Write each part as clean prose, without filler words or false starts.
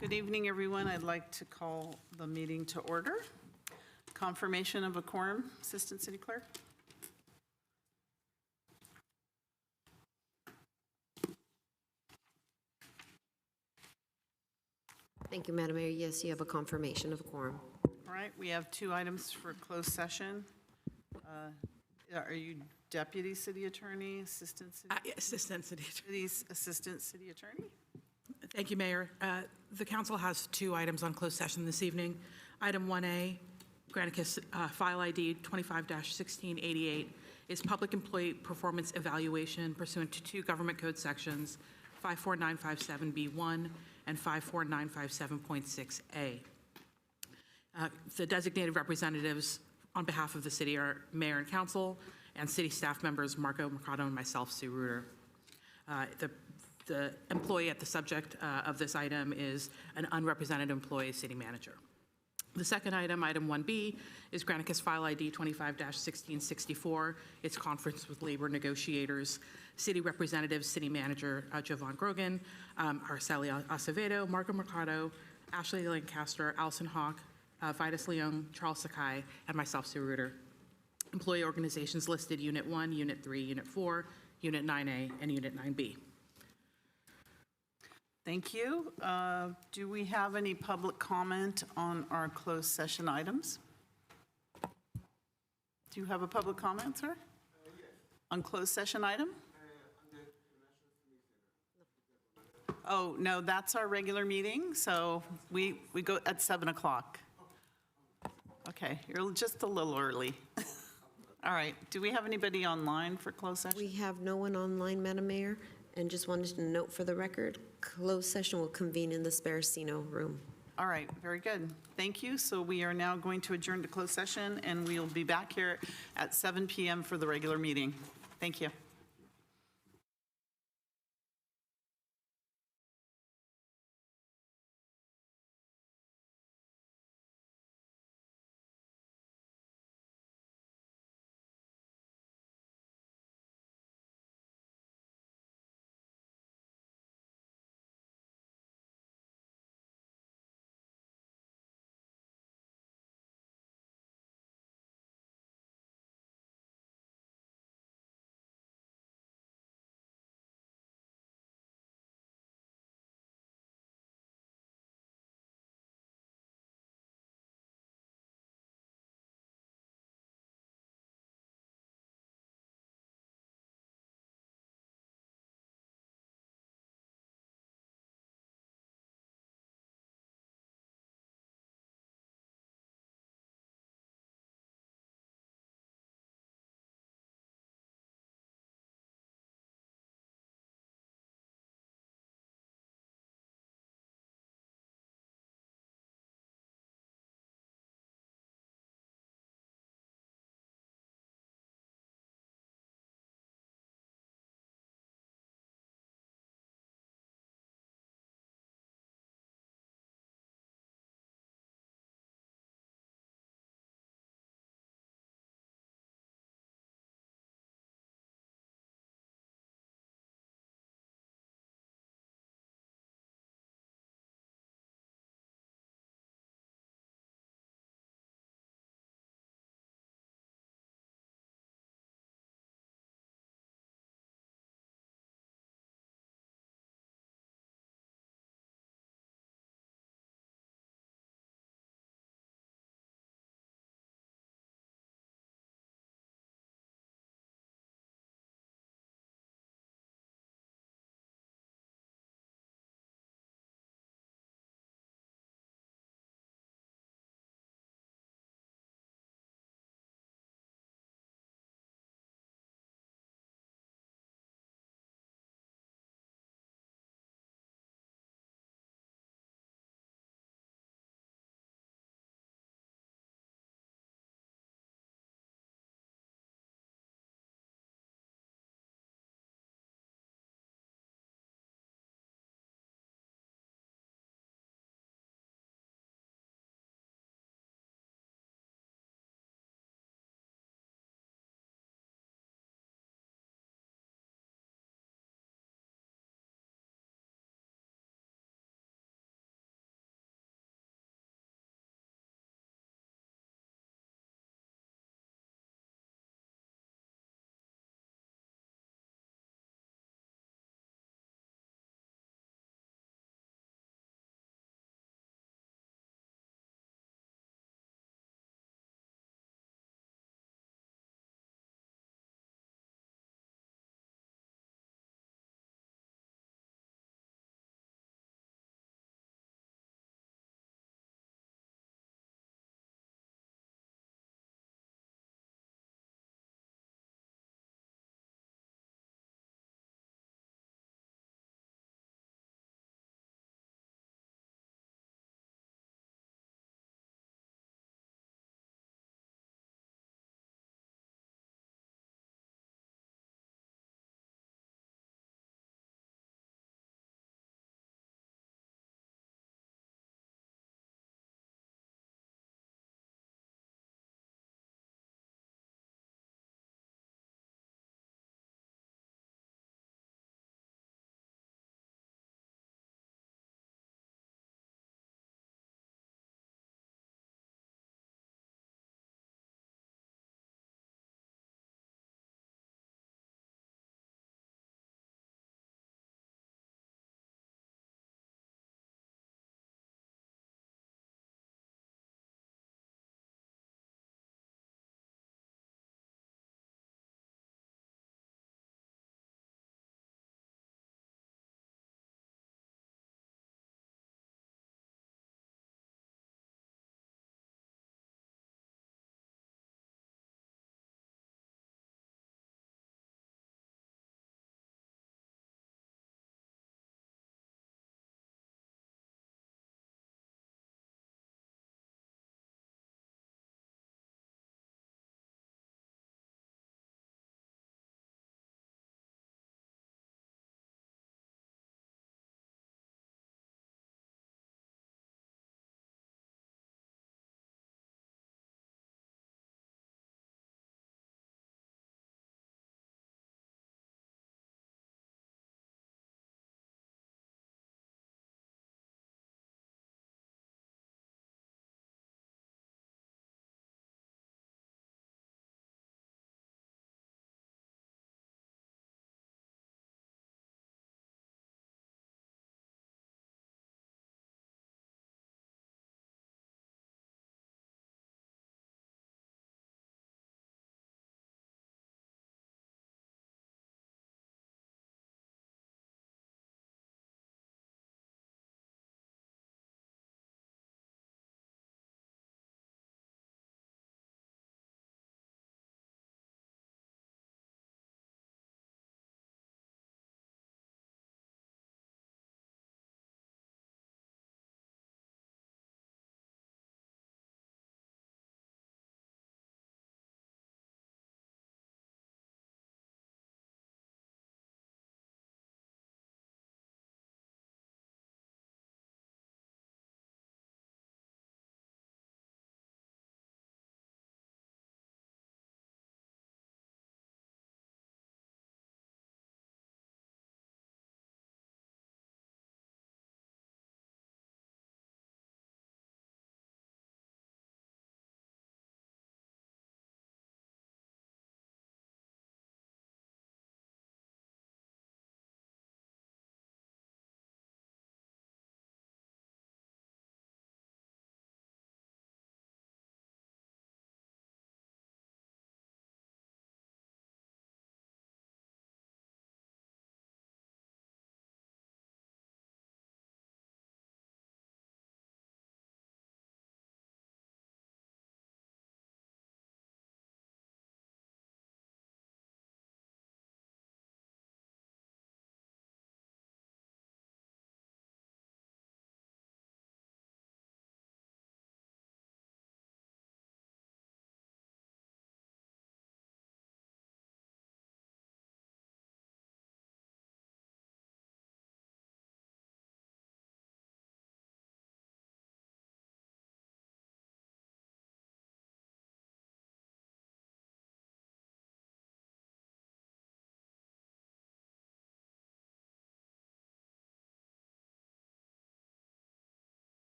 Good evening, everyone. I'd like to call the meeting to order. Confirmation of a quorum, Assistant City Clerk. Thank you, Madam Mayor. Yes, you have a confirmation of quorum. All right, we have two items for closed session. Are you Deputy City Attorney, Assistant City? Assistant City Attorney. Assistant City Attorney? Thank you, Mayor. The council has two items on closed session this evening. Item 1A, Granicus File ID 25-1688 is public employee performance evaluation pursuant to two government code sections, 54957B1 and 54957.6A. The designated representatives on behalf of the city are Mayor and Council, and city staff members Marco Mercado and myself, Sue Reuter. The employee at the subject of this item is an unrepresented employee, city manager. The second item, item 1B, is Granicus File ID 25-1664. It's conference with labor negotiators, city representatives, city manager Jovan Grogan, Araceli Acevedo, Marco Mercado, Ashley Lancaster, Allison Hawk, Vitus Leung, Charles Sakai, and myself, Sue Reuter. Employee organizations listed Unit 1, Unit 3, Unit 4, Unit 9A, and Unit 9B. Thank you. Do we have any public comment on our closed session items? Do you have a public comment, sir? Yes. On closed session item? On the National Civic Center. Oh, no, that's our regular meeting, so we go at 7 o'clock. Okay, you're just a little early. All right, do we have anybody online for closed session? We have no one online, Madam Mayor, and just wanted to note for the record, closed session will convene in the Sparacino room. All right, very good. Thank you. So we are now going to adjourn to closed session, and we'll be back here at 7 p.m. for the regular meeting. Thank you.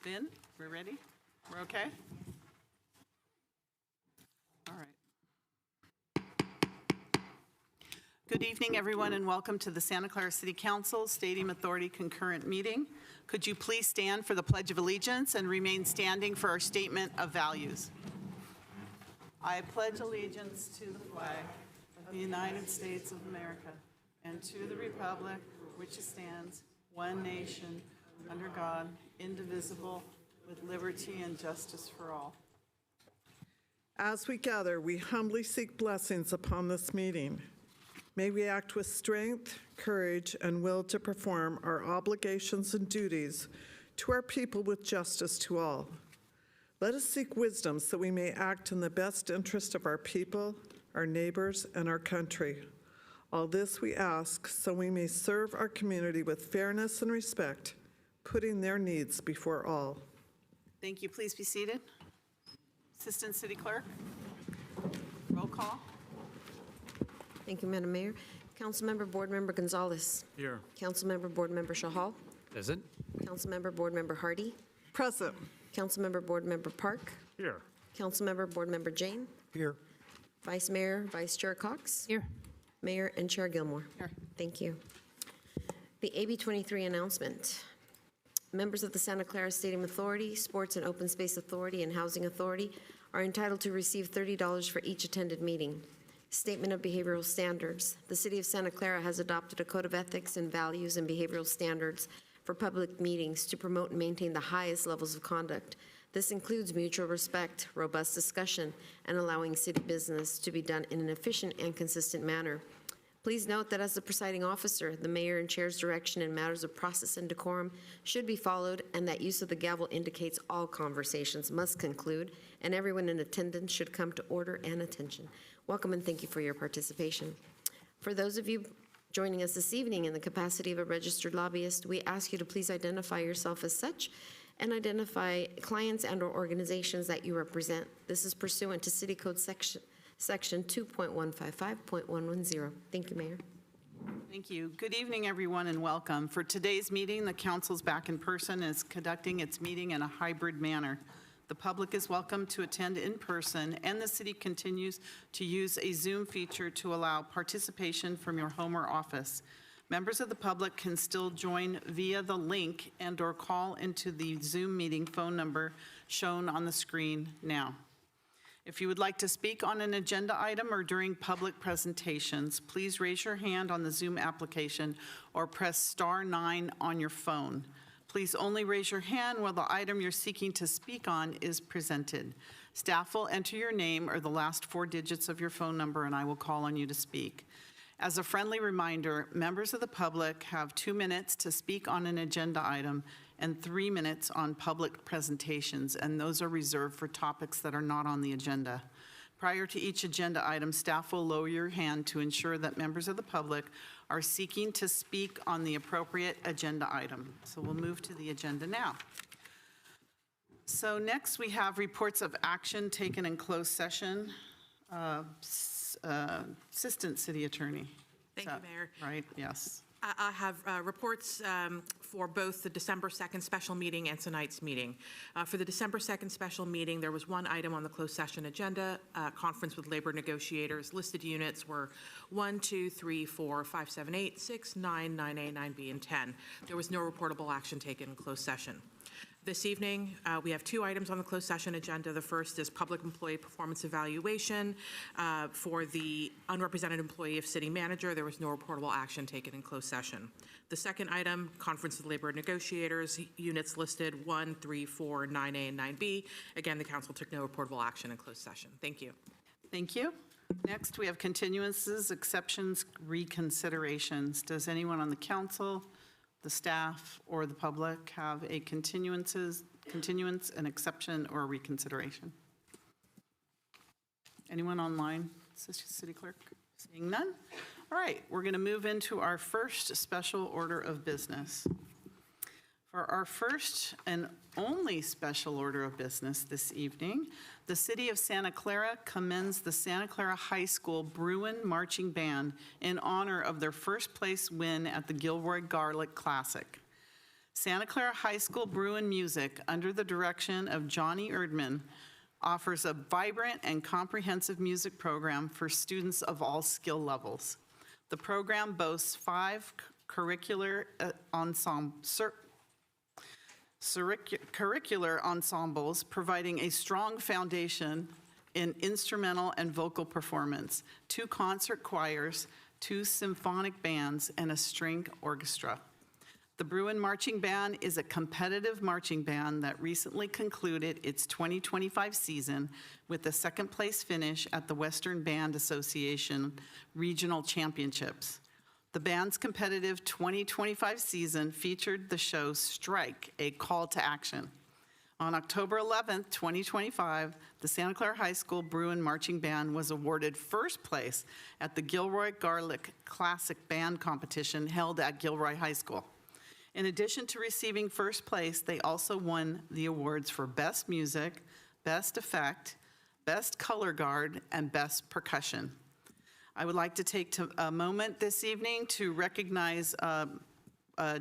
Vin, we're ready? We're okay? All right. Good evening, everyone, and welcome to the Santa Clara City Council Stadium Authority Concurrent Meeting. Could you please stand for the Pledge of Allegiance and remain standing for our statement of values? I pledge allegiance to the flag of the United States of America and to the republic which stands, one nation, under God, indivisible, with liberty and justice for all. As we gather, we humbly seek blessings upon this meeting. May we act with strength, courage, and will to perform our obligations and duties to our people with justice to all. Let us seek wisdom so we may act in the best interest of our people, our neighbors, and our country. All this we ask so we may serve our community with fairness and respect, putting their needs before all. Thank you. Please be seated. Assistant City Clerk. Roll call. Thank you, Madam Mayor. Councilmember Board Member Gonzalez. Here. Councilmember Board Member Shahal. Present. Councilmember Board Member Hardy. Present. Councilmember Board Member Park. Here. Councilmember Board Member Jane. Here. Vice Mayor, Vice Chair Cox. Here. Mayor and Chair Gilmore. Here. Thank you. The AB 23 announcement. Members of the Santa Clara Stadium Authority, Sports and Open Space Authority, and Housing Authority are entitled to receive $30 for each attended meeting. Statement of behavioral standards. The City of Santa Clara has adopted a code of ethics and values and behavioral standards for public meetings to promote and maintain the highest levels of conduct. This includes mutual respect, robust discussion, and allowing city business to be done in an efficient and consistent manner. Please note that as the presiding officer, the mayor and chair's direction in matters of process and decorum should be followed, and that use of the gavel indicates all conversations must conclude, and everyone in attendance should come to order and attention. Welcome and thank you for your participation. For those of you joining us this evening in the capacity of a registered lobbyist, we ask you to please identify yourself as such and identify clients and/or organizations that you represent. This is pursuant to City Code Section 2.155.110. Thank you, Mayor. Thank you. Good evening, everyone, and welcome. For today's meeting, the council's back in person and is conducting its meeting in a hybrid manner. The public is welcome to attend in person, and the city continues to use a Zoom feature to allow participation from your home or office. Members of the public can still join via the link and/or call into the Zoom meeting phone number shown on the screen now. If you would like to speak on an agenda item or during public presentations, please raise your hand on the Zoom application or press *9 on your phone. Please only raise your hand while the item you're seeking to speak on is presented. Staff will enter your name or the last 4 digits of your phone number, and I will call on you to speak. As a friendly reminder, members of the public have 2 minutes to speak on an agenda item and 3 minutes on public presentations, and those are reserved for topics that are not on the agenda. Prior to each agenda item, staff will lower your hand to ensure that members of the public are seeking to speak on the appropriate agenda item. So we'll move to the agenda now. So next we have reports of action taken in closed session. Assistant City Attorney. Thank you, Mayor. Right, yes. I have reports for both the December 2nd special meeting and tonight's meeting. For the December 2nd special meeting, there was one item on the closed session agenda, conference with labor negotiators. Listed units were 1, 2, 3, 4, 5, 7, 8, 6, 9, 9A, 9B, and 10. There was no reportable action taken in closed session. This evening, we have 2 items on the closed session agenda. The first is public employee performance evaluation for the unrepresented employee of city manager. There was no reportable action taken in closed session. The second item, conference with labor negotiators, units listed 1, 3, 4, 9A, and 9B. Again, the council took no reportable action in closed session. Thank you. Thank you. Next, we have continuances, exceptions, reconsiderations. Does anyone on the council, the staff, or the public have a continuance, an exception, or a reconsideration? Anyone online, City Clerk? Seeing none? All right, we're going to move into our first special order of business. For our first and only special order of business this evening, the City of Santa Clara commends the Santa Clara High School Bruin Marching Band in honor of their first place win at the Gilroy Garlic Classic. Santa Clara High School Bruin Music, under the direction of Johnny Erdman, offers a vibrant and comprehensive music program for students of all skill levels. The program boasts 5 curricular ensembles, providing a strong foundation in instrumental and vocal performance, 2 concert choirs, 2 symphonic bands, and a string orchestra. The Bruin Marching Band is a competitive marching band that recently concluded its 2025 season with a second-place finish at the Western Band Association Regional Championships. The band's competitive 2025 season featured the show Strike, a Call to Action. On October 11th, 2025, the Santa Clara High School Bruin Marching Band was awarded first place at the Gilroy Garlic Classic Band Competition held at Gilroy High School. In addition to receiving first place, they also won the awards for Best Music, Best Effect, Best Color Guard, and Best Percussion. I would like to take a moment this evening to recognize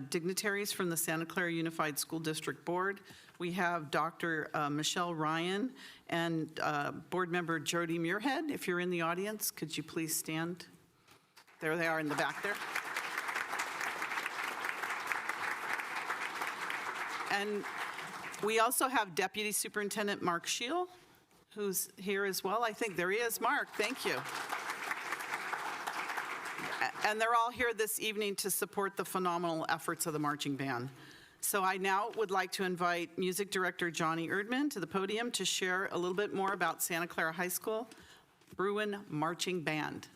dignitaries from the Santa Clara Unified School District Board. We have Dr. Michelle Ryan and Board Member Jody Muirhead. If you're in the audience, could you please stand? There they are in the back there. And we also have Deputy Superintendent Mark Scheel, who's here as well. I think there he is. Mark, thank you. And they're all here this evening to support the phenomenal efforts of the marching band. So I now would like to invite Music Director Johnny Erdman to the podium to share a little bit more about Santa Clara High School Bruin Marching Band.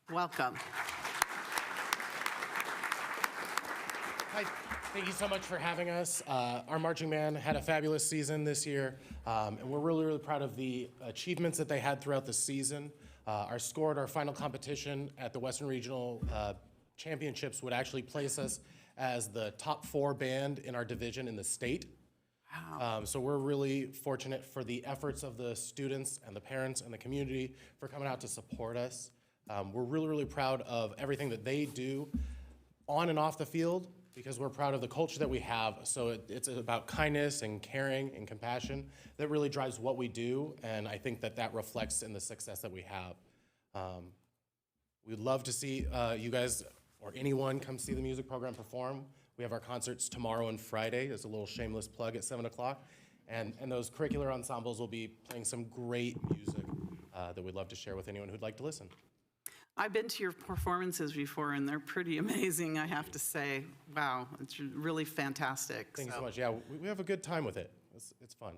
Welcome. Hi, thank you so much for having us. Our marching band had a fabulous season this year, and we're really, really proud of the achievements that they had throughout the season. Our score at our final competition at the Western Regional Championships would actually place us as the top 4 band in our division in the state. Wow. So we're really fortunate for the efforts of the students and the parents and the community for coming out to support us. We're really, really proud of everything that they do on and off the field, because we're proud of the culture that we have. So it's about kindness and caring and compassion that really drives what we do, and I think that that reflects in the success that we have. We'd love to see you guys or anyone come see the music program perform. We have our concerts tomorrow and Friday. There's a little shameless plug at 7 o'clock. And those curricular ensembles will be playing some great music that we'd love to share with anyone who'd like to listen. I've been to your performances before, and they're pretty amazing, I have to say. Wow, it's really fantastic. Thank you so much. Yeah, we have a good time with it. It's fun.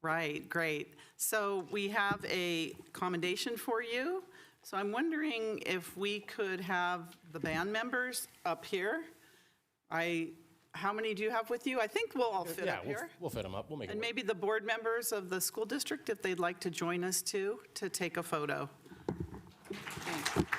Right, great. So we have a commendation for you. So I'm wondering if we could have the band members up here. How many do you have with you? I think we'll all fit up here. We'll fit them up. We'll make it And work. maybe the board members of the school district, if they'd like to join us too, to take a photo. Thanks.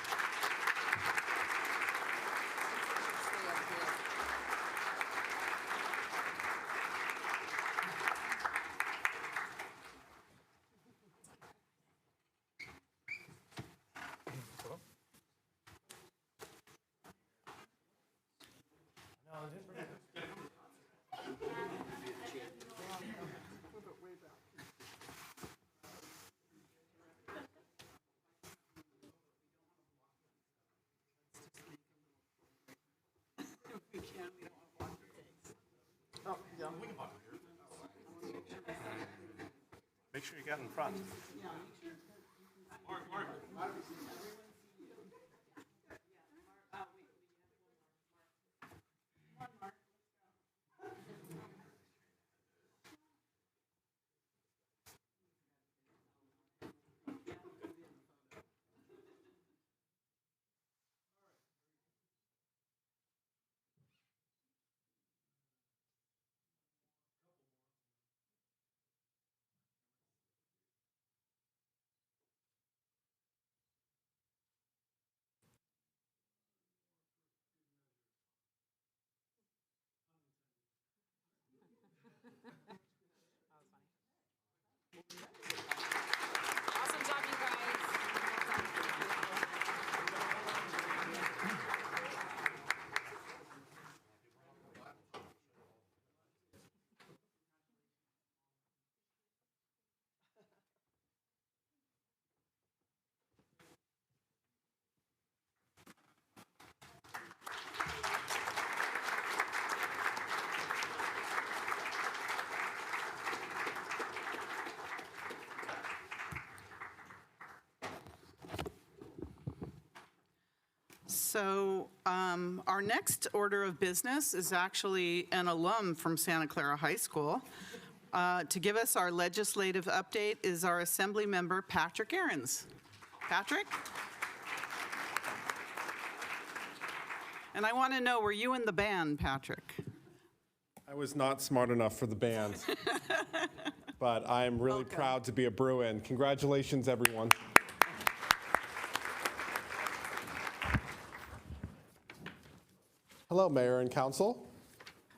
Make sure you got in front. So our next order of business is actually an alum from Santa Clara High School. To give us our legislative update is our Assembly Member, Patrick Ahrens. Patrick? And I want to know, were you in the band, Patrick? I was not smart enough for the band, but I'm really proud to be a Bruin. Congratulations, everyone. Hello, Mayor and Council.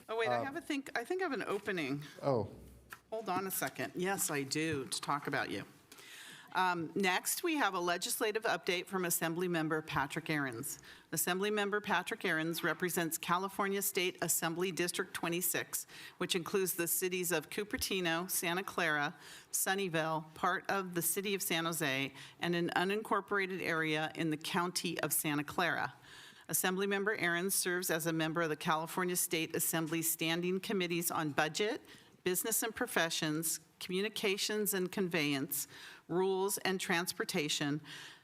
Oh, wait, I think I have an opening. Oh, Hold on a second. Yes, I do, to talk about you. Next, we have a legislative update from Assemblymember Patrick Ahrens. Assemblymember Patrick Ahrens represents California State Assembly District 26, which includes the cities of Cupertino, Santa Clara, Sunnyvale, part of the city of San Jose, and an unincorporated area in the county of Santa Clara. Assemblymember Ahrens serves as a member of the California State Assembly Standing Committees on Budget, Business and Professions, Communications and Conveyance, Rules and Transportation,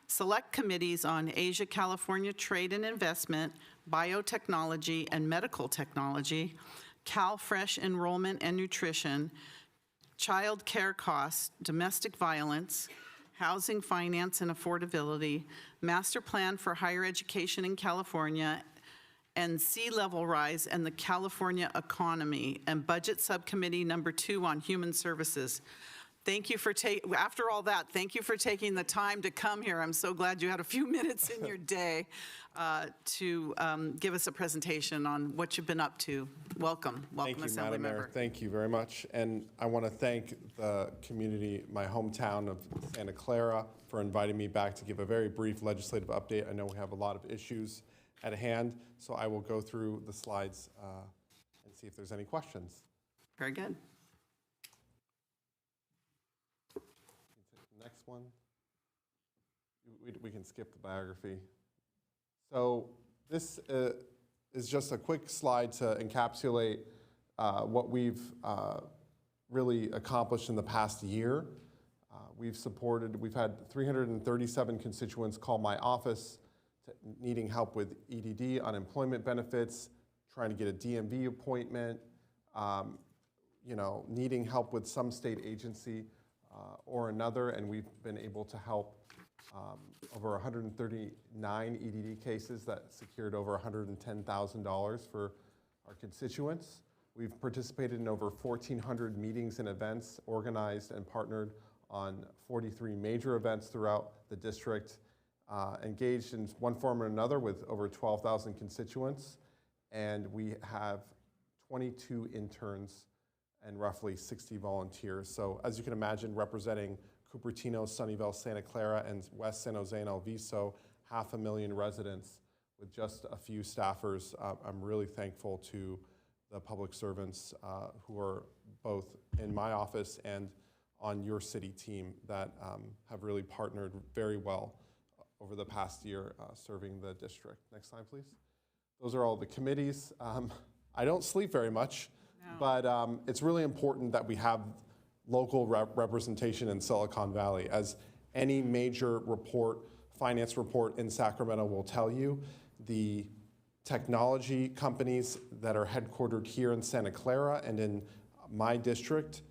Select Committees on Asia, California Trade and Investment, Biotechnology and Medical Technology, CalFresh Enrollment and Nutrition, Child Care Costs, Domestic Violence, Housing Finance and Affordability, Master Plan for Higher Education in California, and Sea Level Rise and the California Economy, and Budget Subcommittee Number 2 on Human Services. Thank you for after all that, thank you for taking the time to come here. I'm so glad you had a few minutes in your day to give us a presentation on what you've been up to. Welcome, thank you, Assembly Madam Member. Mayor. Thank you very much. And I want to thank the community, my hometown of Santa Clara, for inviting me back to give a very brief legislative update. I know we have a lot of issues at hand, so I will go through the slides and see if there's any questions. Very good. Next one. We can skip the biography. So this is just a quick slide to encapsulate what we've really accomplished in the past year. We've had 337 constituents call my office needing help with EDD, unemployment benefits, trying to get a DMV appointment, needing help with some state agency or another, and we've been able to help over 139 EDD cases that secured over $110,000 for our constituents. We've participated in over 1,400 meetings and events, organized and partnered on 43 major events throughout the district, engaged in one form or another with over 12,000 constituents, and we have 22 interns and roughly 60 volunteers. So as you can imagine, representing Cupertino, Sunnyvale, Santa Clara, and West San Jose and El Viso, 500,000 residents with just a few staffers. I'm really thankful to the public servants who are both in my office and on your city team that have really partnered very well over the past year serving the district. Next slide, please. Those are all the committees. I don't sleep very much, but it's really important that we have local representation in Silicon Valley. As any major report, finance report in Sacramento will tell you, the technology companies that are headquartered here in Santa Clara and in my district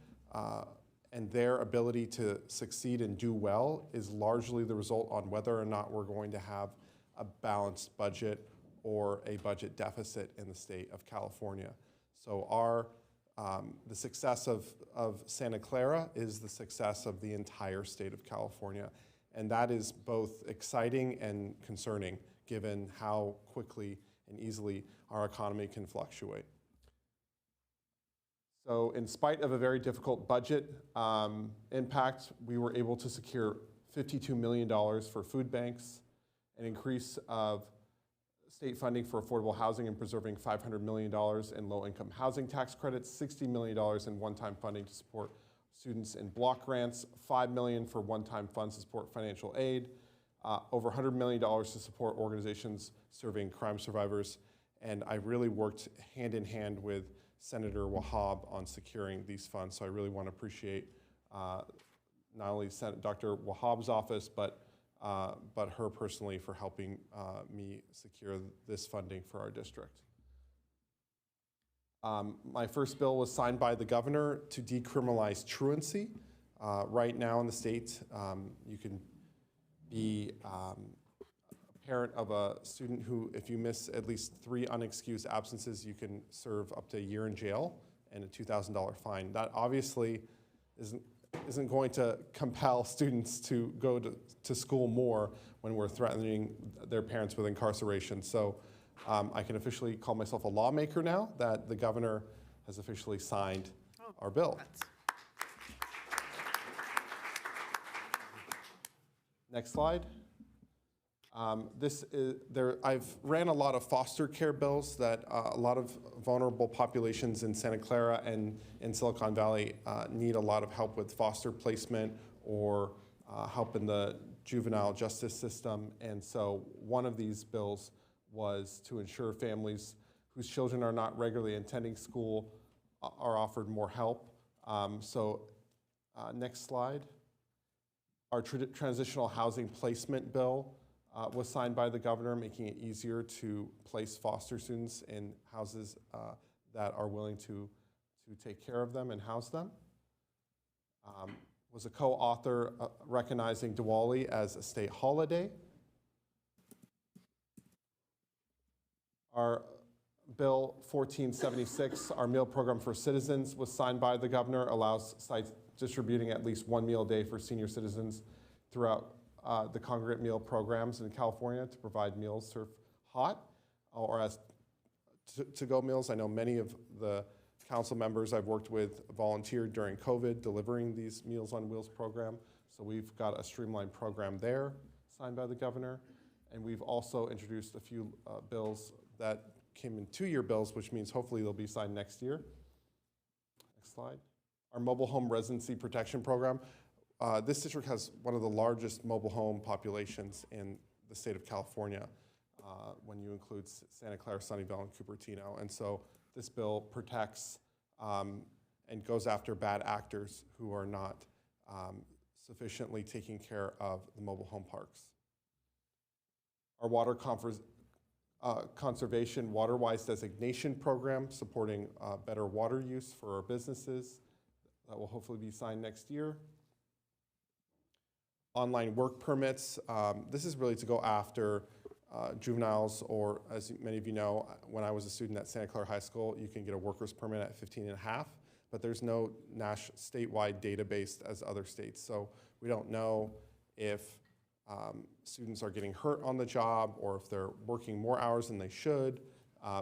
and their ability to succeed and do well is largely the result on whether or not we're going to have a balanced budget or a budget deficit in the state of California. So the success of Santa Clara is the success of the entire state of California. And that is both exciting and concerning given how quickly and easily our economy can fluctuate. So in spite of a very difficult budget impact, we were able to secure $52 million for food banks, an increase of state funding for affordable housing and preserving $500 million in low-income housing tax credits, $60 million in one-time funding to support students in block grants, $5 million for one-time funds to support financial aid, over $100 million to support organizations serving crime survivors. And I really worked hand in hand with Senator Wahab on securing these funds. So I really want to appreciate not only Dr. Wahab's office, but but her personally for helping me secure this funding for our district. My first bill was signed by the governor to decriminalize truancy. Right now in the state, you can be a parent of a student who, if you miss at least 3 unexcused absences, you can serve up to a year in jail and a $2,000 fine. That obviously isn't going to compel students to go to school more when we're threatening their parents with incarceration. So I can officially call myself a lawmaker now that the governor has officially signed our bill. Next slide. I've ran a lot of foster care bills that a lot of vulnerable populations in Santa Clara and in Silicon Valley need a lot of help with foster placement or help in the juvenile justice system. And so one of these bills was to ensure families whose children are not regularly attending school are offered more help. Next slide. Our transitional housing placement bill was signed by the governor, making it easier to place foster students in houses that are willing to take care of them and house them. Was a co-author recognizing Diwali as a state holiday. Our Bill 1476, our meal program for citizens, was signed by the governor, allows sites distributing at least 1 meal a day for senior citizens throughout the congregate meal programs in California to provide meals served hot or as to-go meals. I know many of the council members I've worked with volunteered during COVID delivering these Meals on Wheels program. So we've got a streamlined program there signed by the governor. And we've also introduced a few bills that came in 2-year bills, which means hopefully they'll be signed next year. Next slide. Our mobile home residency protection program. This district has one of the largest mobile home populations in the state of California when you include Santa Clara, Sunnyvale, and Cupertino. And so this bill protects and goes after bad actors who are not sufficiently taking care of the mobile home parks. Our water conservation water-wise designation program supporting better water use for our businesses. That will hopefully be signed next year. Online work permits. This is really to go after juveniles, or as many of you know, when I was a student at Santa Clara High School, you can get a worker's permit at 15 and a half, but there's no statewide database as other states. So we don't know if students are getting hurt on the job or if they're working more hours than they should.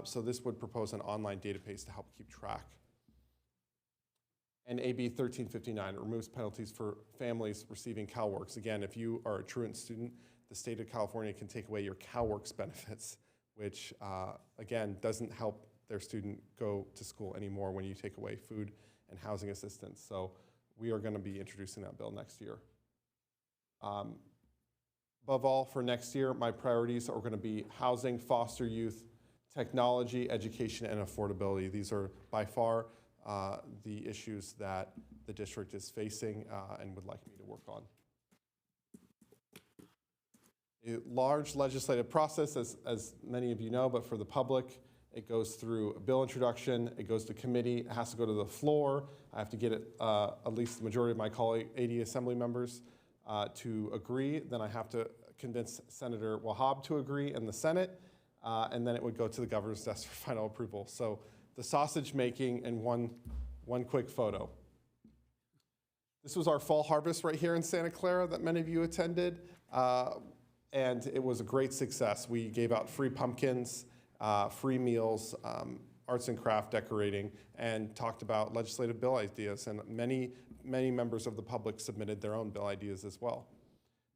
So this would propose an online database to help keep track. And AB 1359 removes penalties for families receiving CalWORKs. Again, if you are a truant student, the state of California can take away your CalWORKs benefits, which again, doesn't help their student go to school anymore when you take away food and housing assistance. So we are gonna be introducing that bill next year. Above all, for next year, my priorities are gonna be housing, foster youth, technology, education, and affordability. These are by far the issues that the district is facing and would like me to work on. A large legislative process, as many of you know, but for the public, it goes through a bill introduction, it goes to committee, it has to go to the floor. I have to get it, at least the majority of my colleague, 80 assembly members to agree. Then I have to convince Senator Wahab to agree in the Senate, and then it would go to the governor's desk for final approval. So the sausage making in one quick photo. This was our fall harvest right here in Santa Clara that many of you attended. And it was a great success. We gave out free pumpkins, free meals, arts and craft decorating, and talked about legislative bill ideas. And many members of the public submitted their own bill ideas as well.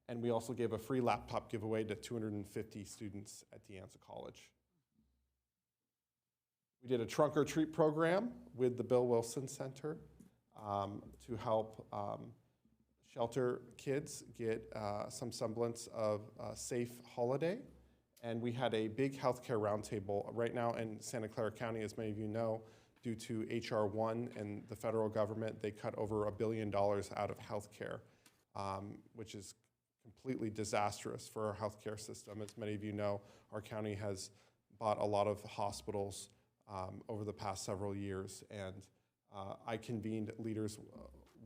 And we also gave a free laptop giveaway to 250 students at De Anza College. We did a trunk or treat program with the Bill Wilson Center to help shelter kids get some semblance of a safe holiday. And we had a big healthcare roundtable right now in Santa Clara County, as many of you know, due to HR 1 and the federal government, they cut over $1 billion out of healthcare, which is completely disastrous for our healthcare system. As many of you know, our county has bought a lot of hospitals over the past several years, and I convened leaders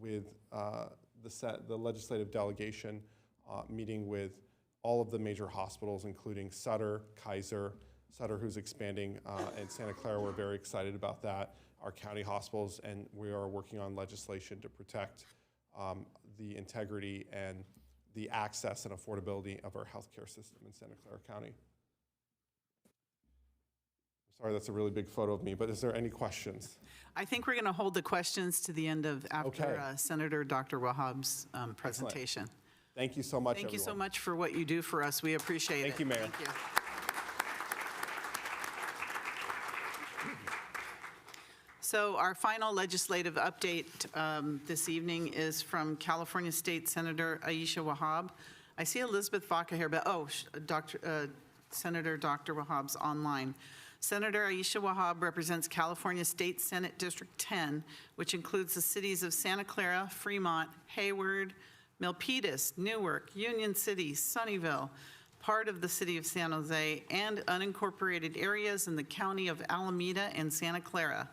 with the legislative delegation, meeting with all of the major hospitals, including Sutter, Kaiser, Sutter, who's expanding, and Santa Clara. We're very excited about that. Our county hospitals, and we are working on legislation to protect the integrity and the access and affordability of our healthcare system in Santa Clara County. Sorry, that's a really big photo of me, but is there any questions? I think we're going to hold the questions to the end of, after Okay. Senator Dr. Wahhab's presentation. Thank you so much, Thank you so everyone. much for what you do for us. We appreciate it. Thank you, Mayor. Thank you. So our final legislative update this evening is from California State Senator Aisha Wahhab. I see Elizabeth Vaca here, but Senator Dr. Wahhab's online. Senator Aisha Wahhab represents California State Senate District 10, which includes the cities of Santa Clara, Fremont, Hayward, Milpitas, Newark, Union City, Sunnyvale, part of the city of San Jose, and unincorporated areas in the county of Alameda and Santa Clara.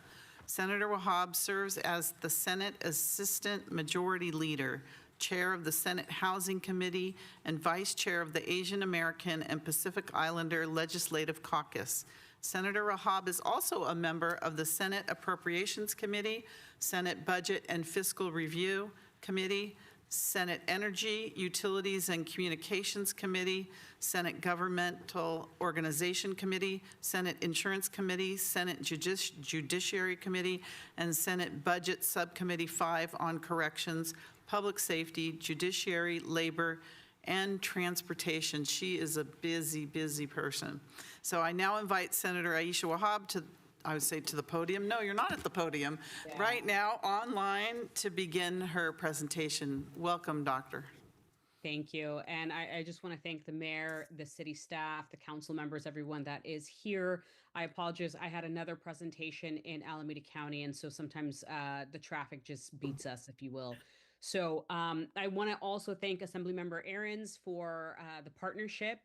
Senator Wahhab serves as the Senate Assistant Majority Leader, Chair of the Senate Housing Committee, and Vice Chair of the Asian American and Pacific Islander Legislative Caucus. Senator Wahhab is also a member of the Senate Appropriations Committee, Senate Budget and Fiscal Review Committee, Senate Energy, Utilities and Communications Committee, Senate Governmental Organization Committee, Senate Insurance Committee, Senate Judiciary Committee, and Senate Budget Subcommittee 5 on Corrections, Public Safety, Judiciary, Labor, and Transportation. She is a busy, busy person. So I now invite Senator Aisha Wahhab to, I would say, to the podium. No, you're not at the podium. Yeah. Right now, online, to begin her presentation. Welcome, Doctor. Thank you. And I just want to thank the mayor, the city staff, the council members, everyone that is here. I apologize. I had another presentation in Alameda County, and so sometimes the traffic just beats us, if you will. So I want to also thank Assemblymember Ahrens for the partnership.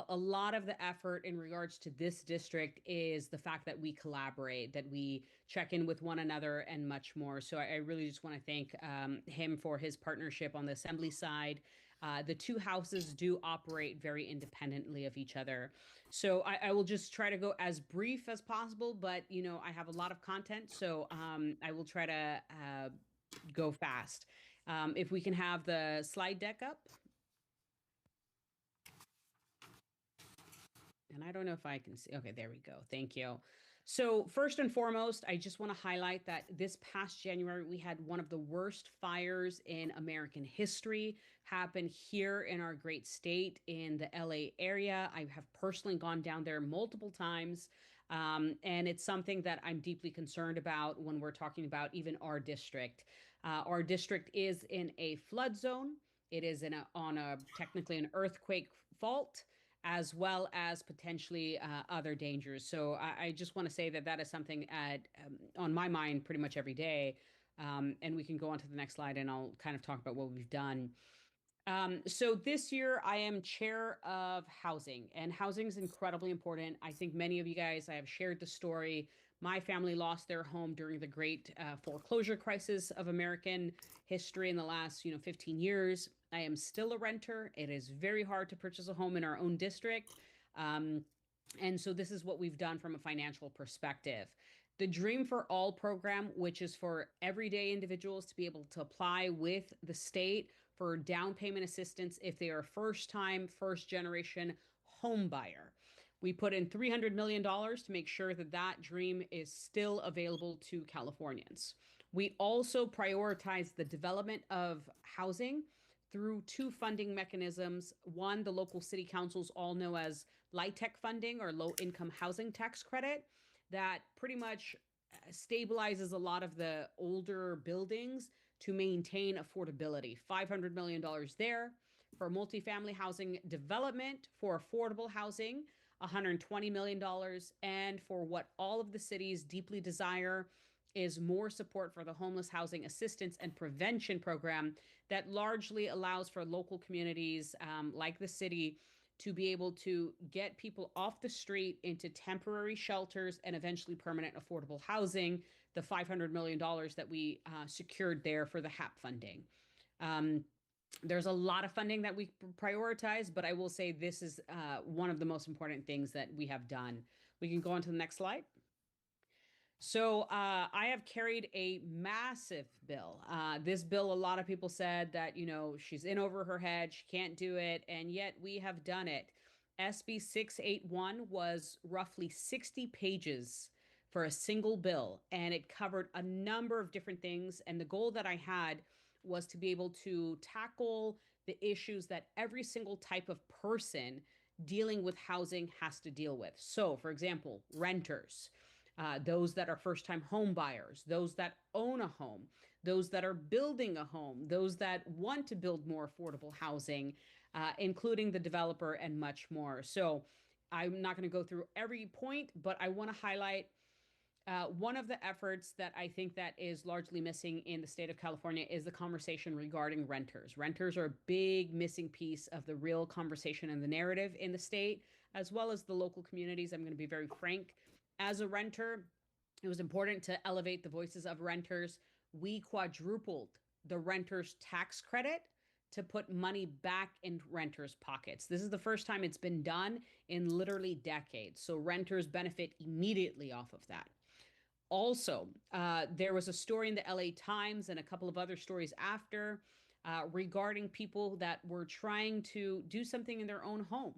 A lot of the effort in regards to this district is the fact that we collaborate, that we check in with one another, and much more. So I really just want to thank him for his partnership on the assembly side. The two houses do operate very independently of each other. So I will just try to go as brief as possible, but you know, I have a lot of content, so I will try to go fast. If we can have the slide deck up. And I don't know if I can see. Okay, there we go. Thank you. So first and foremost, I just want to highlight that this past January, we had one of the worst fires in American history happen here in our great state in the LA area. I have personally gone down there multiple times. And it's something that I'm deeply concerned about when we're talking about even our district. Our district is in a flood zone. It is on technically an earthquake fault, as well as potentially other dangers. So I just want to say that that is something on my mind pretty much every day. And we can go on to the next slide and I'll kind of talk about what we've done. So this year I am chair of housing, and housing is incredibly important. I think many of you guys, I have shared the story. My family lost their home during the great foreclosure crisis of American history in the last 15 years. I am still a renter. It is very hard to purchase a home in our own district. And so this is what we've done from a financial perspective. The Dream for All program, which is for everyday individuals to be able to apply with the state for down payment assistance if they are a first-time, first-generation home buyer. We put in $300 million to make sure that that dream is still available to Californians. We also prioritize the development of housing through two funding mechanisms. One, the local city councils all know as LIHTC funding, or low income housing tax credit, that pretty much stabilizes a lot of the older buildings to maintain affordability. $500 million there for multifamily housing development, for affordable housing, $120 million, and for what all of the cities deeply desire, is more support for the homeless housing assistance and prevention program that largely allows for local communities like the city to be able to get people off the street into temporary shelters and eventually permanent affordable housing, the $500 million that we secured there for the HAP funding. There's a lot of funding that we prioritize, but I will say this is one of the most important things that we have done. We can go on to the next slide. So I have carried a massive bill. This bill, a lot of people said that, you know, she's in over her head, she can't do it, and yet we have done it. SB 681 was roughly 60 pages for a single bill, and it covered a number of different things. And the goal that I had was to be able to tackle the issues that every single type of person dealing with housing has to deal with. So, for example, renters. Those that are first-time home buyers, those that own a home, those that are building a home, those that want to build more affordable housing, including the developer and much more. So I'm not going to go through every point, but I want to highlight one of the efforts that I think that is largely missing in the state of California is the conversation regarding renters. Renters are a big missing piece of the real conversation and the narrative in the state, as well as the local communities. I'm going to be very frank. As a renter, it was important to elevate the voices of renters. We quadrupled the renters tax credit to put money back in renters' pockets. This is the first time it's been done in literally decades. So renters benefit immediately off of that. Also, there was a story in the LA Times and a couple of other stories after regarding people that were trying to do something in their own home.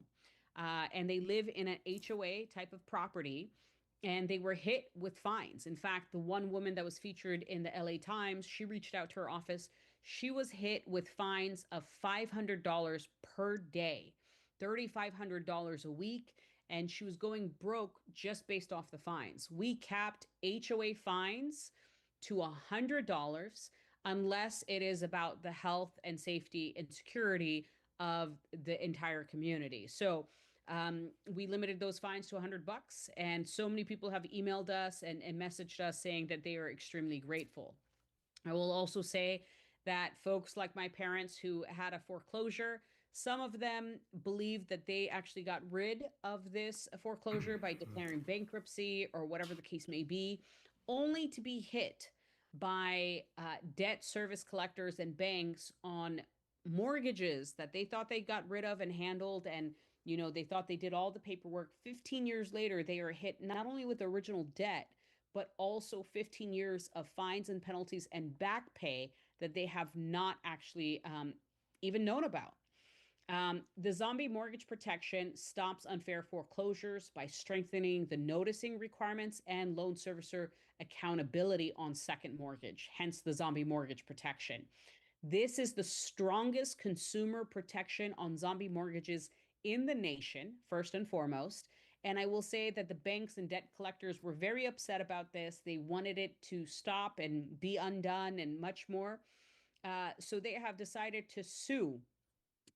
And they live in an HOA type of property, and they were hit with fines. In fact, the one woman that was featured in the LA Times, she reached out to her office. She was hit with fines of $500 per day, $3,500 a week, and she was going broke just based off the fines. We capped HOA fines to $100 unless it is about the health and safety and security of the entire community. So we limited those fines to $100, and so many people have emailed us and messaged us saying that they are extremely grateful. I will also say that folks like my parents who had a foreclosure, some of them believe that they actually got rid of this foreclosure by declaring bankruptcy or whatever the case may be, only to be hit by debt service collectors and banks on mortgages that they thought they got rid of and handled, and you know, they thought they did all the paperwork. 15 years later, they are hit not only with original debt, but also 15 years of fines and penalties and back pay that they have not actually even known about. The zombie mortgage protection stops unfair foreclosures by strengthening the noticing requirements and loan servicer accountability on second mortgage, hence the zombie mortgage protection. This is the strongest consumer protection on zombie mortgages in the nation, first and foremost. And I will say that the banks and debt collectors were very upset about this. They wanted it to stop and be undone and much more. So they have decided to sue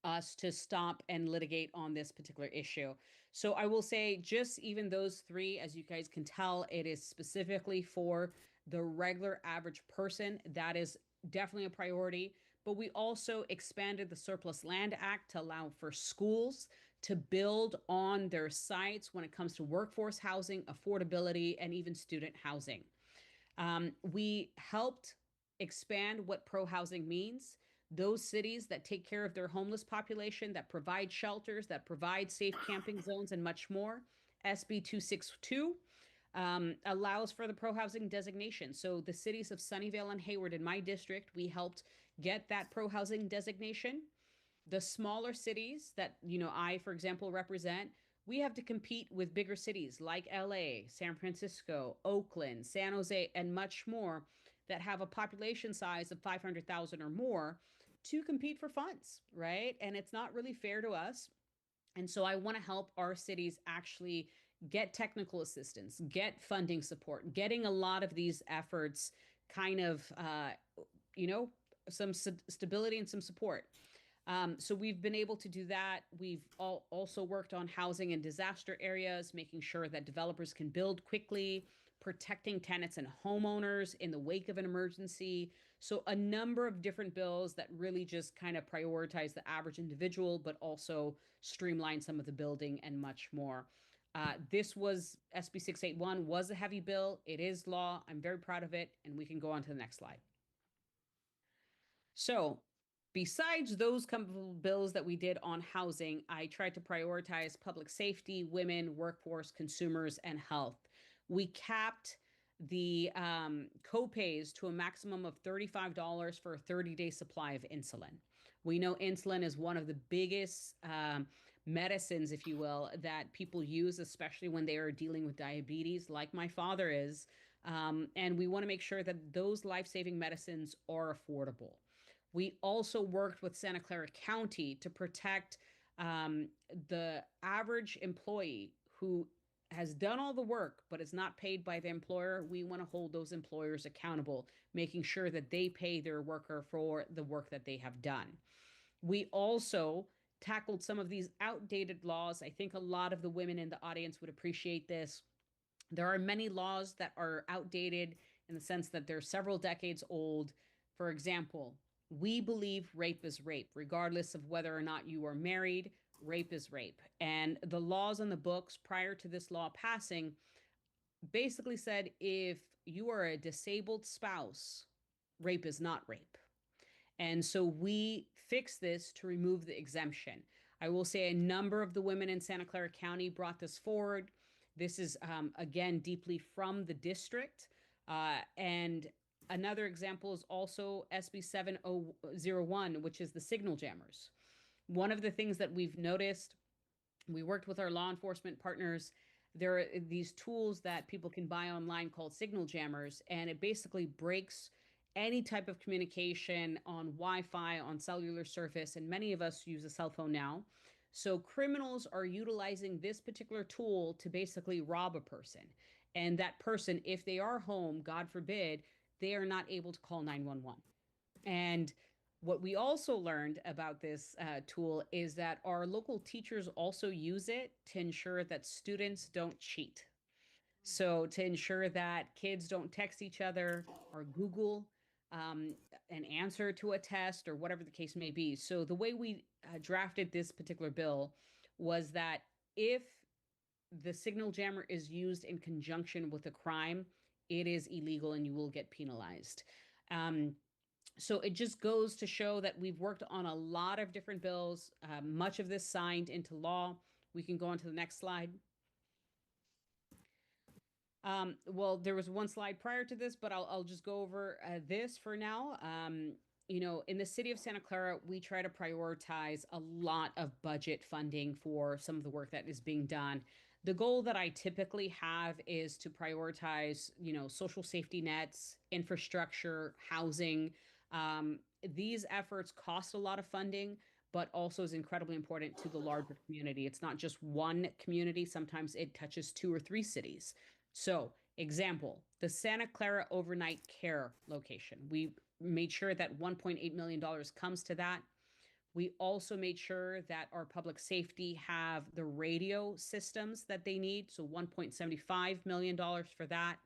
us to stop and litigate on this particular issue. So I will say just even those three, as you guys can tell, it is specifically for the regular average person. That is definitely a priority. But we also expanded the Surplus Land Act to allow for schools to build on their sites when it comes to workforce housing, affordability, and even student housing. We helped expand what pro-housing means. Those cities that take care of their homeless population, that provide shelters, that provide safe camping zones, and much more. SB 262 allows for the pro-housing designation. So the cities of Sunnyvale and Hayward in my district, we helped get that pro-housing designation. The smaller cities that, you know, I, for example, represent, we have to compete with bigger cities like LA, San Francisco, Oakland, San Jose, and much more that have a population size of 500,000 or more to compete for funds, right? And it's not really fair to us. And so I want to help our cities actually get technical assistance, get funding support, getting a lot of these efforts kind of, you know, some stability and some support. So we've been able to do that. We've also worked on housing and disaster areas, making sure that developers can build quickly, protecting tenants and homeowners in the wake of an emergency. So a number of different bills that really just kind of prioritize the average individual, but also streamline some of the building and much more. This was SB 681 was a heavy bill. It is law. I'm very proud of it. And we can go on to the next slide. So besides those couple bills that we did on housing, I tried to prioritize public safety, women, workforce, consumers, and health. We capped the co-pays to a maximum of $35 for a 30-day supply of insulin. We know insulin is one of the biggest medicines, if you will, that people use, especially when they are dealing with diabetes, like my father is. And we want to make sure that those life-saving medicines are affordable. We also worked with Santa Clara County to protect the average employee who has done all the work but is not paid by the employer. We want to hold those employers accountable, making sure that they pay their worker for the work that they have done. We also tackled some of these outdated laws. I think a lot of the women in the audience would appreciate this. There are many laws that are outdated in the sense that they're several decades old. For example, we believe rape is rape, regardless of whether or not you are married. Rape is rape. And the laws on the books prior to this law passing basically said if you are a disabled spouse, rape is not rape. And so we fixed this to remove the exemption. I will say a number of the women in Santa Clara County brought this forward. This is, again, deeply from the district. And another example is also SB 7001, which is the signal jammers. One of the things that we've noticed, we worked with our law enforcement partners. There are these tools that people can buy online called signal jammers, and it basically breaks any type of communication on Wi-Fi, on cellular service, and many of us use a cell phone now. So criminals are utilizing this particular tool to basically rob a person. And that person, if they are home, God forbid, they are not able to call 911. And what we also learned about this tool is that our local teachers also use it to ensure that students don't cheat. So to ensure that kids don't text each other or Google an answer to a test or whatever the case may be. So the way we drafted this particular bill was that if the signal jammer is used in conjunction with a crime, it is illegal and you will get penalized. So it just goes to show that we've worked on a lot of different bills, much of this signed into law. We can go on to the next slide. Well, there was one slide prior to this, but I'll just go over this for now. You know, in the city of Santa Clara, we try to prioritize a lot of budget funding for some of the work that is being done. The goal that I typically have is to prioritize, you know, social safety nets, infrastructure, housing. These efforts cost a lot of funding, but also is incredibly important to the larger community. It's not just one community. Sometimes it touches 2 or 3 cities. So, example, the Santa Clara overnight care location. We made sure that $1.8 million comes to that. We also made sure that our public safety have the radio systems that they need. So $1.75 million for that.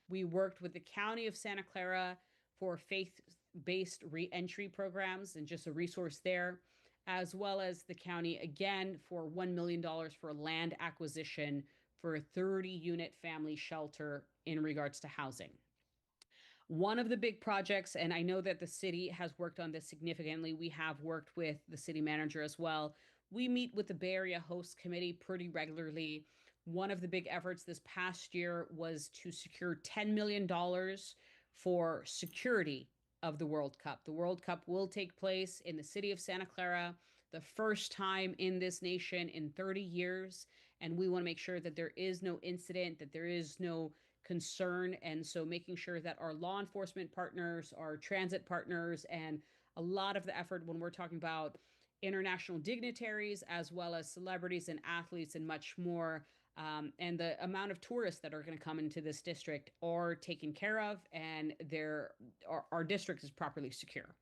We worked with the County of Santa Clara for faith-based reentry programs and just a resource there, as well as the county again for $1 million for land acquisition for a 30-unit family shelter in regards to housing. One of the big projects, and I know that the city has worked on this significantly, we have worked with the city manager as well. We meet with the Bay Area Host Committee pretty regularly. One of the big efforts this past year was to secure $10 million for security of the World Cup. The World Cup will take place in the city of Santa Clara, the first time in this nation in 30 years. And we want to make sure that there is no incident, that there is no concern. And so making sure that our law enforcement partners, our transit partners, and a lot of the effort when we're talking about international dignitaries, as well as celebrities and athletes and much more, and the amount of tourists that are going to come into this district are taken care of, and our district is properly secure.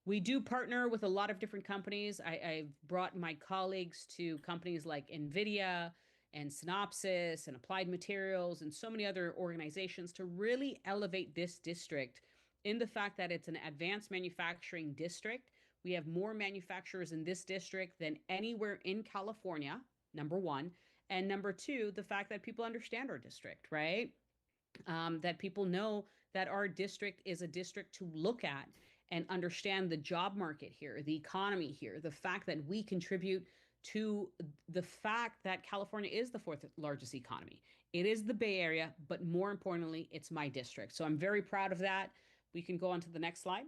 We do partner with a lot of different companies. I've brought my colleagues to companies like NVIDIA and Synopsys and Applied Materials and so many other organizations to really elevate this district in the fact that it's an advanced manufacturing district. We have more manufacturers in this district than anywhere in California, number one. And number two, the fact that people understand our district, right? That people know that our district is a district to look at and understand the job market here, the economy here, the fact that we contribute to the fact that California is the fourth largest economy. It is the Bay Area, but more importantly, it's my district. So I'm very proud of that. We can go on to the next slide.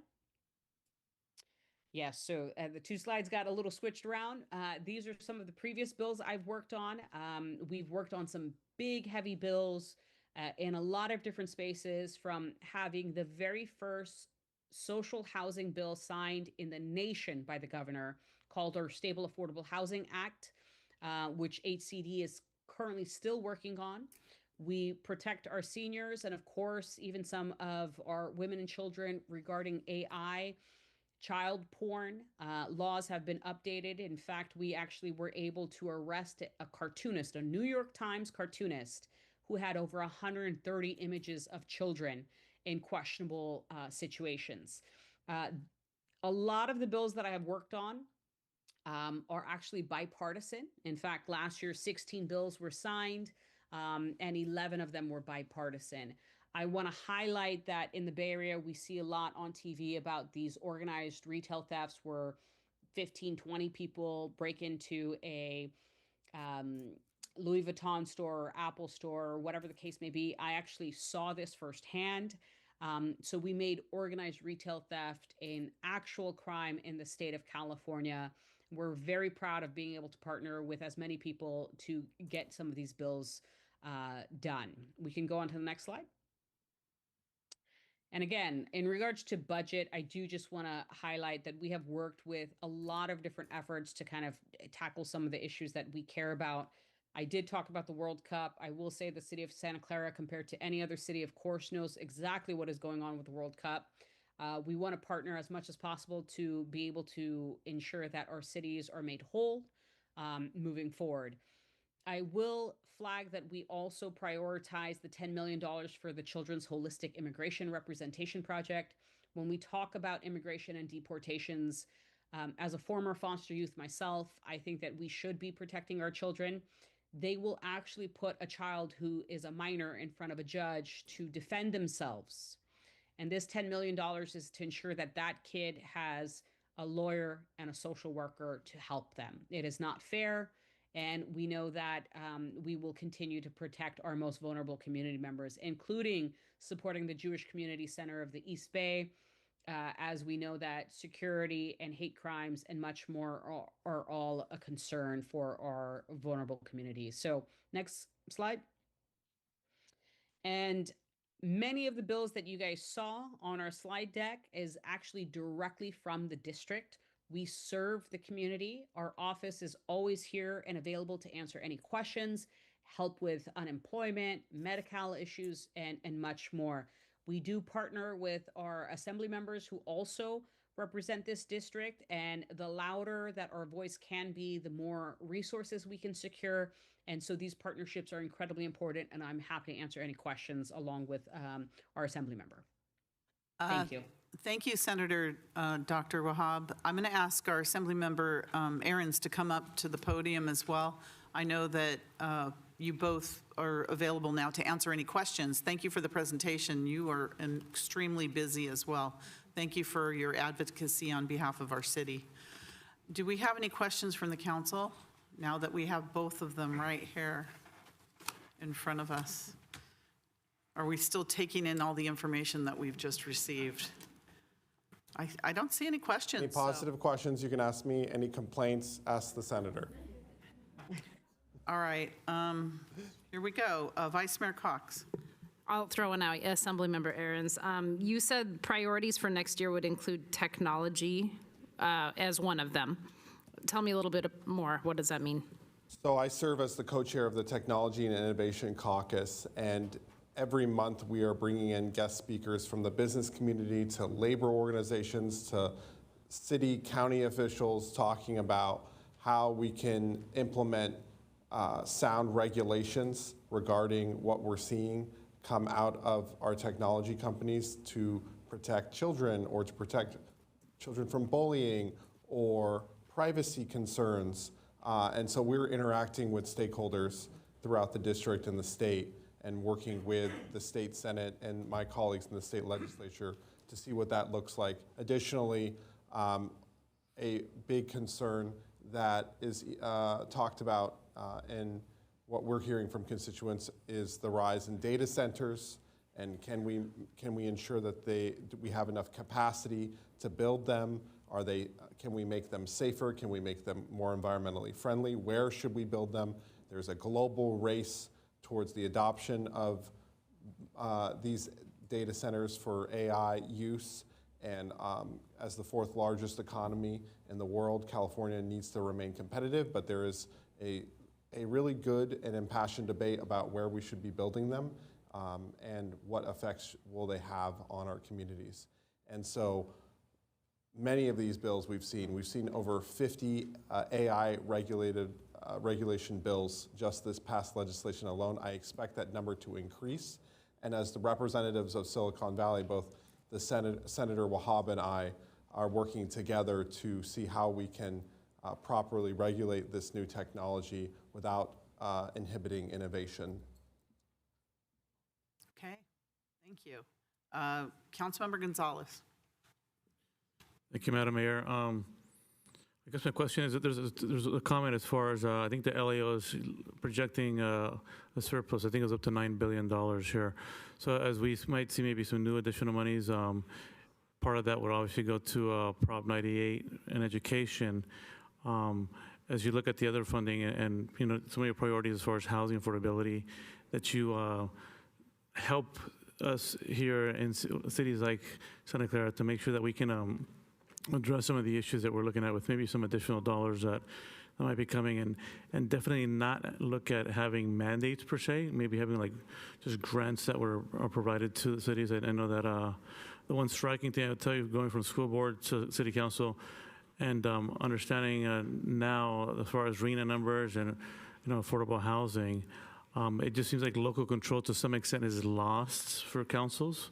Yes, so the two slides got a little switched around. These are some of the previous bills I've worked on. We've worked on some big, heavy bills in a lot of different spaces, from having the very first social housing bill signed in the nation by the governor called our Stable Affordable Housing Act, which HCD is currently still working on. We protect our seniors and, of course, even some of our women and children regarding AI. Child porn laws have been updated. In fact, we actually were able to arrest a cartoonist, a New York Times cartoonist, who had over 130 images of children in questionable situations. A lot of the bills that I have worked on are actually bipartisan. In fact, last year, 16 bills were signed, and 11 of them were bipartisan. I want to highlight that in the Bay Area, we see a lot on TV about these organized retail thefts where 15, 20 people break into a Louis Vuitton store or Apple store or whatever the case may be. I actually saw this firsthand. So we made organized retail theft an actual crime in the state of California. We're very proud of being able to partner with as many people to get some of these bills done. We can go on to the next slide. And again, in regards to budget, I do just want to highlight that we have worked with a lot of different efforts to kind of tackle some of the issues that we care about. I did talk about the World Cup. I will say the city of Santa Clara, compared to any other city, of course, knows exactly what is going on with the World Cup. We want to partner as much as possible to be able to ensure that our cities are made whole moving forward. I will flag that we also prioritize the $10 million for the Children's Holistic Immigration Representation Project. When we talk about immigration and deportations, as a former foster youth myself, I think that we should be protecting our children. They will actually put a child who is a minor in front of a judge to defend themselves. And this $10 million is to ensure that that kid has a lawyer and a social worker to help them. It is not fair. And we know that we will continue to protect our most vulnerable community members, including supporting the Jewish Community Center of the East Bay, as we know that security and hate crimes and much more are all a concern for our vulnerable communities. So next slide. And many of the bills that you guys saw on our slide deck is actually directly from the district. We serve the community. Our office is always here and available to answer any questions, help with unemployment, medical issues, and much more. We do partner with our assembly members who also represent this district, and the louder that our voice can be, the more resources we can secure. And so these partnerships are incredibly important, and I'm happy to answer any questions along with our assembly member. Thank you. Thank you, Senator Dr. Wahab. I'm going to ask our Assembly Member Ahrens to come up to the podium as well. I know that you both are available now to answer any questions. Thank you for the presentation. You are extremely busy as well. Thank you for your advocacy on behalf of our city. Do we have any questions from the council now that we have both of them right here in front of us? Are we still taking in all the information that we've just received? I don't see any questions. Any positive questions, you can ask me. Any complaints, ask the senator. All right, here we go. Vice Mayor Cox. I'll throw one out, Assemblymember Ahrens. You said priorities for next year would include technology as one of them. Tell me a little bit more. What does that mean? So I serve as the co-chair of the Technology and Innovation Caucus, and every month we are bringing in guest speakers from the business community to labor organizations to city, county officials talking about how we can implement sound regulations regarding what we're seeing come out of our technology companies to protect children or to protect children from bullying or privacy concerns. And so we're interacting with stakeholders throughout the district and the state and working with the state Senate and my colleagues in the state legislature to see what that looks like. Additionally, a big concern that is talked about and what we're hearing from constituents is the rise in data centers, and can we ensure that we have enough capacity to build them? Can we make them safer? Can we make them more environmentally friendly? Where should we build them? There's a global race towards the adoption of these data centers for AI use, and as the fourth largest economy in the world, California needs to remain competitive, but there is a really good and impassioned debate about where we should be building them and what effects will they have on our communities. And so many of these bills we've seen over 50 AI regulation bills just this past legislation alone. I expect that number to increase. And as the representatives of Silicon Valley, both the Senator Wahab and I are working together to see how we can properly regulate this new technology without inhibiting innovation. Okay, thank you. Councilmember Gonzalez. Thank you, Madam Mayor. I guess my question is that there's a comment as far as I think the LAO is projecting a surplus. I think it was up to $9 billion here. So as we might see maybe some new additional monies, part of that would obviously go to Prop 98 and education. As you look at the other funding and you know some of your priorities as far as housing affordability, that you help us here in cities like Santa Clara to make sure that we can address some of the issues that we're looking at with maybe some additional dollars that might be coming, and definitely not look at having mandates per se, maybe having like just grants that are provided to the cities. I know that the one striking thing I would tell you, going from school board to city council and understanding now as far as RENA numbers and affordable housing, it just seems like local control to some extent is lost for councils.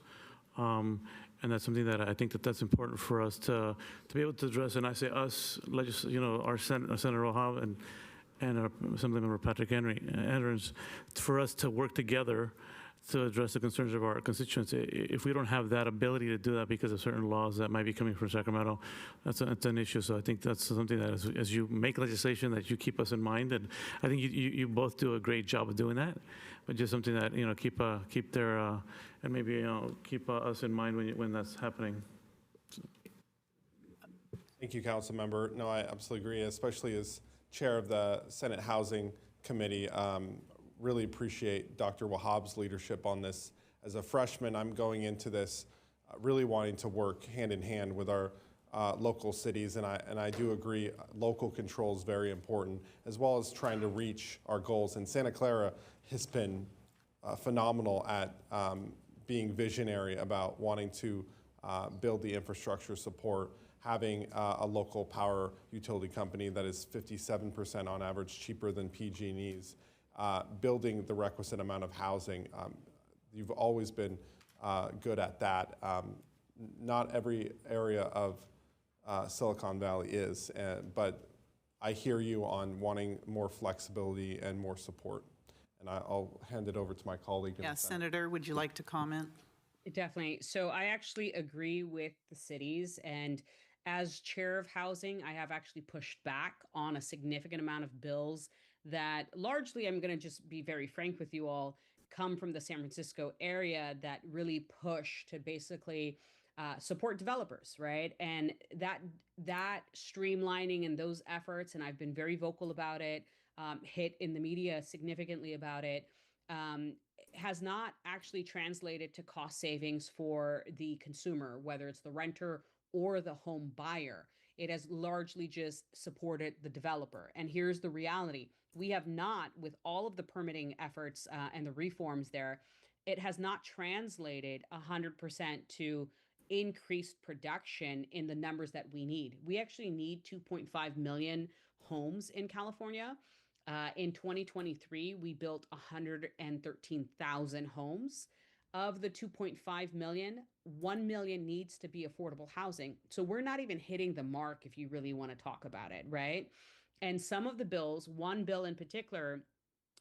And that's something that I think that's important for us to be able to address. And I say us, our Senator Wahab and our Assemblymember Patrick Henry, for us to work together to address the concerns of our constituents. If we don't have that ability to do that because of certain laws that might be coming from Sacramento, that's an issue. So I think that's something that as you make legislation that you keep us in mind. And I think you both do a great job of doing that. But just something that keep their and maybe keep us in mind when that's happening. Thank you, Council Member. No, I absolutely agree, especially as chair of the Senate Housing Committee. Really appreciate Dr. Wahab's leadership on this. As a freshman, I'm going into this really wanting to work hand in hand with our local cities, and I do agree local control is very important, as well as trying to reach our goals. And Santa Clara has been phenomenal at being visionary about wanting to build the infrastructure support, having a local power utility company that is 57% on average cheaper than PG&E's, building the requisite amount of housing. You've always been good at that. Not every area of Silicon Valley is, but I hear you on wanting more flexibility and more support. And I'll hand it over to my colleague. Yeah, Senator, would you like to comment? Definitely. So I actually agree with the cities, and as chair of housing, I have actually pushed back on a significant amount of bills that largely, I'm going to just be very frank with you all, come from the San Francisco area that really push to basically support developers, right? And that streamlining and those efforts, and I've been very vocal about it, hit in the media significantly about it, has not actually translated to cost savings for the consumer, whether it's the renter or the home buyer. It has largely just supported the developer. And here's the reality. We have not, with all of the permitting efforts and the reforms there, it has not translated 100% to increased production in the numbers that we need. We actually need 2.5 million homes in California. In 2023, we built 113,000 homes. Of the 2.5 million, 1 million needs to be affordable housing. So we're not even hitting the mark if you really want to talk about it, right? And some of the bills, one bill in particular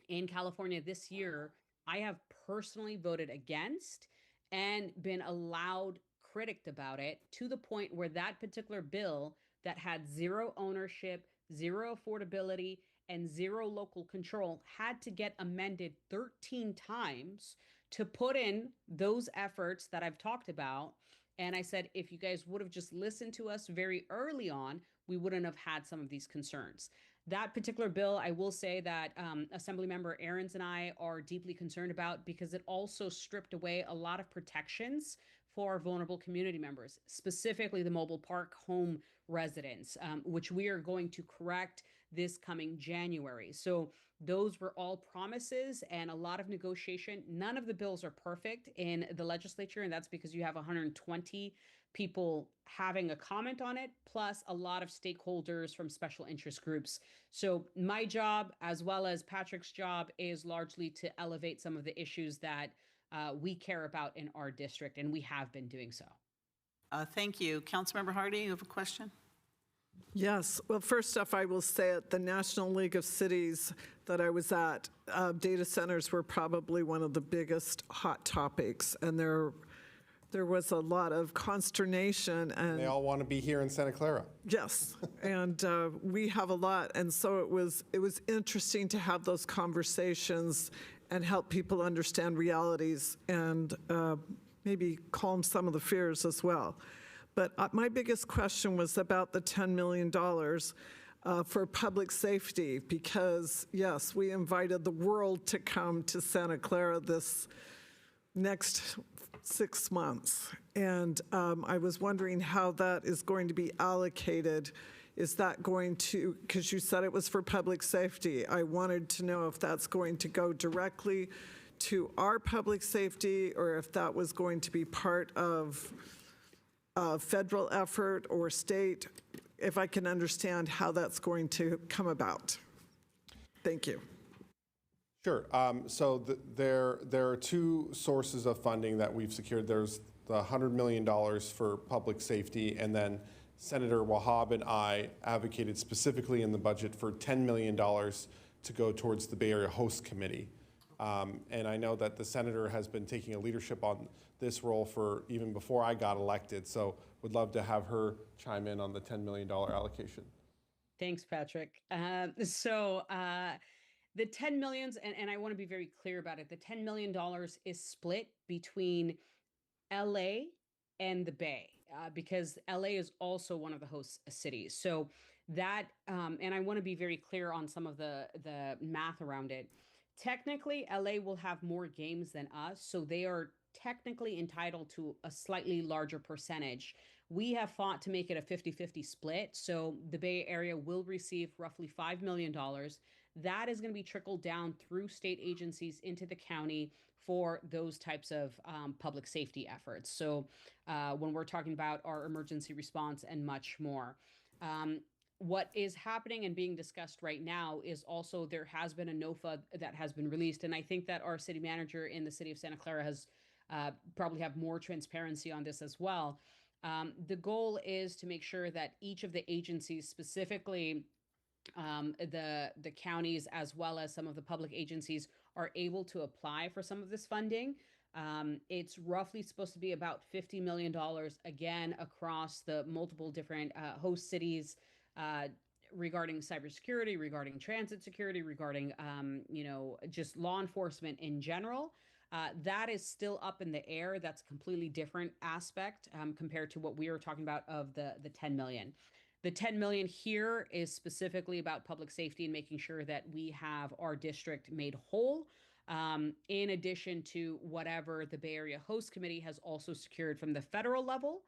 in California this year, I have personally voted against and been a loud critic about it, to the point where that particular bill that had zero ownership, zero affordability, and zero local control had to get amended 13 times to put in those efforts that I've talked about. And I said, if you guys would have just listened to us very early on, we wouldn't have had some of these concerns. That particular bill, I will say that Assemblymember Ahrens and I are deeply concerned about, because it also stripped away a lot of protections for vulnerable community members, specifically the mobile park home residents, which we are going to correct this coming January. So those were all promises and a lot of negotiation. None of the bills are perfect in the legislature, and that's because you have 120 people having a comment on it, plus a lot of stakeholders from special interest groups. So my job, as well as Patrick's job, is largely to elevate some of the issues that we care about in our district, and we have been doing so. Thank you. Councilmember Hardy, you have a question? Yes. Well, first off, I will say at the National League of Cities that I was at, data centers were probably one of the biggest hot topics, and there was a lot of consternation. And They all want to be here in Santa Clara. yes, and we have a lot, and so it was interesting to have those conversations and help people understand realities and maybe calm some of the fears as well. But my biggest question was about the $10 million for public safety, because yes, we invited the world to come to Santa Clara this next 6 months. And I was wondering how that is going to be allocated. Is that going to, because you said it was for public safety, I wanted to know if that's going to go directly to our public safety, or if that was going to be part of a federal effort or state, if I can understand how that's going to come about. Thank you. Sure. So there are two sources of funding that we've secured. There's the $100 million for public safety, and then Senator Wahab and I advocated specifically in the budget for $10 million to go towards the Bay Area Host Committee. And I know that the senator has been taking a leadership on this role for even before I got elected, so would love to have her chime in on the $10 million allocation. Thanks, Patrick. The 10 millions, and I want to be very clear about it, the $10 million is split between LA and the Bay, because LA is also one of the host cities. So that, and I want to be very clear on some of the math around it. Technically, LA will have more games than us, so they are technically entitled to a slightly larger percentage. We have fought to make it a 50-50 split, so the Bay Area will receive roughly $5 million. That is going to be trickled down through state agencies into the county for those types of public safety efforts. So when we're talking about our emergency response and much more. What is happening and being discussed right now is also there has been a NOFA that has been released. And I think that our city manager in the city of Santa Clara has probably have more transparency on this as well. The goal is to make sure that each of the agencies, specifically the counties, as well as some of the public agencies, are able to apply for some of this funding. It's roughly supposed to be about $50 million, again, across the multiple different host cities, regarding cybersecurity, regarding transit security, regarding, just law enforcement in general. That is still up in the air. That's a completely different aspect compared to what we were talking about of the 10 million. The 10 million here is specifically about public safety and making sure that we have our district made whole, in addition to whatever the Bay Area Host Committee has also secured from the federal level.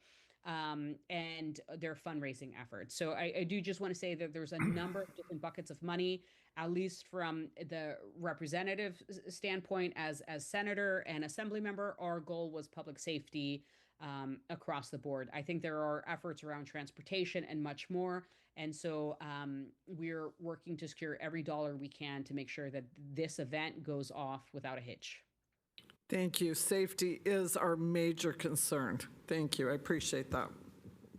And their fundraising efforts. So I do just want to say that there's a number of different buckets of money, at least from the representative standpoint as senator and assembly member. Our goal was public safety across the board. I think there are efforts around transportation and much more. And so we're working to secure every dollar we can to make sure that this event goes off without a hitch. Thank you. Safety is our major concern. Thank you. I appreciate that.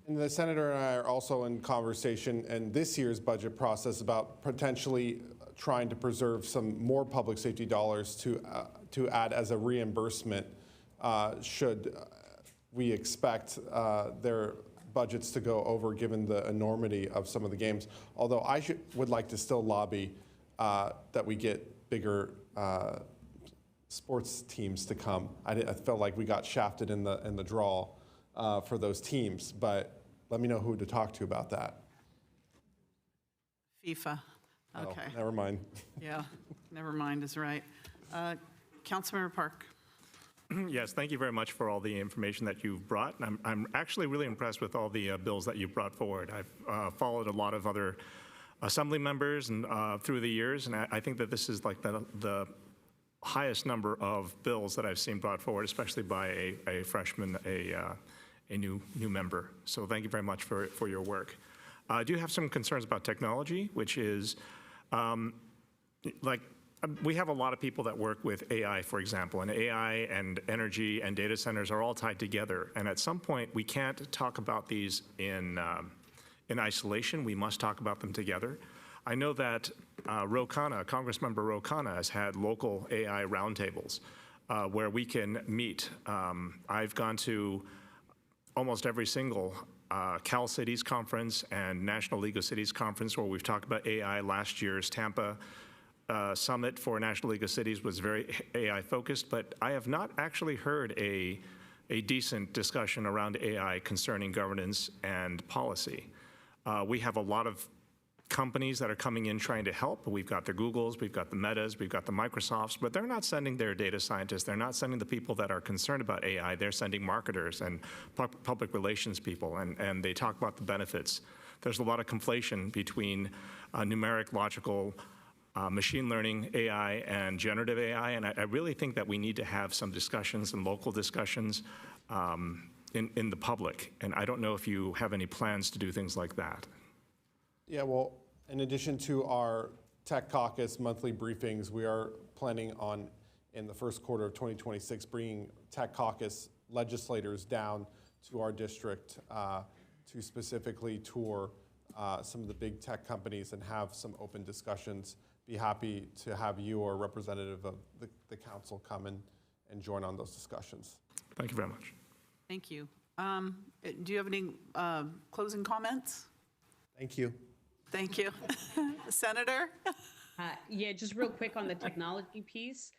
And the senator and I are also in conversation in this year's budget process about potentially trying to preserve some more public safety dollars to add as a reimbursement should we expect their budgets to go over given the enormity of some of the games. Although I would like to still lobby that we get bigger sports teams to come. I felt like we got shafted in the draw for those teams, but let me know who to talk to about that. FIFA. Oh, Okay. never mind. Yeah, never mind is right. Councilmember Park. Yes, thank you very much for all the information that you've brought. I'm actually really impressed with all the bills that you've brought forward. I've followed a lot of other assembly members and through the years, and I think that this is like the highest number of bills that I've seen brought forward, especially by a freshman, a new member. So thank you very much for your work. I do have some concerns about technology, which is we have a lot of people that work with AI, for example, and AI and energy and data centers are all tied together. And at some point, we can't talk about these in isolation. We must talk about them together. I know that Congressmember Ro Khanna has had local AI roundtables where we can meet. I've gone to almost every single Cal Cities conference and National League of Cities conference where we've talked about AI. Last year's Tampa summit for National League of Cities was very AI focused, but I have not actually heard a decent discussion around AI concerning governance and policy. We have a lot of companies that are coming in trying to help. We've got the Googles, we've got the Metas, we've got the Microsofts, but they're not sending their data scientists. They're not sending the people that are concerned about AI. They're sending marketers and public relations people, and they talk about the benefits. There's a lot of conflation between numeric, logical, machine learning AI and generative AI, and I really think that we need to have some discussions and local discussions in the public, and I don't know if you have any plans to do things like that. Yeah, well, in addition to our Tech Caucus monthly briefings, we are planning on, in the first quarter of 2026, bringing Tech Caucus legislators down to our district to specifically tour some of the big tech companies and have some open discussions. Be happy to have you or a representative of the council come and join on those discussions. Thank you very much. Thank you. Do you have any closing comments? Thank you. Thank you. Senator? Yeah, just real quick on the technology piece.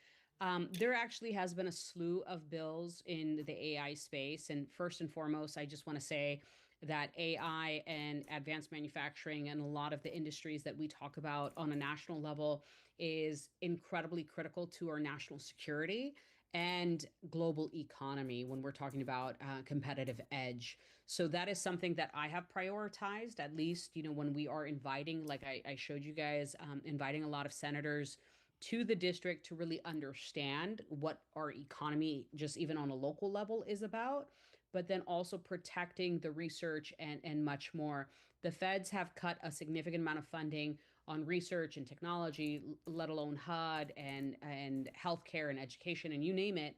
There actually has been a slew of bills in the AI space. And first and foremost, I just want to say that AI and advanced manufacturing and a lot of the industries that we talk about on a national level is incredibly critical to our national security and global economy when we're talking about competitive edge. So that is something that I have prioritized, at least, when we are inviting, like I showed you guys, inviting a lot of senators to the district to really understand what our economy, just even on a local level, is about, but then also protecting the research and much more. The feds have cut a significant amount of funding on research and technology, let alone HUD and healthcare and education and you name it.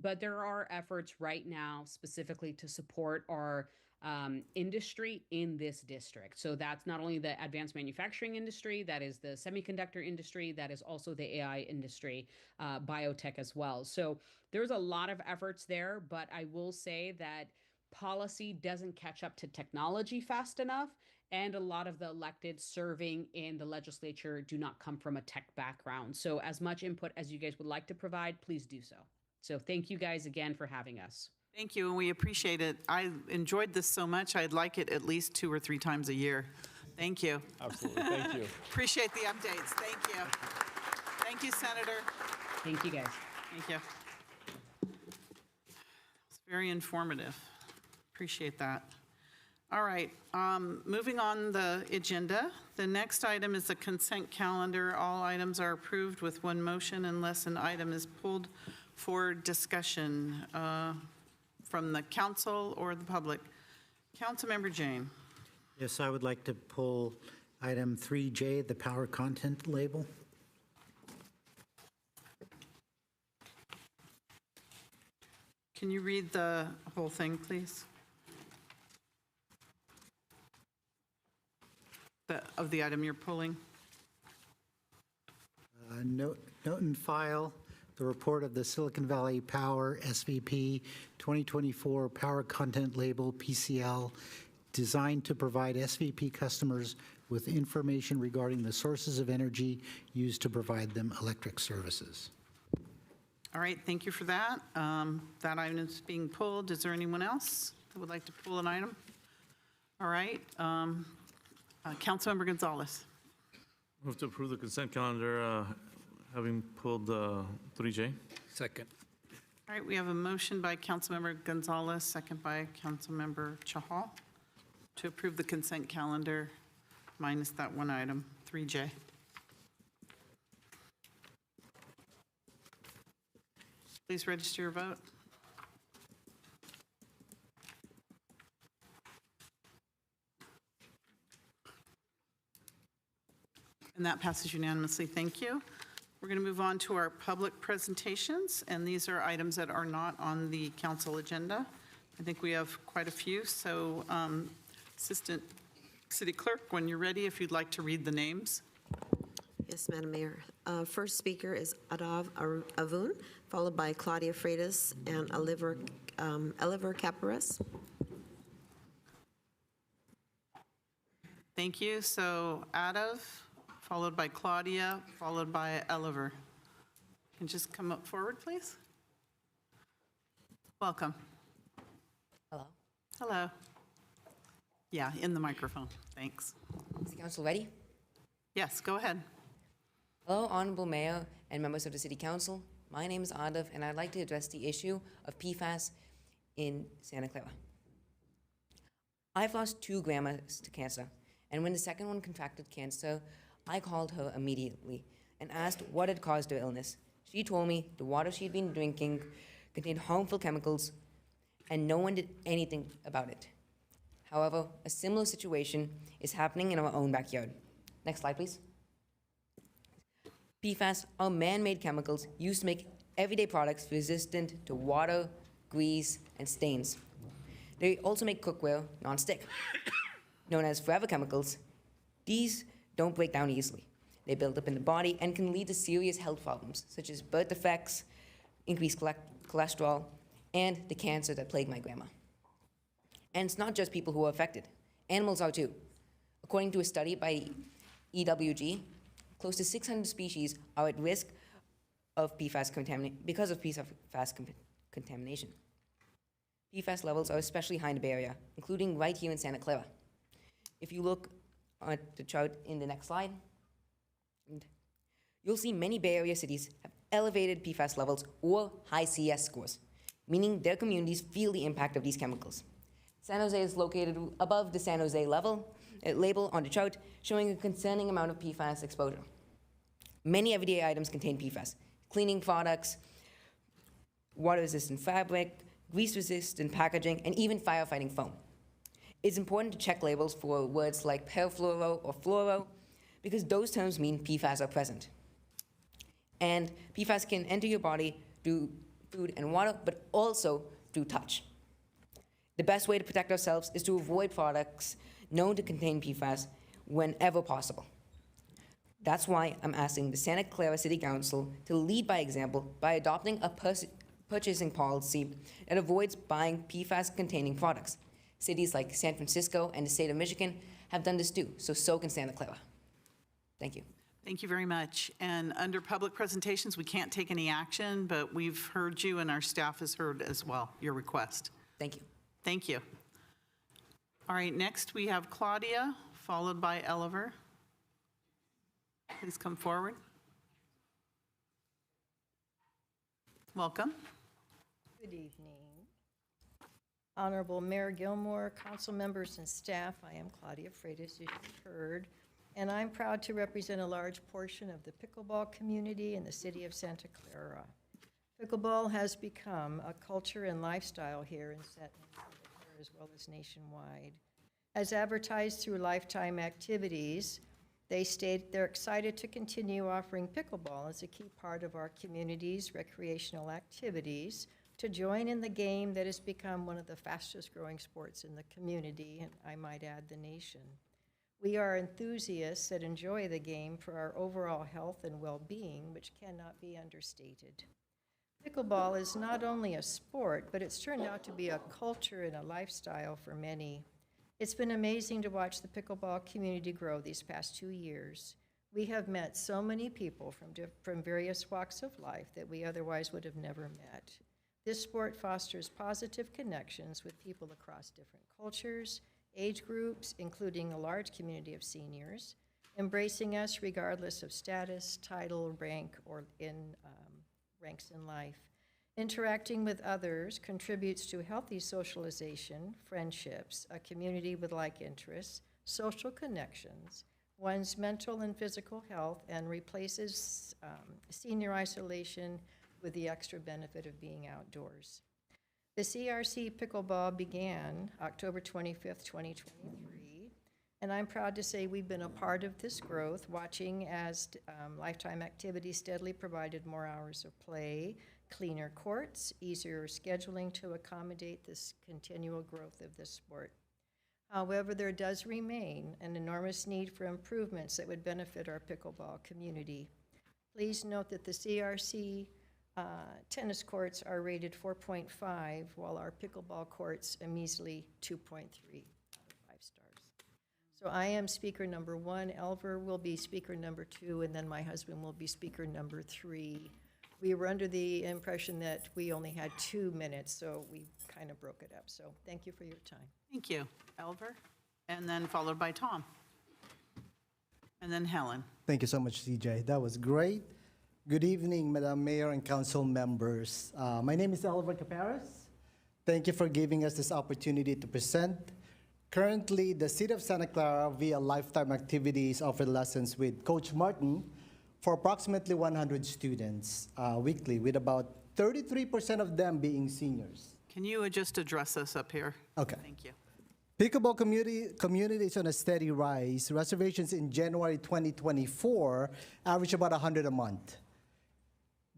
But there are efforts right now specifically to support our industry in this district. So that's not only the advanced manufacturing industry, that is the semiconductor industry, that is also the AI industry, biotech as well. So there's a lot of efforts there, but I will say that policy doesn't catch up to technology fast enough. And a lot of the elected serving in the legislature do not come from a tech background. So as much input as you guys would like to provide, please do so. So thank you guys again for having us. Thank you, and we appreciate it. I enjoyed this so much, I'd like it at least 2 or 3 times a year. Thank you. Absolutely, thank you. Appreciate the updates. Thank you. Thank you, Senator. Thank you, guys. Thank you. It's very informative. Appreciate that. All right, moving on the agenda. The next item is the consent calendar. All items are approved with one motion unless an item is pulled for discussion. from the council or the public? Councilmember Jane. Yes, I would like to pull item 3J, the power content label. Can you read the whole thing, please? Of the item you're pulling? Note and file the report of the Silicon Valley Power SVP 2024 Power Content Label PCL, designed to provide SVP customers with information regarding the sources of energy used to provide them electric services. All right, thank you for that. That item is being pulled. Is there anyone else that would like to pull an item? All right, Councilmember Gonzalez. Move to approve the consent calendar, having pulled 3J. Second. All right, we have a motion by Councilmember Gonzalez, second by Councilmember Chahal, to approve the consent calendar minus that one item, 3J. Please register your vote. And that passes unanimously. Thank you. We're going to move on to our public presentations, and these are items that are not on the council agenda. I think we have quite a few, so Assistant City Clerk, when you're ready, if you'd like to read the names. Yes, Madam Mayor. First speaker is Adav Avun, followed by Claudia Freitas and Oliver Capares. Thank you. So Adav, followed by Claudia, followed by Oliver. Can you just come up forward, please? Welcome. Hello. Hello. Yeah, in the microphone. Thanks. Is the council ready? Yes, go ahead. Hello, Honorable Mayor and members of the City Council. My name is Adav, and I'd like to address the issue of PFAS in Santa Clara. I've lost 2 grandmas to cancer, and when the second one contracted cancer, I called her immediately and asked what had caused her illness. She told me the water she'd been drinking contained harmful chemicals, and no one did anything about it. However, a similar situation is happening in our own backyard. Next slide, please. PFAS are man-made chemicals used to make everyday products resistant to water, grease, and stains. They also make cookware non-stick. Known as forever chemicals, these don't break down easily. They build up in the body and can lead to serious health problems, such as birth defects, increased cholesterol, and the cancer that plagued my grandma. And it's not just people who are affected. Animals are too. According to a study by EWG, close to 600 species are at risk of PFAS contamination because of PFAS contamination. PFAS levels are especially high in the Bay Area, including right here in Santa Clara. If you look at the chart in the next slide, you'll see many Bay Area cities have elevated PFAS levels or high CS scores, meaning their communities feel the impact of these chemicals. San Jose is located above the San Jose label on the chart, showing a concerning amount of PFAS exposure. Many everyday items contain PFAS: cleaning products, water-resistant fabric, grease-resistant packaging, and even firefighting foam. It's important to check labels for words like perfluoro or fluoro, because those terms mean PFAS are present. And PFAS can enter your body through food and water, but also through touch. The best way to protect ourselves is to avoid products known to contain PFAS whenever possible. That's why I'm asking the Santa Clara City Council to lead by example by adopting a purchasing policy that avoids buying PFAS-containing products. Cities like San Francisco and the state of Michigan have done this too, so can Santa Clara. Thank you. Thank you very much. And under public presentations, we can't take any action, but we've heard you and our staff has heard as well your request. Thank you. Thank you. All right, next we have Claudia, followed by Oliver. Please come forward. Welcome. Good evening. Honorable Mayor Gilmore, council members and staff, I am Claudia Freitas, as you've heard, and I'm proud to represent a large portion of the pickleball community in the city of Santa Clara. Pickleball has become a culture and lifestyle here in Santa Clara as well as nationwide. As advertised through Lifetime Activities, they state they're excited to continue offering pickleball as a key part of our community's recreational activities, to join in the game that has become one of the fastest growing sports in the community, and I might add the nation. We are enthusiasts that enjoy the game for our overall health and well-being, which cannot be understated. Pickleball is not only a sport, but it's turned out to be a culture and a lifestyle for many. It's been amazing to watch the pickleball community grow these past 2 years. We have met so many people from various walks of life that we otherwise would have never met. This sport fosters positive connections with people across different cultures, age groups, including a large community of seniors, embracing us regardless of status, title, rank, or ranks in life. Interacting with others contributes to healthy socialization, friendships, a community with like interests, social connections, one's mental and physical health, and replaces senior isolation with the extra benefit of being outdoors. The CRC Pickleball began October 25th, 2023, and I'm proud to say we've been a part of this growth, watching as Lifetime Activities steadily provided more hours of play, cleaner courts, easier scheduling to accommodate this continual growth of this sport. However, there does remain an enormous need for improvements that would benefit our pickleball community. Please note that the CRC tennis courts are rated 4.5, while our pickleball courts a measly 2.3 out of 5 stars. So I am speaker number 1, Elver will be speaker number 2, and then my husband will be speaker number 3. We were under the impression that we only had 2 minutes, so we kind of broke it up. So thank you for your time. Thank you, Elver. And then followed by Tom. And then Helen. Thank you so much, CJ. That was great. Good evening, Madam Mayor and Council members. My name is Oliver Caparas. Thank you for giving us this opportunity to present. Currently, the City of Santa Clara, via Lifetime Activities, offer lessons with Coach Martin for approximately 100 students weekly, with about 33% of them being seniors. Can you just address us up here? Okay. Thank you. Pickleball community is on a steady rise. Reservations in January 2024 average about 100 a month.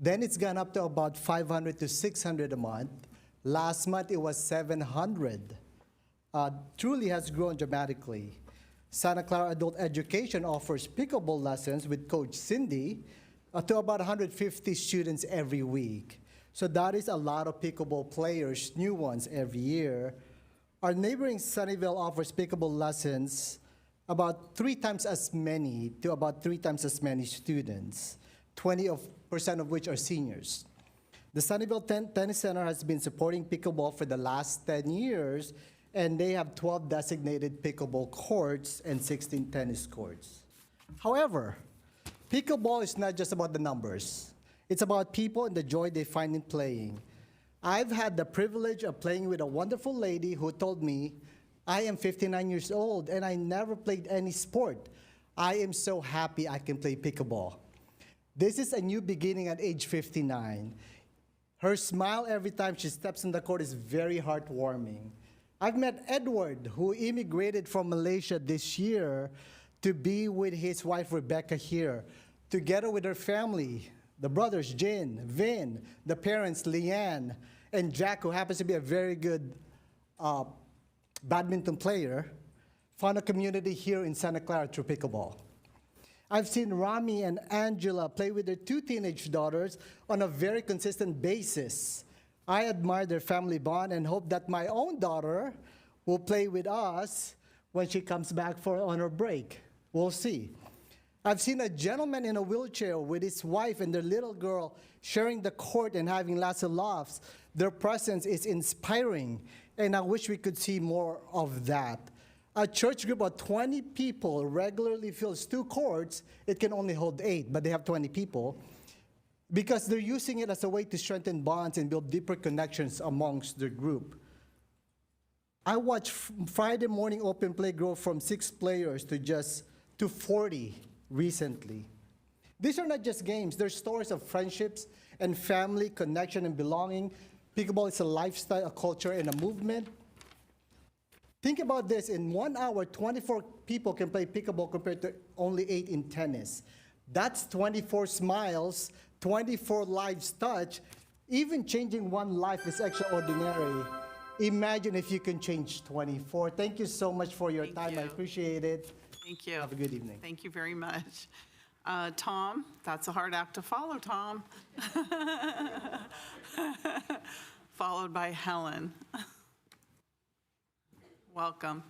Then it's gone up to about 500 to 600 a month. Last month, it was 700. Truly has grown dramatically. Santa Clara Adult Education offers pickleball lessons with Coach Cindy to about 150 students every week. So that is a lot of pickleball players, new ones every year. Our neighboring Sunnyvale offers pickleball lessons about 3 times as many to about 3 times as many students, 20% of which are seniors. The Sunnyvale Tennis Center has been supporting pickleball for the last 10 years, and they have 12 designated pickleball courts and 16 tennis courts. However, pickleball is not just about the numbers. It's about people and the joy they find in playing. I've had the privilege of playing with a wonderful lady who told me, I am 59 years old and I never played any sport. I am so happy I can play pickleball. This is a new beginning at age 59. Her smile every time she steps on the court is very heartwarming. I've met Edward, who immigrated from Malaysia this year to be with his wife Rebecca here, together with her family, the brothers Jin, Vin, the parents Leanne, and Jack, who happens to be a very good badminton player, found a community here in Santa Clara through pickleball. I've seen Rami and Angela play with their 2 teenage daughters on a very consistent basis. I admire their family bond and hope that my own daughter will play with us when she comes back on her break. We'll see. I've seen a gentleman in a wheelchair with his wife and their little girl sharing the court and having lots of laughs. Their presence is inspiring, and I wish we could see more of that. A church group of 20 people regularly fills 2 courts. It can only hold 8, but they have 20 people, because they're using it as a way to strengthen bonds and build deeper connections amongst their group. I watched Friday morning open play grow from 6 players to 40 recently. These are not just games, they're stories of friendships and family, connection, and belonging. Pickleball is a lifestyle, a culture, and a movement. Think about this, in 1 hour, 24 people can play pickleball compared to only 8 in tennis. That's 24 smiles, 24 lives touch. Even changing one life is extraordinary. Imagine if you can change 24. Thank you so much for your time. I appreciate it. Thank you. Have a good evening. Thank you very much. Tom, that's a hard act to follow, Tom. Followed by Helen. Welcome.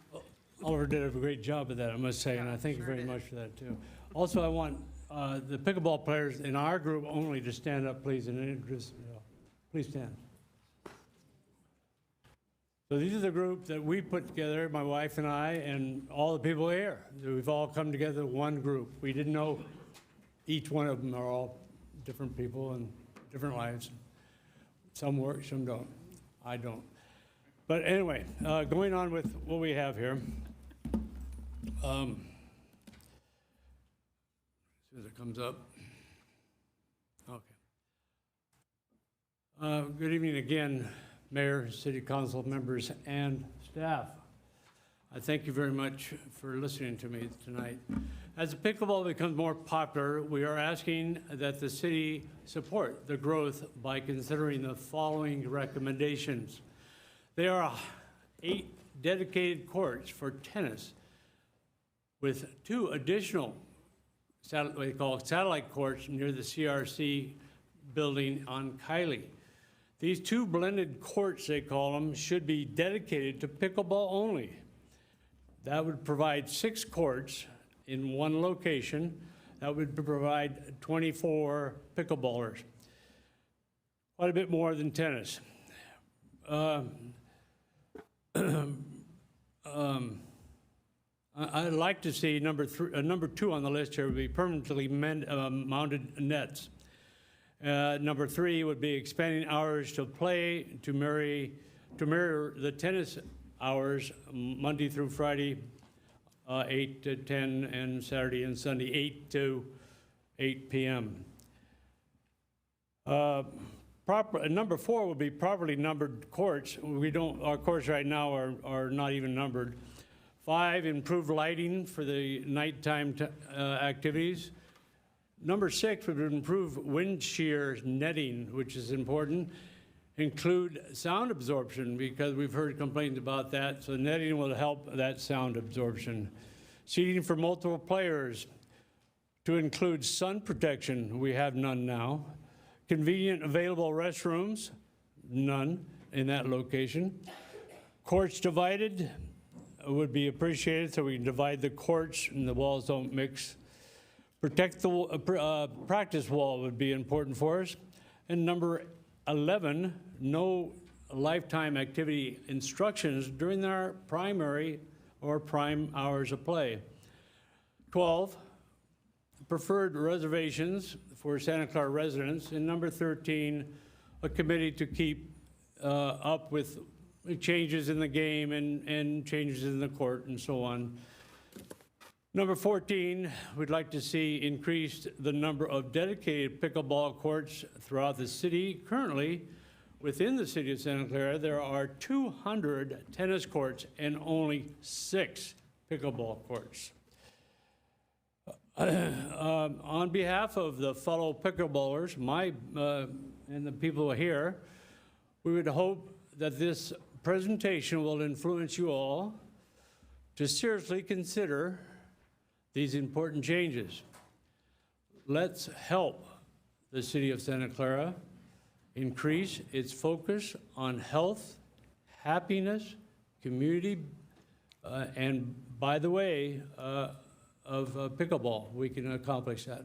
Oliver did a great job of that, I must say, and I thank you very much for that, too. Also, I want the pickleball players in our group only to stand up, please, and introduce, please stand. So these are the group that we put together, my wife and I, and all the people here. We've all come together, one group. We didn't know each one of them are all different people and different lives. Some work, some don't. I don't. But anyway, going on with what we have here. As soon as it comes up. Okay. Good evening again, Mayor, City Council members, and staff. I thank you very much for listening to me tonight. As pickleball becomes more popular, we are asking that the city support the growth by considering the following recommendations. There are 8 dedicated courts for tennis with 2 additional what they call satellite courts near the CRC building on Kylie. These 2 blended courts, they call them, should be dedicated to pickleball only. That would provide 6 courts in one location. That would provide 24 pickleballers. Quite a bit more than tennis. I'd like to see number 2 on the list here would be permanently mounted nets. Number 3 would be expanding hours to play to mirror the tennis hours Monday through Friday, 8 to 10, and Saturday and Sunday, 8 to 8 p.m. Number 4 would be properly numbered courts. Our courts right now are not even numbered. 5, improved lighting for the nighttime activities. Number 6 would improve wind shear netting, which is important. Include sound absorption, because we've heard complaints about that, so netting will help that sound absorption. Seating for multiple players. To include sun protection, we have none now. Convenient available restrooms, none in that location. Courts divided would be appreciated, so we can divide the courts and the walls don't mix. Protect the practice wall would be important for us. And number 11, no lifetime activity instructions during our primary or prime hours of play. 12, preferred reservations for Santa Clara residents. And number 13, a committee to keep up with changes in the game and changes in the court and so on. Number 14, we'd like to see increased the number of dedicated pickleball courts throughout the city. Currently, within the city of Santa Clara, there are 200 tennis courts and only 6 pickleball courts. On behalf of the fellow pickleballers, and the people here, we would hope that this presentation will influence you all to seriously consider these important changes. Let's help the city of Santa Clara increase its focus on health, happiness, community, and by the way, of pickleball. We can accomplish that.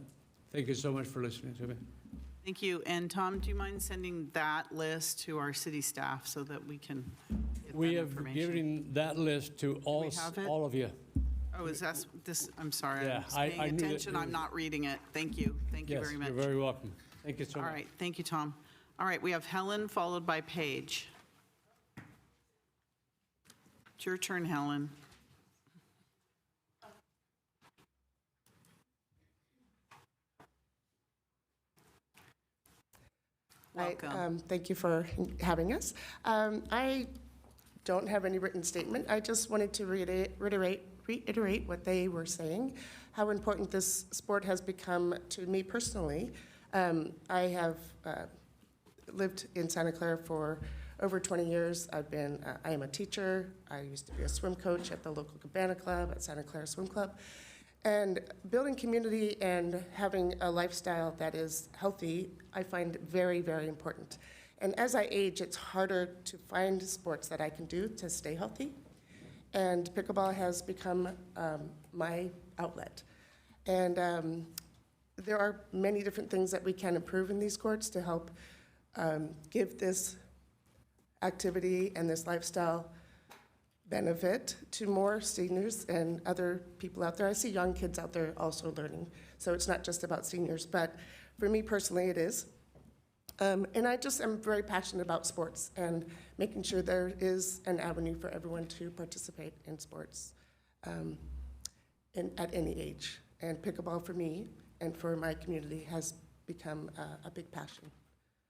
Thank you so much for listening to me. Thank you. And Tom, do you mind sending that list to our city staff so that we can get We that have information? given that list to all of you. Oh, is that this? I'm sorry. Yeah, I'm paying I knew that attention. I'm not reading it. Thank you. Thank you very much. You're very welcome. Thank you so much. All right. Thank you, Tom. All right. We have Helen followed by Paige. It's your turn, Helen. Welcome. Thank you for having us. I don't have any written statement. I just wanted to reiterate what they were saying, how important this sport has become to me personally. I have lived in Santa Clara for over 20 years. I am a teacher. I used to be a swim coach at the local Cabana Club, at Santa Clara Swim Club. And building community and having a lifestyle that is healthy, I find very, very important. And as I age, it's harder to find sports that I can do to stay healthy. And pickleball has become my outlet. And there are many different things that we can improve in these courts to help give this activity and this lifestyle benefit to more seniors and other people out there. I see young kids out there also learning, so it's not just about seniors, but for me personally it is. And I just am very passionate about sports and making sure there is an avenue for everyone to participate in sports at any age. And pickleball for me and for my community has become a big passion.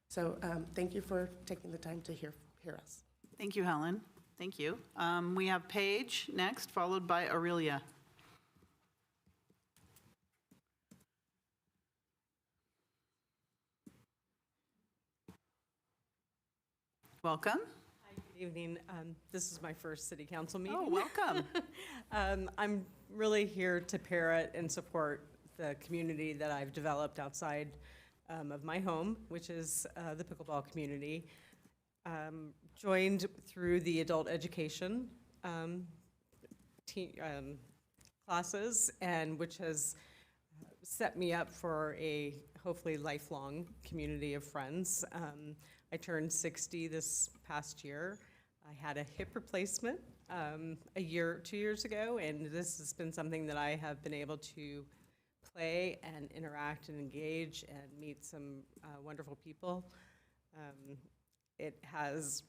So thank you for taking the time to hear us. Thank you, Helen. Thank you. We have Paige next, followed by Aurelia. Welcome. Hi, good evening. This is my first city council meeting. Oh, welcome. I'm really here to parrot and support the community that I've developed outside of my home, which is the pickleball community. Joined through the adult education classes, and which has set me up for a hopefully lifelong community of friends. I turned 60 this past year. I had a hip replacement 2 years ago, and this has been something that I have been able to play and interact and engage and meet some wonderful people. It has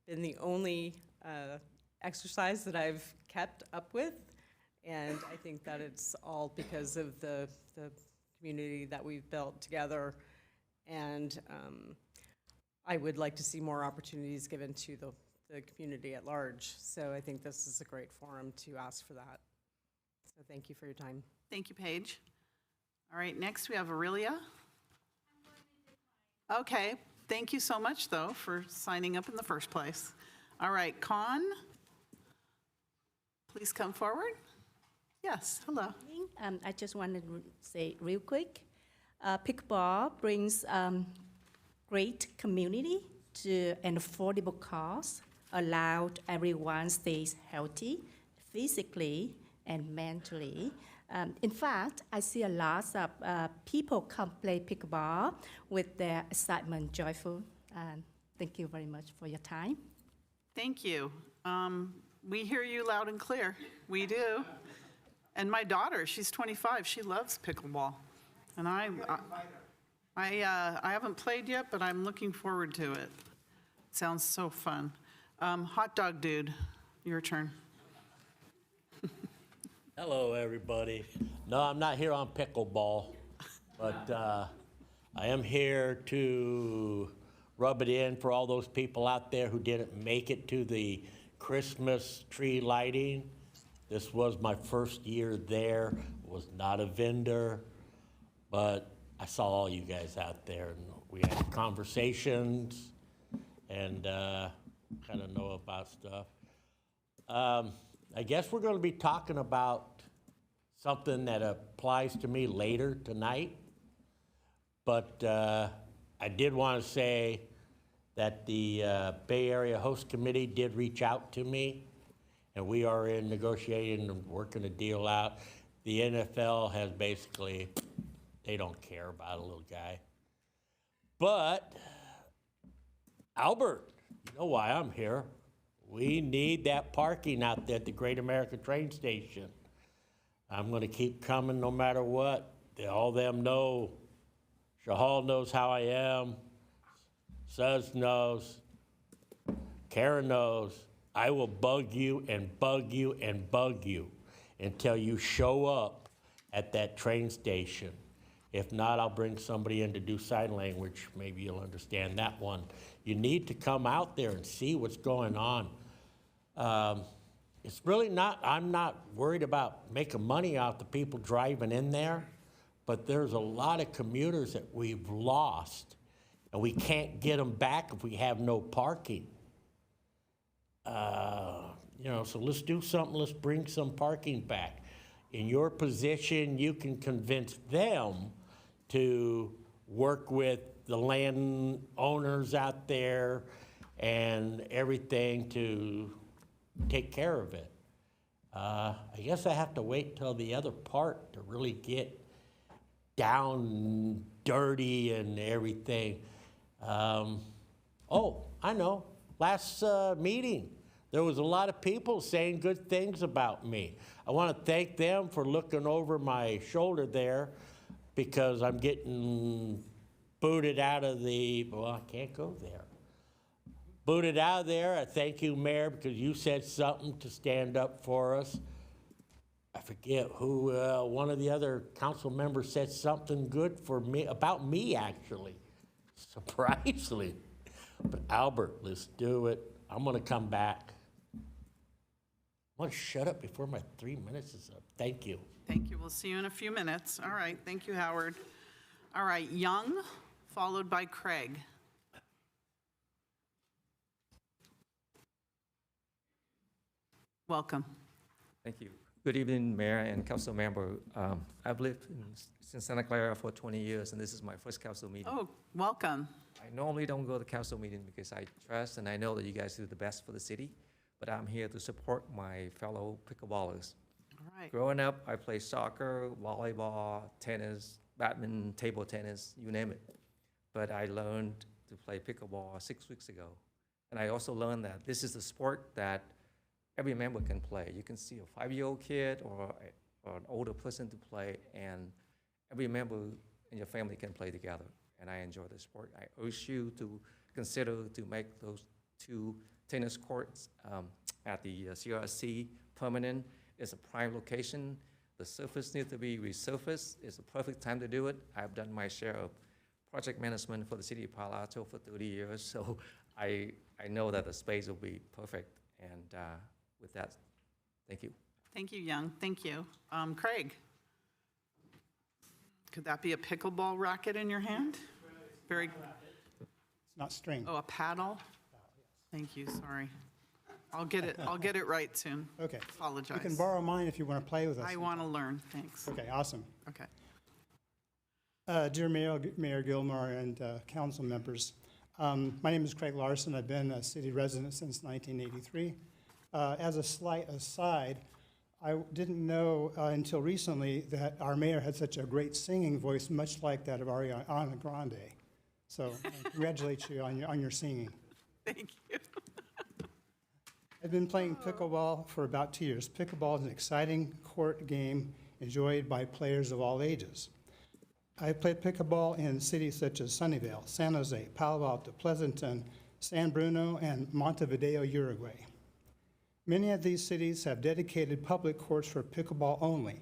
been the only exercise that I've kept up with, and I think that it's all because of the community that we've built together, and I would like to see more opportunities given to the community at large. So I think this is a great forum to ask for that. So thank you for your time. Thank you, Paige. All right, next we have Aurelia. Okay, thank you so much, though, for signing up in the first place. All right, Con, please come forward. Yes, hello. I just wanted to say real quick, pickleball brings great community to an affordable cost, allowed everyone stays healthy physically and mentally. In fact, I see a lot of people come play pickleball with their excitement, joyful. Thank you very much for your time. Thank you. We hear you loud and clear. We do. And my daughter, she's 25, she loves pickleball. And I haven't played yet, but I'm looking forward to it. Sounds so fun. Hot dog dude, your turn. Hello, everybody. No, I'm not here on pickleball, but I am here to rub it in for all those people out there who didn't make it to the Christmas tree lighting. This was my first year there. Was not a vendor, but I saw all you guys out there, and we had conversations and kind of know about stuff. I guess we're going to be talking about something that applies to me later tonight, but I did want to say that the Bay Area Host Committee did reach out to me, and we are in negotiating and working a deal out. The NFL has basically, they don't care about a little guy. But, Albert, you know why I'm here. We need that parking out there at the Great American Train Station. I'm going to keep coming no matter what. All them know. Shahal knows how I am. Suz knows. Karen knows. I will bug you and bug you and bug you until you show up at that train station. If not, I'll bring somebody in to do sign language. Maybe you'll understand that one. You need to come out there and see what's going on. It's really not, I'm not worried about making money off the people driving in there, but there's a lot of commuters that we've lost, and we can't get them back if we have no parking. So let's do something, let's bring some parking back. In your position, you can convince them to work with the landowners out there and everything to take care of it. I guess I have to wait till the other part to really get down dirty and everything. Oh, I know, last meeting, there was a lot of people saying good things about me. I want to thank them for looking over my shoulder there, because I'm getting booted out of well, I can't go there. Booted out of there. I thank you, Mayor, because you said something to stand up for us. I forget who, one of the other council members said something good for me, about me, actually, surprisingly. But Albert, let's do it. I'm going to come back. I want to shut up before my 3 minutes is up. Thank you. Thank you. We'll see you in a few minutes. All right. Thank you, Howard. All right. Young, followed by Craig. Welcome. Thank you. Good evening, Mayor and Council member. I've lived in Santa Clara for 20 years, and this is my first council meeting. Oh, welcome. I normally don't go to council meeting because I trust and I know that you guys do the best for the city, but I'm here to support my fellow pickleballers. All right. Growing up, I played soccer, volleyball, tennis, badminton, table tennis, you name it. But I learned to play pickleball 6 weeks ago. And I also learned that this is a sport that every member can play. You can see a 5-year-old kid or an older person to play, and every member in your family can play together. And I enjoy the sport. I urge you to consider to make those 2 tennis courts at the CRC permanent. It's a prime location. The surface needs to be resurfaced. It's a perfect time to do it. I've done my share of project management for the city of Palo Alto for 30 years, so I know that the space will be perfect. And with that, thank you. Thank you, Young. Thank you. Craig, could that be a pickleball racket in your hand? Very. It's not string. Oh, a paddle? Thank you, sorry. I'll get it right soon. Okay. Apologize. You can borrow mine if you want to play with us. I want to learn, thanks. Okay, awesome. Okay. Dear Mayor Gilmore and council members, my name is Craig Larson. I've been a city resident since 1983. As a slight aside, I didn't know until recently that our mayor had such a great singing voice, much like that of Ariana Grande. So I congratulate you on your singing. Thank you. I've been playing pickleball for about 2 years. Pickleball is an exciting court game enjoyed by players of all ages. I played pickleball in cities such as Sunnyvale, San Jose, Palo Alto, Pleasanton, San Bruno, and Montevideo, Uruguay. Many of these cities have dedicated public courts for pickleball only.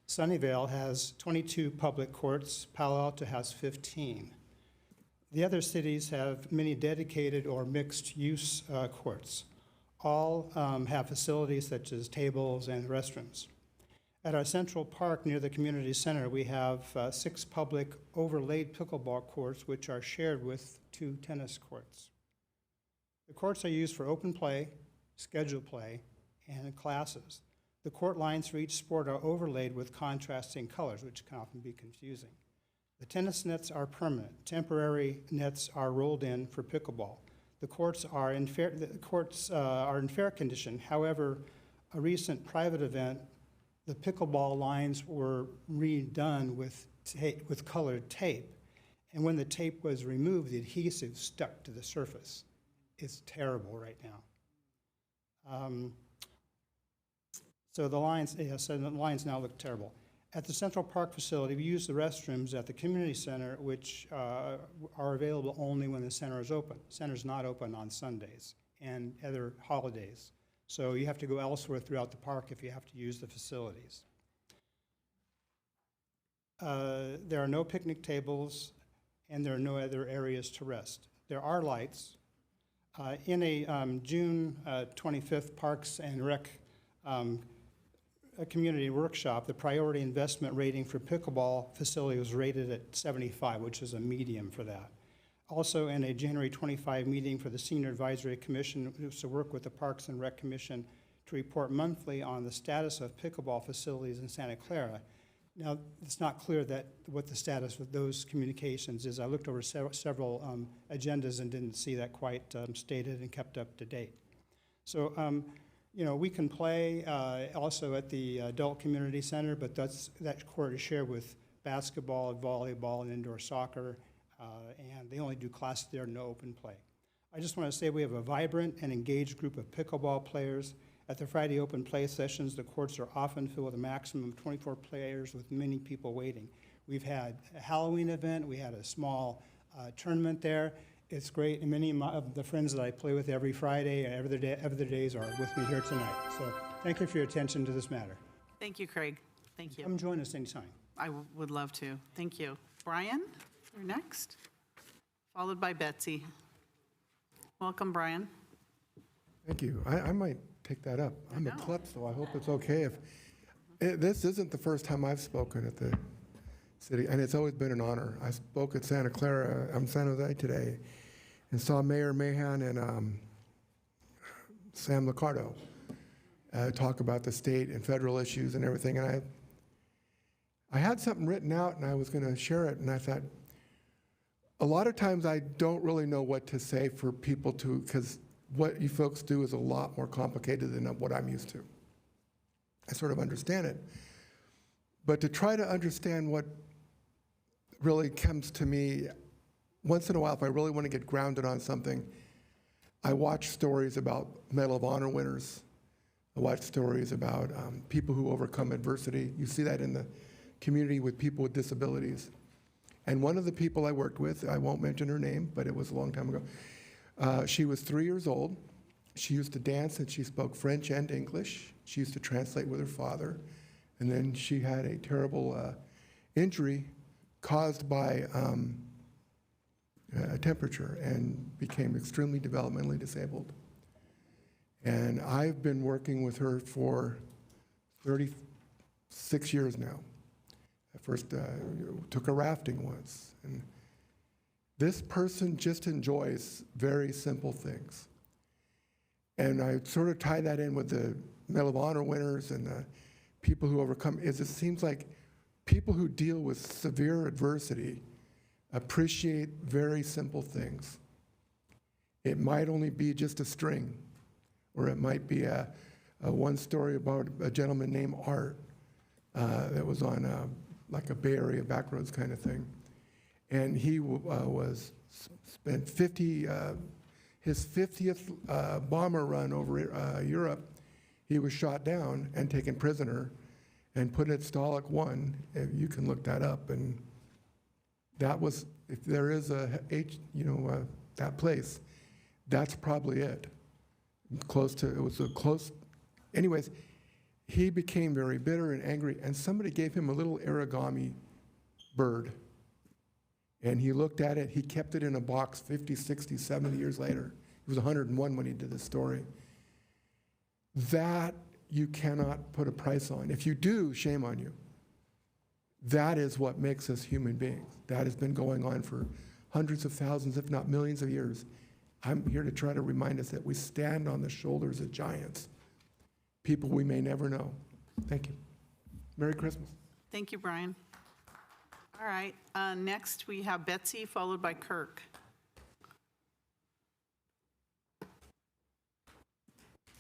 Sunnyvale has 22 public courts, Palo Alto has 15. The other cities have many dedicated or mixed-use courts. All have facilities such as tables and restrooms. At our Central Park near the community center, we have 6 public overlaid pickleball courts, which are shared with 2 tennis courts. The courts are used for open play, scheduled play, and classes. The court lines for each sport are overlaid with contrasting colors, which can often be confusing. The tennis nets are permanent. Temporary nets are rolled in for pickleball. The courts are in fair condition. However, a recent private event, the pickleball lines were redone with colored tape. And when the tape was removed, the adhesive stuck to the surface. It's terrible right now. So the lines now look terrible. At the Central Park facility, we use the restrooms at the community center, which are available only when the center is open. The center is not open on Sundays and other holidays. So you have to go elsewhere throughout the park if you have to use the facilities. There are no picnic tables, and there are no other areas to rest. There are lights. In a June 25th Parks and Rec a community workshop, the priority investment rating for pickleball facility was rated at 75, which is a medium for that. Also, in a January 25 meeting for the Senior Advisory Commission, which was to work with the Parks and Rec Commission to report monthly on the status of pickleball facilities in Santa Clara. Now, it's not clear that what the status of those communications is. I looked over several agendas and didn't see that quite stated and kept up to date. So, you know, we can play also at the Adult Community Center, but that court is shared with basketball, volleyball, and indoor soccer, and they only do classes there, no open play. I just want to say we have a vibrant and engaged group of pickleball players. At the Friday open play sessions, the courts are often filled with a maximum of 24 players with many people waiting. We've had a Halloween event, we had a small tournament there. It's great, and many of the friends that I play with every Friday and every other days are with me here tonight. So thank you for your attention to this matter. Thank you, Craig. Thank you. Come join us anytime. I would love to. Thank you. Brian, you're next, followed by Betsy. Welcome, Brian. Thank you. I might take that up. I'm a klutz, so I hope it's okay if, this isn't the first time I've spoken at the city, and it's always been an honor. I spoke at Santa Clara, San Jose today, and saw Mayor Mahan and Sam Liccardo talk about the state and federal issues and everything, and I had something written out, and I was going to share it, and I thought, a lot of times I don't really know what to say for people to, because what you folks do is a lot more complicated than what I'm used to. I sort of understand it. But to try to understand what really comes to me, once in a while, if I really want to get grounded on something, I watch stories about Medal of Honor winners. I watch stories about people who overcome adversity. You see that in the community with people with disabilities. And one of the people I worked with, I won't mention her name, but it was a long time ago. She was 3 years old. She used to dance and she spoke French and English. She used to translate with her father. And then she had a terrible injury caused by a temperature and became extremely developmentally disabled. And I've been working with her for 36 years now. I first took her rafting once. And this person just enjoys very simple things. And I sort of tie that in with the Medal of Honor winners and the people who overcome, it seems like people who deal with severe adversity appreciate very simple things. It might only be just a string, or it might be one story about a gentleman named Art that was on like a Bay Area backroads kind of thing. And he spent his 50th bomber run over Europe. He was shot down and taken prisoner and put at Stalag 1. You can look that up. And that was, if there is that place, that's probably it. It was a close, anyways, he became very bitter and angry, and somebody gave him a little origami bird. And he looked at it, he kept it in a box 50, 60, 70 years later. He was 101 when he did this story. That you cannot put a price on. If you do, shame on you. That is what makes us human beings. That has been going on for hundreds of thousands, if not millions of years. I'm here to try to remind us that we stand on the shoulders of giants, people we may never know. Thank you. Merry Christmas. Thank you, Brian. All right, next we have Betsy, followed by Kirk.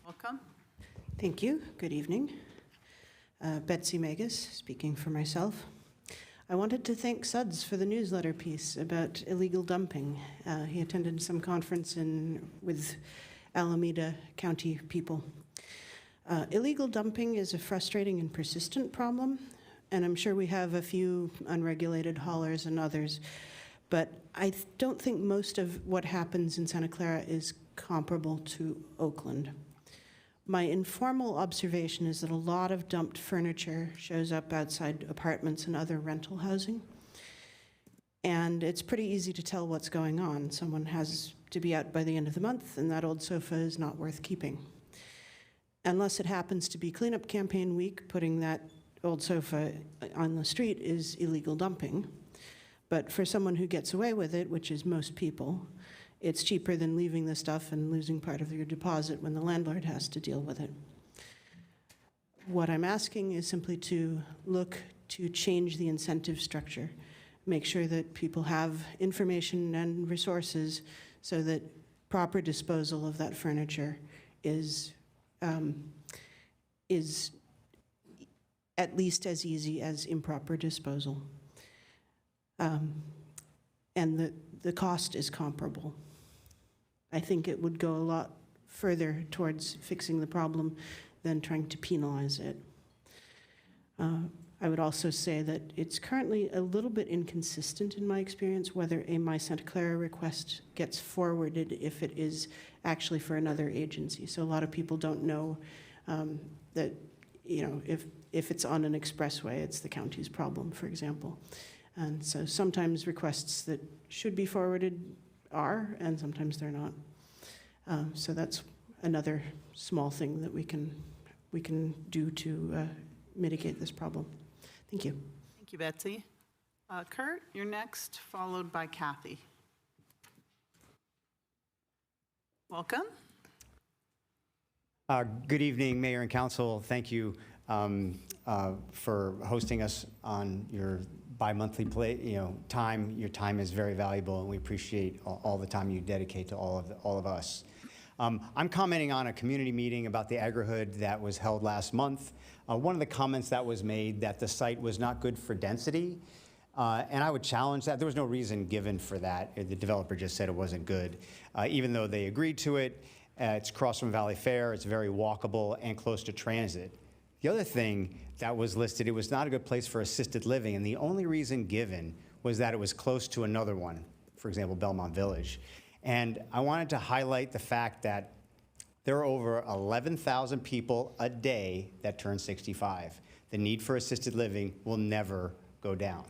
Welcome. Thank you. Good evening. Betsy Megas, speaking for myself. I wanted to thank Suds for the newsletter piece about illegal dumping. He attended some conference with Alameda County people. Illegal dumping is a frustrating and persistent problem, and I'm sure we have a few unregulated haulers and others, but I don't think most of what happens in Santa Clara is comparable to Oakland. My informal observation is that a lot of dumped furniture shows up outside apartments and other rental housing. And it's pretty easy to tell what's going on. Someone has to be out by the end of the month, and that old sofa is not worth keeping. Unless it happens to be cleanup campaign week, putting that old sofa on the street is illegal dumping. But for someone who gets away with it, which is most people, it's cheaper than leaving the stuff and losing part of your deposit when the landlord has to deal with it. What I'm asking is simply to look to change the incentive structure, make sure that people have information and resources so that proper disposal of that furniture is at least as easy as improper disposal. And the cost is comparable. I think it would go a lot further towards fixing the problem than trying to penalize it. I would also say that it's currently a little bit inconsistent in my experience whether a My Santa Clara request gets forwarded if it is actually for another agency. So a lot of people don't know that, you know, if it's on an expressway, it's the county's problem, for example. And so sometimes requests that should be forwarded are, and sometimes they're not. So that's another small thing that we can do to mitigate this problem. Thank you. Thank you, Betsy. Kurt, you're next, followed by Kathy. Welcome. Good evening, Mayor and Council. Thank you for hosting us on your bi-monthly time. Your time is very valuable, and we appreciate all the time you dedicate to all of us. I'm commenting on a community meeting about the agri-hood that was held last month. One of the comments that was made that the site was not good for density, and I would challenge that. There was no reason given for that. The developer just said it wasn't good, even though they agreed to it. It's across from Valley Fair. It's very walkable and close to transit. The other thing that was listed, it was not a good place for assisted living, and the only reason given was that it was close to another one, for example, Belmont Village. And I wanted to highlight the fact that there are over 11,000 people a day that turn 65. The need for assisted living will never go down.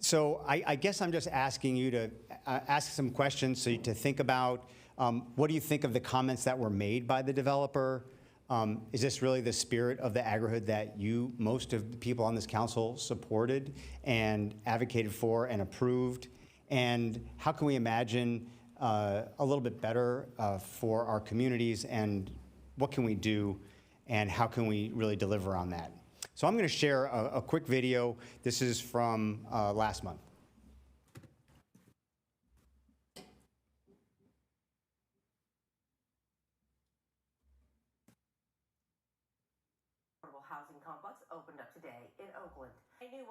So I guess I'm just asking you to ask some questions so to think about what do you think of the comments that were made by the developer? Is this really the spirit of the agri-hood that most of the people on this council supported and advocated for and approved? And how can we imagine a little bit better for our communities, and what can we do, and how can we really deliver on that? So I'm going to share a quick video. This is from last month. Affordable housing complex opened up today in Oakland. A new 100%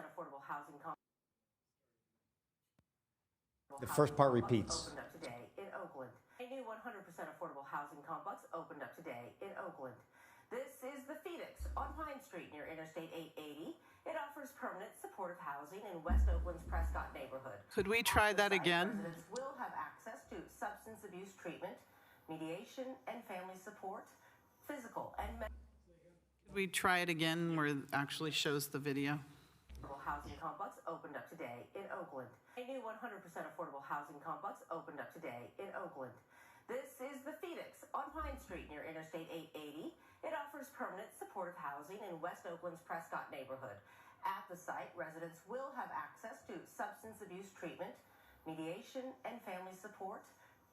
affordable housing complex. The first part repeats. Opened up today in Oakland. A new 100% affordable housing complex opened up today in Oakland. This is the Phoenix on Pine Street near Interstate 880. It offers permanent supportive housing in West Oakland's Prescott neighborhood. Could we try that again? Residents will have access to substance abuse treatment, mediation and family support, physical and mental. Could we try it again where it actually shows the video? Housing complex opened up today in Oakland. A new 100% affordable housing complex opened up today in Oakland. This is the Phoenix on Pine Street near Interstate 880. It offers permanent supportive housing in West Oakland's Prescott neighborhood. At the site, residents will have access to substance abuse treatment, mediation and family support,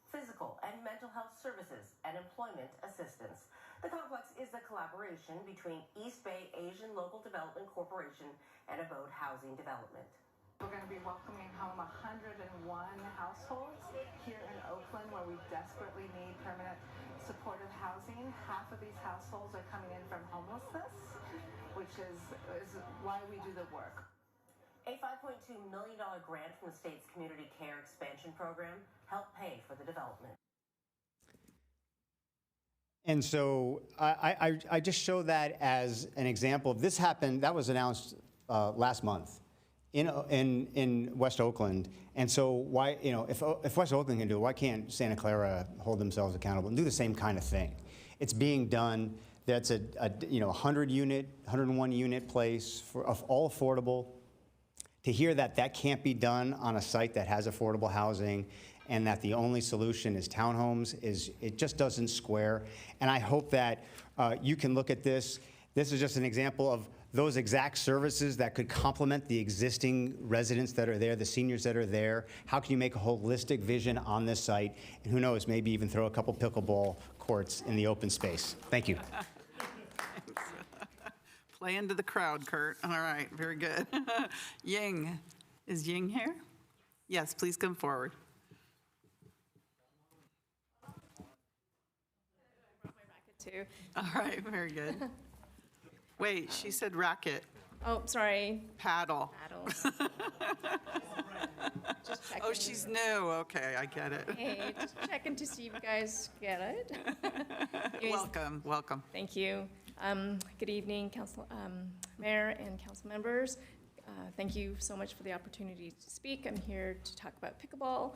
physical and mental health services, and employment assistance. The complex is a collaboration between East Bay Asian Local Development Corporation and Abode Housing Development. We're going to be welcoming home 101 households here in Oakland where we desperately need permanent supportive housing. Half of these households are coming in from homelessness, which is why we do the work. A $5.2 million grant from the state's Community Care Expansion Program helped pay for the development. And so I just show that as an example. This happened, that was announced last month. in West Oakland. And so why, if West Oakland can do it, why can't Santa Clara hold themselves accountable and do the same kind of thing? It's being done. That's a 100 unit, 101 unit place of all affordable. To hear that that can't be done on a site that has affordable housing and that the only solution is townhomes it just doesn't square. And I hope that you can look at this. This is just an example of those exact services that could complement the existing residents that are there, the seniors that are there. How can you make a holistic vision on this site? And who knows, maybe even throw a couple pickleball courts in the open space. Thank you. Play into the crowd, Kurt. All right, very good. Ying, is Ying here? Yes, please come forward. Too. All right, very good. Wait, she said racket. Oh, sorry. Paddle. Paddle. Just checking. Oh, she's new. Okay, I get it. Hey, just checking to see if you guys get it. Anyways, Welcome, welcome. Thank you. Good evening, Council, Mayor and council members. Thank you so much for the opportunity to speak. I'm here to talk about pickleball.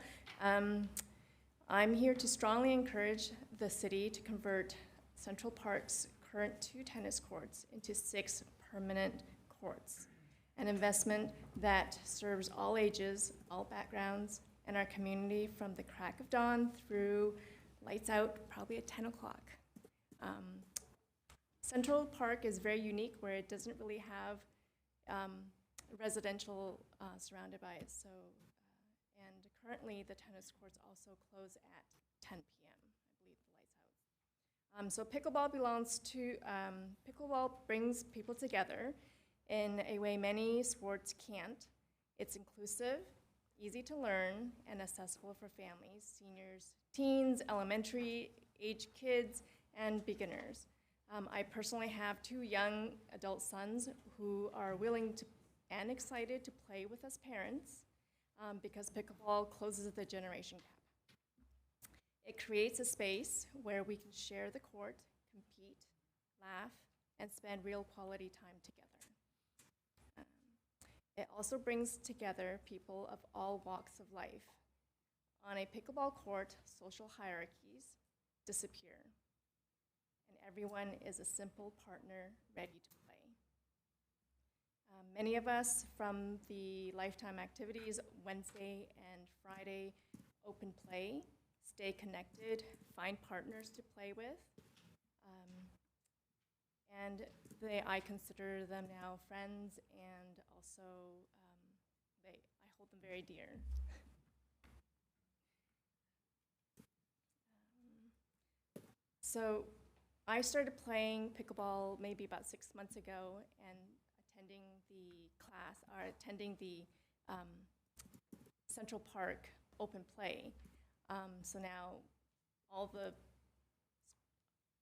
I'm here to strongly encourage the city to convert Central Park's current 2 tennis courts into 6 permanent courts, an investment that serves all ages, all backgrounds, and our community from the crack of dawn through lights out, probably at 10 o'clock. Central Park is very unique where it doesn't really have residential surrounded by it. So, and currently the tennis courts also close at 10 p.m. I believe the lights out. So pickleball brings people together in a way many sports can't. It's inclusive, easy to learn, and accessible for families, seniors, teens, elementary age kids, and beginners. I personally have 2 young adult sons who are willing to and excited to play with us parents because pickleball closes the generation gap. It creates a space where we can share the court, compete, laugh, and spend real quality time together. It also brings together people of all walks of life. On a pickleball court, social hierarchies disappear, and everyone is a simple partner ready to play. Many of us from the Lifetime Activities Wednesday and Friday open play stay connected, find partners to play with, and I consider them now friends, and also I hold them very dear. So I started playing pickleball maybe about 6 months ago, and attending the Central Park open play. So now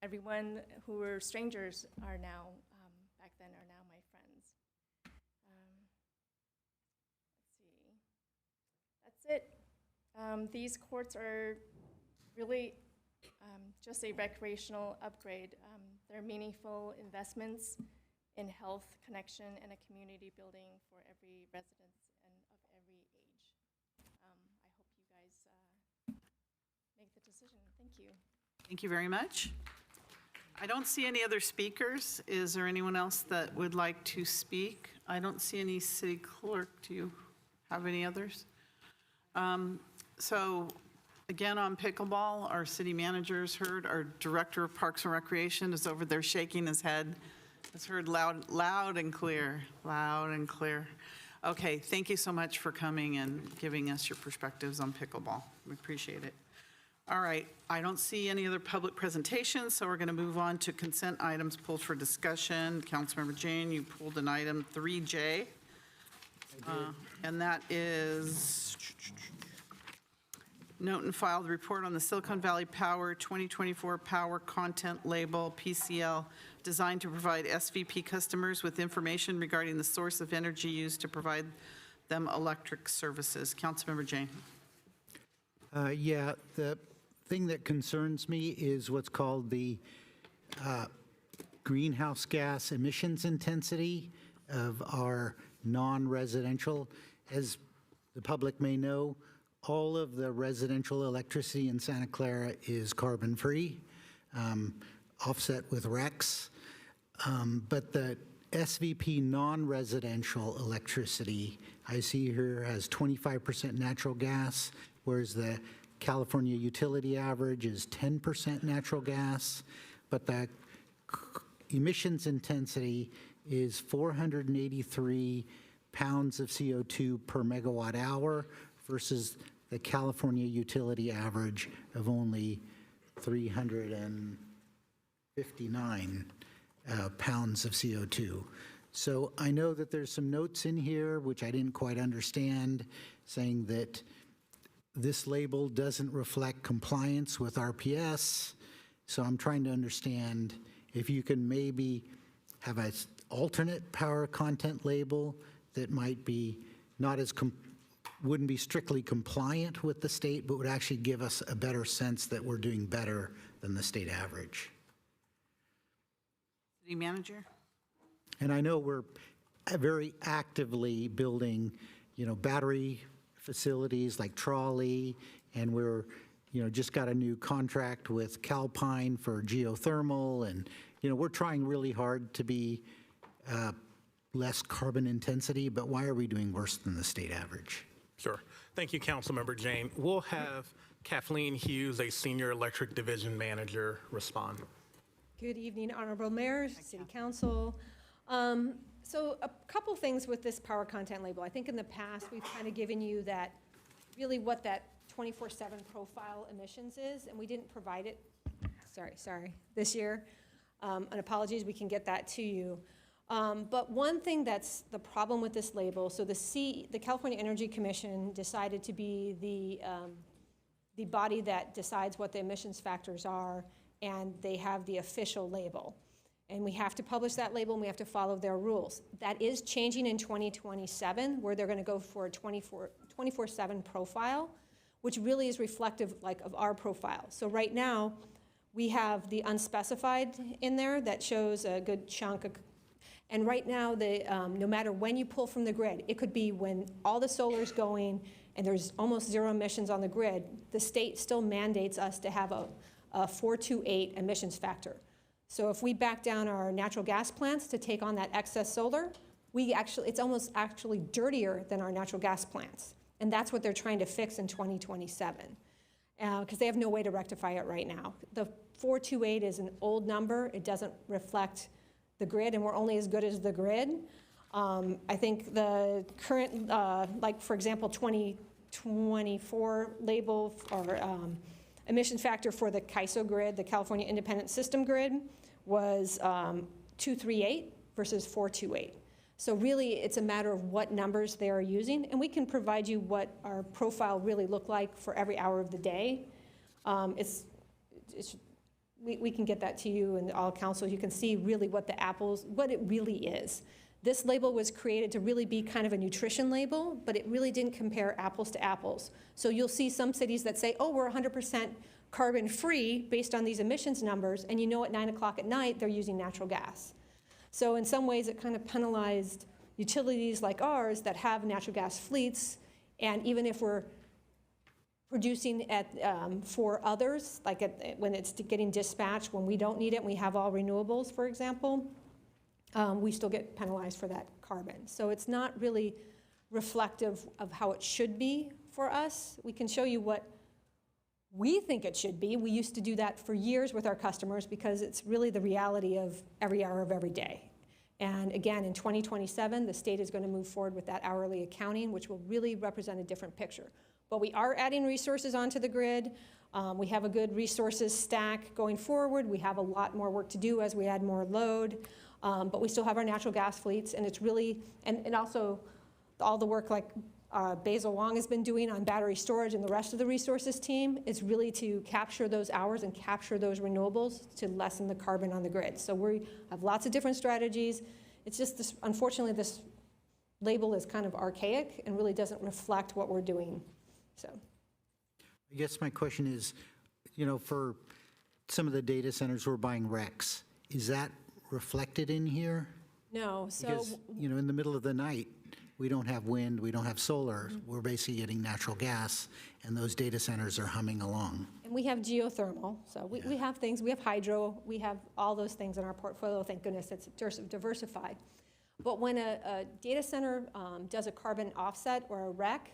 everyone who were strangers are now, back then, are now my friends. Let's see. That's it. These courts are really just a recreational upgrade. They're meaningful investments in health, connection, and a community building for every resident and of every age. I hope you guys make the decision. Thank you. Thank you very much. I don't see any other speakers. Is there anyone else that would like to speak? I don't see any city clerk. Do you have any others? So again, on pickleball, our city manager's heard. Our director of Parks and Recreation is over there shaking his head. It's heard loud and clear, loud and clear. Okay, thank you so much for coming and giving us your perspectives on pickleball. We appreciate it. All right, I don't see any other public presentations, so we're going to move on to consent items pulled for discussion. Councilmember Jane, you pulled an item 3J. And that is note and file the report on the Silicon Valley Power 2024 Power Content Label, PCL, designed to provide SVP customers with information regarding the source of energy used to provide them electric services. Councilmember Jane. Yeah, the thing that concerns me is what's called the greenhouse gas emissions intensity of our non-residential. As the public may know, all of the residential electricity in Santa Clara is carbon-free, offset with RECs. But the SVP non-residential electricity, I see here, has 25% natural gas, whereas the California utility average is 10% natural gas. But the emissions intensity is 483 pounds of CO2 per megawatt hour versus the California utility average of only 359 pounds of CO2. So I know that there's some notes in here, which I didn't quite understand, saying that this label doesn't reflect compliance with RPS. So I'm trying to understand if you can maybe have an alternate power content label that might be not as, wouldn't be strictly compliant with the state, but would actually give us a better sense that we're doing better than the state average. City manager? And I know we're very actively building, battery facilities like Trolley, and we're, just got a new contract with Calpine for geothermal, and, we're trying really hard to be less carbon intensity, but why are we doing worse than the state average? Sure. Thank you, Councilmember Jane. We'll have Kathleen Hughes, a Senior Electric Division Manager, respond. Good evening, Honorable Mayor, City Council. So a couple things with this power content label. I think in the past, we've kind of given you that, really what that 24/7 profile emissions is, and we didn't provide it, sorry, this year. And apologies, we can get that to you. But one thing that's the problem with this label, so the California Energy Commission decided to be the body that decides what the emissions factors are, and they have the official label. And we have to publish that label, and we have to follow their rules. That is changing in 2027, where they're going to go for a 24/7 profile, which really is reflective of our profile. So right now, we have the unspecified in there that shows a good chunk of. And right now, no matter when you pull from the grid, it could be when all the solar's going and there's almost zero emissions on the grid, the state still mandates us to have a 428 emissions factor. So if we back down our natural gas plants to take on that excess solar, it's almost actually dirtier than our natural gas plants. And that's what they're trying to fix in 2027, because they have no way to rectify it right now. The 428 is an old number. It doesn't reflect the grid, and we're only as good as the grid. I think the current, for example, 2024 label or emission factor for the CAISO grid, the California Independent System Grid, was 238 versus 428. So really, it's a matter of what numbers they are using, and we can provide you what our profile really looked like for every hour of the day. We can get that to you and all council. You can see really what it really is. This label was created to really be kind of a nutrition label, but it really didn't compare apples to apples. So you'll see some cities that say, oh, we're 100% carbon free based on these emissions numbers, and at 9 o'clock at night, they're using natural gas. So in some ways, it kind of penalized utilities like ours that have natural gas fleets, and even if we're producing for others, when it's getting dispatched, when we don't need it, and we have all renewables, for example, we still get penalized for that carbon. So it's not really reflective of how it should be for us. We can show you what we think it should be. We used to do that for years with our customers because it's really the reality of every hour of every day. And again, in 2027, the state is going to move forward with that hourly accounting, which will really represent a different picture. But we are adding resources onto the grid. We have a good resources stack going forward. We have a lot more work to do as we add more load. But we still have our natural gas fleets, and it's really, and also all the work like Basil Wong has been doing on battery storage and the rest of the resources team is really to capture those hours and capture those renewables to lessen the carbon on the grid. So we have lots of different strategies. It's just this, unfortunately, this label is kind of archaic and really doesn't reflect what we're doing. So I guess my question is, for some of the data centers we're buying RECs, is that reflected in here? No. So because, in the middle of the night, we don't have wind, we don't have solar. We're basically getting natural gas, and those data centers are humming along. And we have geothermal, so we have things, we have hydro, we have all those things in our portfolio. Thank goodness it's diversified. But when a data center does a carbon offset or a REC,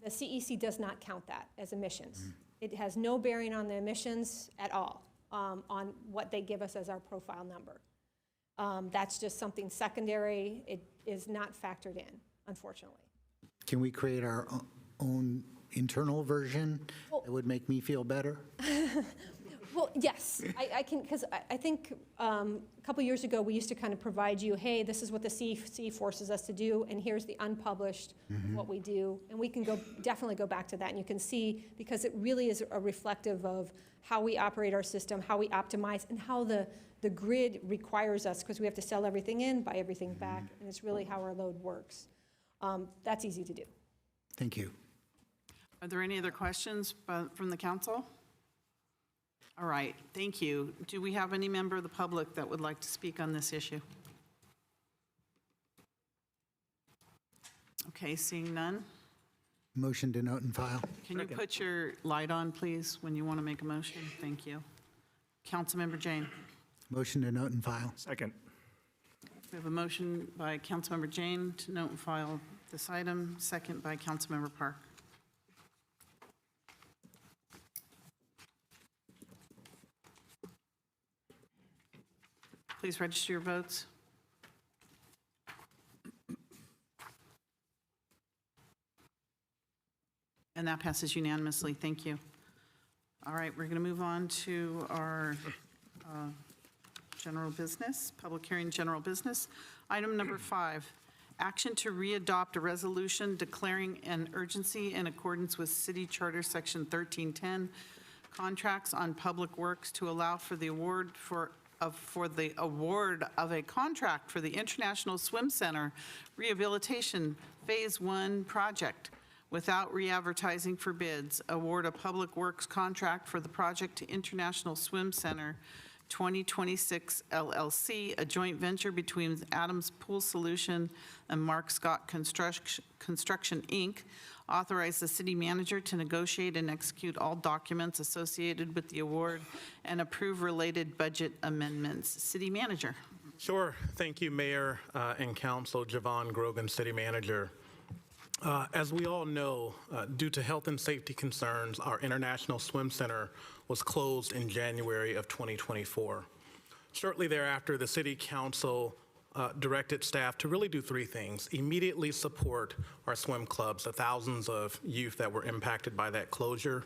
the CEC does not count that as emissions. It has no bearing on the emissions at all, on what they give us as our profile number. That's just something secondary. It is not factored in, unfortunately. Can we create our own internal version that would make me feel better? Well, yes, I can, because I think a couple years ago, we used to kind of provide you, hey, this is what the CEC forces us to do, and here's the unpublished what we do. And we can definitely go back to that, and you can see, because it really is a reflective of how we operate our system, how we optimize, and how the grid requires us, because we have to sell everything in, buy everything back, and it's really how our load works. That's easy to do. Thank you. Are there any other questions from the council? All right, thank you. Do we have any member of the public that would like to speak on this issue? Okay, seeing none. Motion to note and file. Can you put your light on, please, when you want to make a motion? Thank you. Councilmember Jane. Motion to note and file. Second. We have a motion by Councilmember Jane to note and file this item, second by Councilmember Park. Please register your votes. And that passes unanimously. Thank you. All right, we're going to move on to our general business, public hearing general business. Item number 5, action to readopt a resolution declaring an urgency in accordance with City Charter Section 1310, contracts on public works to allow for the award of a contract for the International Swim Center Rehabilitation Phase 1 project without re-advertising for bids. Award a public works contract for the project to International Swim Center 2026 LLC, a joint venture between Adams Pool Solution and Mark Scott Construction, Inc. Authorize the city manager to negotiate and execute all documents associated with the award and approve related budget amendments. City manager. Sure. Thank you, Mayor and Council. Javon Grogan, City Manager. As we all know, due to health and safety concerns, our International Swim Center was closed in January of 2024. Shortly thereafter, the City Council directed staff to really do 3 things. Immediately support our swim clubs, the thousands of youth that were impacted by that closure.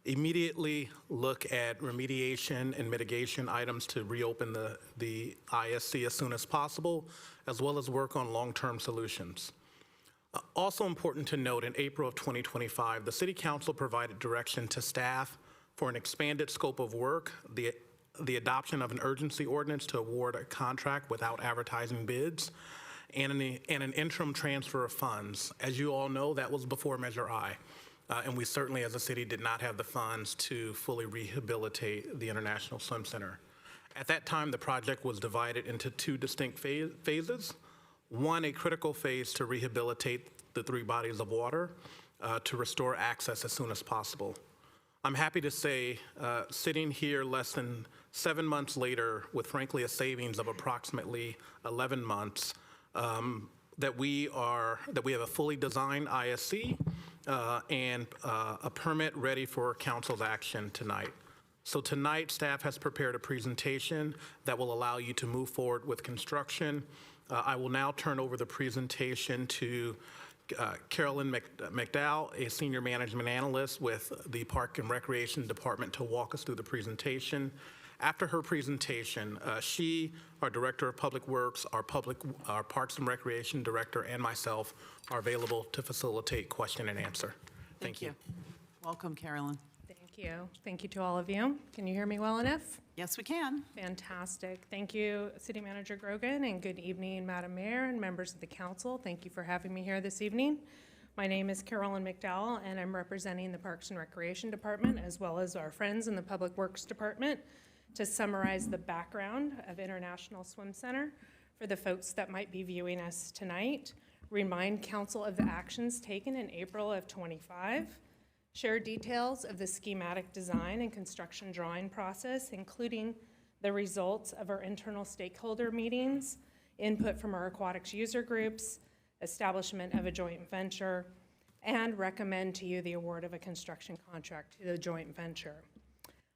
Immediately look at remediation and mitigation items to reopen the ISC as soon as possible, as well as work on long-term solutions. Also important to note, in April of 2025, the City Council provided direction to staff for an expanded scope of work, the adoption of an urgency ordinance to award a contract without advertising bids, and an interim transfer of funds. As you all know, that was before Measure I, and we certainly as a city did not have the funds to fully rehabilitate the International Swim Center. At that time, the project was divided into 2 distinct phases. One, a critical phase to rehabilitate the 3 bodies of water to restore access as soon as possible. I'm happy to say, sitting here less than 7 months later, with frankly a savings of approximately 11 months, that we have a fully designed ISC and a permit ready for council's action tonight. So tonight, staff has prepared a presentation that will allow you to move forward with construction. I will now turn over the presentation to Carolyn McDowell, a senior management analyst with the Park and Recreation Department, to walk us through the presentation. After her presentation, she, our Director of Public Works, our Parks and Recreation Director, and myself are available to facilitate question and answer. Thank you. Welcome, Carolyn. Thank you. Thank you to all of you. Can you hear me well enough? Yes, we can. Fantastic. Thank you, City Manager Grogan, and good evening, Madam Mayor and members of the council. Thank you for having me here this evening. My name is Carolyn McDowell, and I'm representing the Parks and Recreation Department, as well as our friends in the Public Works Department, to summarize the background of International Swim Center for the folks that might be viewing us tonight. remind council of the actions taken in April of '25, share details of the schematic design and construction drawing process, including the results of our internal stakeholder meetings, input from our aquatics user groups, establishment of a joint venture, and recommend to you the award of a construction contract to the joint venture.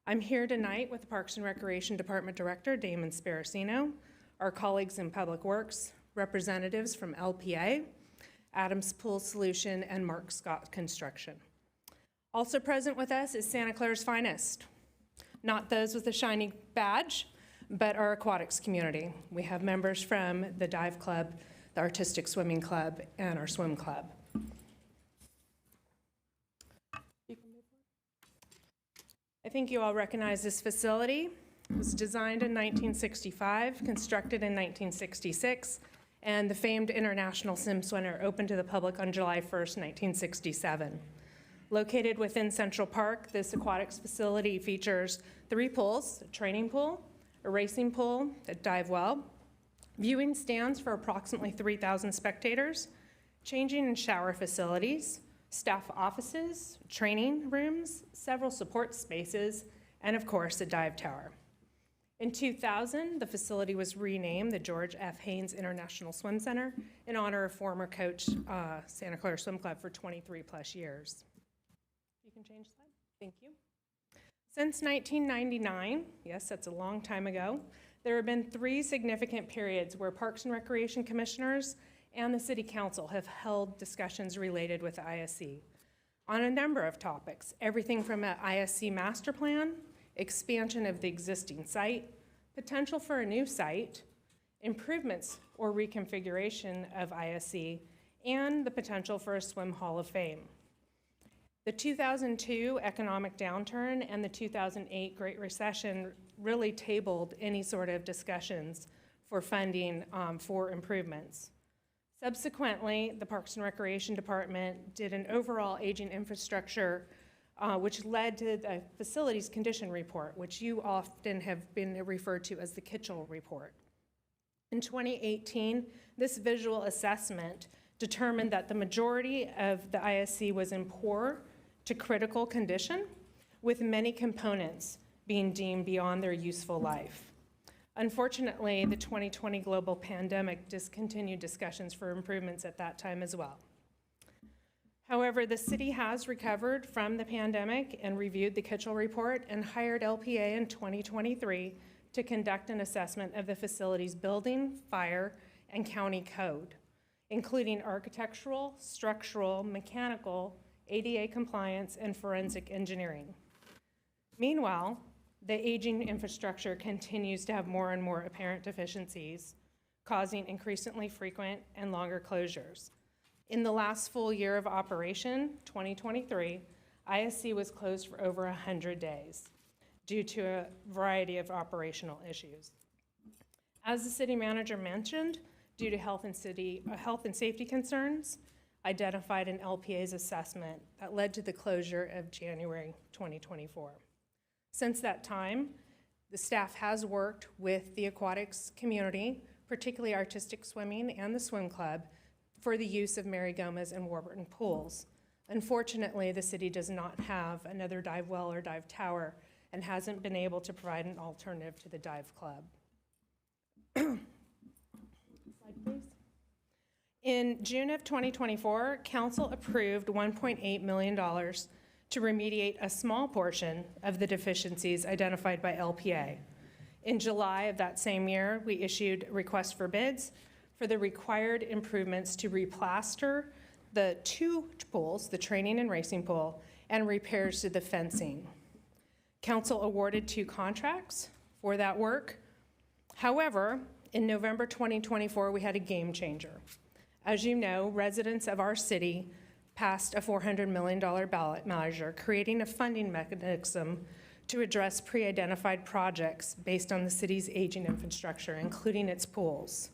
I'm here tonight with the Parks and Recreation Department Director, Damon Sparacino, our colleagues in Public Works, representatives from LPA, Adams Pool Solution, and Mark Scott Construction. Also present with us is Santa Clara's finest, not those with a shiny badge, but our aquatics community. We have members from the Dive Club, the Artistic Swimming Club, and our Swim Club. I think you all recognize this facility. It was designed in 1965, constructed in 1966, and the famed International Sim Center opened to the public on July 1st, 1967. Located within Central Park, this aquatics facility features 3 pools, a training pool, a racing pool, a dive well, viewing stands for approximately 3,000 spectators, changing and shower facilities, staff offices, training rooms, several support spaces, and of course, a dive tower. In 2000, the facility was renamed the George F. Haynes International Swim Center in honor of former coach Santa Clara Swim Club for 23 plus years. You can change slide. Thank you. Since 1999, yes, that's a long time ago, there have been 3 significant periods where Parks and Recreation Commissioners and the City Council have held discussions related with the ISC on a number of topics, everything from an ISC master plan, expansion of the existing site, potential for a new site, improvements or reconfiguration of ISC, and the potential for a swim hall of fame. The 2002 economic downturn and the 2008 Great Recession really tabled any sort of discussions for funding for improvements. Subsequently, the Parks and Recreation Department did an overall aging infrastructure which led to the facilities condition report, which you often have been referred to as the Kitchell report. In 2018, this visual assessment determined that the majority of the ISC was in poor to critical condition, with many components being deemed beyond their useful life. Unfortunately, the 2020 global pandemic discontinued discussions for improvements at that time as well. However, the city has recovered from the pandemic and reviewed the Kitchell report and hired LPA in 2023 to conduct an assessment of the facility's building, fire, and county code, including architectural, structural, mechanical, ADA compliance, and forensic engineering. Meanwhile, the aging infrastructure continues to have more and more apparent deficiencies, causing increasingly frequent and longer closures. In the last full year of operation, 2023, ISC was closed for over 100 days due to a variety of operational issues. As the city manager mentioned, due to health and safety concerns, identified in LPA's assessment that led to the closure of January 2024. Since that time, the staff has worked with the aquatics community, particularly artistic swimming and the swim club, for the use of Mary Gomez and Warburton pools. Unfortunately, the city does not have another dive well or dive tower and hasn't been able to provide an alternative to the dive club. Slide, please. In June of 2024, council approved $1.8 million to remediate a small portion of the deficiencies identified by LPA. In July of that same year, we issued requests for bids for the required improvements to replaster the 2 pools, the training and racing pool, and repairs to the fencing. Council awarded 2 contracts for that work. However, in November 2024, we had a game changer. As you know, residents of our city passed a $400 million ballot measure, creating a funding mechanism to address pre-identified projects based on the city's aging infrastructure, including its pools.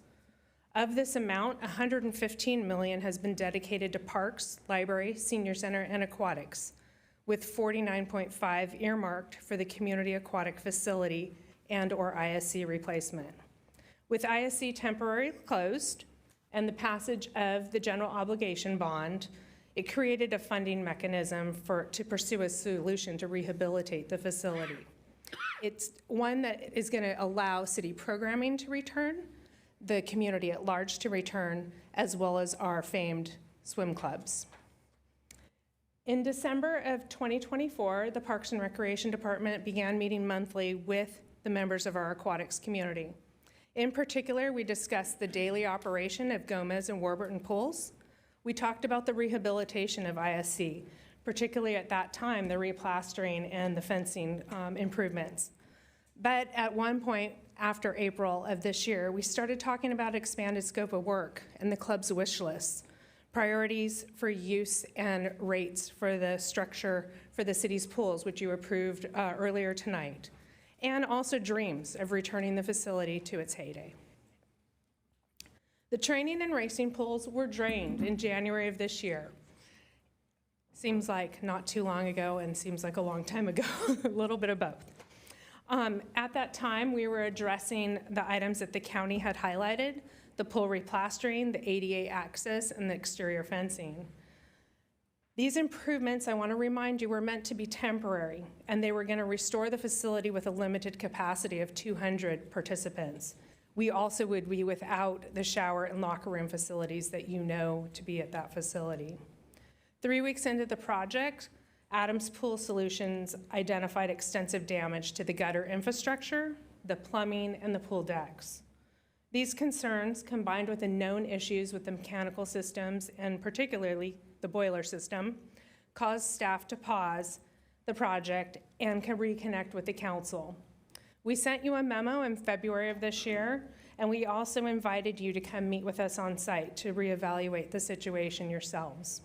Of this amount, $115 million has been dedicated to parks, library, senior center, and aquatics, with $49.5 earmarked for the community aquatic facility and/or ISC replacement. With ISC temporarily closed and the passage of the general obligation bond, it created a funding mechanism to pursue a solution to rehabilitate the facility. It's one that is going to allow city programming to return, the community at large to return, as well as our famed swim clubs. In December of 2024, the Parks and Recreation Department began meeting monthly with the members of our aquatics community. In particular, we discussed the daily operation of Gomez and Warburton pools. We talked about the rehabilitation of ISC, particularly at that time, the replastering and the fencing improvements. But at one point after April of this year, we started talking about expanded scope of work and the club's wish lists, priorities for use and rates for the structure for the city's pools, which you approved earlier tonight, and also dreams of returning the facility to its heyday. The training and racing pools were drained in January of this year. Seems like not too long ago and seems like a long time ago, a little bit of both. At that time, we were addressing the items that the county had highlighted, the pool replastering, the ADA access, and the exterior fencing. These improvements, I want to remind you, were meant to be temporary, and they were going to restore the facility with a limited capacity of 200 participants. We also would be without the shower and locker room facilities that you know to be at that facility. 3 weeks into the project, Adams Pool Solutions identified extensive damage to the gutter infrastructure, the plumbing, and the pool decks. These concerns, combined with the known issues with the mechanical systems, and particularly the boiler system, caused staff to pause the project and can reconnect with the council. We sent you a memo in February of this year, and we also invited you to come meet with us on site to reevaluate the situation yourselves.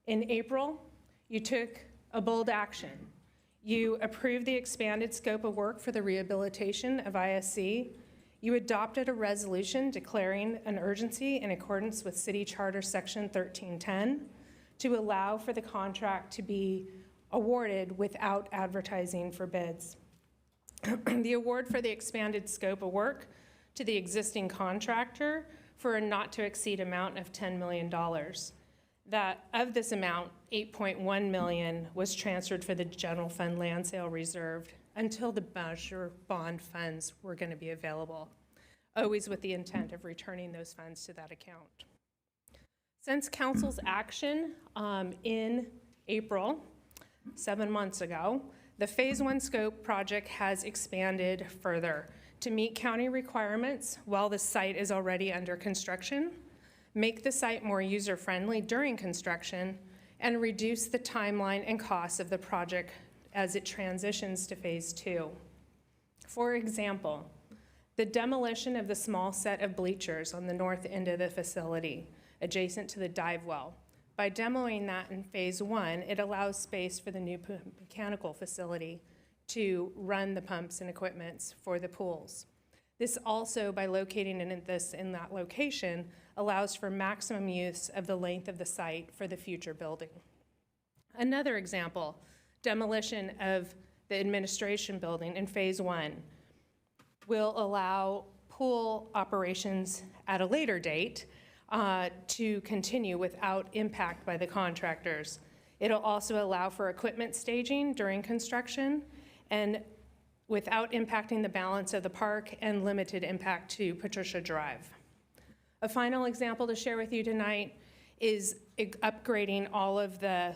In April, you took a bold action. You approved the expanded scope of work for the rehabilitation of ISC. You adopted a resolution declaring an urgency in accordance with City Charter Section 1310 to allow for the contract to be awarded without advertising for bids. The award for the expanded scope of work to the existing contractor for a not-to-exceed amount of $10 million. That of this amount, $8.1 million was transferred for the general fund land sale reserve until the measure bond funds were going to be available, always with the intent of returning those funds to that account. Since council's action in April, 7 months ago, the Phase 1 scope project has expanded further to meet county requirements while the site is already under construction, make the site more user-friendly during construction, and reduce the timeline and costs of the project as it transitions to Phase 2. For example, the demolition of the small set of bleachers on the north end of the facility, adjacent to the dive well. By demoing that in Phase 1, it allows space for the new mechanical facility to run the pumps and equipments for the pools. This also, by locating this in that location, allows for maximum use of the length of the site for the future building. Another example, demolition of the administration building in Phase 1 will allow pool operations at a later date to continue without impact by the contractors. It'll also allow for equipment staging during construction and without impacting the balance of the park and limited impact to Patricia Drive. A final example to share with you tonight is upgrading all of the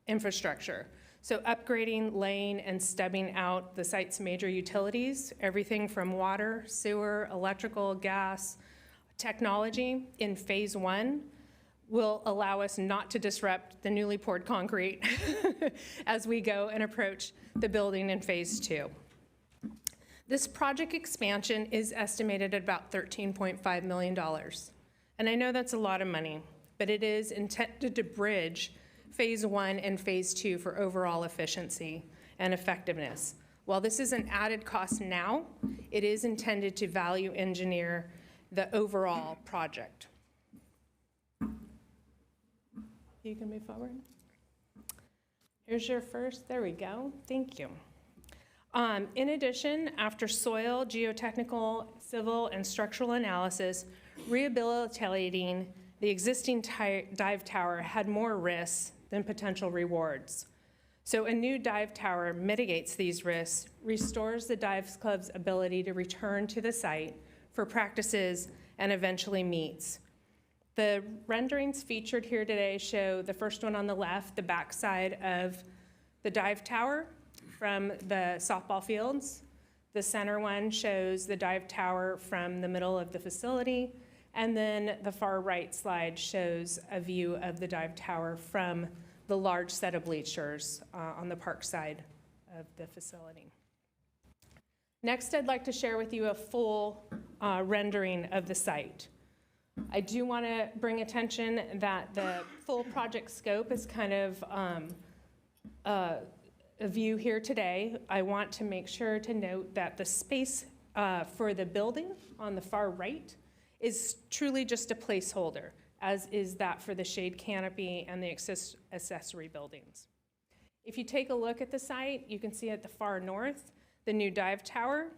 infrastructure. So upgrading, laying, and stubbing out the site's major utilities, everything from water, sewer, electrical, gas, technology in Phase 1 will allow us not to disrupt the newly poured concrete as we go and approach the building in Phase 2. This project expansion is estimated at about $13.5 million. And I know that's a lot of money, but it is intended to bridge Phase 1 and Phase 2 for overall efficiency and effectiveness. While this is an added cost now, it is intended to value engineer the overall project. You can move forward. Here's your first, there we go, thank you. In addition, after soil, geotechnical, civil, and structural analysis, rehabilitating the existing dive tower had more risks than potential rewards. So a new dive tower mitigates these risks, restores the dive club's ability to return to the site for practices, and eventually meets. The renderings featured here today show the first one on the left, the backside of the dive tower from the softball fields. The center one shows the dive tower from the middle of the facility. And then the far right slide shows a view of the dive tower from the large set of bleachers on the park side of the facility. Next, I'd like to share with you a full rendering of the site. I do want to bring attention that the full project scope is kind of a view here today. I want to make sure to note that the space for the building on the far right is truly just a placeholder, as is that for the shade canopy and the accessory buildings. If you take a look at the site, you can see at the far north, the new dive tower.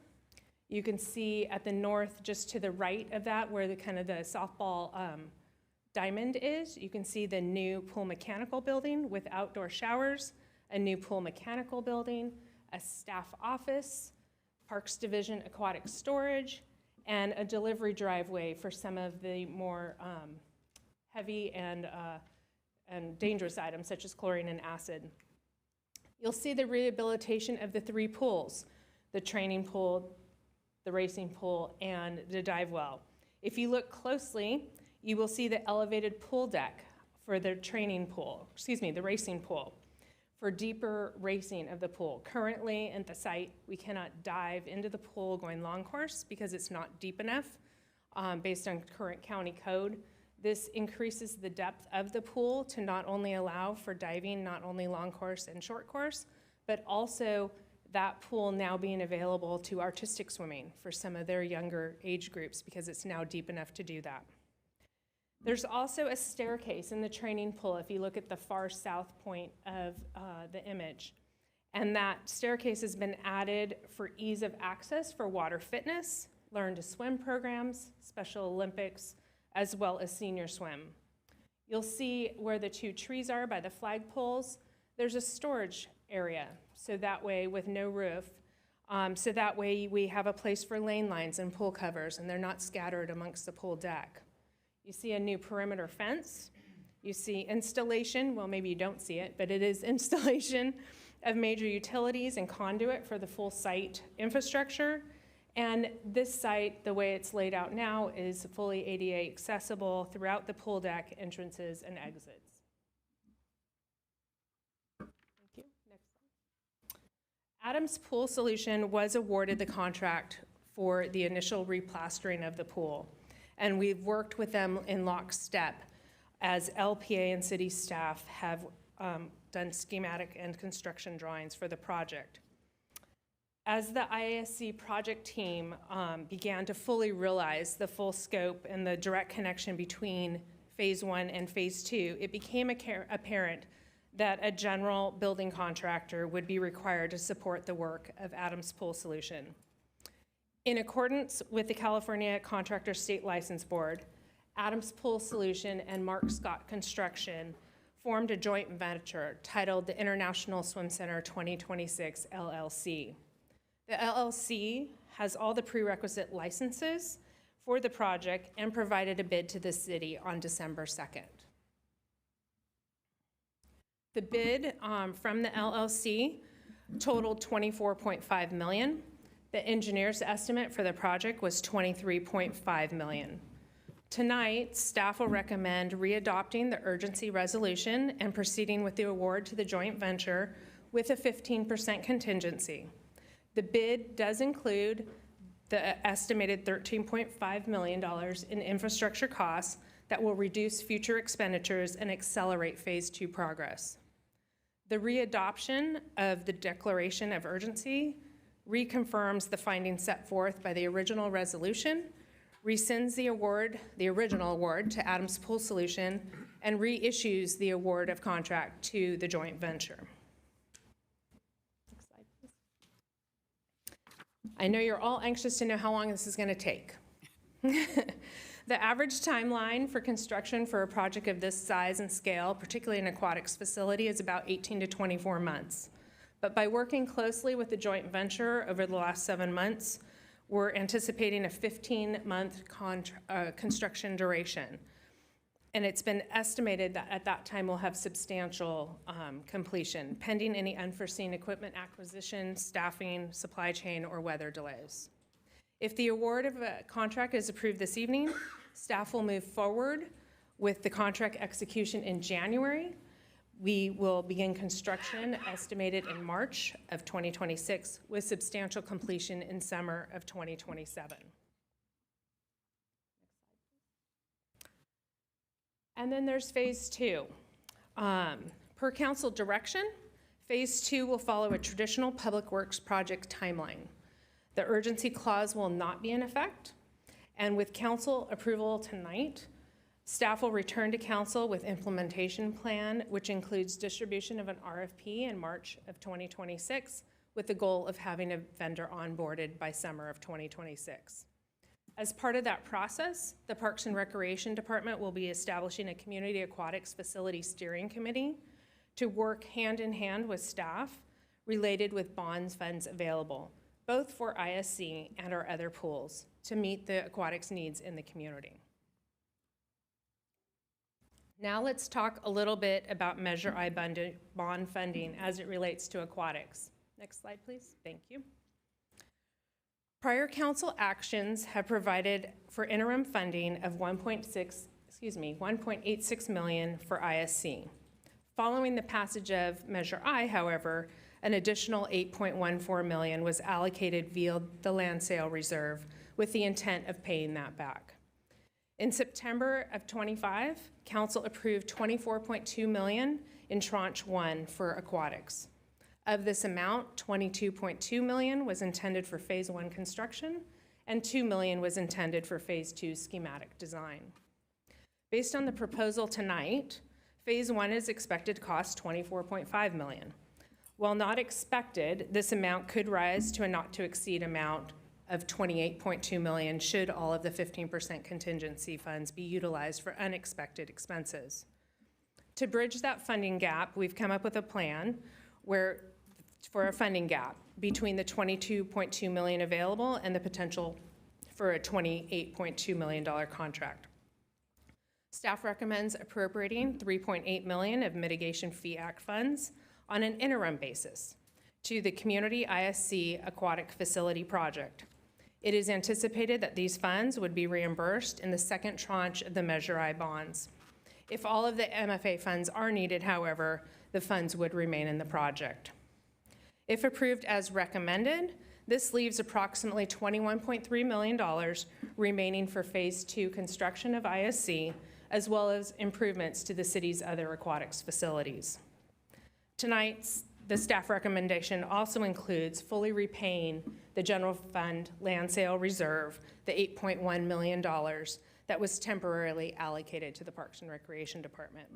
You can see at the north, just to the right of that, where the kind of the softball diamond is, you can see the new pool mechanical building with outdoor showers, a new pool mechanical building, a staff office, Parks Division aquatic storage, and a delivery driveway for some of the more heavy and dangerous items such as chlorine and acid. You'll see the rehabilitation of the 3 pools, the training pool, the racing pool, and the dive well. If you look closely, you will see the elevated pool deck for the the racing pool, for deeper racing of the pool. Currently at the site, we cannot dive into the pool going long course because it's not deep enough based on current county code. This increases the depth of the pool to not only allow for diving, not only long course and short course, but also that pool now being available to artistic swimming for some of their younger age groups because it's now deep enough to do that. There's also a staircase in the training pool if you look at the far south point of the image. And that staircase has been added for ease of access for water fitness, learn to swim programs, Special Olympics, as well as senior swim. You'll see where the 2 trees are by the flagpoles. There's a storage area, so that way with no roof, so that way we have a place for lane lines and pool covers and they're not scattered amongst the pool deck. You see a new perimeter fence. You see installation, well maybe you don't see it, but it is installation of major utilities and conduit for the full site infrastructure. And this site, the way it's laid out now, is fully ADA accessible throughout the pool deck entrances and exits. Thank you. Next slide. Adams Pool Solution was awarded the contract for the initial replastering of the pool. And we've worked with them in lockstep as LPA and city staff have done schematic and construction drawings for the project. As the IASC project team began to fully realize the full scope and the direct connection between Phase 1 and Phase 2, it became apparent that a general building contractor would be required to support the work of Adams Pool Solution. In accordance with the California Contractor State License Board, Adams Pool Solution and Mark Scott Construction formed a joint venture titled the International Swim Center 2026 LLC. The LLC has all the prerequisite licenses for the project and provided a bid to the city on December 2nd. The bid from the LLC totaled $24.5 million. The engineer's estimate for the project was $23.5 million. Tonight, staff will recommend readopting the urgency resolution and proceeding with the award to the joint venture with a 15% contingency. The bid does include the estimated $13.5 million in infrastructure costs that will reduce future expenditures and accelerate Phase 2 progress. The readoption of the declaration of urgency reconfirms the findings set forth by the original resolution, rescinds the original award to Adams Pool Solution, and reissues the award of contract to the joint venture. Next slide, please. I know you're all anxious to know how long this is going to take. The average timeline for construction for a project of this size and scale, particularly an aquatics facility, is about 18 to 24 months. But by working closely with the joint venture over the last 7 months, we're anticipating a 15-month construction duration. And it's been estimated that at that time we'll have substantial completion, pending any unforeseen equipment acquisition, staffing, supply chain, or weather delays. If the award of a contract is approved this evening, staff will move forward with the contract execution in January. We will begin construction estimated in March of 2026 with substantial completion in summer of 2027. And then there's phase 2. Per council direction, phase 2 will follow a traditional public works project timeline. The urgency clause will not be in effect, and with council approval tonight, staff will return to council with implementation plan, which includes distribution of an RFP in March of 2026, with the goal of having a vendor onboarded by summer of 2026. As part of that process, the Parks and Recreation Department will be establishing a community aquatics facility steering committee to work hand in hand with staff related with bonds funds available, both for ISC and our other pools, to meet the aquatics needs in the community. Now let's talk a little bit about Measure I bond funding as it relates to aquatics. Next slide, please. Thank you. Prior council actions have provided for interim funding of 1.86 million for ISC. Following the passage of Measure I, however, an additional 8.14 million was allocated via the land sale reserve with the intent of paying that back. In September of 25, council approved 24.2 million in tranche 1 for aquatics. Of this amount, 22.2 million was intended for phase 1 construction and 2 million was intended for phase 2 schematic design. Based on the proposal tonight, phase 1 is expected to cost 24.5 million. While not expected, this amount could rise to a not to exceed amount of 28.2 million should all of the 15% contingency funds be utilized for unexpected expenses. To bridge that funding gap, we've come up with a plan for a funding gap between the 22.2 million available and the potential for a $28.2 million contract. Staff recommends appropriating 3.8 million of Mitigation Fee Act funds on an interim basis to the Community ISC Aquatic Facility Project. It is anticipated that these funds would be reimbursed in the second tranche of the Measure I bonds. If all of the MFA funds are needed, however, the funds would remain in the project. If approved as recommended, this leaves approximately $21.3 million remaining for phase 2 construction of ISC, as well as improvements to the city's other aquatics facilities. Tonight's the staff recommendation also includes fully repaying the general fund land sale reserve, the $8.1 million that was temporarily allocated to the Parks and Recreation Department.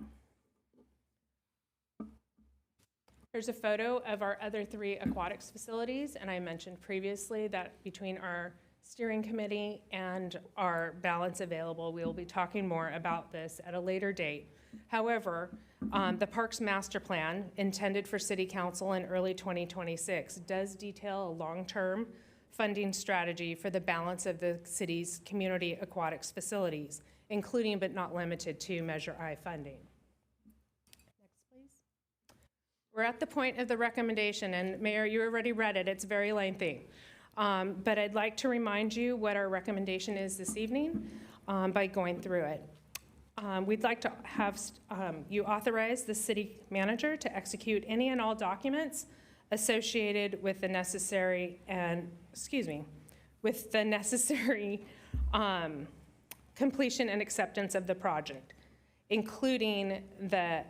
Here's a photo of our other 3 aquatics facilities, and I mentioned previously that between our steering committee and our balance available, we will be talking more about this at a later date. However, the Parks Master Plan, intended for City Council in early 2026, does detail a long-term funding strategy for the balance of the city's community aquatics facilities, including but not limited to Measure I funding. Next, please. We're at the point of the recommendation, and Mayor, you already read it. It's very lengthy. But I'd like to remind you what our recommendation is this evening by going through it. We'd like to have you authorize the city manager to execute any and all documents associated with the necessary completion and acceptance of the project, including the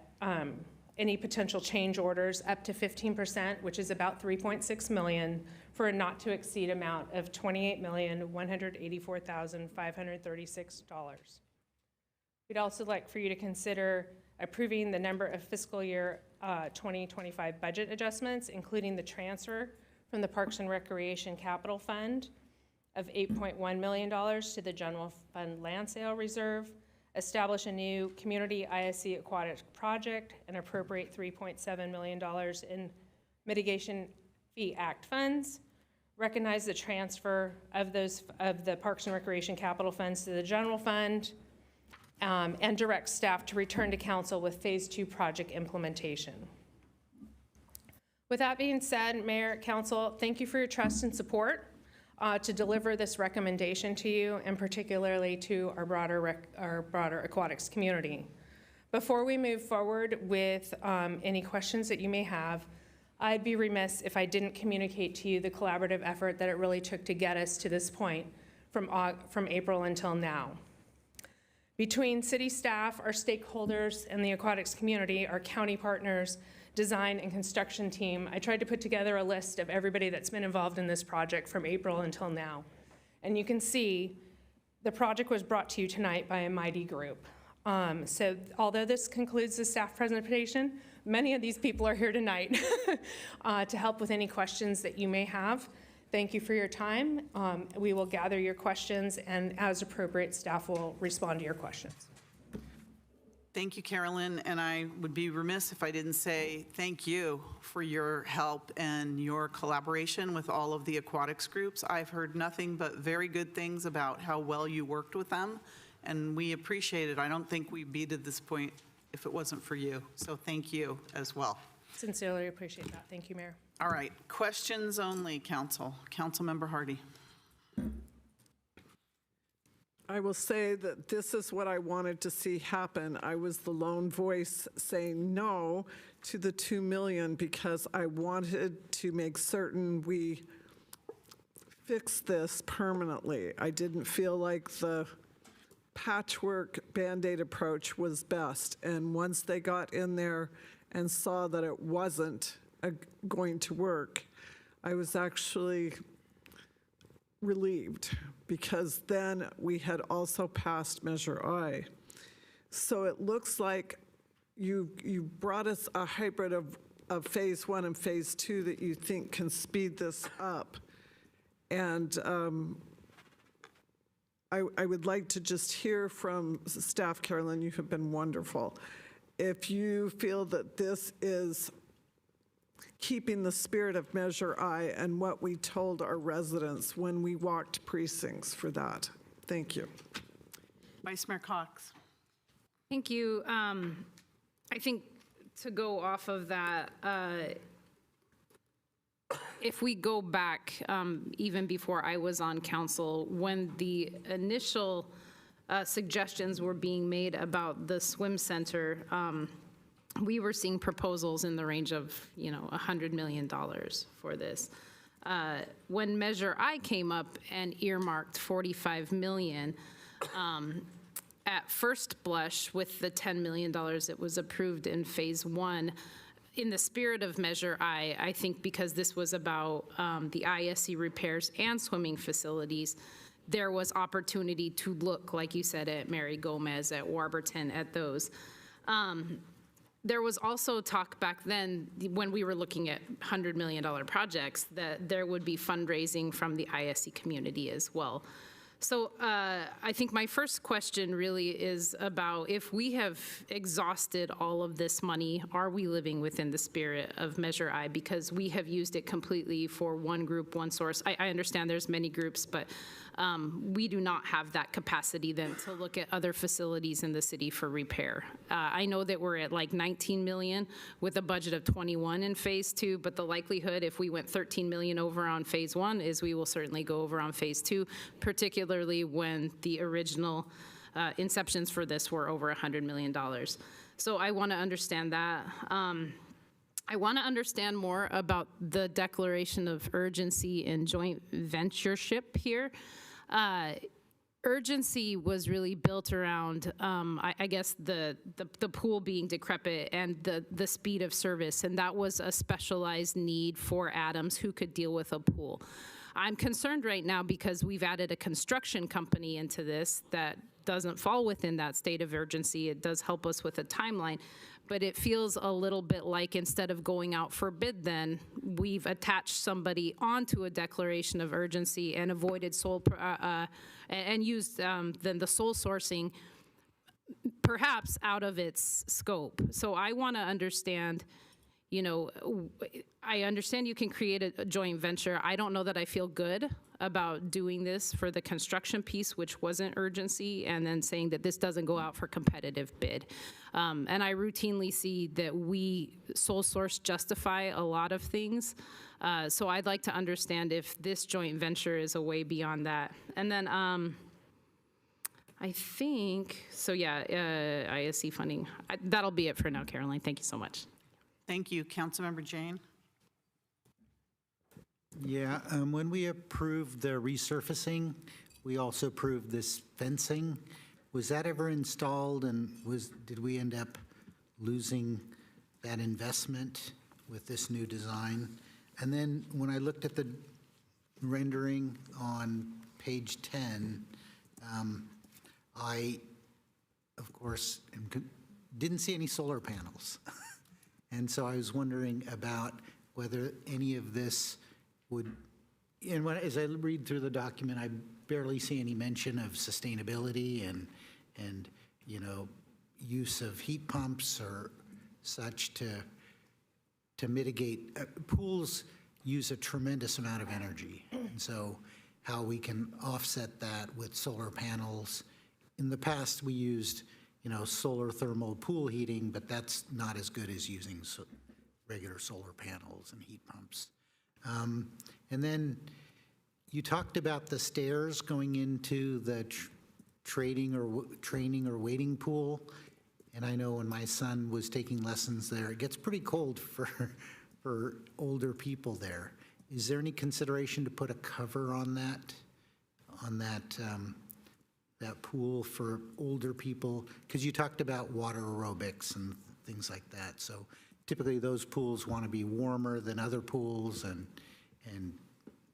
any potential change orders up to 15%, which is about 3.6 million, for a not to exceed amount of $28,184,536. We'd also like for you to consider approving the number of fiscal year 2025 budget adjustments, including the transfer from the Parks and Recreation Capital Fund of $8.1 million to the General Fund Land Sale Reserve, establish a new Community ISC Aquatic Project, and appropriate $3.7 million in Mitigation Fee Act funds, recognize the transfer of the Parks and Recreation Capital Funds to the General Fund, and direct staff to return to council with Phase 2 project implementation. With that being said, Mayor, Council, thank you for your trust and support to deliver this recommendation to you, and particularly to our broader aquatics community. Before we move forward with any questions that you may have, I'd be remiss if I didn't communicate to you the collaborative effort that it really took to get us to this point from April until now. Between city staff, our stakeholders, and the aquatics community, our county partners, design and construction team, I tried to put together a list of everybody that's been involved in this project from April until now. And you can see the project was brought to you tonight by a mighty group. So although this concludes the staff presentation, many of these people are here tonight to help with any questions that you may have. Thank you for your time. We will gather your questions, and as appropriate, staff will respond to your questions. Thank you, Carolyn, and I would be remiss if I didn't say thank you for your help and your collaboration with all of the aquatics groups. I've heard nothing but very good things about how well you worked with them, and we appreciate it. I don't think we'd be to this point if it wasn't for you, so thank you as well. Sincerely appreciate that. Thank you, Mayor. All right, questions only, Council. Councilmember Hardy. I will say that this is what I wanted to see happen. I was the lone voice saying no to the $2 million because I wanted to make certain we fix this permanently. I didn't feel like the patchwork Band-Aid approach was best. And once they got in there and saw that it wasn't going to work, I was actually relieved, because then we had also passed Measure I. So it looks like you brought us a hybrid of Phase 1 and Phase 2 that you think can speed this up. And I would like to just hear from staff, Carolyn, you have been wonderful. If you feel that this is keeping the spirit of Measure I and what we told our residents when we walked precincts for that. Thank you. Vice Mayor Cox. Thank you. I think to go off of that, if we go back even before I was on council, when the initial suggestions were being made about the swim center, we were seeing proposals in the range of, $100 million for this. When Measure I came up and earmarked $45 million, at first blush with the $10 million that was approved in Phase 1, in the spirit of Measure I think because this was about the ISC repairs and swimming facilities, there was opportunity to look, like you said, at Mary Gomez, at Warburton, at those. There was also talk back then, when we were looking at $100 million projects, that there would be fundraising from the ISC community as well. So I think my first question really is about, if we have exhausted all of this money, are we living within the spirit of Measure I? Because we have used it completely for one group, one source. I understand there's many groups, but we do not have that capacity then to look at other facilities in the city for repair. I know that we're at like 19 million with a budget of 21 in Phase 2, but the likelihood if we went 13 million over on Phase 1 is we will certainly go over on Phase 2, particularly when the original inceptions for this were over $100 million. So I want to understand that. I want to understand more about the declaration of urgency and joint ventureship here. Urgency was really built around, I guess, the pool being decrepit and the speed of service, and that was a specialized need for Adams who could deal with a pool. I'm concerned right now because we've added a construction company into this that doesn't fall within that state of urgency. It does help us with a timeline. but it feels a little bit like instead of going out for bid, then we've attached somebody onto a declaration of urgency and avoided and used then the sole sourcing perhaps out of its scope. So I want to understand, I understand you can create a joint venture. I don't know that I feel good about doing this for the construction piece, which wasn't urgency, and then saying that this doesn't go out for competitive bid. And I routinely see that we sole source justify a lot of things. So I'd like to understand if this joint venture is a way beyond that. And then I think, so yeah, ISC funding. That'll be it for now, Caroline. Thank you so much. Thank you. Councilmember Jane? Yeah, when we approved the resurfacing, we also approved this fencing. Was that ever installed, and did we end up losing that investment with this new design? And then when I looked at the rendering on page 10, I, of course, didn't see any solar panels. And so I was wondering about whether any of this would, and as I read through the document, I barely see any mention of sustainability and use of heat pumps or such to mitigate. Pools use a tremendous amount of energy, and so how we can offset that with solar panels. In the past, we used solar thermal pool heating, but that's not as good as using regular solar panels and heat pumps. And then you talked about the stairs going into the training or waiting pool. And I know when my son was taking lessons there, it gets pretty cold for older people there. Is there any consideration to put a cover on that pool for older people? Because you talked about water aerobics and things like that. So typically those pools want to be warmer than other pools, and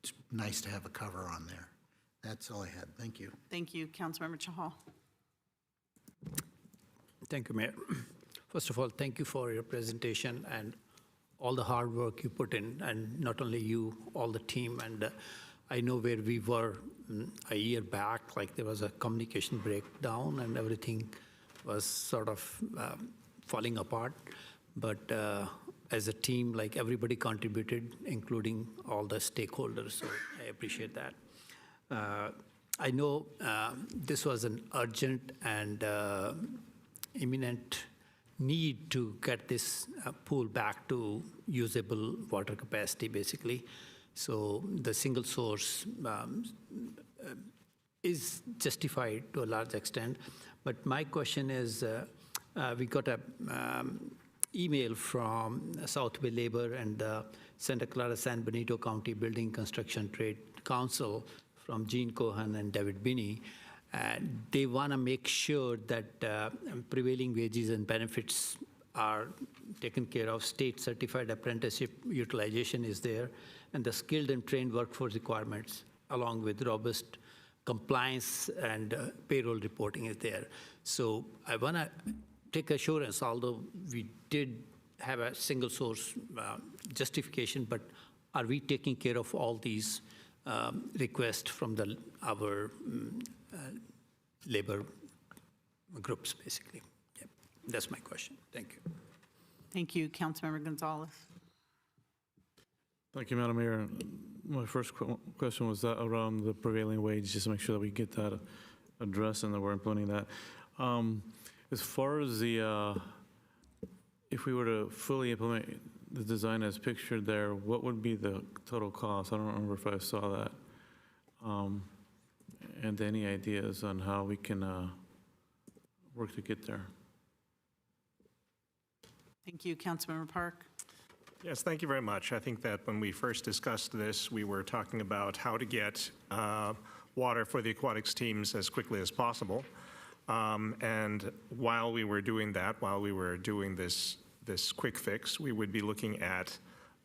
it's nice to have a cover on there. That's all I had. Thank you. Thank you. Councilmember Chahal? Thank you, Mayor. First of all, thank you for your presentation and all the hard work you put in, and not only you, all the team. And I know where we were a year back, like there was a communication breakdown and everything was sort of falling apart. But as a team, like everybody contributed, including all the stakeholders, so I appreciate that. I know this was an urgent and imminent need to get this pool back to usable water capacity, basically. So the single source is justified to a large extent. But my question is, we got a email from South Bay Labor and Santa Clara San Benito County Building Construction Trade Council from Gene Cohen and David Binney. They want to make sure that prevailing wages and benefits are taken care of, state certified apprenticeship utilization is there, and the skilled and trained workforce requirements, along with robust compliance and payroll reporting is there. So I want to take assurance, although we did have a single source justification, but are we taking care of all these requests from our labor groups, basically? Yeah, that's my question. Thank you. Thank you. Councilmember Gonzalez? Thank you, Madam Mayor. My first question was that around the prevailing wage, just to make sure that we get that addressed and that we're implementing that. As far as if we were to fully implement the design as pictured there, what would be the total cost? I don't remember if I saw that. And any ideas on how we can work to get there? Thank you. Councilmember Park? Yes, thank you very much. I think that when we first discussed this, we were talking about how to get water for the aquatics teams as quickly as possible. And while we were doing that, while we were doing this quick fix, we would be looking at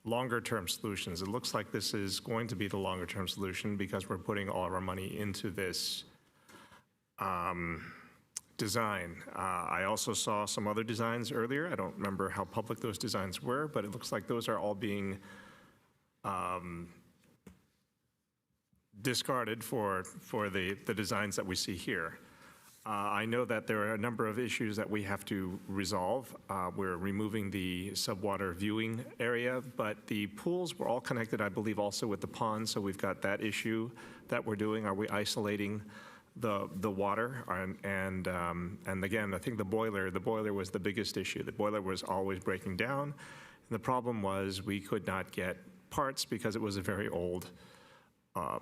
longer-term solutions. It looks like this is going to be the longer-term solution because we're putting all of our money into this design. I also saw some other designs earlier. I don't remember how public those designs were, but it looks like those are all being discarded for the designs that we see here. I know that there are a number of issues that we have to resolve. We're removing the subwater viewing area, but the pools were all connected, I believe, also with the pond, so we've got that issue that we're doing. Are we isolating the water? And again, I think the boiler was the biggest issue. The boiler was always breaking down, and the problem was we could not get parts because it was a very old.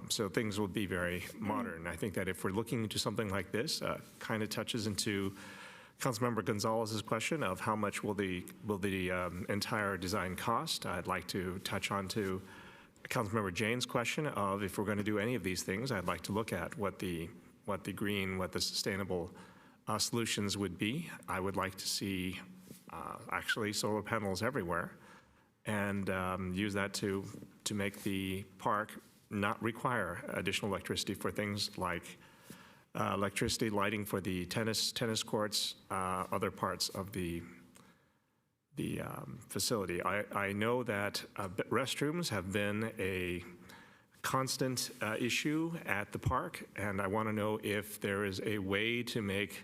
So things will be very modern. I think that if we're looking into something like this, kind of touches into Councilmember Gonzalez's question of how much will the entire design cost. I'd like to touch on to Councilmember Jane's question of if we're going to do any of these things, I'd like to look at what the sustainable solutions would be. I would like to see actually solar panels everywhere, and use that to make the park not require additional electricity for things like electricity lighting for the tennis courts, other parts of the facility. I know that restrooms have been a constant issue at the park, and I want to know if there is a way to make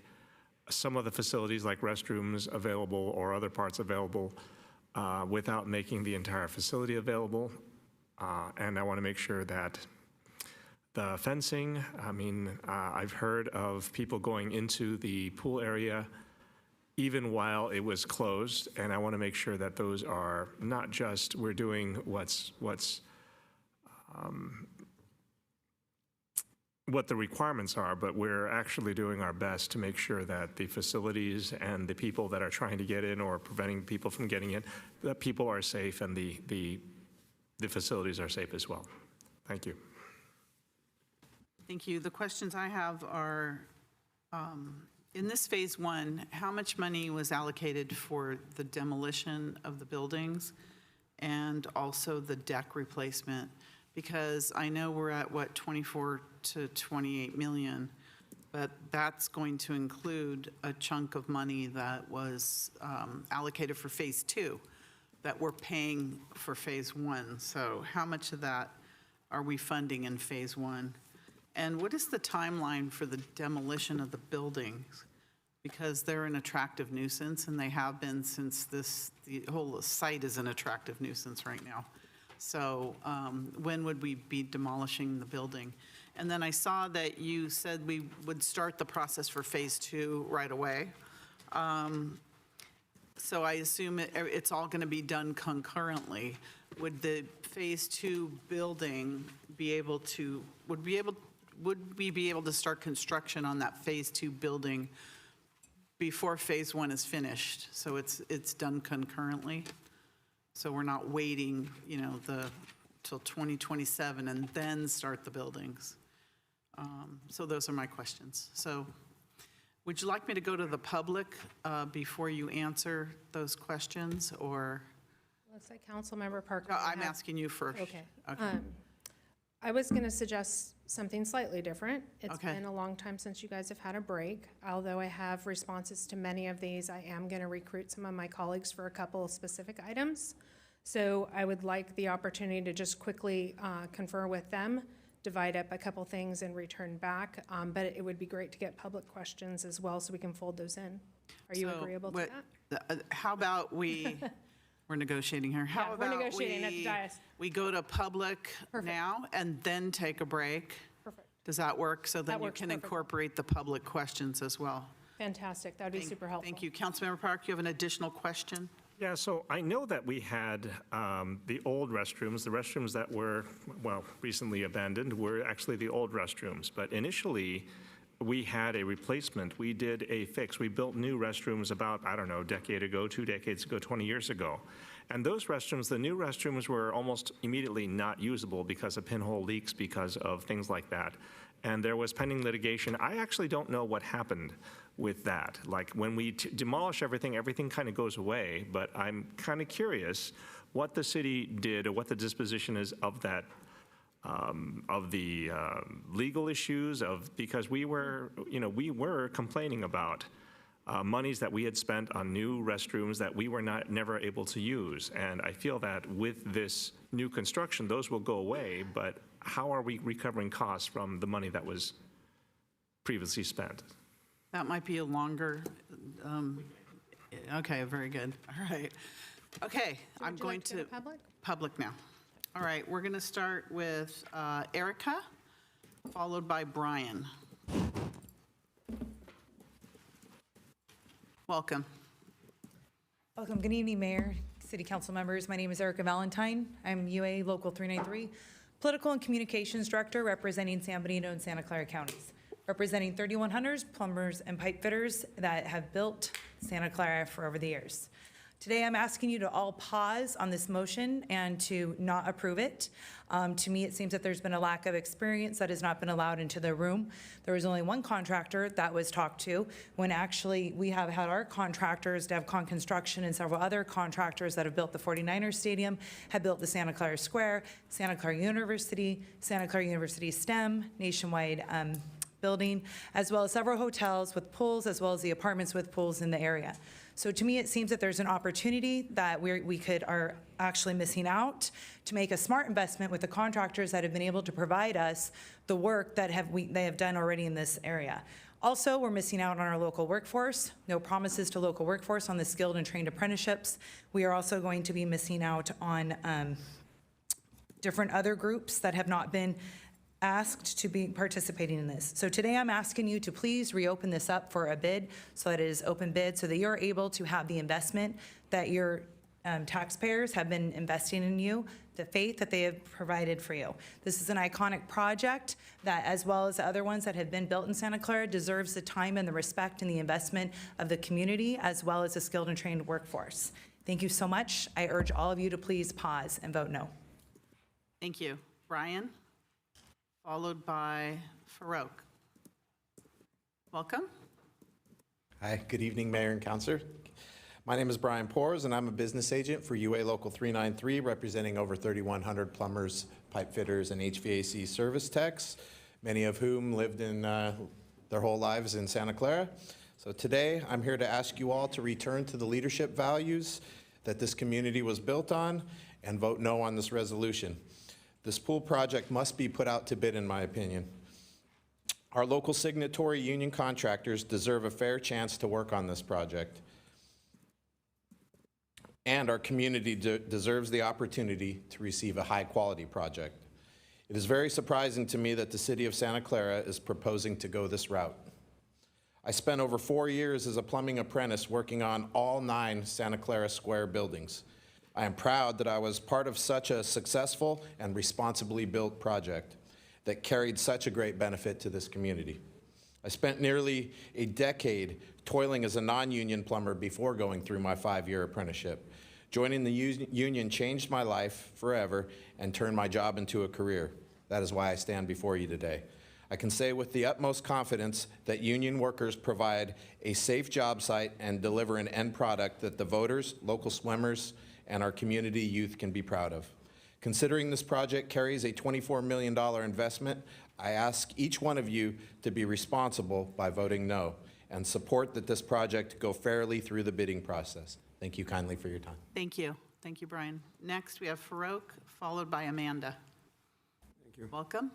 some of the facilities like restrooms available or other parts available without making the entire facility available. And I want to make sure that the fencing, I've heard of people going into the pool area even while it was closed, and I want to make sure that those are not just we're doing what the requirements are, but we're actually doing our best to make sure that the facilities and the people that are trying to get in or preventing people from getting in, that people are safe and the facilities are safe as well. Thank you. Thank you. The questions I have are, in this phase one, how much money was allocated for the demolition of the buildings and also the deck replacement? Because I know we're at, 24 to 28 million, but that's going to include a chunk of money that was allocated for phase two that we're paying for phase one. So how much of that are we funding in phase one? And what is the timeline for the demolition of the buildings? Because they're an attractive nuisance, and they have been since the whole site is an attractive nuisance right now. So when would we be demolishing the building? And then I saw that you said we would start the process for phase two right away. So I assume it's all going to be done concurrently. Would the phase two building be able to, would we be able to start construction on that phase two building before phase one is finished? So it's done concurrently? So we're not waiting, till 2027 and then start the buildings. So those are my questions. So would you like me to go to the public before you answer those questions, or? Looks like Councilmember Parker. No, I'm asking you first. Okay. I was going to suggest something slightly different. It's been a long time since you guys have had a break. Although I have responses to many of these, I am going to recruit some of my colleagues for a couple of specific items. So I would like the opportunity to just quickly confer with them, divide up a couple things and return back. But it would be great to get public questions as well so we can fold those in. Are you agreeable to that? How about we, we're negotiating here. How we're about negotiating at the dais. we go to public now and then take a break? Perfect. Does that work? So then That you works can perfectly. incorporate the public questions as well. Fantastic. That would be super helpful. Thank you. Councilmember Park, you have an additional question? Yeah, so I know that we had the old restrooms, the restrooms that were, recently abandoned were actually the old restrooms. But initially, we had a replacement. We did a fix. We built new restrooms about, a decade ago, 2 decades ago, 20 years ago. And those restrooms, the new restrooms were almost immediately not usable because of pinhole leaks, because of things like that. And there was pending litigation. I actually don't know what happened with that. Like when we demolish everything kind of goes away, but I'm kind of curious what the city did or what the disposition is of legal issues because we were complaining about monies that we had spent on new restrooms that we were never able to use. And I feel that with this new construction, those will go away, but how are we recovering costs from the money that was previously spent? That might be a longer, okay, very good. All right. Okay, I'm would you going like to go to to public? public now. All right, we're going to start with Erica, followed by Brian. Welcome. Welcome. Good evening, Mayor, City Council members. My name is Erica Valentine. I'm UA Local 393, Political and Communications Director representing San Benito and Santa Clara counties, representing 3100s, plumbers, and pipe fitters that have built Santa Clara for over the years. Today, I'm asking you to all pause on this motion and to not approve it. To me, it seems that there's been a lack of experience that has not been allowed into the room. There was only one contractor that was talked to, when actually we have had our contractors, DevCon Construction and several other contractors that have built the 49ers Stadium, have built the Santa Clara Square, Santa Clara University STEM, nationwide building, as well as several hotels with pools, as well as the apartments with pools in the area. So to me, it seems that there's an opportunity that we are actually missing out to make a smart investment with the contractors that have been able to provide us the work that they have done already in this area. Also, we're missing out on our local workforce. No promises to local workforce on the skilled and trained apprenticeships. We are also going to be missing out on different other groups that have not been asked to be participating in this. So today I'm asking you to please reopen this up for a bid so that it is open bid so that you're able to have the investment that your taxpayers have been investing in you, the faith that they have provided for you. This is an iconic project that, as well as the other ones that have been built in Santa Clara, deserves the time and the respect and the investment of the community, as well as a skilled and trained workforce. Thank you so much. I urge all of you to please pause and vote no. Thank you. Brian, followed by Farouk. Welcome. Hi, good evening, Mayor and Councilor. My name is Brian Pores, and I'm a business agent for UA Local 393, representing over 3,100 plumbers, pipe fitters, and HVAC service techs, many of whom lived in their whole lives in Santa Clara. So today, I'm here to ask you all to return to the leadership values that this community was built on and vote no on this resolution. This pool project must be put out to bid, in my opinion. Our local signatory union contractors deserve a fair chance to work on this project. And our community deserves the opportunity to receive a high-quality project. It is very surprising to me that the city of Santa Clara is proposing to go this route. I spent over 4 years as a plumbing apprentice working on all 9 Santa Clara Square buildings. I am proud that I was part of such a successful and responsibly built project that carried such a great benefit to this community. I spent nearly a decade toiling as a non-union plumber before going through my 5-year apprenticeship. Joining the union changed my life forever and turned my job into a career. That is why I stand before you today. I can say with the utmost confidence that union workers provide a safe job site and deliver an end product that the voters, local swimmers, and our community youth can be proud of. Considering this project carries a $24 million investment, I ask each one of you to be responsible by voting no and support that this project go fairly through the bidding process. Thank you kindly for your time. Thank you. Thank you, Brian. Next, we have Farouk, followed by Amanda. Thank you. Welcome.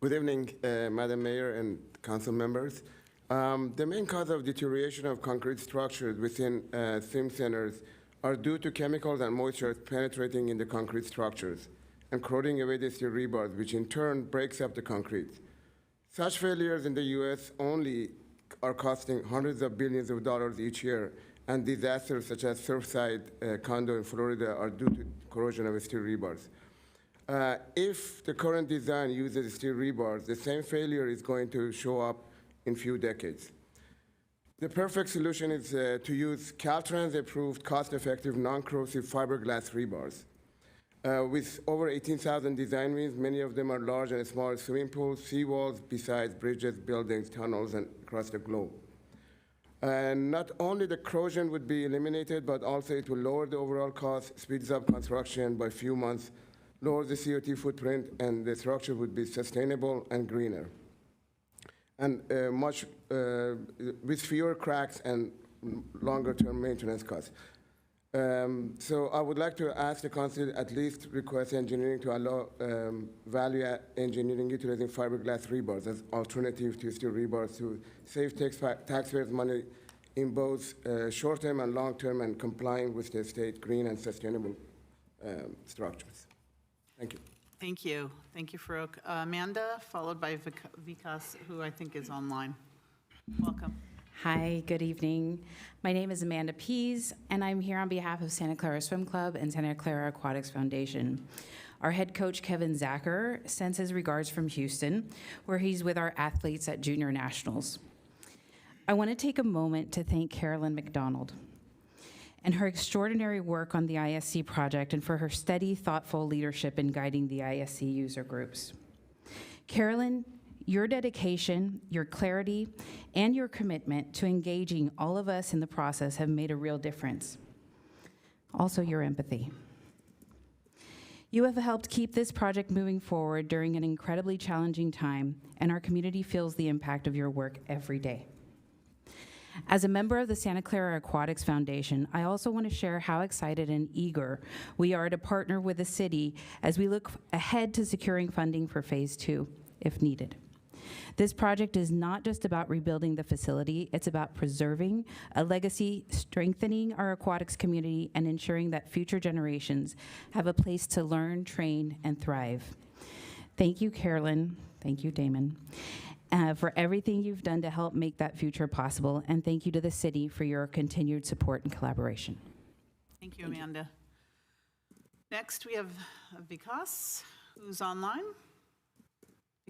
Good evening, Madam Mayor and council members. The main cause of deterioration of concrete structures within swim centers are due to chemicals and moisture penetrating in the concrete structures and corroding away the steel rebars, which in turn breaks up the concrete. Such failures in the U.S. only are costing hundreds of billions of dollars each year, and disasters such as Surfside condo in Florida are due to corrosion of steel rebars. If the current design uses steel rebars, the same failure is going to show up in few decades. The perfect solution is to use Caltrans-approved, cost-effective, non-corrosive fiberglass rebars. With over 18,000 design wins, many of them are large and small swimming pools, seawalls, besides bridges, buildings, tunnels, and across the globe. And not only the corrosion would be eliminated, but also it will lower the overall cost, speeds up construction by a few months, lower the CO2 footprint, and the structure would be sustainable and greener, and with fewer cracks and longer-term maintenance costs. So I would like to ask the council at least request engineering to allow value engineering utilizing fiberglass rebars as alternative to steel rebars to save taxpayers money in both short-term and long-term and complying with the state green and sustainable structures. Thank you. Thank you. Thank you, Farouk. Amanda, followed by Vikas, who I think is online. Welcome. Hi, good evening. My name is Amanda Pease, and I'm here on behalf of Santa Clara Swim Club and Santa Clara Aquatics Foundation. Our head coach, Kevin Zacher, sends his regards from Houston, where he's with our athletes at Junior Nationals. I want to take a moment to thank Carolyn McDonald and her extraordinary work on the ISC project and for her steady, thoughtful leadership in guiding the ISC user groups. Carolyn, your dedication, your clarity, and your commitment to engaging all of us in the process have made a real difference. Also, your empathy. You have helped keep this project moving forward during an incredibly challenging time, and our community feels the impact of your work every day. As a member of the Santa Clara Aquatics Foundation, I also want to share how excited and eager we are to partner with the city as we look ahead to securing funding for Phase 2, if needed. This project is not just about rebuilding the facility, it's about preserving a legacy, strengthening our aquatics community, and ensuring that future generations have a place to learn, train, and thrive. Thank you, Carolyn. Thank you, Damon, for everything you've done to help make that future possible, and thank you to the city for your continued support and collaboration. Thank you, Amanda. Next, we have Vikas, who's online.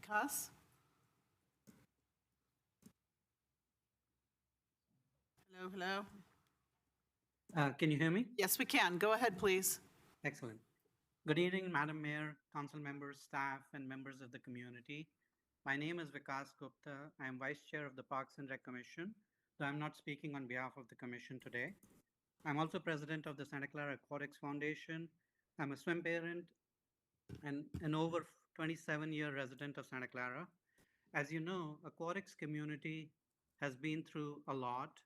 Vikas? Hello, hello. Can you hear me? Yes, we can. Go ahead, please. Excellent. Good evening, Madam Mayor, council members, staff, and members of the community. My name is Vikas Gupta. I am Vice Chair of the Parks and Rec Commission, though I'm not speaking on behalf of the Commission today. I'm also President of the Santa Clara Aquatics Foundation. I'm a swim parent and an over 27-year resident of Santa Clara. As you know, aquatics community has been through a lot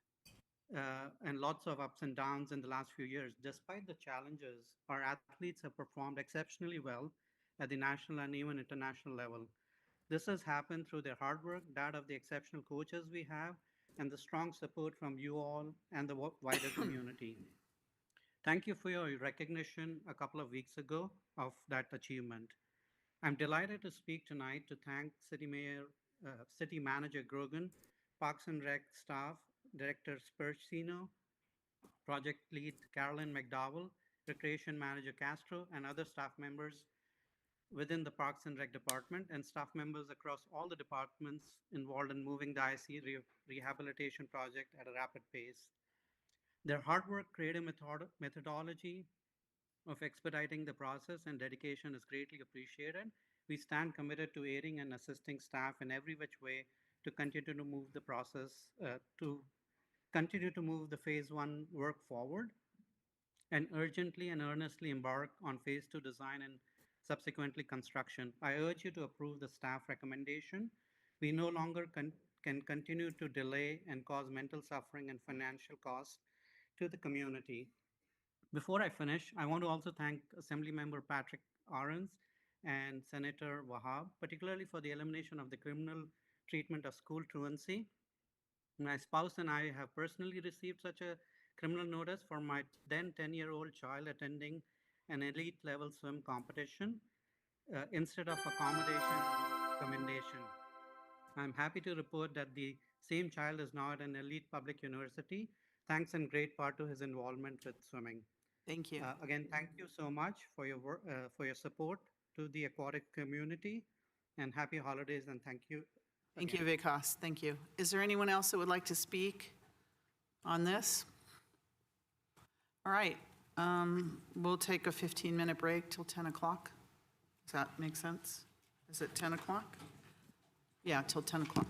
and lots of ups and downs in the last few years. Despite the challenges, our athletes have performed exceptionally well at the national and even international level. This has happened through their hard work, that of the exceptional coaches we have, and the strong support from you all and the wider community. Thank you for your recognition a couple of weeks ago of that achievement. I'm delighted to speak tonight to thank City Manager Grogan, Parks and Rec staff, Director Spercino, Project Lead Carolyn McDowell, Recreation Manager Castro, and other staff members within the Parks and Rec Department and staff members across all the departments involved in moving the IC rehabilitation project at a rapid pace. Their hard work, creative methodology of expediting the process, and dedication is greatly appreciated. We stand committed to aiding and assisting staff in every which way to continue to move the process, to continue to move the Phase 1 work forward, and urgently and earnestly embark on Phase 2 design and subsequently construction. I urge you to approve the staff recommendation. We no longer can continue to delay and cause mental suffering and financial costs to the community. Before I finish, I want to also thank Assemblymember Patrick Arons and Senator Wahab, particularly for the elimination of the criminal treatment of school truancy. My spouse and I have personally received such a criminal notice for my then 10-year-old child attending an elite level swim competition instead of accommodation commendation. I'm happy to report that the same child is now at an elite public university, thanks in great part to his involvement with swimming. Thank you. Again, thank you so much for your work, for your support to the aquatic community, and happy holidays, and thank you. Thank you, Vikas. Thank you. Is there anyone else that would like to speak on this? All right. We'll take a 15-minute break till 10 o'clock. Does that make sense? Is it 10 o'clock? Yeah, till 10 o'clock.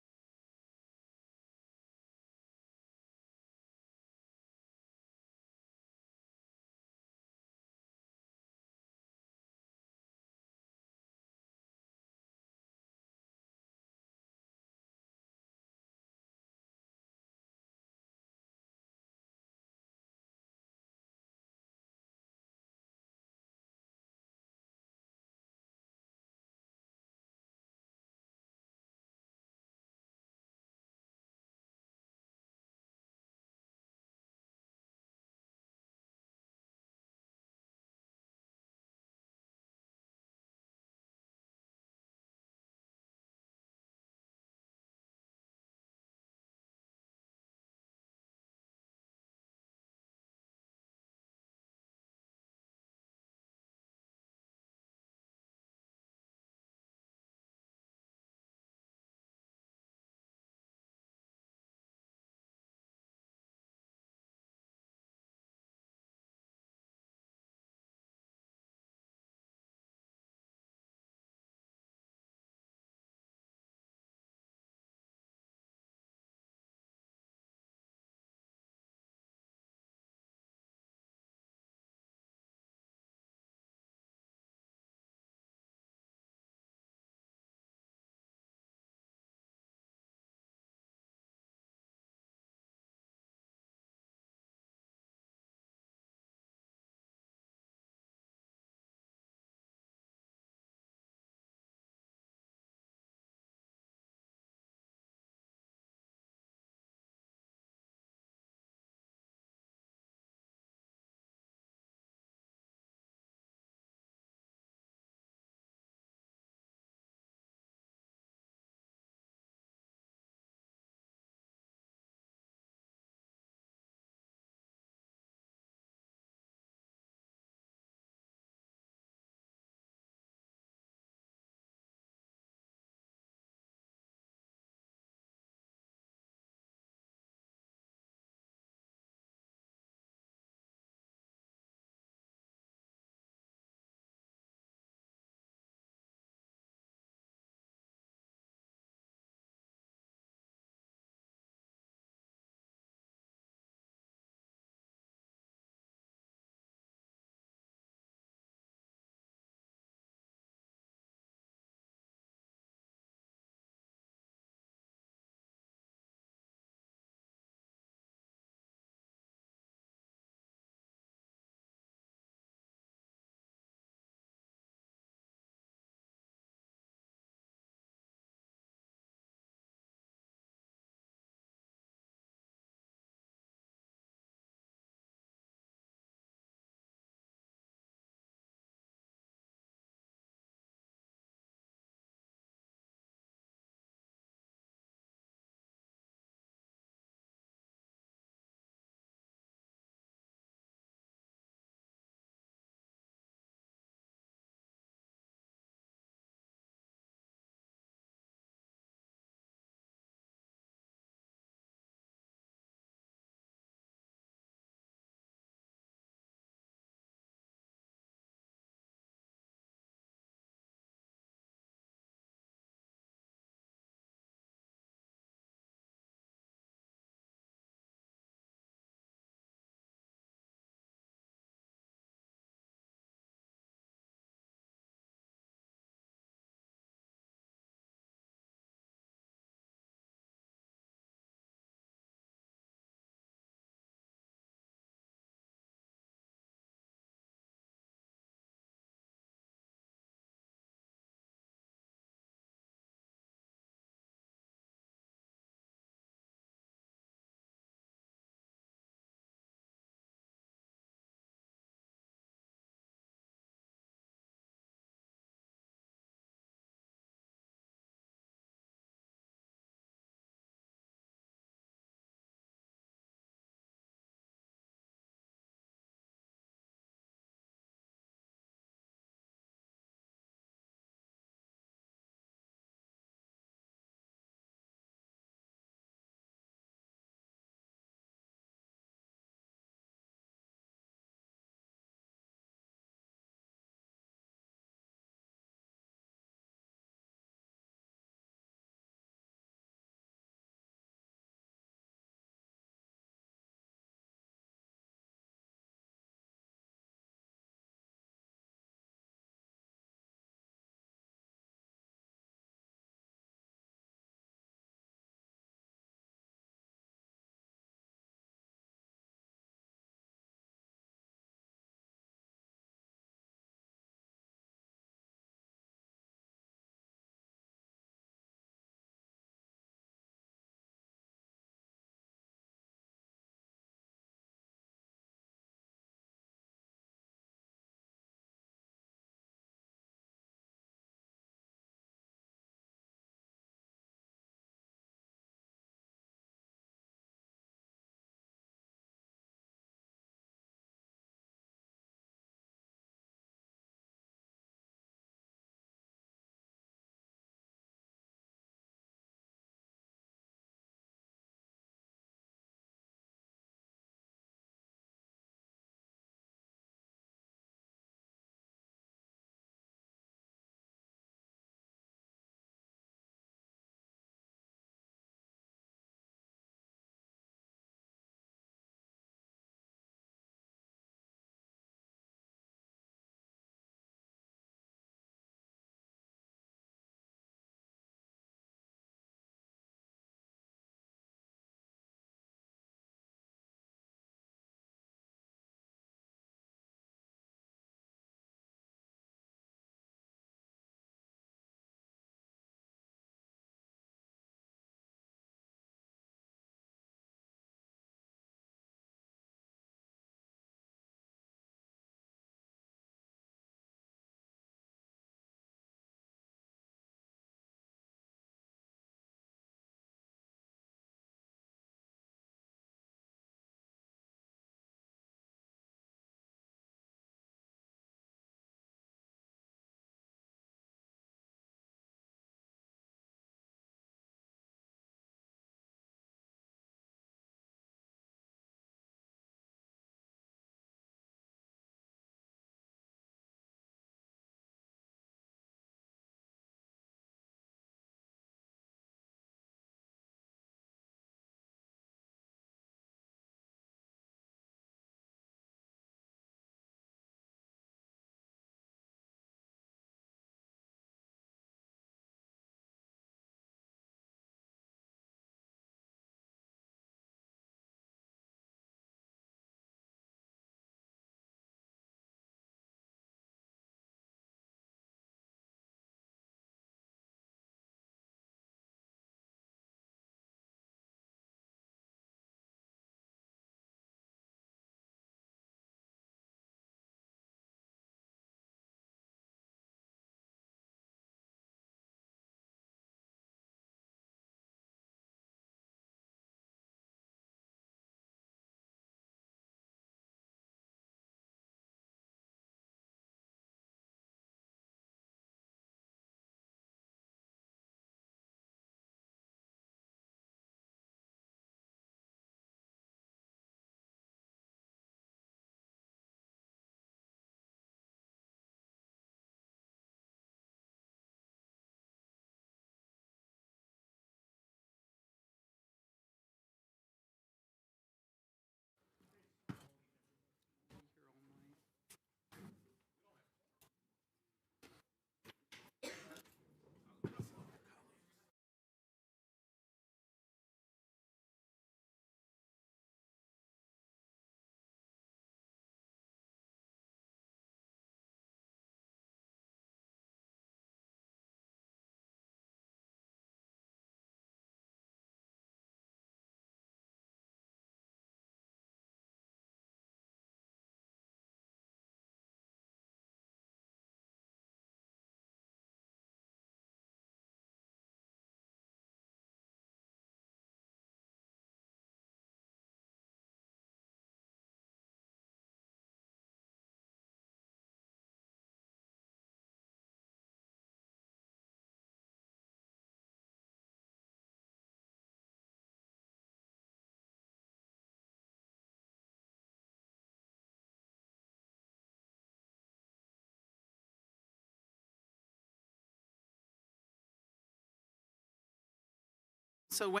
So when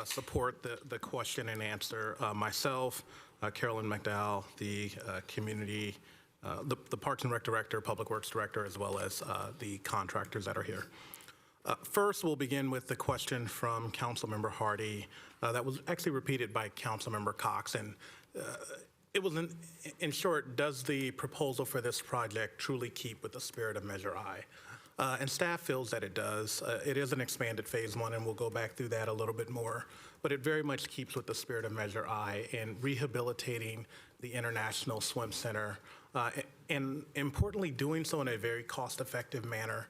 support the question and answer. Myself, Carolyn McDowell, the community, the Parks and Rec Director, Public Works Director, as well as the contractors that are here. First, we'll begin with the question from Councilmember Hardy that was actually repeated by Councilmember Cox. And it was, in short, does the proposal for this project truly keep with the spirit of Measure I? And staff feels that it does. It is an expanded phase one, and we'll go back through that a little bit more. But it very much keeps with the spirit of Measure I in rehabilitating the International Swim Center, and importantly, doing so in a very cost-effective manner.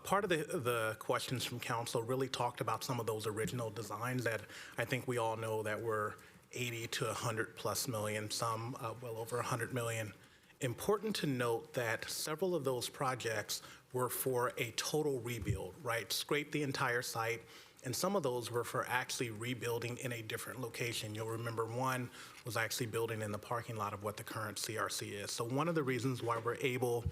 Part of the questions from council really talked about some of those original designs that I think we all know that were 80 to 100 plus million, some well over 100 million. Important to note that several of those projects were for a total rebuild, right? Scrape the entire site, and some of those were for actually rebuilding in a different location. You'll remember one was actually building in the parking lot of what the current CRC is. So one of the reasons why we're able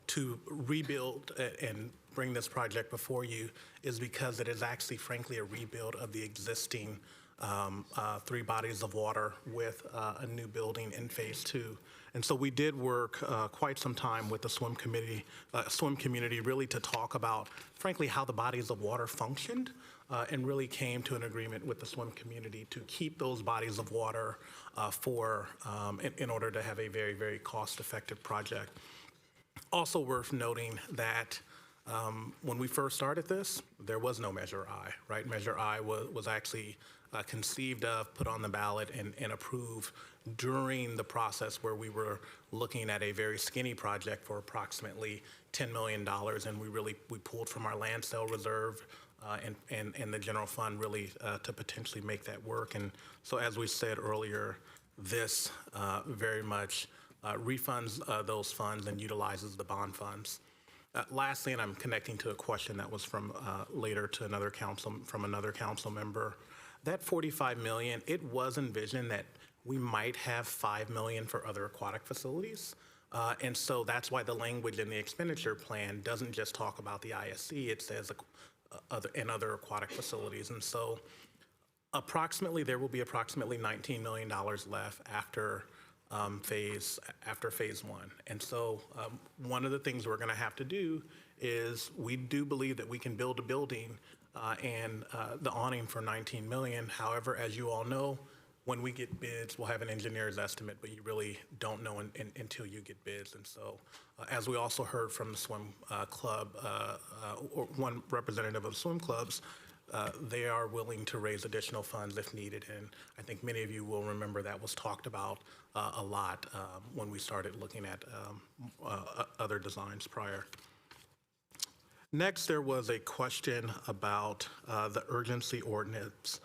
to rebuild and bring this project before you is because it is actually, frankly, a rebuild of the existing 3 bodies of water with a new building in phase 2. And so we did work quite some time with the swim community really to talk about, frankly, how the bodies of water functioned, and really came to an agreement with the swim community to keep those bodies of water in order to have a very, very cost-effective project. Also worth noting that when we first started this, there was no Measure I, right? Measure I was actually conceived of, put on the ballot, and approved during the process where we were looking at a very skinny project for approximately $10 million, and we pulled from our land sale reserve and the general fund really to potentially make that work. And so as we said earlier, this very much refunds those funds and utilizes the bond funds. Lastly, and I'm connecting to a question that was from later to another council member, that $45 million, it was envisioned that we might have $5 million for other aquatic facilities. And so that's why the language in the expenditure plan doesn't just talk about the ISC, it says other aquatic facilities. And so there will be approximately $19 million left after phase 1. And so one of the things we're going to have to do is we do believe that we can build a building and the awning for $19 million. However, as you all know, when we get bids, we'll have an engineer's estimate, but you really don't know until you get bids. And so, as we also heard from the swim club, or one representative of swim clubs, they are willing to raise additional funds if needed. And I think many of you will remember that was talked about a lot when we started looking at other designs prior. Next, there was a question about the urgency ordinance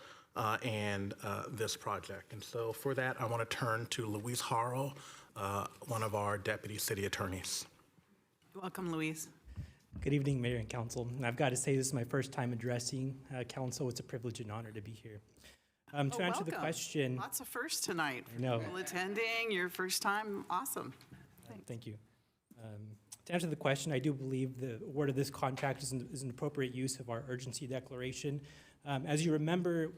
and this project. And so for that, I want to turn to Louise Harrell, one of our deputy city attorneys. Welcome, Louise. Good evening, Mayor and Council. And I've got to say, this is my first time addressing Council. It's a privilege and honor to be here. To answer welcome. the question. Lots of firsts tonight. I know. People attending, your first time, awesome. Thank you. To answer the question, I do believe the award of this contract is an appropriate use of our urgency declaration. As you remember,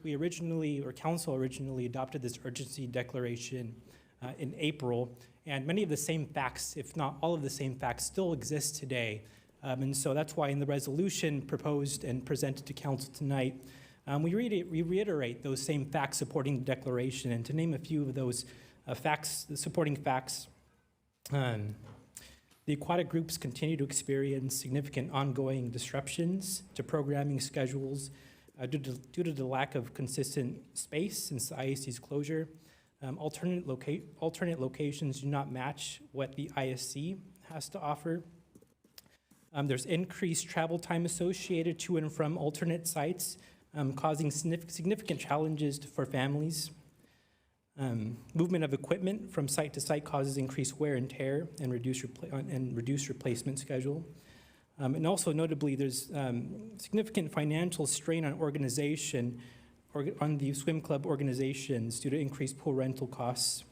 Council originally adopted this urgency declaration in April, and many of the same facts, if not all of the same facts, still exist today. And so that's why in the resolution proposed and presented to Council tonight, we reiterate those same facts supporting the declaration. And to name a few of those facts, the supporting facts, the aquatic groups continue to experience significant ongoing disruptions to programming schedules due to the lack of consistent space since the ISC's closure. Alternate locations do not match what the ISC has to offer. There's increased travel time associated to and from alternate sites, causing significant challenges for families. Movement of equipment from site to site causes increased wear and tear and reduced replacement schedule. And also notably, there's significant financial strain on on the swim club organizations due to increased pool rental costs.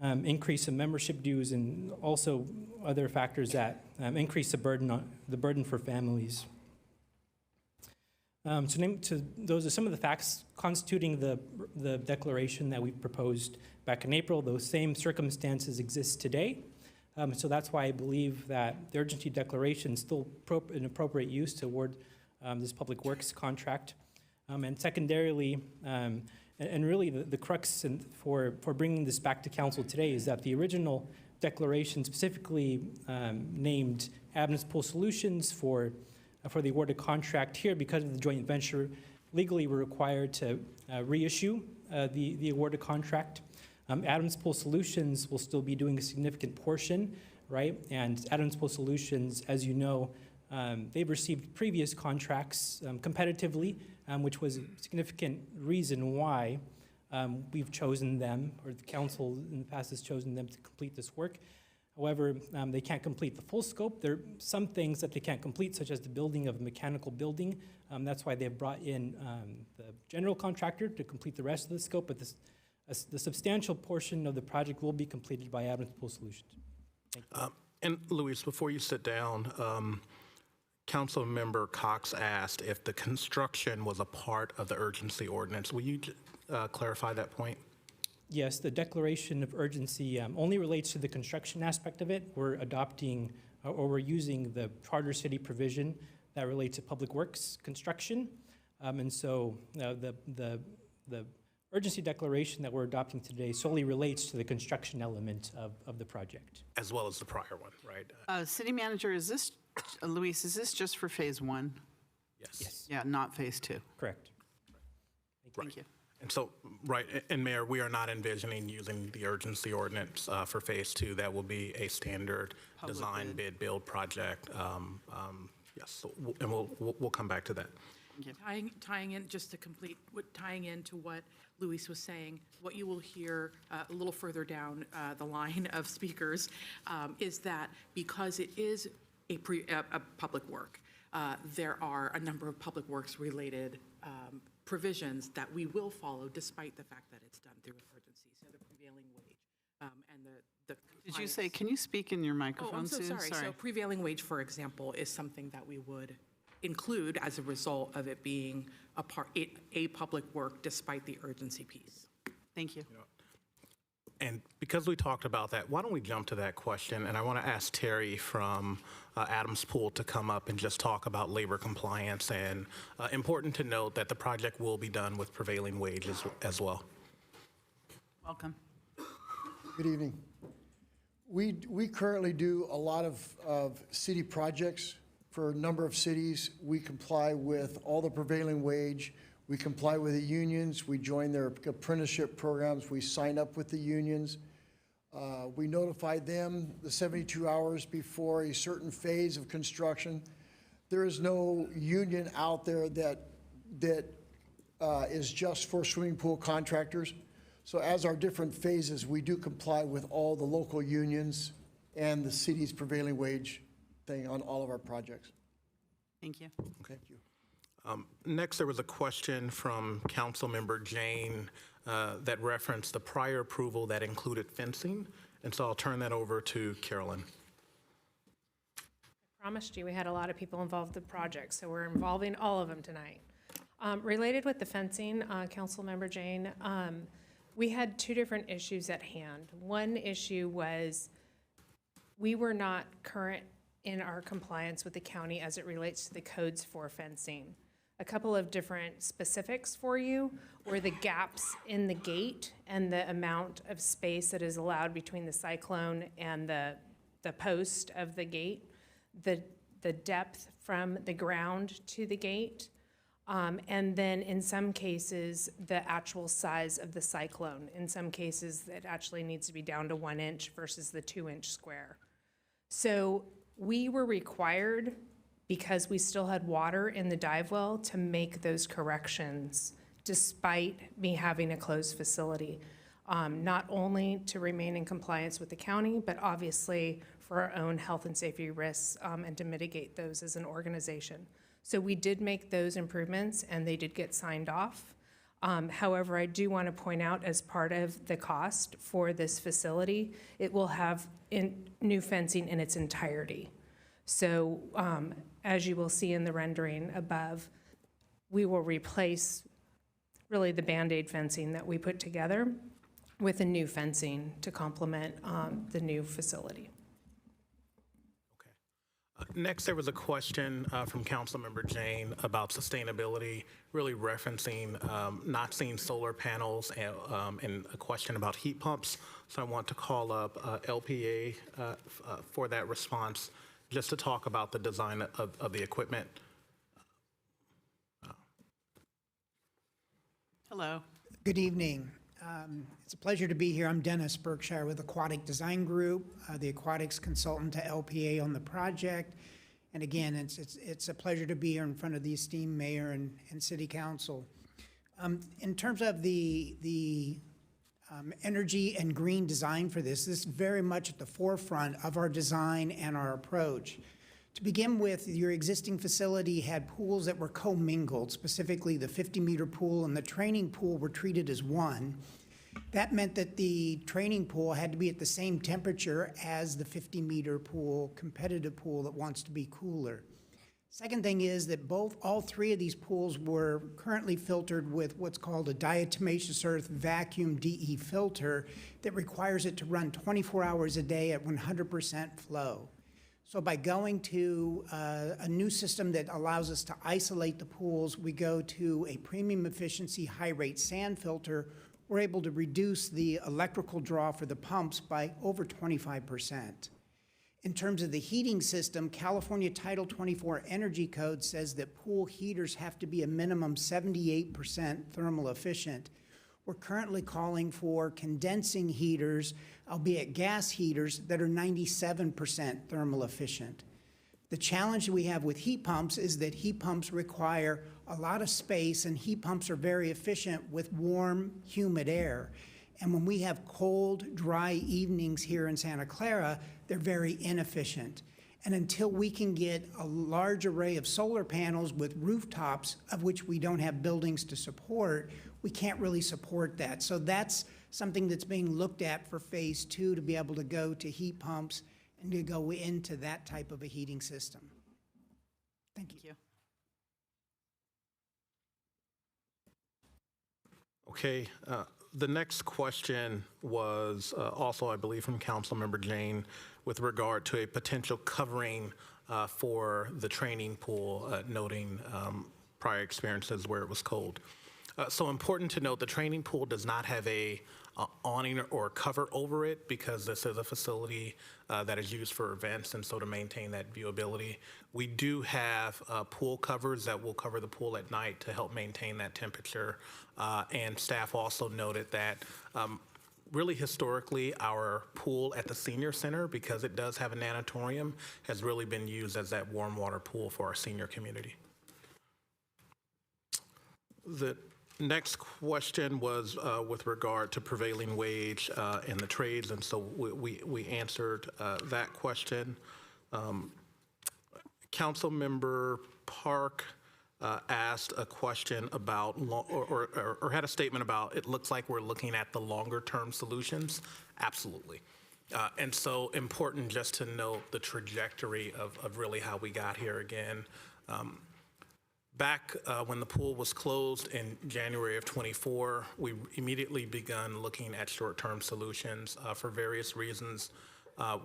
increase in membership dues, and also other factors that increase the burden for families. Those are some of the facts constituting the declaration that we proposed back in April. Those same circumstances exist today. So that's why I believe that the urgency declaration is still an appropriate use to award this public works contract. And secondarily, and really the crux for bringing this back to council today is that the original declaration specifically named Adams Pool Solutions for the awarded contract. Here, because of the joint venture, legally we're required to reissue the awarded contract. Adams Pool Solutions will still be doing a significant portion, right? And Adams Pool Solutions, as you know, they've received previous contracts competitively, which was a significant reason why we've chosen them, or the council in the past has chosen them to complete this work. However, they can't complete the full scope. There are some things that they can't complete, such as the building of a mechanical building. That's why they've brought in the general contractor to complete the rest of the scope, but the substantial portion of the project will be completed by Adams Pool Solutions. Thank you. And Luis, before you sit down, Council Member Cox asked if the construction was a part of the urgency ordinance. Will you clarify that point? Yes, the declaration of urgency only relates to the construction aspect of it. We're adopting, or we're using the charter city provision that relates to public works construction. And so the urgency declaration that we're adopting today solely relates to the construction element of the project. As well as the prior one, right? City Manager, is this, Luis, is this just for phase one? Yes. Yeah, not phase two? Correct. Thank you. And so, right, and Mayor, we are not envisioning using the urgency ordinance for phase two. That will be a standard Public design, bid, build project. Yes, so, and we'll come back to that. Tying in, just to complete, tying into what Luis was saying, what you will hear a little further down the line of speakers is that because it is a public work, there are a number of public works related provisions that we will follow despite the fact that it's done through emergency. So the prevailing wage and the Did you say, can you speak in your microphone, Oh, I'm so Sue? sorry. So prevailing wage, for example, is something that we would include as a result of it being a public work despite the urgency piece. Thank you. And because we talked about that, why don't we jump to that question? And I want to ask Terry from Adams Pool to come up and just talk about labor compliance. And important to note that the project will be done with prevailing wages as well. Welcome. Good evening. We currently do a lot of city projects for a number of cities. We comply with all the prevailing wage. We comply with the unions. We join their apprenticeship programs. We sign up with the unions. We notify them the 72 hours before a certain phase of construction. There is no union out there that is just for swimming pool contractors. So as our different phases, we do comply with all the local unions and the city's prevailing wage thing on all of our projects. Thank you. Thank you. Next, there was a question from Councilmember Jane that referenced the prior approval that included fencing. And so I'll turn that over to Carolyn. I promised you we had a lot of people involved in the project, so we're involving all of them tonight. Related with the fencing, Councilmember Jane, we had two different issues at hand. One issue was we were not current in our compliance with the county as it relates to the codes for fencing. A couple of different specifics for you were the gaps in the gate and the amount of space that is allowed between the cyclone and the post of the gate, the depth from the ground to the gate, and then in some cases, the actual size of the cyclone. In some cases, it actually needs to be down to 1 inch versus the 2-inch square. So we were required, because we still had water in the dive well, to make those corrections despite me having a closed facility, not only to remain in compliance with the county, but obviously for our own health and safety risks and to mitigate those as an organization. So we did make those improvements and they did get signed off. However, I do want to point out, as part of the cost for this facility, it will have new fencing in its entirety. So as you will see in the rendering above, we will replace really the Band-Aid fencing that we put together with a new fencing to complement the new facility. Next, there was a question from Councilmember Jane about sustainability, really referencing not seeing solar panels and a question about heat pumps. So I want to call up LPA for that response, just to talk about the design of the equipment. Hello. Good evening. It's a pleasure to be here. I'm Dennis Berkshire with Aquatic Design Group, the aquatics consultant to LPA on the project. And again, it's a pleasure to be here in front of the esteemed mayor and city council. In terms of the energy and green design for this is very much at the forefront of our design and our approach. To begin with, your existing facility had pools that were commingled, specifically the 50-meter pool and the training pool were treated as one. That meant that the training pool had to be at the same temperature as the 50-meter pool, competitive pool that wants to be cooler. Second thing is that all three of these pools were currently filtered with what's called a diatomaceous earth vacuum DE filter that requires it to run 24 hours a day at 100% flow. So by going to a new system that allows us to isolate the pools, we go to a premium efficiency high rate sand filter. We're able to reduce the electrical draw for the pumps by over 25%. In terms of the heating system, California Title 24 Energy Code says that pool heaters have to be a minimum 78% thermal efficient. We're currently calling for condensing heaters, albeit gas heaters, that are 97% thermal efficient. The challenge we have with heat pumps is that heat pumps require a lot of space, and heat pumps are very efficient with warm, humid air. And when we have cold, dry evenings here in Santa Clara, they're very inefficient. And until we can get a large array of solar panels with rooftops, of which we don't have buildings to support, we can't really support that. So that's something that's being looked at for phase 2, to be able to go to heat pumps and to go into that type of a heating system. Thank you. Okay, the next question was also, I believe, from Councilmember Jane with regard to a potential covering for the training pool, noting prior experiences where it was cold. So important to note, the training pool does not have a awning or cover over it, because this is a facility that is used for events, and so to maintain that viewability. We do have pool covers that will cover the pool at night to help maintain that temperature. And staff also noted that really historically, our pool at the senior center, because it does have a natatorium, has really been used as that warm water pool for our senior community. The next question was with regard to prevailing wage in the trades, and so we answered that question. Councilmember Park asked a question about, or had a statement about, it looks like we're looking at the longer term solutions. Absolutely. And so important just to note the trajectory of really how we got here again. Back when the pool was closed in January of '24, we immediately begun looking at short-term solutions for various reasons.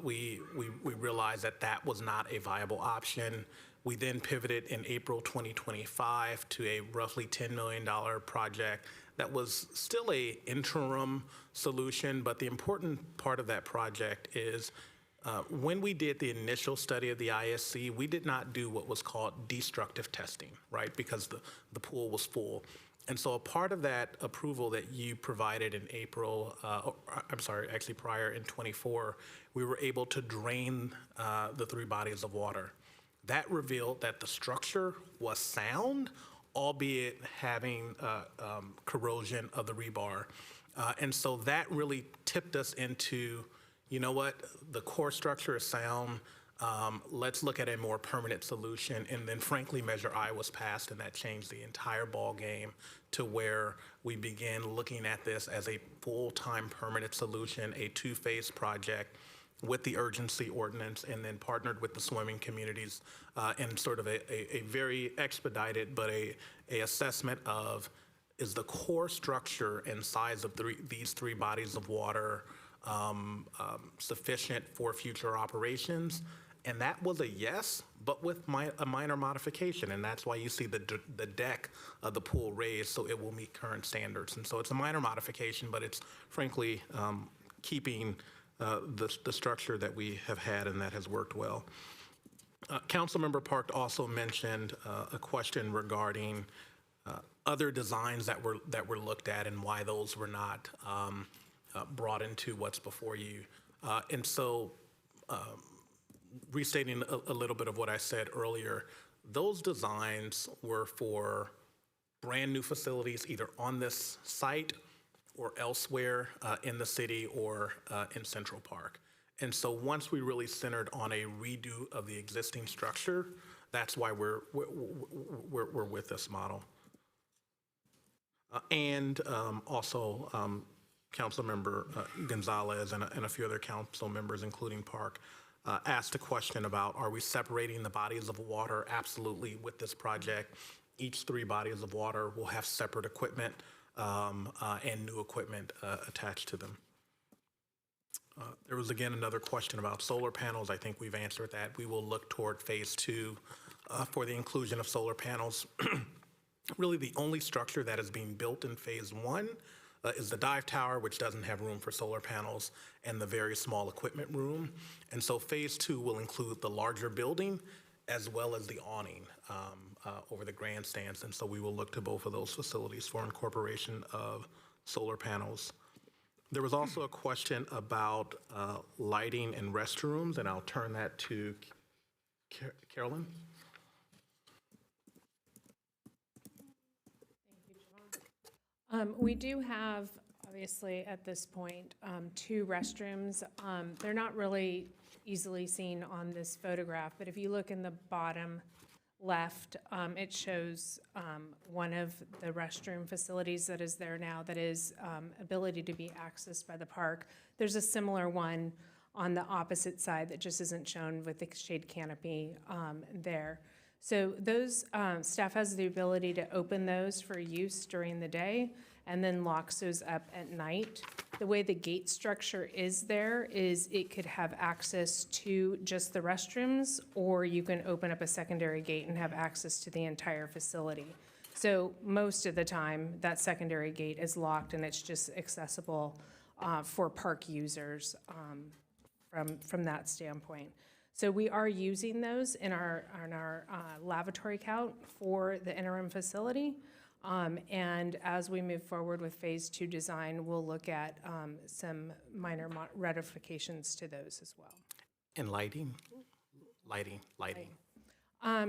We realized that that was not a viable option. We then pivoted in April 2025 to a roughly $10 million project that was still an interim solution, but the important part of that project is when we did the initial study of the ISC, we did not do what was called destructive testing, right? Because the pool was full. And so a part of that approval that you provided in April, I'm sorry, actually prior in '24, we were able to drain the 3 bodies of water. That revealed that the structure was sound, albeit having corrosion of the rebar. And so that really tipped us into, you know what, the core structure is sound. Let's look at a more permanent solution. And then frankly, Measure I was passed, and that changed the entire ball game to where we began looking at this as a full-time permanent solution, a two-phase project with the urgency ordinance, and then partnered with the swimming communities in sort of a very expedited, but a assessment of, is the core structure and size of these three bodies of water sufficient for future operations? And that was a yes, but with a minor modification. And that's why you see the deck of the pool raised, so it will meet current standards. And so it's a minor modification, but it's frankly keeping the structure that we have had, and that has worked well. Councilmember Park also mentioned a question regarding other designs that were looked at and why those were not brought into what's before you. And so restating a little bit of what I said earlier, those designs were for brand new facilities either on this site or elsewhere in the city or in Central Park. And so once we really centered on a redo of the existing structure, that's why we're with this model. And also Councilmember Gonzalez and a few other council members, including Park, asked a question about, are we separating the bodies of water? Absolutely. With this project, each three bodies of water will have separate equipment and new equipment attached to them. There was again another question about solar panels. I think we've answered that. We will look toward phase 2 for the inclusion of solar panels. Really the only structure that is being built in phase 1 is the dive tower, which doesn't have room for solar panels, and the very small equipment room. And so phase 2 will include the larger building as well as the awning over the grandstands. And so we will look to both of those facilities for incorporation of solar panels. There was also a question about lighting and restrooms, and I'll turn that to Carolyn. We do have, obviously, at this point, 2 restrooms. They're not really easily seen on this photograph, but if you look in the bottom left, it shows one of the restroom facilities that is there now that is ability to be accessed by the park. There's a similar one on the opposite side that just isn't shown with the shade canopy there. So those, staff has the ability to open those for use during the day and then locks those up at night. The way the gate structure is there is it could have access to just the restrooms, or you can open up a secondary gate and have access to the entire facility. So most of the time, that secondary gate is locked and it's just accessible for park users from that standpoint. So we are using those in our lavatory count for the interim facility. And as we move forward with phase 2 design, we'll look at some minor ratifications to those as well. And lighting? Lighting.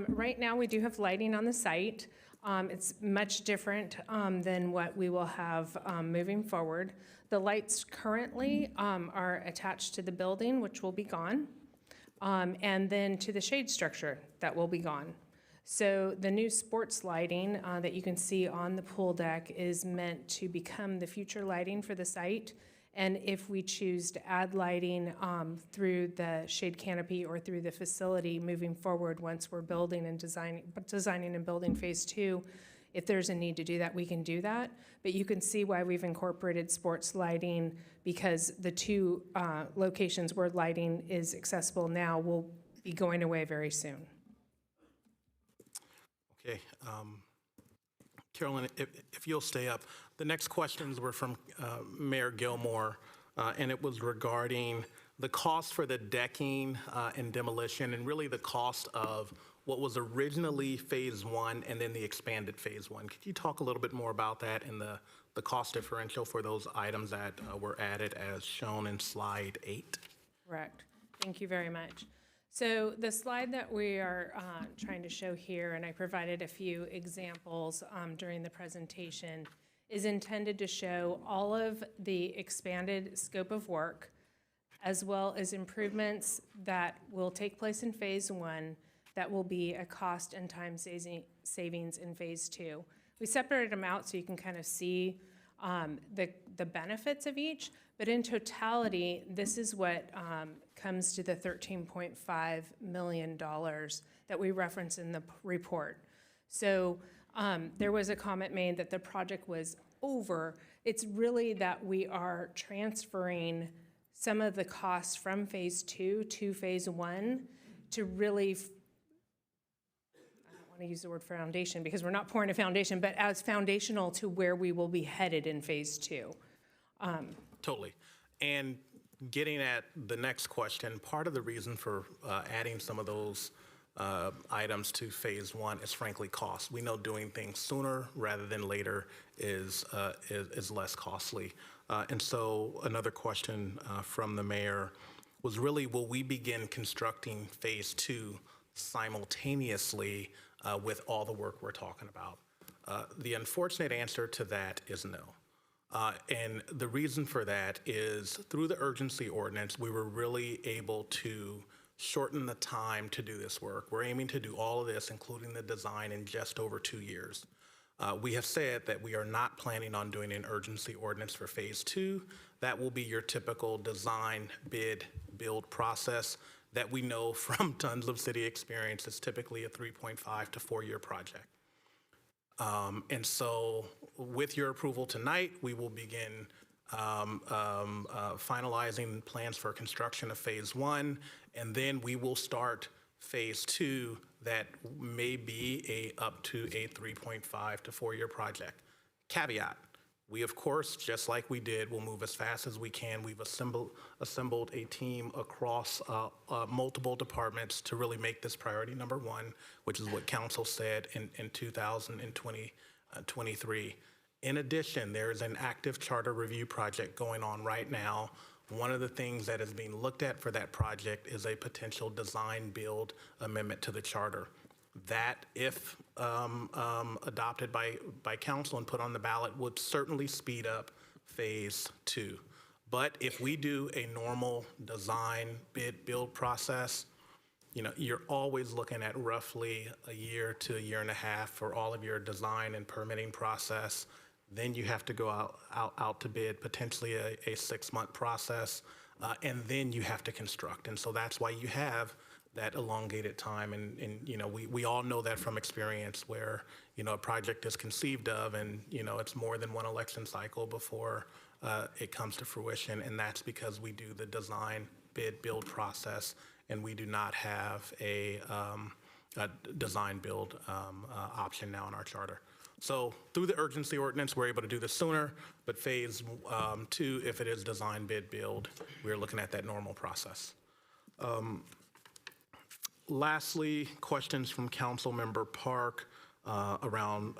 Right now, we do have lighting on the site. It's much different than what we will have moving forward. The lights currently are attached to the building, which will be gone. And then to the shade structure, that will be gone. So the new sports lighting that you can see on the pool deck is meant to become the future lighting for the site. And if we choose to add lighting through the shade canopy or through the facility moving forward, once we're building and designing and building phase 2, if there's a need to do that, we can do that. But you can see why we've incorporated sports lighting, because the 2 locations where lighting is accessible now will be going away very soon. Okay. Carolyn, if you'll stay up. The next questions were from Mayor Gilmore, and it was regarding the cost for the decking and demolition, and really the cost of what was originally phase 1 and then the expanded phase 1. Could you talk a little bit more about that and the cost differential for those items that were added as shown in slide 8? Correct. Thank you very much. So the slide that we are trying to show here, and I provided a few examples during the presentation, is intended to show all of the expanded scope of work as well as improvements that will take place in Phase 1 that will be a cost and time savings in Phase 2. We separated them out so you can kind of see the benefits of each, but in totality, this is what comes to the $13.5 million that we reference in the report. So there was a comment made that the project was over. It's really that we are transferring some of the costs from Phase 2 to Phase 1 to really, I don't want to use the word foundation because we're not pouring a foundation, but as foundational to where we will be headed in Phase 2. Totally. And getting at the next question, part of the reason for adding some of those items to Phase 1 is frankly cost. We know doing things sooner rather than later is less costly. And so another question from the mayor was really, will we begin constructing Phase 2 simultaneously with all the work we're talking about? The unfortunate answer to that is no. And the reason for that is through the urgency ordinance, we were really able to shorten the time to do this work. We're aiming to do all of this, including the design, in just over 2 years. We have said that we are not planning on doing an urgency ordinance for Phase 2. That will be your typical design, bid, build process that we know from tons of city experience is typically a 3.5 to 4 year project. And so with your approval tonight, we will begin finalizing plans for construction of Phase 1, and then we will start Phase 2 that may be up to a 3.5 to 4 year project. Caveat, we of course, just like we did, will move as fast as we can. We've assembled a team across multiple departments to really make this priority number 1, which is what council said in 2023. In addition, there is an active charter review project going on right now. One of the things that is being looked at for that project is a potential design build amendment to the charter. That, if adopted by council and put on the ballot, would certainly speed up Phase 2. But if we do a normal design bid build process, you know, you're always looking at roughly a year to a year and a half for all of your design and permitting process. Then you have to go out to bid, potentially a 6-month process, and then you have to construct. And so that's why you have that elongated time. And you know, we all know that from experience where, you know, a project is conceived of and, you know, it's more than one election cycle before it comes to fruition. And that's because we do the design, bid, build process, and we do not have a design build option now in our charter. So through the urgency ordinance, we're able to do this sooner, but Phase 2, if it is design, bid, build, we're looking at that normal process. Lastly, questions from Councilmember Park around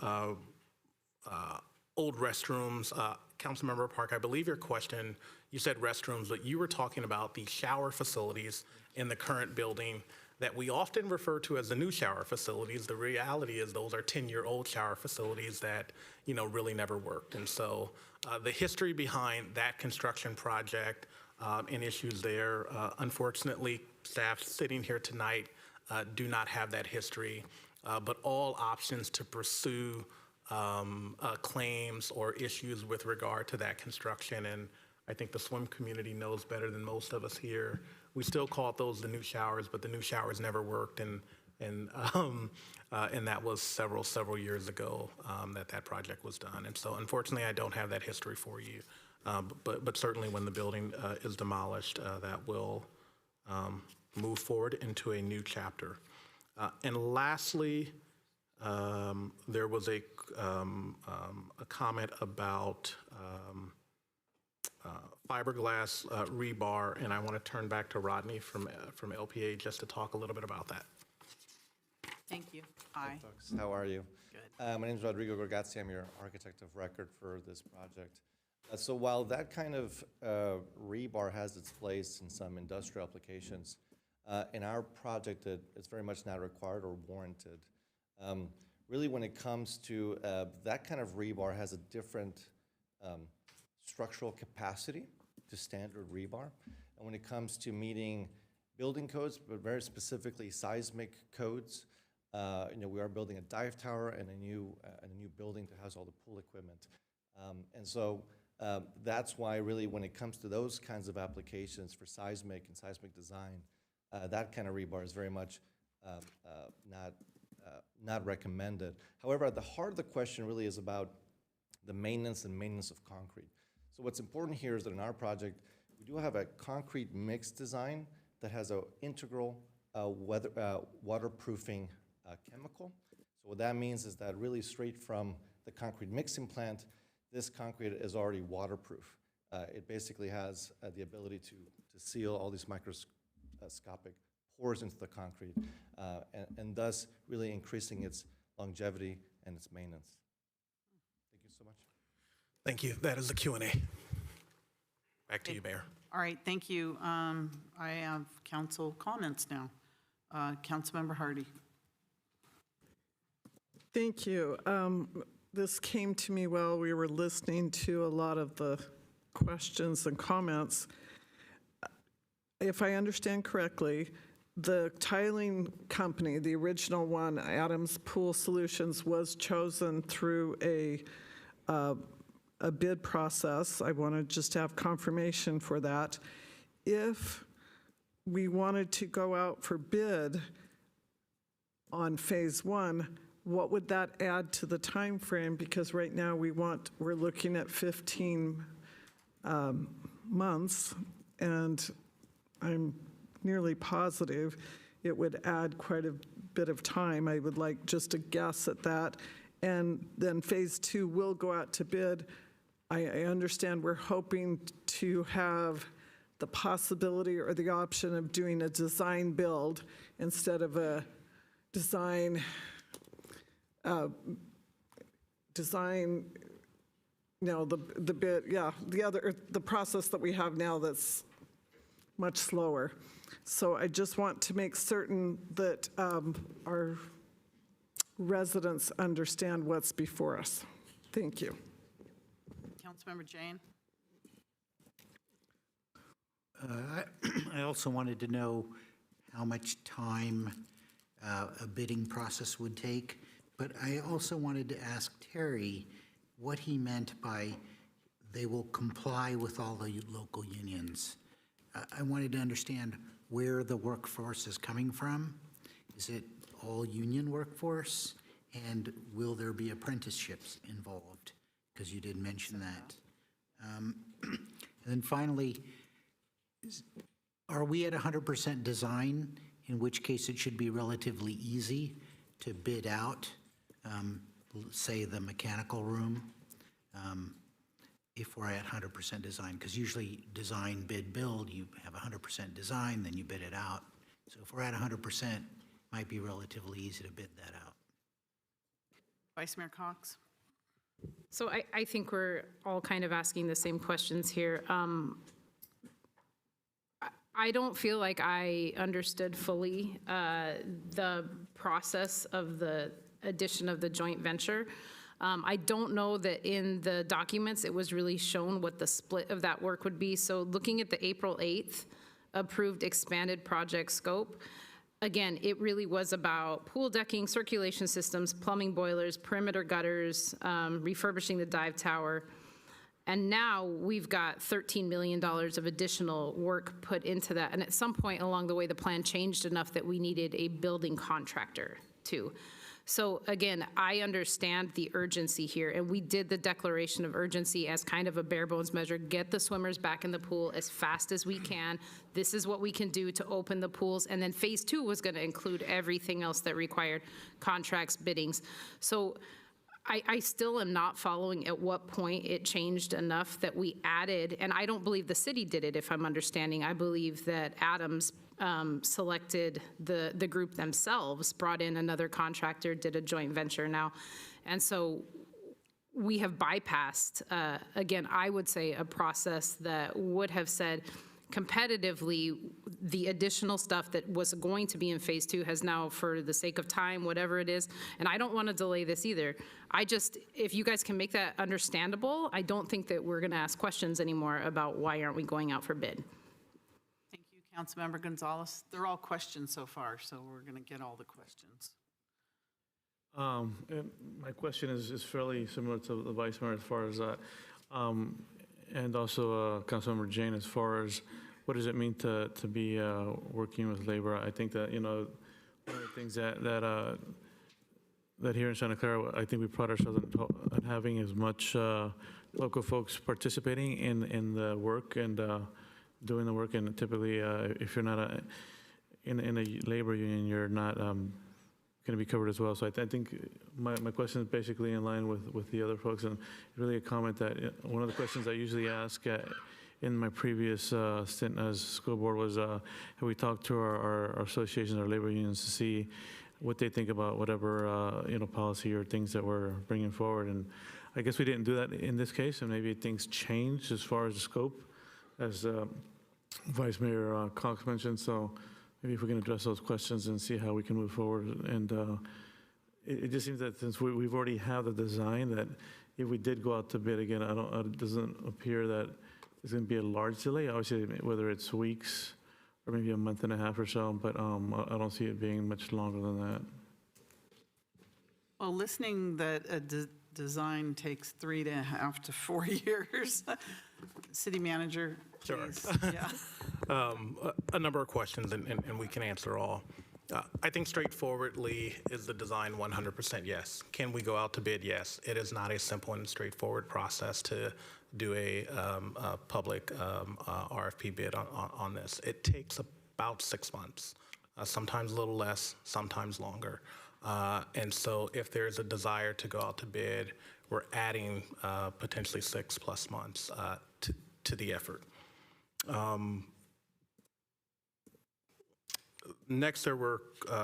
old restrooms. Councilmember Park, I believe your question, you said restrooms, but you were talking about the shower facilities in the current building that we often refer to as the new shower facilities. The reality is those are 10-year-old shower facilities that, you know, really never worked. And so the history behind that construction project and issues there, unfortunately, staff sitting here tonight do not have that history, but all options to pursue claims or issues with regard to that construction, and I think the swim community knows better than most of us here. We still call those the new showers, but the new showers never worked, and that was several years ago that project was done. And so, unfortunately, I don't have that history for you, but certainly when the building is demolished, that will move forward into a new chapter. And lastly, there was a comment about fiberglass rebar, and I want to turn back to Rodney from LPA just to talk a little bit about that. Thank you. Hi. Folks, how are you? Good. My name is Rodrigo Gorgazzi. I'm your architect of record for this project. So while that kind of rebar has its place in some industrial applications, in our project, it's very much not required or warranted. Really, when it comes to that kind of rebar has a different structural capacity to standard rebar. And when it comes to meeting building codes, but very specifically seismic codes, we are building a dive tower and a new building to house all the pool equipment. And so that's why really when it comes to those kinds of applications for seismic and seismic design, that kind of rebar is very much not recommended. However, at the heart of the question really is about the maintenance of concrete. So what's important here is that in our project, we do have a concrete mix design that has an integral waterproofing chemical. So what that means is that really straight from the concrete mixing plant, this concrete is already waterproof. It basically has the ability to seal all these microscopic pores into the concrete, and thus really increasing its longevity and its maintenance. Thank you so much. Thank you. That is the Q&A. Back to you, Mayor. All right, thank you. I have council comments now. Councilmember Hardy. Thank you. This came to me while we were listening to a lot of the questions and comments. If I understand correctly, the tiling company, the original one, Adams Pool Solutions, was chosen through a bid process. I want to just have confirmation for that. If we wanted to go out for bid on phase one, what would that add to the time frame? Because right now we're looking at 15 months, and I'm nearly positive it would add quite a bit of time. I would like just a guess at that. And then phase two will go out to bid. I understand we're hoping to have the possibility or the option of doing a design build instead of a design, the bid, yeah, the process that we have now that's much slower. So I just want to make certain that our residents understand what's before us. Thank you. Councilmember Jane. I also wanted to know how much time a bidding process would take, but I also wanted to ask Terry what he meant by they will comply with all the local unions. I wanted to understand where the workforce is coming from. Is it all union workforce? And will there be apprenticeships involved? Because you did mention that. And then finally, are we at 100% design, in which case it should be relatively easy to bid out, say the mechanical room, if we're at 100% design? Because usually design, bid, build, you have 100% design, then you bid it out. So if we're at 100%, it might be relatively easy to bid that out. Vice Mayor Cox. So I think we're all kind of asking the same questions here. I don't feel like I understood fully the process of the addition of the joint venture. I don't know that in the documents it was really shown what the split of that work would be. So looking at the April 8th approved expanded project scope, again, it really was about pool decking, circulation systems, plumbing boilers, perimeter gutters, refurbishing the dive tower. And now we've got $13 million of additional work put into that. And at some point along the way, the plan changed enough that we needed a building contractor too. So again, I understand the urgency here, and we did the declaration of urgency as kind of a bare bones measure, get the swimmers back in the pool as fast as we can. This is what we can do to open the pools. And then phase two was going to include everything else that required contracts, biddings. So I still am not following at what point it changed enough that we added, and I don't believe the city did it, if I'm understanding. I believe that Adams selected the group themselves, brought in another contractor, did a joint venture now. And so we have bypassed, again, I would say a process that would have said, competitively, the additional stuff that was going to be in phase two has now, for the sake of time, whatever it is, and I don't want to delay this either. If you guys can make that understandable, I don't think that we're going to ask questions anymore about why aren't we going out for bid. Councilmember Gonzalez, they're all questions so far, so we're going to get all the questions. And my question is fairly similar to the Vice Mayor as far as that. And also Councilmember Jane, as far as what does it mean to be working with labor? I think that, one of the things that here in Santa Clara, I think we pride ourselves on having as much local folks participating in the work and doing the work. And typically, if you're not in a labor union, you're not going to be covered as well. So I think my question is basically in line with the other folks, and really a comment that one of the questions I usually ask in my previous stint as school board was, have we talked to our associations, our labor unions, to see what they think about whatever policy or things that we're bringing forward. And I guess we didn't do that in this case, and maybe things changed as far as the scope, as Vice Mayor Cox mentioned. So maybe if we can address those questions and see how we can move forward. And it just seems that since we've already have the design, that if we did go out to bid again, it doesn't appear that there's going to be a large delay. Obviously, whether it's weeks or maybe a month and a half or so, but I don't see it being much longer than that. Well, listening that a design takes 3.5 to 4 years. City Manager, please. Sure. Yeah. A number of questions, and we can answer all. I think straightforwardly, is the design 100% yes? Can we go out to bid? Yes. It is not a simple and straightforward process to do a public RFP bid on this. It takes about 6 months, sometimes a little less, sometimes longer. And so if there's a desire to go out to bid, we're adding potentially 6+ months to the effort. Next, there were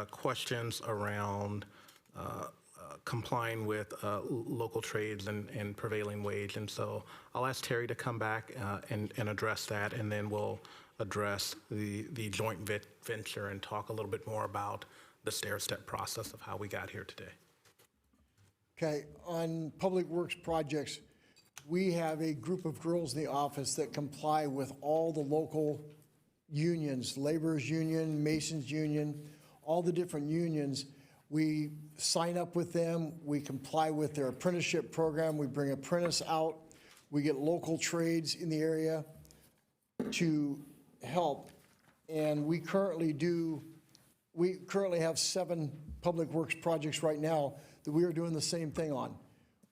questions around complying with local trades and prevailing wage. And so I'll ask Terry to come back and address that, and then we'll address the joint venture and talk a little bit more about the stair-step process of how we got here today. Okay, on public works projects, we have a group of girls in the office that comply with all the local unions, laborers union, masons union, all the different unions. We sign up with them, we comply with their apprenticeship program, we bring apprentice out, we get local trades in the area to help. And we currently have 7 public works projects right now that we are doing the same thing on.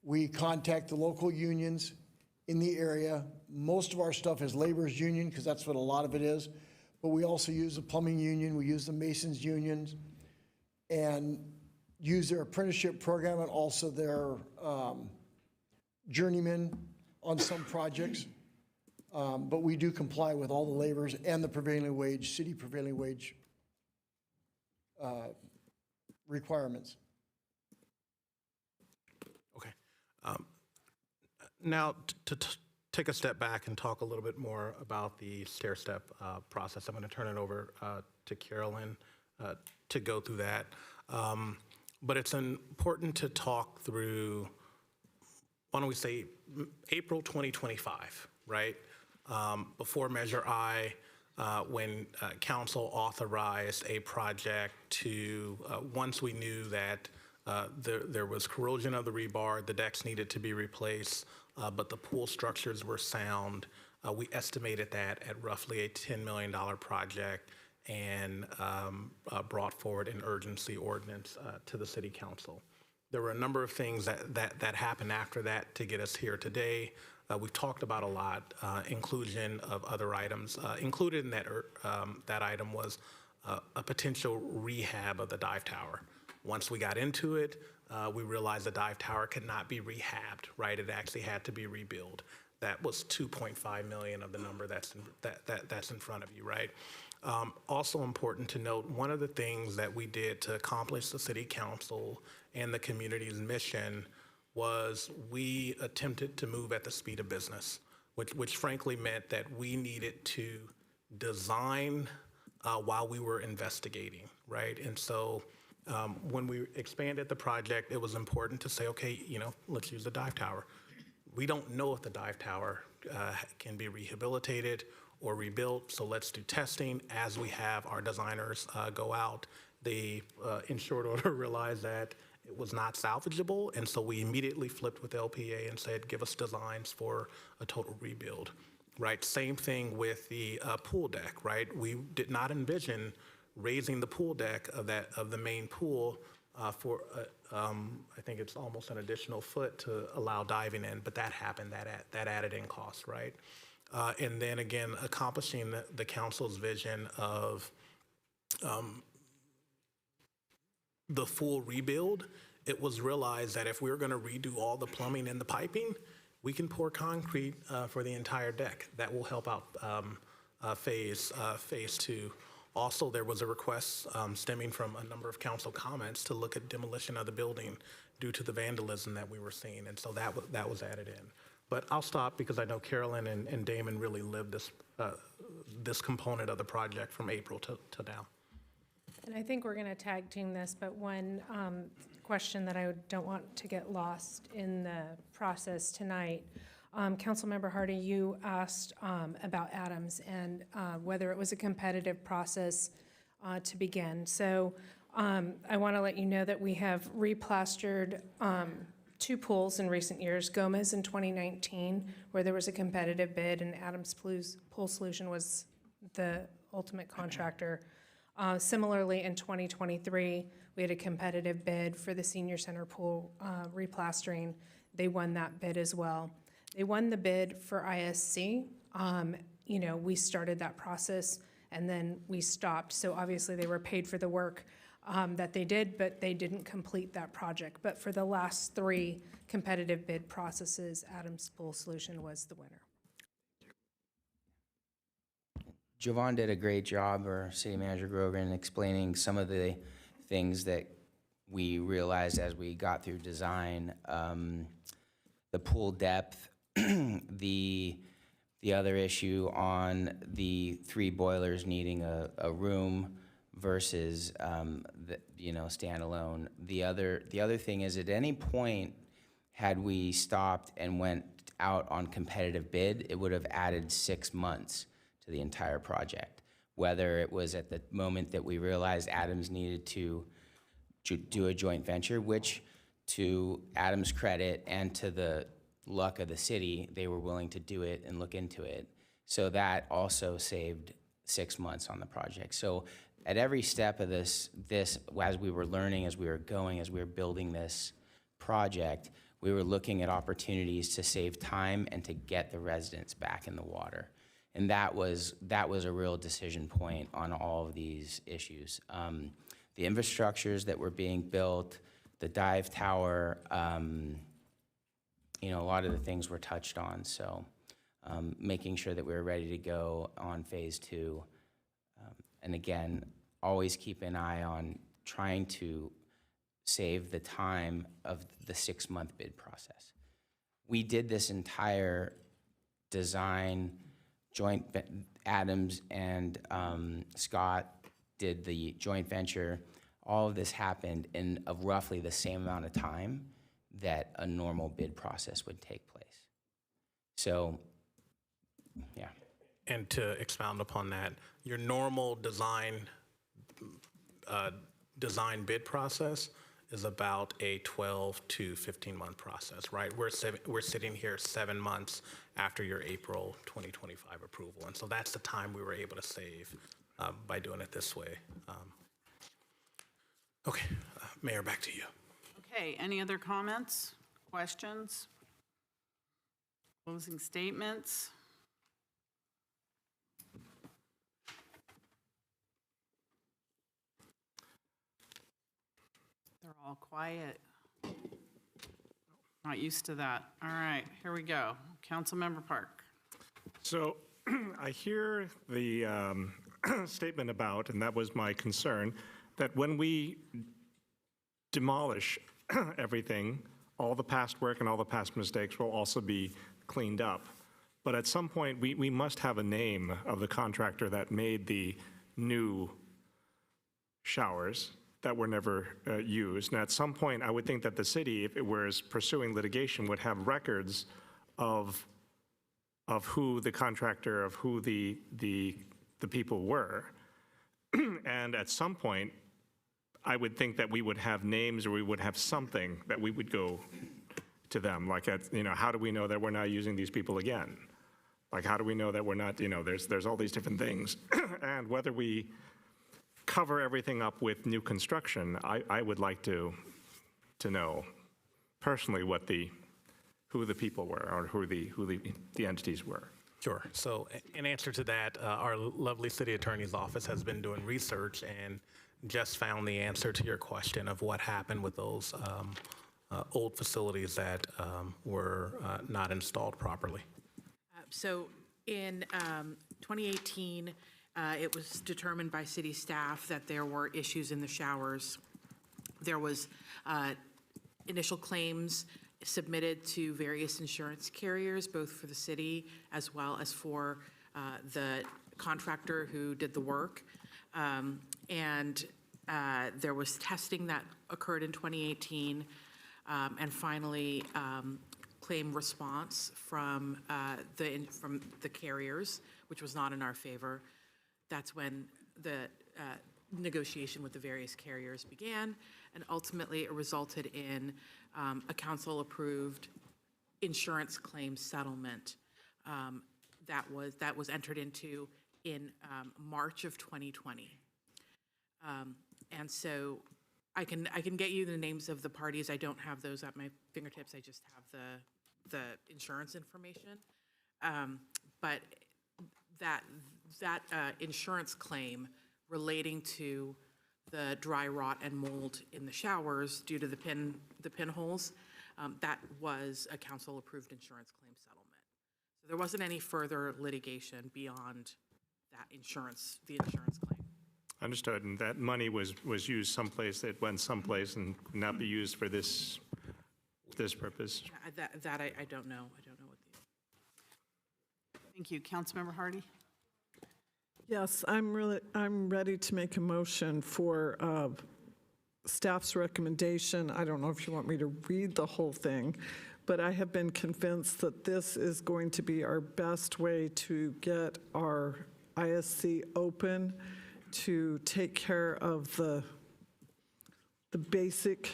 We contact the local unions in the area. Most of our stuff is laborers union, because that's what a lot of it is. But we also use the plumbing union, we use the masons unions, and use their apprenticeship program and also their journeymen on some projects. But we do comply with all the laborers and the prevailing wage, city prevailing wage requirements. Okay. Now, to take a step back and talk a little bit more about the stair-step process, I'm going to turn it over to Carolyn to go through that. But it's important to talk through, why don't we say April 2025, right? Before Measure I, when council authorized a project to, once we knew that there was corrosion of the rebar, the decks needed to be replaced, but the pool structures were sound, we estimated that at roughly a $10 million project, and brought forward an urgency ordinance to the city council. There were a number of things that happened after that to get us here today. We've talked about a lot, inclusion of other items. Included in that item was a potential rehab of the dive tower. Once we got into it, we realized the dive tower could not be rehabbed, right? It actually had to be rebuilt. That was 2.5 million of the number that's in front of you, right? Also important to note, one of the things that we did to accomplish the city council and the community's mission was we attempted to move at the speed of business, which frankly meant that we needed to design while we were investigating, right? And so when we expanded the project, it was important to say, okay, let's use the dive tower. We don't know if the dive tower can be rehabilitated or rebuilt, so let's do testing as we have our designers go out. They, in short order, realized that it was not salvageable, and so we immediately flipped with LPA and said, give us designs for a total rebuild, right? Same thing with the pool deck, right? We did not envision raising the pool deck of the main pool for, I think it's almost an additional foot to allow diving in, but that happened, that added in cost, right? And then again, accomplishing the council's vision of the full rebuild, it was realized that if we were going to redo all the plumbing and the piping, we can pour concrete for the entire deck. That will help out phase two. Also, there was a request stemming from a number of council comments to look at demolition of the building due to the vandalism that we were seeing, and so that was added in. But I'll stop because I know Carolyn and Damon really lived this component of the project from April to now. And I think we're going to tag team this, but one question that I don't want to get lost in the process tonight. Councilmember Hardy, you asked about Adams and whether it was a competitive process to begin. So I want to let you know that we have replastered 2 pools in recent years, Gomez in 2019, where there was a competitive bid, and Adams Pool Solution was the ultimate contractor. Similarly, in 2023, we had a competitive bid for the senior center pool replastering. They won that bid as well. They won the bid for ISC. You know, we started that process and then we stopped. So obviously they were paid for the work that they did, but they didn't complete that project. But for the last 3 competitive bid processes, Adams Pool Solution was the winner. Javon did a great job, or City Manager Grogan, explaining some of the things that we realized as we got through design. The pool depth, the other issue on the 3 boilers needing a room versus standalone. The other thing is, at any point had we stopped and went out on competitive bid, it would have added 6 months to the entire project. Whether it was at the moment that we realized Adams needed to do a joint venture, which, to Adams' credit and to the luck of the city, they were willing to do it and look into it. So that also saved 6 months on the project. So at every step of this, as we were learning, as we were going, as we were building this project, we were looking at opportunities to save time and to get the residents back in the water. And that was a real decision point on all of these issues. The infrastructures that were being built, the dive tower, a lot of the things were touched on. So making sure that we were ready to go on phase 2. And again, always keep an eye on trying to save the time of the 6-month bid process. We did this entire design, Adams and Scott did the joint venture. All of this happened in roughly the same amount of time that a normal bid process would take place. So, yeah. And to expound upon that, your normal design bid process is about a 12 to 15-month process, right? We're sitting here 7 months after your April 2025 approval, and so that's the time we were able to save by doing it this way. Okay, Mayor, back to you. Okay, any other comments, questions? Closing statements? They're all quiet. Not used to that. All right, here we go. Councilmember Park. So I hear the statement about, and that was my concern, that when we demolish everything, all the past work and all the past mistakes will also be cleaned up. But at some point, we must have a name of the contractor that made the new showers that were never used. And at some point, I would think that the city, if it was pursuing litigation, would have records of of who the contractor, of who the people were. And at some point, I would think that we would have names or we would have something that we would go to them, like, how do we know that we're not using these people again? Like, how do we know that we're not, there's all these different things. And whether we cover everything up with new construction, I would like to know personally who the people were or who the entities were. Sure. So in answer to that, our lovely city attorney's office has been doing research and just found the answer to your question of what happened with those old facilities that were not installed properly. So in 2018, it was determined by city staff that there were issues in the showers. There was initial claims submitted to various insurance carriers, both for the city as well as for the contractor who did the work. And there was testing that occurred in 2018. And finally, claim response from the carriers, which was not in our favor. That's when the negotiation with the various carriers began, and ultimately it resulted in a council-approved insurance claim settlement that was entered into in March of 2020. And so I can get you the names of the parties. I don't have those at my fingertips. I just have the insurance information. But that insurance claim relating to the dry rot and mold in the showers due to the pinholes, that was a council-approved insurance claim settlement. So there wasn't any further litigation beyond that the insurance claim. Understood, and that money was used someplace, it went someplace and could not be used for this purpose. That I don't know. I don't know what the. Thank you. Councilmember Hardy? Yes, I'm ready to make a motion for staff's recommendation. I don't know if you want me to read the whole thing, but I have been convinced that this is going to be our best way to get our ISC open, to take care of the basic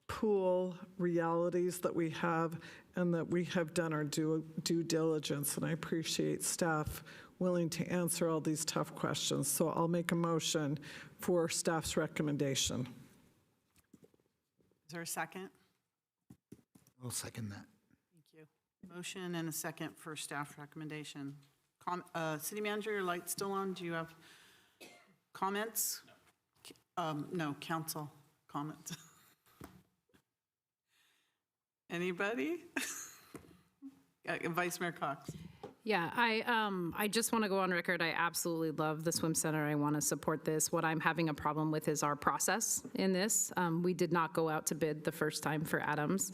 pool realities that we have, and that we have done our due diligence. And I appreciate staff willing to answer all these tough questions. So I'll make a motion for staff's recommendation. Is there a second? I'll second that. Thank you. Motion and a second for staff recommendation. City Manager, your light's still on. Do you have comments? No, council comments. Anybody? Vice Mayor Cox. Yeah, I just want to go on record. I absolutely love the swim center. I want to support this. What I'm having a problem with is our process in this. We did not go out to bid the first time for Adams.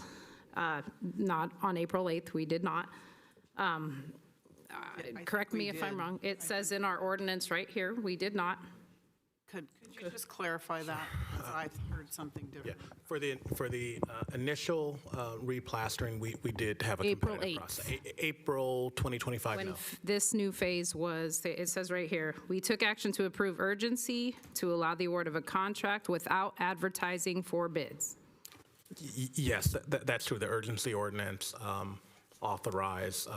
Not on April 8th, we did not. Correct me if I'm wrong. It says in our ordinance right here, we did not. Could you just clarify that? Because I heard something different. Yeah, for the initial replastering, we did have a April competitive 8th. process. April 2025, When no. this new phase was, it says right here, we took action to approve urgency to allow the award of a contract without advertising for bids. Yes, that's true. The urgency ordinance authorized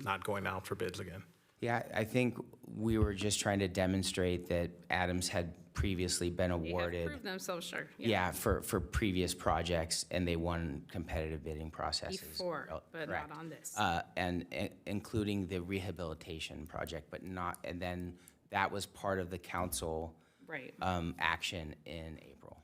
not going out for bids again. Yeah, I think we were just trying to demonstrate that Adams had previously been They have awarded. proved themselves, sure. Yeah, for previous projects, and they won competitive bidding processes. Before, but Correct. not on this. And including the rehabilitation project, but not, and then that was part of the council Right. action in April.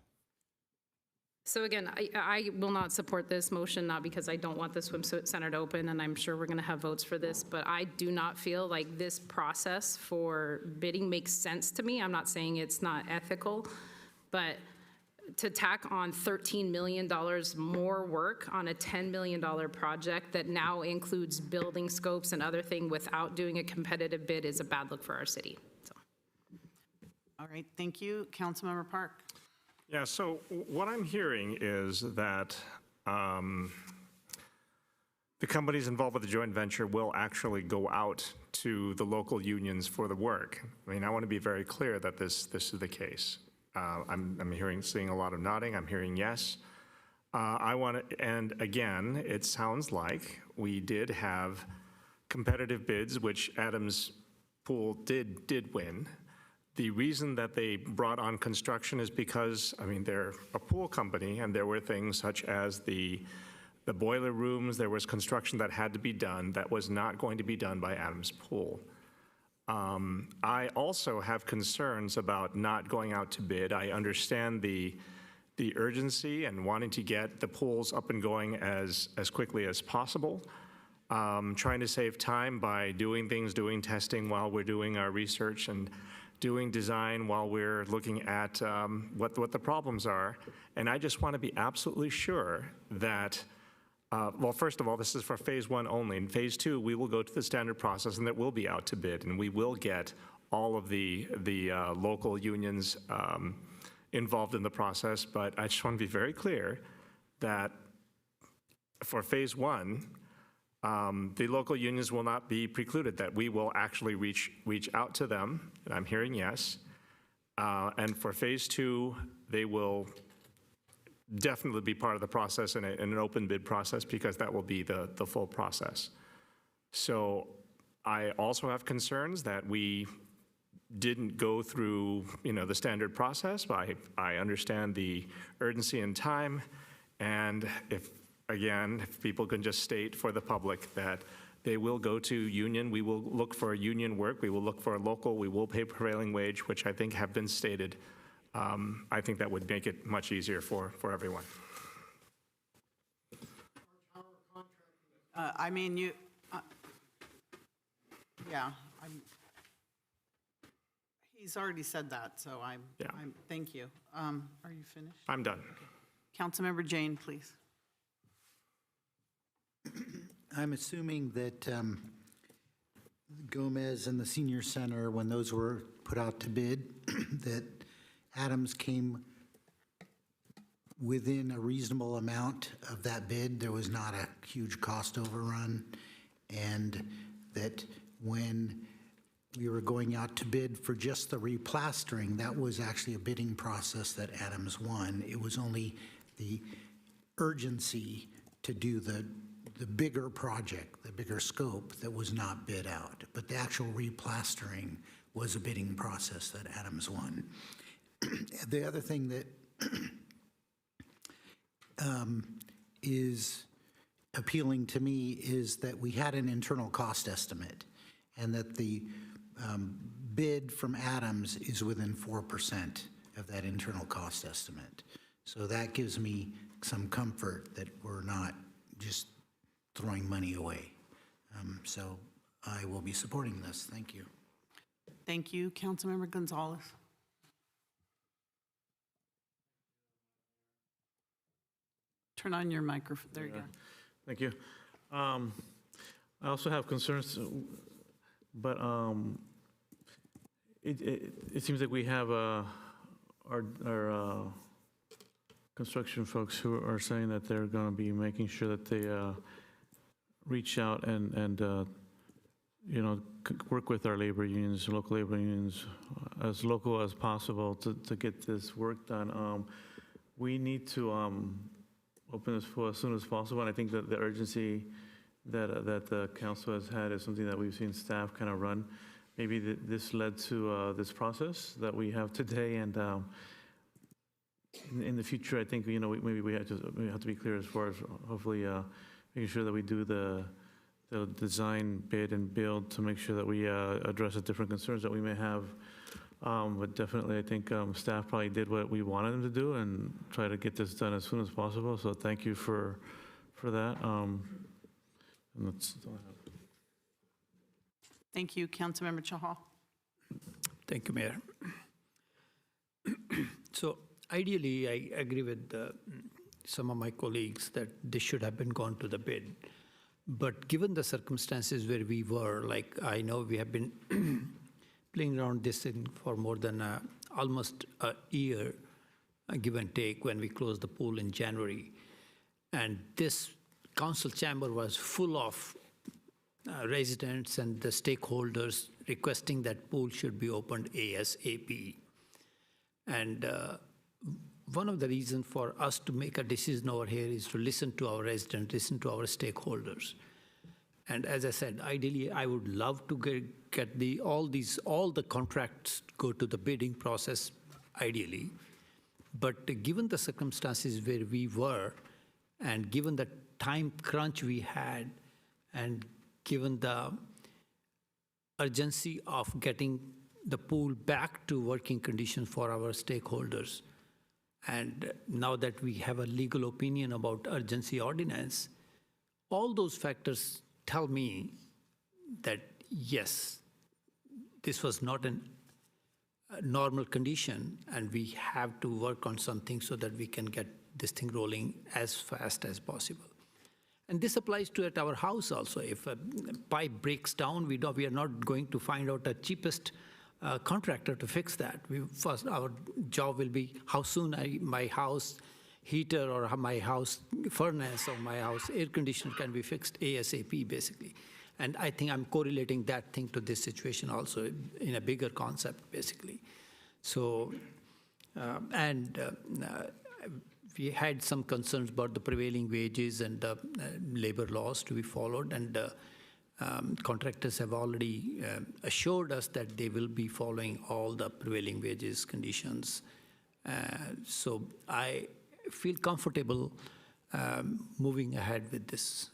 So again, I will not support this motion, not because I don't want the swim center to open, and I'm sure we're going to have votes for this, but I do not feel like this process for bidding makes sense to me. I'm not saying it's not ethical, but to tack on $13 million more work on a $10 million project that now includes building scopes and other things without doing a competitive bid is a bad look for our city. So. All right, thank you. Councilmember Park. Yeah, so what I'm hearing is that the companies involved with the joint venture will actually go out to the local unions for the work. I mean, I want to be very clear that this is the case. I'm seeing a lot of nodding. I'm hearing yes. And again, it sounds like we did have competitive bids, which Adams Pool did win. The reason that they brought on construction is because, I mean, they're a pool company, and there were things such as the boiler rooms. There was construction that had to be done that was not going to be done by Adams Pool. I also have concerns about not going out to bid. I understand the urgency and wanting to get the pools up and going as quickly as possible. Trying to save time by doing testing while we're doing our research and doing design while we're looking at what the problems are. And I just want to be absolutely sure that, well, first of all, this is for phase 1 only. In phase 2, we will go to the standard process, and it will be out to bid, and we will get all of the local unions involved in the process. But I just want to be very clear that for phase 1, the local unions will not be precluded, that we will actually reach out to them, and I'm hearing yes. And for phase 2, they will definitely be part of the process in an open bid process, because that will be the full process. So I also have concerns that we didn't go through, the standard process, but I understand the urgency and time. And if people can just state for the public that they will go to union, we will look for union work, we will look for a local, we will pay prevailing wage, which I think have been stated. I think that would make it much easier for everyone. I mean, yeah, he's already said that, so thank you. Are you finished? I'm done. Councilmember Jane, please. I'm assuming that Gomez and the Senior Center, when those were put out to bid, that Adams came within a reasonable amount of that bid. There was not a huge cost overrun, and that when we were going out to bid for just the replastering, that was actually a bidding process that Adams won. It was only the urgency to do the bigger project, the bigger scope, that was not bid out. But the actual replastering was a bidding process that Adams won. The other thing that is appealing to me is that we had an internal cost estimate, and that the bid from Adams is within 4% of that internal cost estimate. So that gives me some comfort that we're not just throwing money away. So I will be supporting this. Thank you. Thank you. Councilmember Gonzalez. Turn on your microphone. There you go. Thank you. I also have concerns, but it seems like we have our construction folks who are saying that they're going to be making sure that they reach out and work with our labor unions, local labor unions, as local as possible to get this work done. We need to open this pool as soon as possible, and I think that the urgency that the council has had is something that we've seen staff kind of run. Maybe this led to this process that we have today, and in the future, I think maybe we have to be clear as far as hopefully making sure that we do the design, bid, and build to make sure that we address the different concerns that we may have. But definitely, I think staff probably did what we wanted them to do and try to get this done as soon as possible. So thank you for that. And that's all I have. Thank you, Councilmember Chahal. Thank you, Mayor. So ideally, I agree with some of my colleagues that this should have been gone to the bid. But given the circumstances where we were, like I know we have been playing around this thing for more than almost a year, give and take, when we closed the pool in January. And this council chamber was full of residents and the stakeholders requesting that pool should be opened ASAP. And one of the reasons for us to make a decision over here is to listen to our residents, listen to our stakeholders. And as I said, ideally, I would love to get all the contracts go to the bidding process, ideally. But given the circumstances where we were, and given the time crunch we had, and given the urgency of getting the pool back to working conditions for our stakeholders, and now that we have a legal opinion about urgency ordinance, all those factors tell me that yes, this was not a normal condition, and we have to work on something so that we can get this thing rolling as fast as possible. And this applies to at our house also. If a pipe breaks down, we are not going to find out the cheapest contractor to fix that. First, our job will be how soon my house heater or my house furnace or my house air conditioner can be fixed ASAP, basically. And I think I'm correlating that thing to this situation also in a bigger concept, basically. So, we had some concerns about the prevailing wages and labor laws to be followed, and contractors have already assured us that they will be following all the prevailing wages conditions. So I feel comfortable moving ahead with this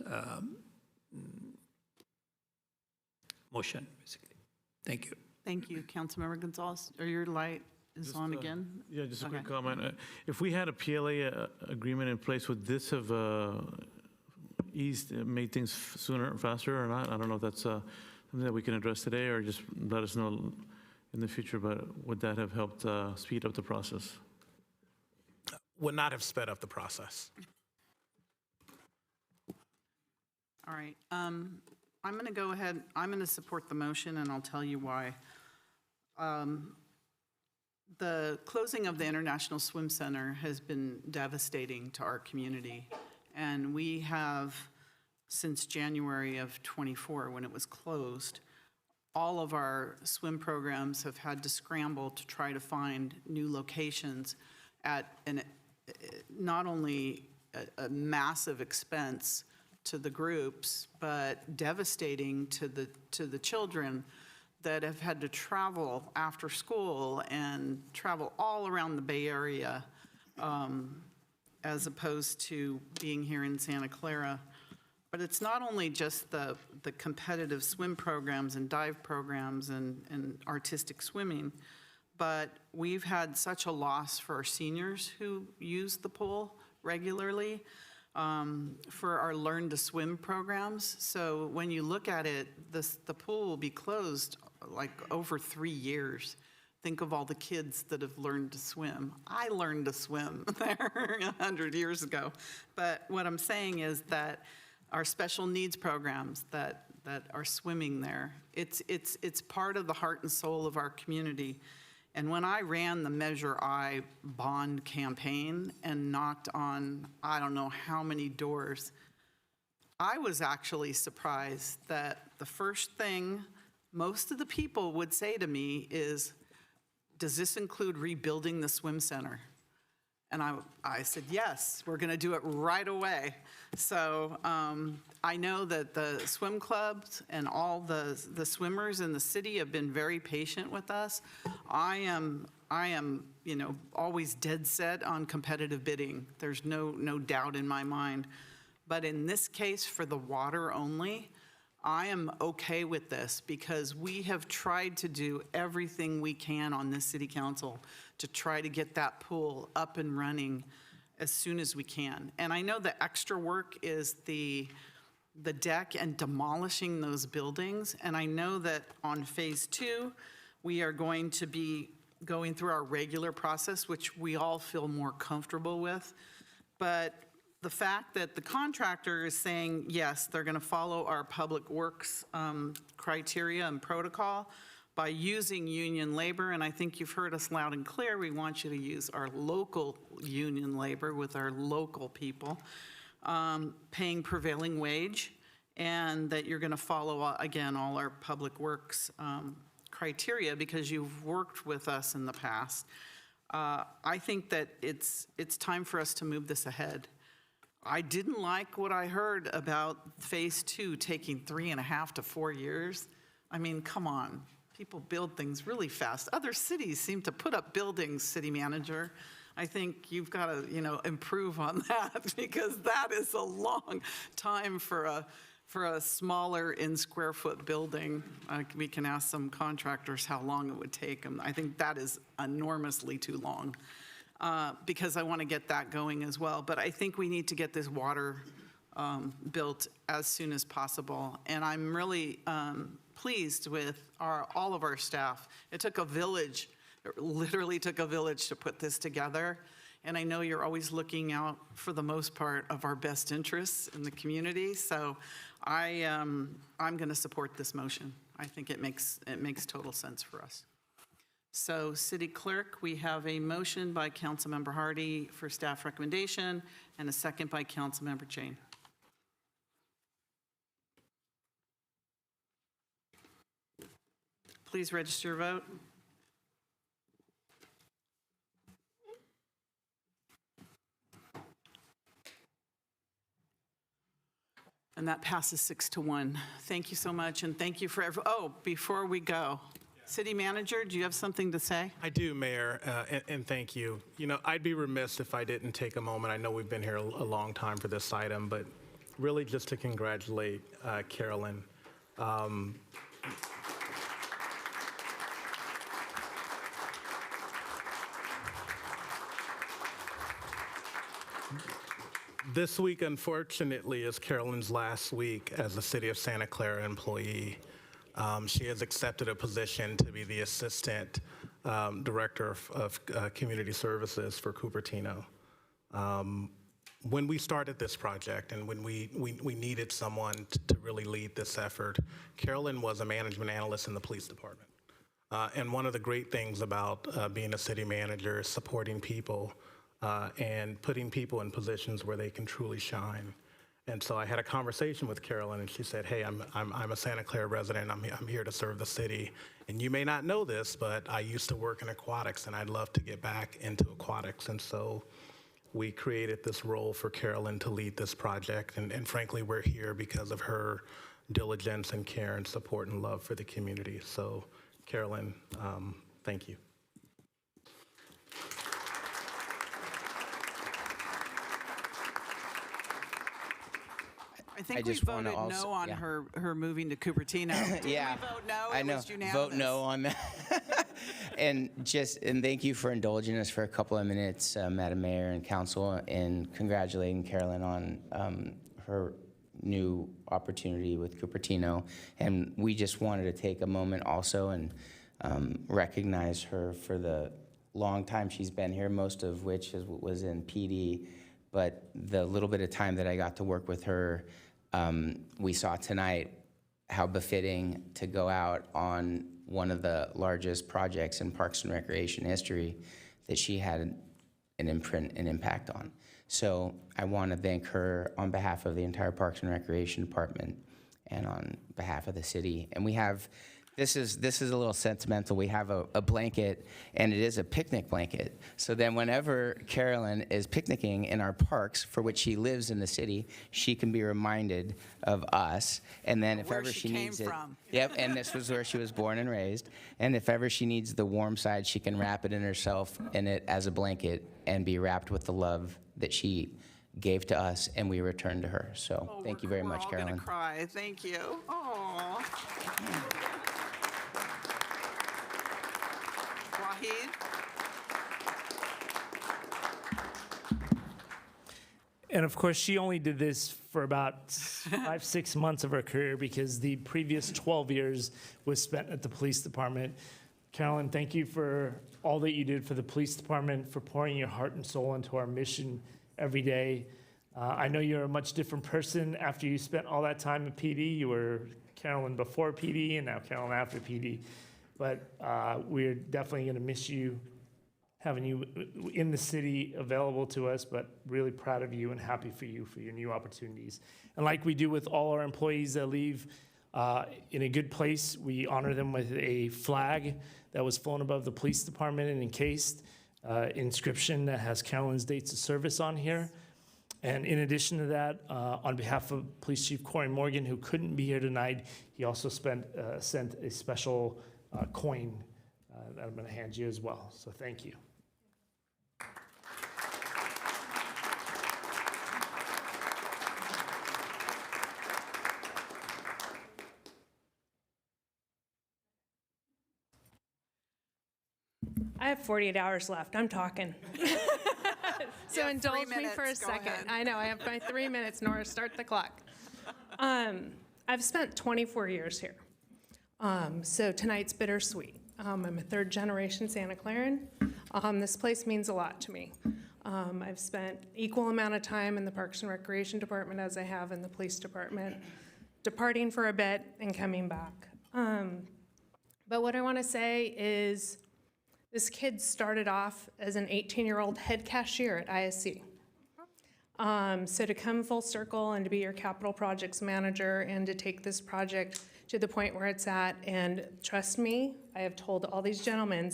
motion, basically. Thank you. Thank you, Councilmember Gonzalez. Are your light is on again? Yeah, just a quick Okay. comment. If we had a PLA agreement in place, would this have made things sooner, faster, or not? I don't know if that's something that we can address today, or just let us know in the future, but would that have helped speed up the process? Would not have sped up the process. All right. I'm going to go ahead. I'm going to support the motion, and I'll tell you why. The closing of the International Swim Center has been devastating to our community, and we have, since January of '24, when it was closed, all of our swim programs have had to scramble to try to find new locations at not only a massive expense to the groups, but devastating to the children that have had to travel after school and travel all around the Bay Area, as opposed to being here in Santa Clara. But it's not only just the competitive swim programs and dive programs and artistic swimming, but we've had such a loss for our seniors who use the pool regularly, for our Learn to Swim programs. So when you look at it, the pool will be closed like over 3 years. Think of all the kids that have learned to swim. I learned to swim there 100 years ago. But what I'm saying is that our special needs programs that are swimming there, it's part of the heart and soul of our community. And when I ran the Measure I bond campaign and knocked on, I don't know how many doors, I was actually surprised that the first thing most of the people would say to me is, does this include rebuilding the swim center? And I said, yes, we're going to do it right away. So I know that the swim clubs and all the swimmers in the city have been very patient with us. I am, always dead set on competitive bidding. There's no doubt in my mind. But in this case, for the water only, I am okay with this because we have tried to do everything we can on this city council to try to get that pool up and running as soon as we can. And I know the extra work is the deck and demolishing those buildings. And I know that on phase 2, we are going to be going through our regular process, which we all feel more comfortable with. But the fact that the contractor is saying, yes, they're going to follow our public works criteria and protocol by using union labor, and I think you've heard us loud and clear, we want you to use our local union labor with our local people. paying prevailing wage, and that you're going to follow, again, all our public works criteria because you've worked with us in the past. I think that it's time for us to move this ahead. I didn't like what I heard about Phase 2 taking 3.5 to 4 years. I mean, come on. People build things really fast. Other cities seem to put up buildings, city manager. I think you've got to, improve on that because that is a long time for a smaller in square foot building. We can ask some contractors how long it would take them. I think that is enormously too long because I want to get that going as well. But I think we need to get this water built as soon as possible. And I'm really pleased with all of our staff. It took a village, it literally took a village to put this together. And I know you're always looking out for the most part of our best interests in the community. So I'm going to support this motion. I think it makes total sense for us. So City Clerk, we have a motion by Councilmember Hardy for staff recommendation and a second by Councilmember Jane. Please register your vote. And that passes 6-1. Thank you so much, and thank you for before we go, City Manager, do you have something to say? I do, Mayor, and thank you. I'd be remiss if I didn't take a moment. I know we've been here a long time for this item, but really just to congratulate Carolyn. This week, unfortunately, is Carolyn's last week as a City of Santa Clara employee. She has accepted a position to be the Assistant Director of Community Services for Cupertino. When we started this project and when we needed someone to really lead this effort, Carolyn was a management analyst in the police department. And one of the great things about being a city manager is supporting people and putting people in positions where they can truly shine. And so I had a conversation with Carolyn, and she said, "Hey, I'm a Santa Clara resident. I'm here to serve the city. And you may not know this, but I used to work in aquatics, and I'd love to get back into aquatics." And so we created this role for Carolyn to lead this project. And frankly, we're here because of her diligence and care and support and love for the community. So, Carolyn, thank you. I think we voted no on her moving to Cupertino. Did we vote no? I know. It was unanimous. Vote no on that. and thank you for indulging us for a couple of minutes, Madam Mayor and Council, and congratulating Carolyn on her new opportunity with Cupertino. And we just wanted to take a moment also and recognize her for the long time she's been here, most of which was in PD. But the little bit of time that I got to work with her, we saw tonight how befitting to go out on one of the largest projects in Parks and Recreation history that she had an imprint and impact on. So I want to thank her on behalf of the entire Parks and Recreation Department and on behalf of the city. And we have, this is a little sentimental. We have a blanket, and it is a picnic blanket. So then whenever Carolyn is picnicking in our parks, for which she lives in the city, she can be reminded of us. And then if ever she needs it, yep, and this was where she was born and raised. And if ever she needs the warm side, she can wrap it in herself in it as a blanket and be wrapped with the love that she gave to us and we returned to her. So thank you very much, Carolyn. We're all gonna cry. Thank you. Aww. Wahid? And of course, she only did this for about 5-6 months of her career because the previous 12 years was spent at the police department. Carolyn, thank you for all that you did for the police department, for pouring your heart and soul into our mission every day. I know you're a much different person after you spent all that time at PD. You were Carolyn before PD and now Carolyn after PD. But we're definitely going to miss you having you in the city available to us, but really proud of you and happy for you for your new opportunities. And like we do with all our employees that leave in a good place, we honor them with a flag that was flown above the police department and encased, inscription that has Carolyn's dates of service on here. And in addition to that, on behalf of Police Chief Corey Morgan, who couldn't be here tonight, he also sent a special coin that I'm going to hand you as well. So thank you. I have 48 hours left. I'm talking. So indulge me for a second. I know, I have my 3 minutes. Nora, start the clock. I've spent 24 years here. So tonight's bittersweet. I'm a third generation Santa Claran. This place means a lot to me. I've spent equal amount of time in the Parks and Recreation Department as I have in the Police Department, departing for a bit and coming back. But what I want to say is this kid started off as an 18-year-old head cashier at ISC. So to come full circle and to be your capital projects manager and to take this project to the point where it's at, and trust me, I have told all these gentlemen,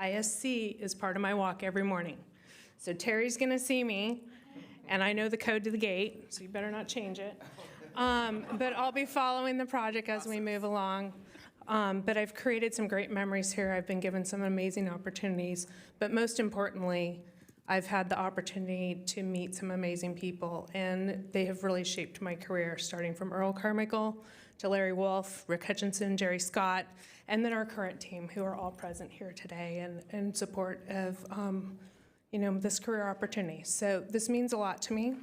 ISC is part of my walk every morning. So Terry's gonna see me, and I know the code to the gate, so you better not change it. But I'll be following the project as we move along. But I've created some great memories here. I've been given some amazing opportunities. But most importantly, I've had the opportunity to meet some amazing people, and they have really shaped my career, starting from Earl Carmichael to Larry Wolf, Rick Hutchinson, Jerry Scott, and then our current team, who are all present here today and in support of this career opportunity. So this means a lot to me.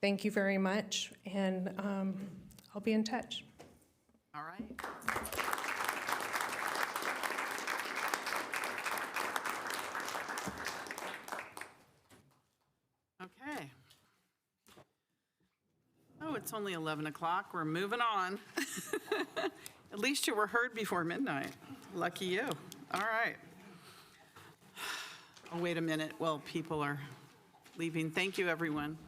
Thank you very much, and I'll be in touch. All right. Okay. Oh, it's only 11 o'clock. We're moving on. At least you were heard before midnight. Lucky you. All right. Oh, wait a minute. Well, people are leaving. Thank you, everyone.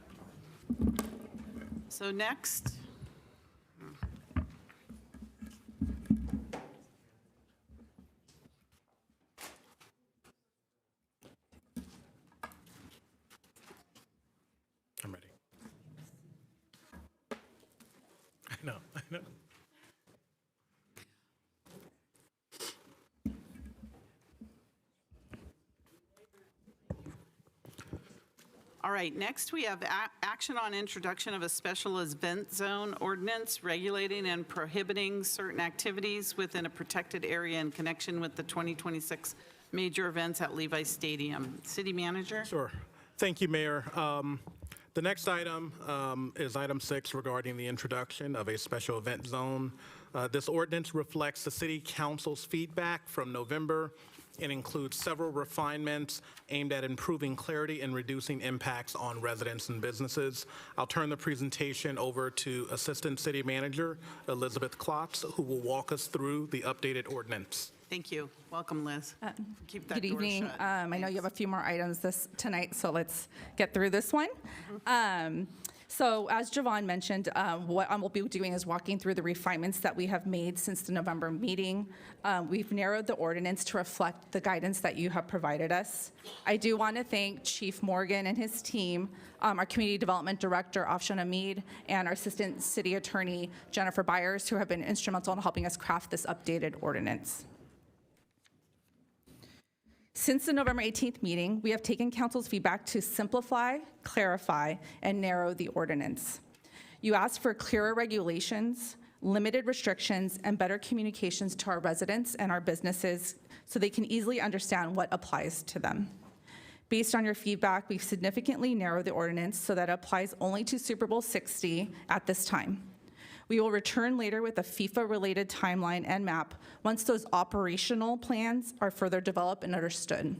So next. I'm ready. I know. All right, next we have action on introduction of a special event zone ordinance regulating and prohibiting certain activities within a protected area in connection with the 2026 major events at Levi Stadium. City Manager? Sure. Thank you, Mayor. The next item is item 6 regarding the introduction of a special event zone. This ordinance reflects the City Council's feedback from November and includes several refinements aimed at improving clarity and reducing impacts on residents and businesses. I'll turn the presentation over to Assistant City Manager Elizabeth Klotz, who will walk us through the updated ordinance. Thank you. Welcome, Liz. Keep that Good door evening. shut. I know you have a few more items tonight, so let's get through this one. So as Javon mentioned, what I will be doing is walking through the refinements that we have made since the November meeting. We've narrowed the ordinance to reflect the guidance that you have provided us. I do want to thank Chief Morgan and his team, our Community Development Director, Afshan Hamid, and our Assistant City Attorney, Jennifer Byers, who have been instrumental in helping us craft this updated ordinance. Since the November 18th meeting, we have taken council's feedback to simplify, clarify, and narrow the ordinance. You asked for clearer regulations, limited restrictions, and better communications to our residents and our businesses so they can easily understand what applies to them. Based on your feedback, we've significantly narrowed the ordinance so that it applies only to Super Bowl 60 at this time. We will return later with a FIFA-related timeline and map once those operational plans are further developed and understood.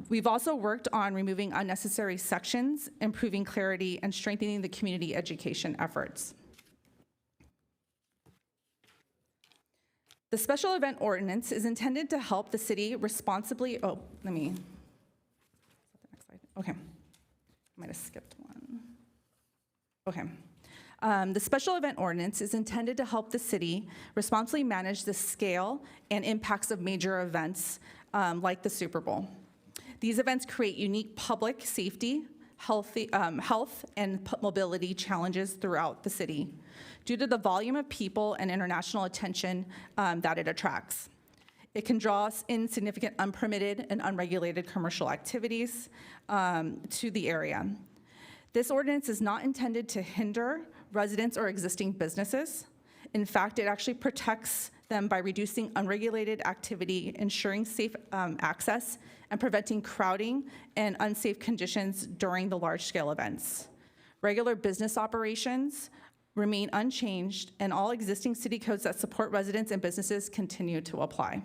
We've also worked on removing unnecessary sections, improving clarity, and strengthening the community education efforts. The special event ordinance is intended to help the city responsibly, Okay, I might have skipped one. Okay. The special event ordinance is intended to help the city responsibly manage the scale and impacts of major events like the Super Bowl. These events create unique public safety, health, and mobility challenges throughout the city due to the volume of people and international attention that it attracts. It can draw in significant unpermitted and unregulated commercial activities to the area. This ordinance is not intended to hinder residents or existing businesses. In fact, it actually protects them by reducing unregulated activity, ensuring safe access, and preventing crowding and unsafe conditions during the large-scale events. Regular business operations remain unchanged, and all existing city codes that support residents and businesses continue to apply.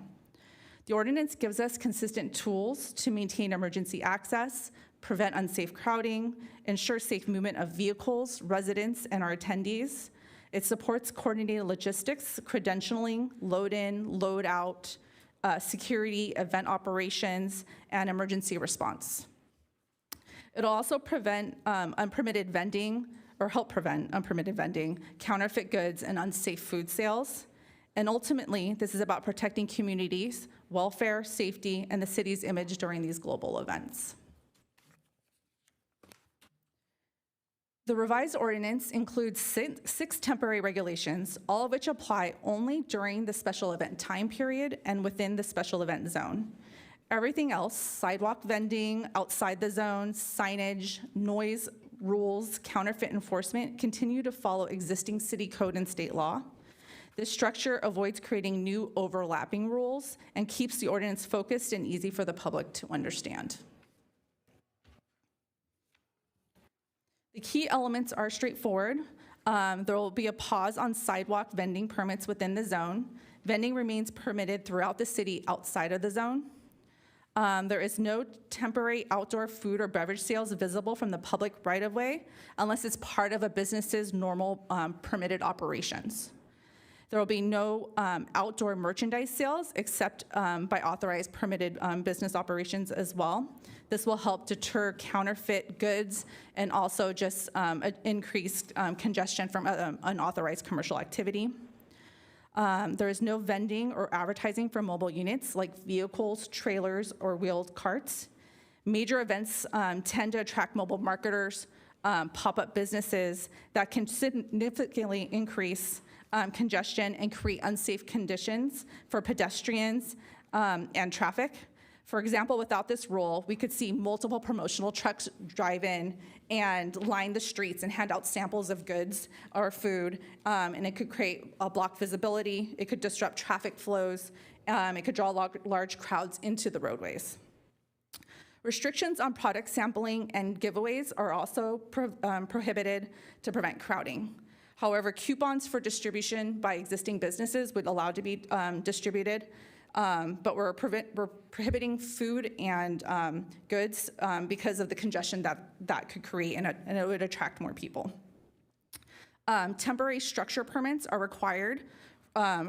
The ordinance gives us consistent tools to maintain emergency access, prevent unsafe crowding, ensure safe movement of vehicles, residents, and our attendees. It supports coordinated logistics, credentialing, load in, load out, security, event operations, and emergency response. It'll also prevent unpermitted vending, or help prevent unpermitted vending, counterfeit goods, and unsafe food sales. And ultimately, this is about protecting communities, welfare, safety, and the city's image during these global events. The revised ordinance includes six temporary regulations, all of which apply only during the special event time period and within the special event zone. Everything else, sidewalk vending, outside the zone, signage, noise rules, counterfeit enforcement, continue to follow existing city code and state law. This structure avoids creating new overlapping rules and keeps the ordinance focused and easy for the public to understand. The key elements are straightforward. There will be a pause on sidewalk vending permits within the zone. Vending remains permitted throughout the city outside of the zone. There is no temporary outdoor food or beverage sales visible from the public right-of-way unless it's part of a business's normal permitted operations. There will be no outdoor merchandise sales except by authorized permitted business operations as well. This will help deter counterfeit goods and also just increase congestion from unauthorized commercial activity. There is no vending or advertising for mobile units like vehicles, trailers, or wheeled carts. Major events tend to attract mobile marketers, pop-up businesses that can significantly increase congestion and create unsafe conditions for pedestrians and traffic. For example, without this rule, we could see multiple promotional trucks drive in and line the streets and hand out samples of goods or food, and it could create a block visibility, it could disrupt traffic flows, it could draw large crowds into the roadways. Restrictions on product sampling and giveaways are also prohibited to prevent crowding. However, coupons for distribution by existing businesses would allow to be distributed, but we're prohibiting food and goods because of the congestion that could create, and it would attract more people. Temporary structure permits are required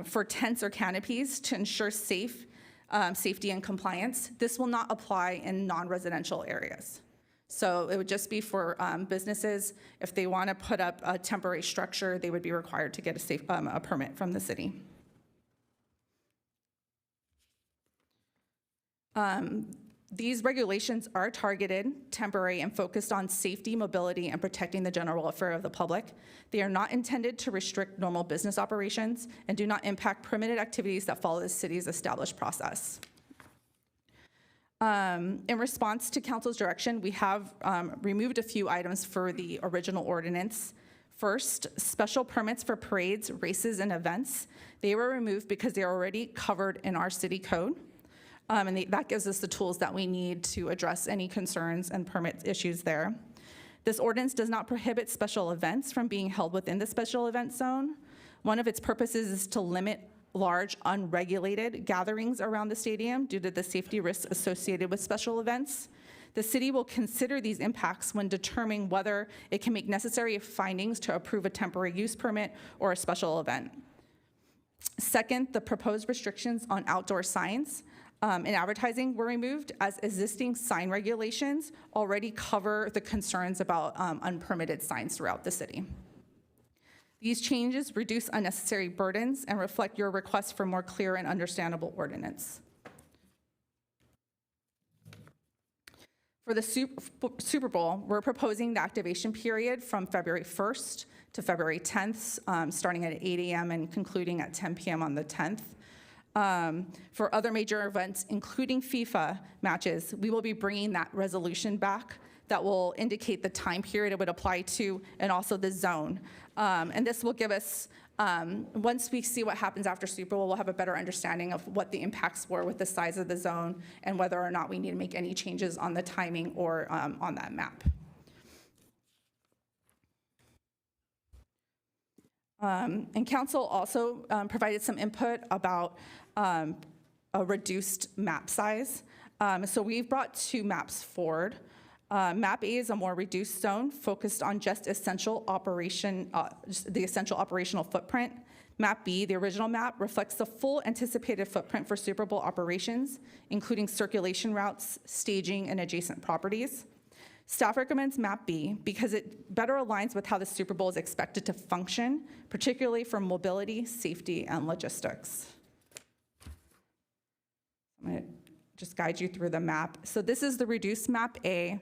for tents or canopies to ensure safety and compliance. This will not apply in non-residential areas. So it would just be for businesses. If they want to put up a temporary structure, they would be required to get a permit from the city. These regulations are targeted, temporary, and focused on safety, mobility, and protecting the general welfare of the public. They are not intended to restrict normal business operations and do not impact permitted activities that follow the city's established process. In response to council's direction, we have removed a few items for the original ordinance. First, special permits for parades, races, and events. They were removed because they are already covered in our city code. And that gives us the tools that we need to address any concerns and permit issues there. This ordinance does not prohibit special events from being held within the special event zone. One of its purposes is to limit large, unregulated gatherings around the stadium due to the safety risks associated with special events. The city will consider these impacts when determining whether it can make necessary findings to approve a temporary use permit or a special event. Second, the proposed restrictions on outdoor signs. and advertising were removed, as existing sign regulations already cover the concerns about unpermitted signs throughout the city. These changes reduce unnecessary burdens and reflect your request for more clear and understandable ordinance. For the Super Bowl, we're proposing the activation period from February 1st to February 10th, starting at 8 a.m. and concluding at 10 p.m. on the 10th. For other major events, including FIFA matches, we will be bringing that resolution back that will indicate the time period it would apply to and also the zone. And this will give us, once we see what happens after Super Bowl, we'll have a better understanding of what the impacts were with the size of the zone and whether or not we need to make any changes on the timing or on that map. And council also provided some input about a reduced map size. So we've brought 2 maps forward. Map A is a more reduced zone focused on just essential operation, the essential operational footprint. Map B, the original map, reflects the full anticipated footprint for Super Bowl operations, including circulation routes, staging, and adjacent properties. Staff recommends Map B because it better aligns with how the Super Bowl is expected to function, particularly for mobility, safety, and logistics. I'm going to just guide you through the map. So this is the reduced Map A.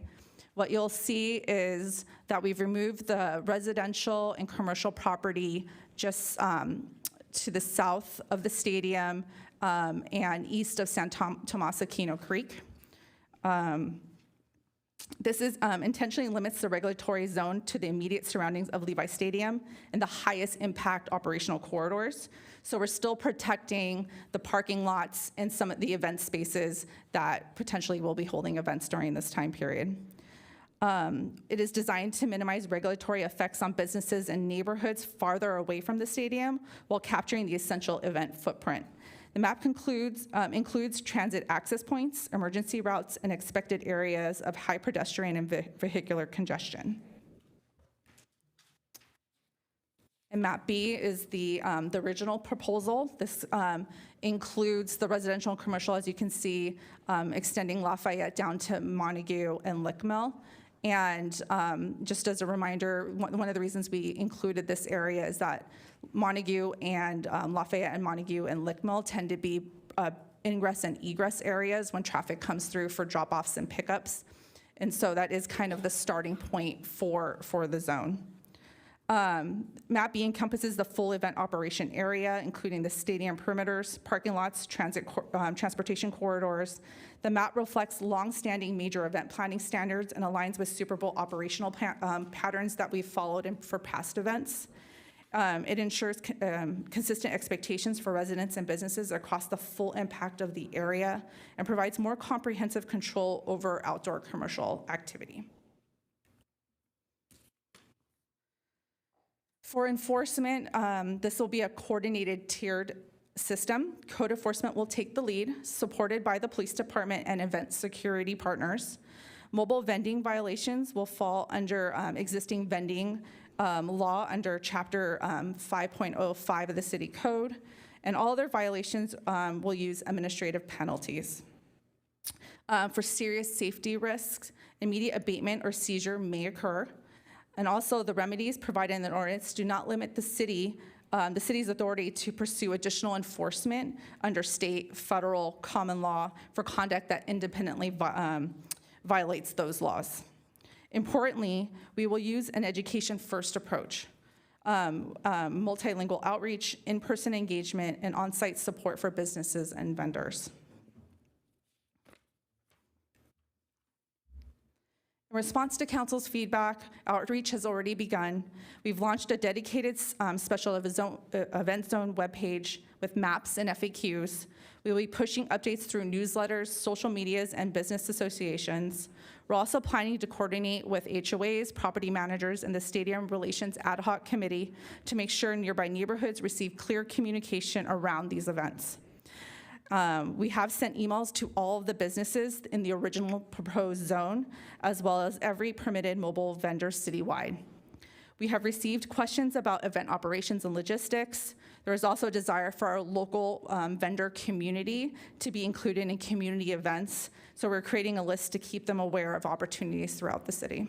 What you'll see is that we've removed the residential and commercial property just to the south of the stadium and east of San Tomas Aquino Creek. This is intentionally limits the regulatory zone to the immediate surroundings of Levi Stadium and the highest impact operational corridors. So we're still protecting the parking lots and some of the event spaces that potentially will be holding events during this time period. It is designed to minimize regulatory effects on businesses and neighborhoods farther away from the stadium while capturing the essential event footprint. The map includes transit access points, emergency routes, and expected areas of high pedestrian and vehicular congestion. And Map B is the original proposal. This includes the residential and commercial, as you can see, extending Lafayette down to Montague and Lickmill. And just as a reminder, one of the reasons we included this area is that Montague and Lafayette and Montague and Lickmill tend to be ingress and egress areas when traffic comes through for drop-offs and pickups. And so that is kind of the starting point for the zone. Map B encompasses the full event operation area, including the stadium perimeters, parking lots, transportation corridors. The map reflects longstanding major event planning standards and aligns with Super Bowl operational patterns that we've followed for past events. It ensures consistent expectations for residents and businesses across the full impact of the area and provides more comprehensive control over outdoor commercial activity. For enforcement, this will be a coordinated tiered system. Code enforcement will take the lead, supported by the police department and event security partners. Mobile vending violations will fall under existing vending law under Chapter 5.05 of the City Code, and all other violations will use administrative penalties. For serious safety risks, immediate abatement or seizure may occur. And also the remedies provided in the ordinance do not limit the city's authority to pursue additional enforcement under state, federal, common law for conduct that independently violates those laws. Importantly, we will use an education-first approach, multilingual outreach, in-person engagement, and on-site support for businesses and vendors. In response to council's feedback, outreach has already begun. We've launched a dedicated special event zone webpage with maps and FAQs. We will be pushing updates through newsletters, social medias, and business associations. We're also planning to coordinate with HOAs, property managers, and the Stadium Relations Ad Hoc Committee to make sure nearby neighborhoods receive clear communication around these events. We have sent emails to all of the businesses in the original proposed zone, as well as every permitted mobile vendor citywide. We have received questions about event operations and logistics. There is also a desire for our local vendor community to be included in community events. So we're creating a list to keep them aware of opportunities throughout the city.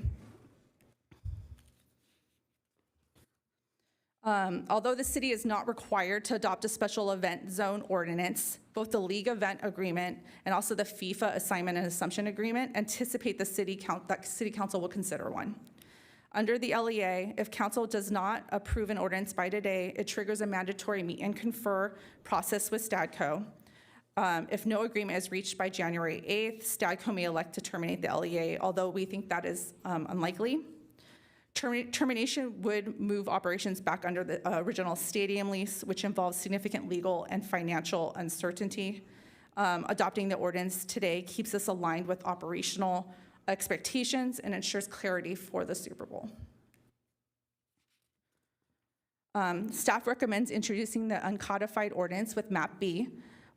Although the city is not required to adopt a special event zone ordinance, both the league event agreement and also the FIFA assignment and assumption agreement anticipate that city council will consider one. Under the LEA, if council does not approve an ordinance by today, it triggers a mandatory meet and confer process with STADCO. If no agreement is reached by January 8th, STADCO may elect to terminate the LEA, although we think that is unlikely. Termination would move operations back under the original stadium lease, which involves significant legal and financial uncertainty. Adopting the ordinance today keeps us aligned with operational expectations and ensures clarity for the Super Bowl. Staff recommends introducing the uncodified ordinance with Map B,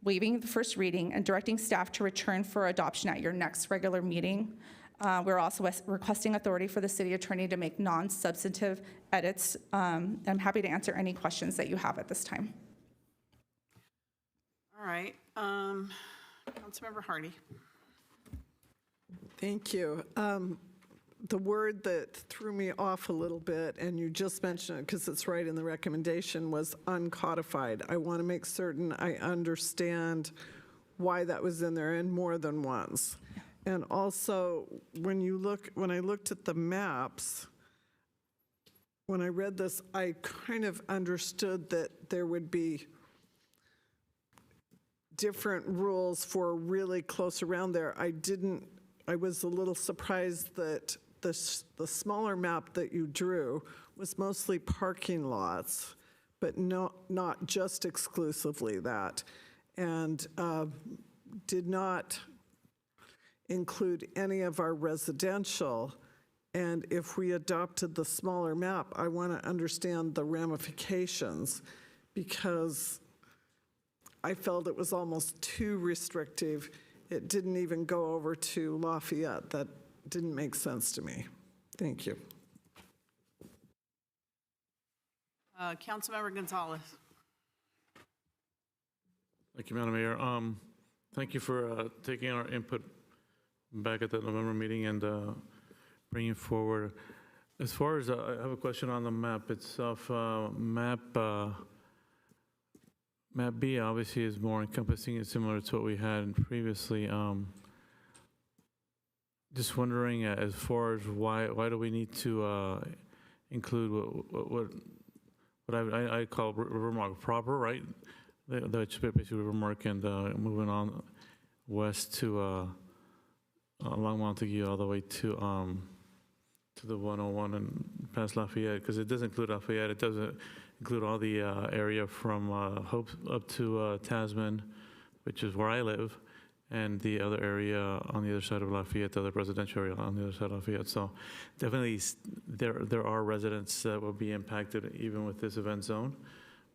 waiving the first reading, and directing staff to return for adoption at your next regular meeting. We're also requesting authority for the city attorney to make non-substantive edits. I'm happy to answer any questions that you have at this time. All right. Councilmember Hardy. Thank you. The word that threw me off a little bit, and you just mentioned it because it's right in the recommendation, was uncodified. I want to make certain I understand why that was in there, and more than once. And also, when I looked at the maps, when I read this, I kind of understood that there would be different rules for really close around there. I was a little surprised that the smaller map that you drew was mostly parking lots, but not just exclusively that, and did not include any of our residential. And if we adopted the smaller map, I want to understand the ramifications, because I felt it was almost too restrictive. It didn't even go over to Lafayette. That didn't make sense to me. Thank you. Councilmember Gonzalez. Thank you, Madam Mayor. Thank you for taking our input back at the November meeting and bringing forward. As far as, I have a question on the map itself. Map B obviously is more encompassing and similar to what we had previously. Just wondering, as far as why do we need to include what I call Rivermark proper, right? That's basically Rivermark, and moving on west to along Montague all the way to the 101 and past Lafayette, because it does include Lafayette. It doesn't include all the area from Hope up to Tasman, which is where I live, and the other area on the other side of Lafayette, the other residential area on the other side of Lafayette. So definitely there are residents that will be impacted even with this event zone.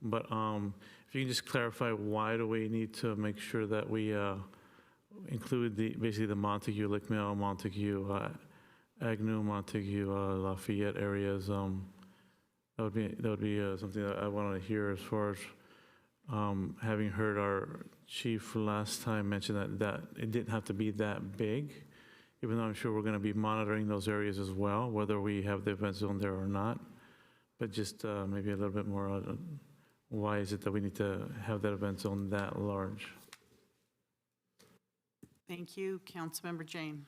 But if you can just clarify, why do we need to make sure that we include basically the Montague, Lake Mill, Montague, Agnew, Montague, Lafayette areas? That would be something that I wanted to hear, as far as having heard our chief last time mention that it didn't have to be that big, even though I'm sure we're going to be monitoring those areas as well, whether we have the event zone there or not. But just maybe a little bit more, why is it that we need to have that event zone that large? Thank you. Councilmember Jane.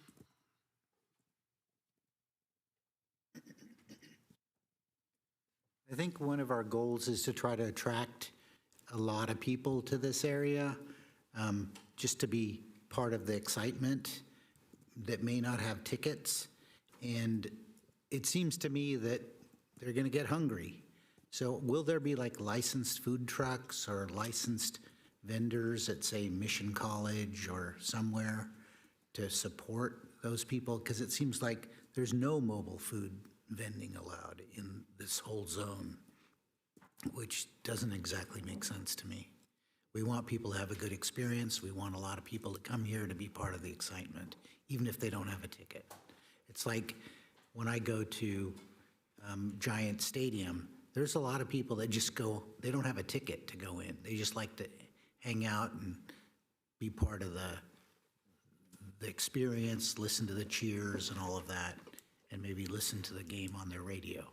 I think one of our goals is to try to attract a lot of people to this area, just to be part of the excitement, that may not have tickets. And it seems to me that they're going to get hungry. So will there be like licensed food trucks or licensed vendors at, say, Mission College or somewhere to support those people? Because it seems like there's no mobile food vending allowed in this whole zone, which doesn't exactly make sense to me. We want people to have a good experience. We want a lot of people to come here to be part of the excitement, even if they don't have a ticket. It's like when I go to giant stadium, there's a lot of people that just go, they don't have a ticket to go in. They just like to hang out and be part of the experience, listen to the cheers and all of that, and maybe listen to the game on their radio.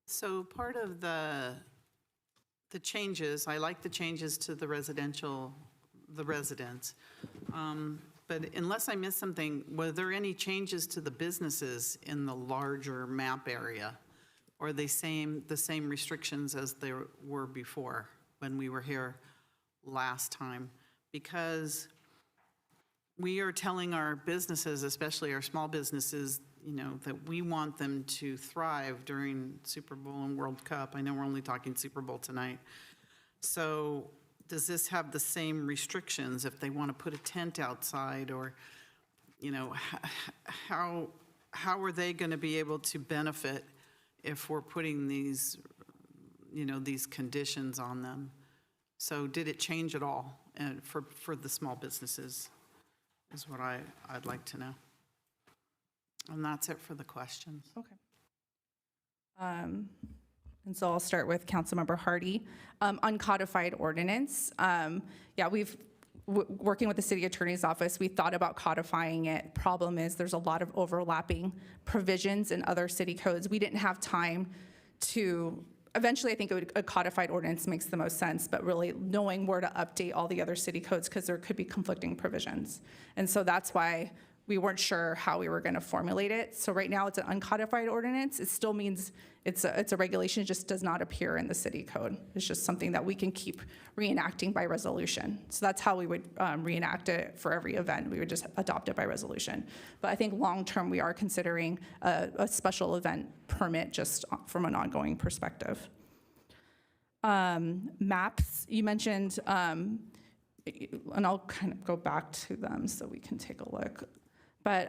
So part of the changes, I like the changes to the residential, the residents. But unless I missed something, were there any changes to the businesses in the larger map area? Or are they the same restrictions as they were before when we were here last time? Because we are telling our businesses, especially our small businesses, you know, that we want them to thrive during Super Bowl and World Cup. I know we're only talking Super Bowl tonight. So does this have the same restrictions if they want to put a tent outside, or, you know, how are they going to be able to benefit if we're putting these, you know, these conditions on them? So did it change at all for the small businesses is what I'd like to know. And that's it for the questions. Okay. And so I'll start with Councilmember Hardy. Uncodified ordinance. Yeah, working with the city attorney's office, we thought about codifying it. Problem is there's a lot of overlapping provisions in other city codes. We didn't have time to, eventually I think a codified ordinance makes the most sense, but really knowing where to update all the other city codes because there could be conflicting provisions. And so that's why we weren't sure how we were going to formulate it. So right now it's an uncodified ordinance. It still means it's a regulation, it just does not appear in the city code. It's just something that we can keep reenacting by resolution. So that's how we would reenact it for every event. We would just adopt it by resolution. But I think long-term we are considering a special event permit just from an ongoing perspective. Maps, you mentioned, and I'll kind of go back to them so we can take a look. But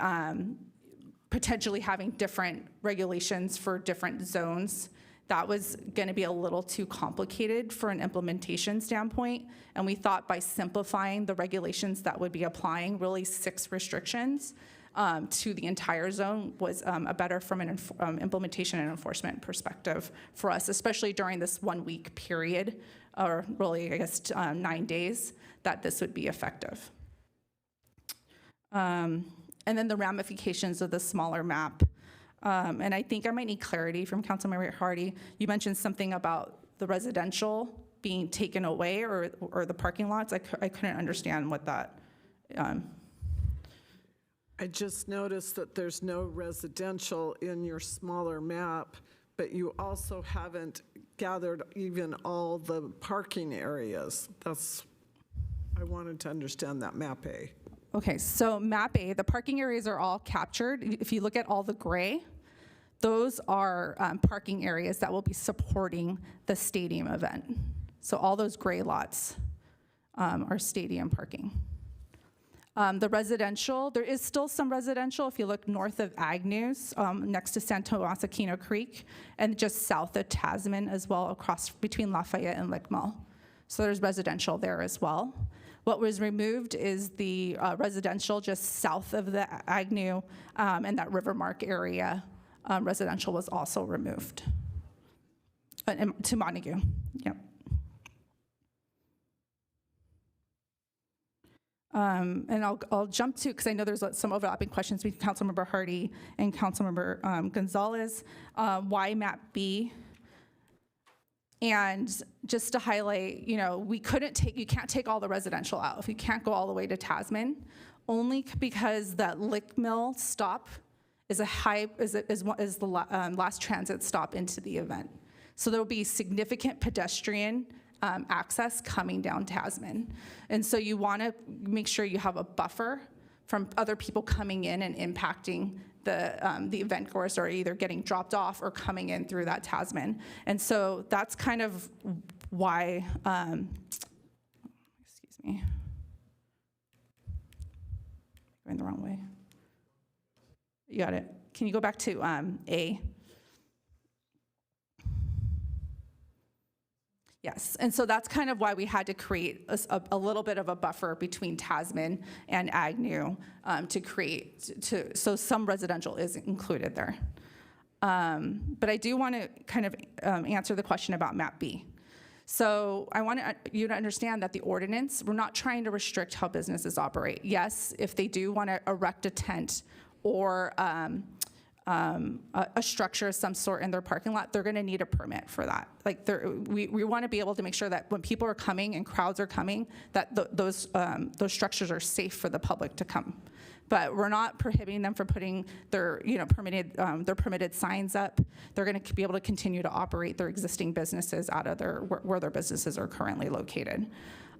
potentially having different regulations for different zones, that was going to be a little too complicated for an implementation standpoint. And we thought by simplifying the regulations that would be applying, really 6 restrictions to the entire zone was a better from an implementation and enforcement perspective for us, especially during this 1 week period, or really, I guess, 9 days, that this would be effective. And then the ramifications of the smaller map. And I think I might need clarity from Councilmember Hardy. You mentioned something about the residential being taken away or the parking lots. I couldn't understand what that. I just noticed that there's no residential in your smaller map, but you also haven't gathered even all the parking areas. I wanted to understand that map A. Okay, so map A, the parking areas are all captured. If you look at all the gray, those are parking areas that will be supporting the stadium event. So all those gray lots are stadium parking. The residential, there is still some residential if you look north of Agnews, next to San Tomas Aquino Creek, and just south of Tasman as well, across between Lafayette and Lickmall. So there's residential there as well. What was removed is the residential just south of the Agnew and that Rivermark area. Residential was also removed to Montague. Yep. And I'll jump to, because I know there's some overlapping questions between Councilmember Hardy and Councilmember Gonzalez. Why map B? And just to highlight, you know, you can't take all the residential out. If you can't go all the way to Tasman, only because that Lick Mill stop is the last transit stop into the event. So there will be significant pedestrian access coming down Tasman. And so you want to make sure you have a buffer from other people coming in and impacting the event course, or either getting dropped off or coming in through that Tasman. And so that's kind of why, excuse me, going the wrong way. You got it. Can you go back to A? Yes, and so that's kind of why we had to create a little bit of a buffer between Tasman and Agnew so some residential is included there. But I do want to kind of answer the question about map B. So I want you to understand that the ordinance, we're not trying to restrict how businesses operate. Yes, if they do want to erect a tent or a structure of some sort in their parking lot, they're going to need a permit for that. Like we want to be able to make sure that when people are coming and crowds are coming, that those structures are safe for the public to come. But we're not prohibiting them from putting their permitted signs up. They're going to be able to continue to operate their existing businesses out of where their businesses are currently located.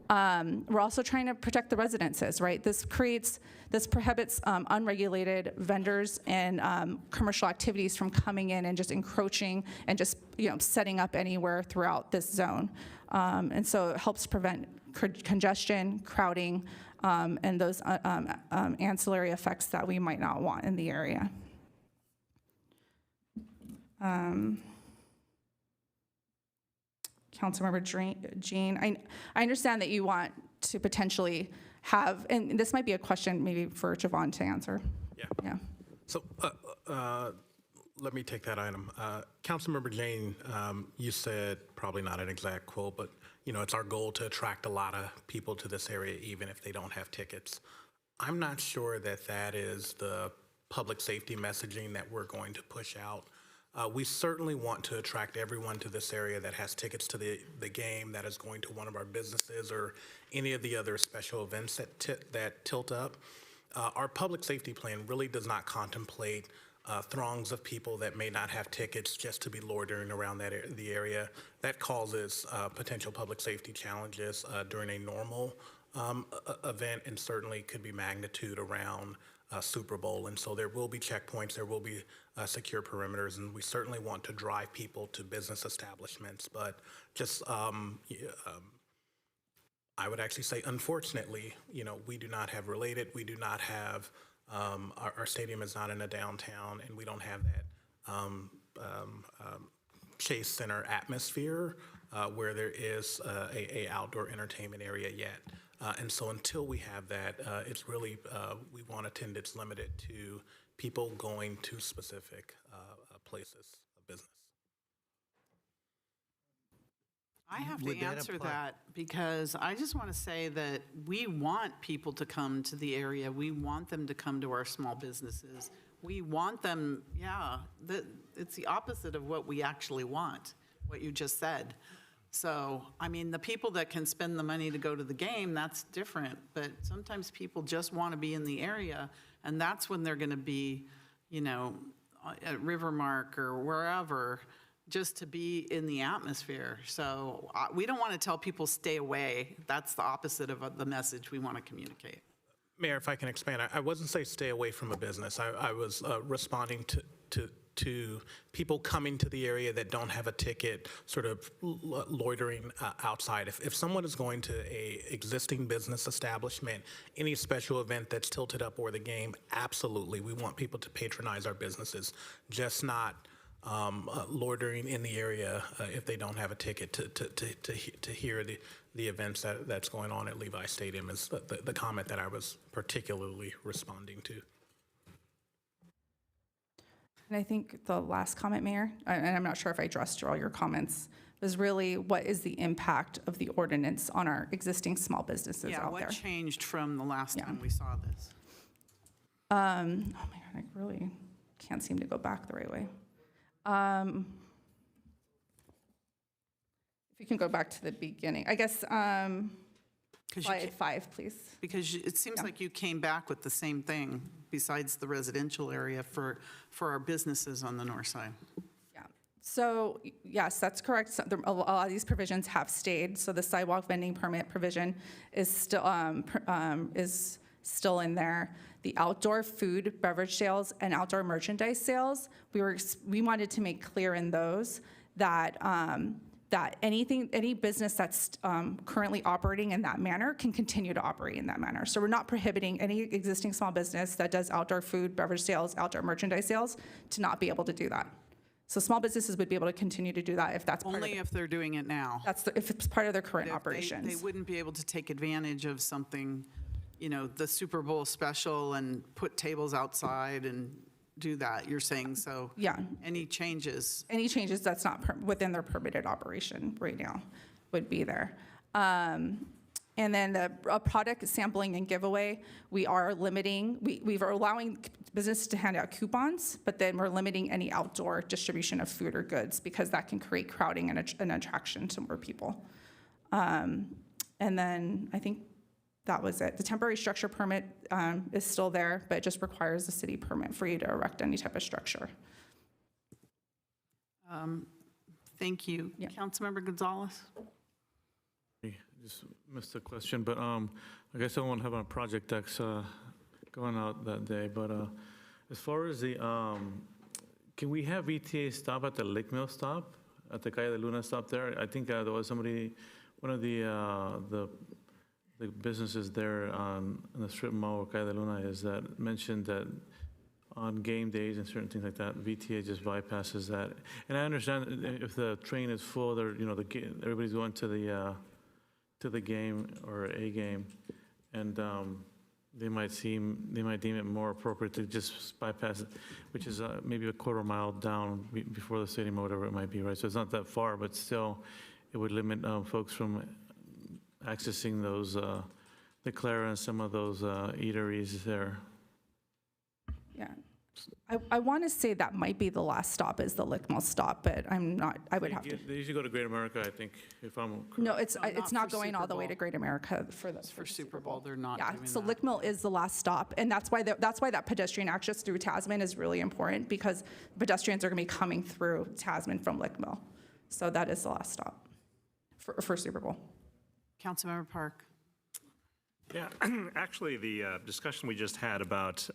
We're also trying to protect the residences, right? This prohibits unregulated vendors and commercial activities from coming in and just encroaching and just setting up anywhere throughout this zone. And so it helps prevent congestion, crowding, and those ancillary effects that we might not want in the area. Councilmember Jean, I understand that you want to potentially have, and this might be a question maybe for Javon to answer. Yeah. So let me take that item. Councilmember Jane, you said, probably not an exact quote, but it's our goal to attract a lot of people to this area, even if they don't have tickets. I'm not sure that is the public safety messaging that we're going to push out. We certainly want to attract everyone to this area that has tickets to the game, that is going to one of our businesses or any of the other special events that tilt up. Our public safety plan really does not contemplate throngs of people that may not have tickets just to be loitering around the area. That causes potential public safety challenges during a normal event, and certainly could be magnitude around Super Bowl. And so there will be checkpoints, there will be secure perimeters, and we certainly want to drive people to business establishments. But just, I would actually say, unfortunately, we do not have related, we do not have, our stadium is not in a downtown, and we don't have that Chase Center atmosphere where there is a outdoor entertainment area yet. And so until we have that, it's really, we want attendance limited to people going to specific places of business. I have to answer that because I just want to say that we want people to come to the area. We want them to come to our small businesses. We want them, it's the opposite of what we actually want, what you just said. So, I mean, the people that can spend the money to go to the game, that's different. But sometimes people just want to be in the area, and that's when they're going to be, at Rivermark or wherever, just to be in the atmosphere. So we don't want to tell people stay away. That's the opposite of the message we want to communicate. Mayor, if I can expand, I wasn't saying stay away from a business. I was responding to people coming to the area that don't have a ticket, sort of loitering outside. If someone is going to a existing business establishment, any special event that's tilted up or the game, absolutely. We want people to patronize our businesses, just not loitering in the area if they don't have a ticket to hear the events that's going on at Levi Stadium is the comment that I was particularly responding to. And I think the last comment, Mayor, and I'm not sure if I addressed all your comments, was really what is the impact of the ordinance on our existing small businesses out there? What changed from the last time we saw this? Oh my God, I really can't seem to go back the right way. If you can go back to the beginning, I guess, slide 5, please. Because it seems like you came back with the same thing besides the residential area for our businesses on the north side. Yeah. So yes, that's correct. So a lot of these provisions have stayed. So the sidewalk vending permit provision is still in there. The outdoor food, beverage sales, and outdoor merchandise sales, we wanted to make clear in those that that any business that's currently operating in that manner can continue to operate in that manner. So we're not prohibiting any existing small business that does outdoor food, beverage sales, outdoor merchandise sales to not be able to do that. So small businesses would be able to continue to do that if that's part of Only if they're doing it now. if it's part of their current If operations. They wouldn't be able to take advantage of something, the Super Bowl special and put tables outside and do that, you're saying, so. Yeah. Any changes? Any changes that's not within their permitted operation right now would be there. And then the product sampling and giveaway, we are limiting, we are allowing businesses to hand out coupons, but then we're limiting any outdoor distribution of food or goods because that can create crowding and an attraction to more people. And then I think that was it. The temporary structure permit is still there, but it just requires a city permit for you to erect any type of structure. Thank you. Councilmember Gonzalez? Just missed the question, but I guess I won't have a project that's going out that day. But as far as the, can we have ETA stop at the Lake Mill stop, at the Calle de Luna stop there? I think there was somebody, one of the businesses there on the strip mall, Calle de Luna, is that mentioned that on game days and certain things like that, VTA just bypasses that. And I understand if the train is full, they're, everybody's going to the game or a game, and they might deem it more appropriate to just bypass it, which is maybe a quarter mile down before the stadium or whatever it might be, right? So it's not that far, but still, it would limit folks from accessing those, the Clara and some of those eateries there. Yeah. I want to say that might be the last stop is the Lick Mill stop, but I'm not, I would have to. They usually go to Great America, I think, if I'm correct. No, it's not for going Super all the way Bowl. to Great America for the For Super Bowl, they're not Yeah, doing so that. Lick Mill is the last stop, and that's why that pedestrian access through Tasman is really important because pedestrians are going to be coming through Tasman from Lick Mill. So that is the last stop for Super Bowl. Councilmember Park? Yeah, actually, the discussion we just had about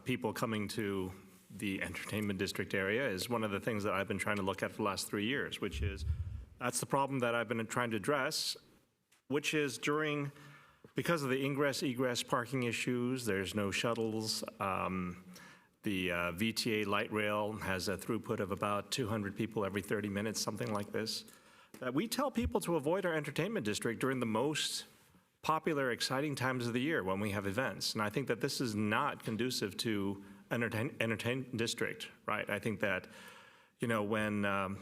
people coming to the entertainment district area is one of the things that I've been trying to look at for the last 3 years, which is, that's the problem that I've been trying to address, which is because of the ingress, egress parking issues, there's no shuttles. The VTA light rail has a throughput of about 200 people every 30 minutes, something like this. That we tell people to avoid our entertainment district during the most popular, exciting times of the year when we have events. And I think that this is not conducive to entertainment district, right? I think that, when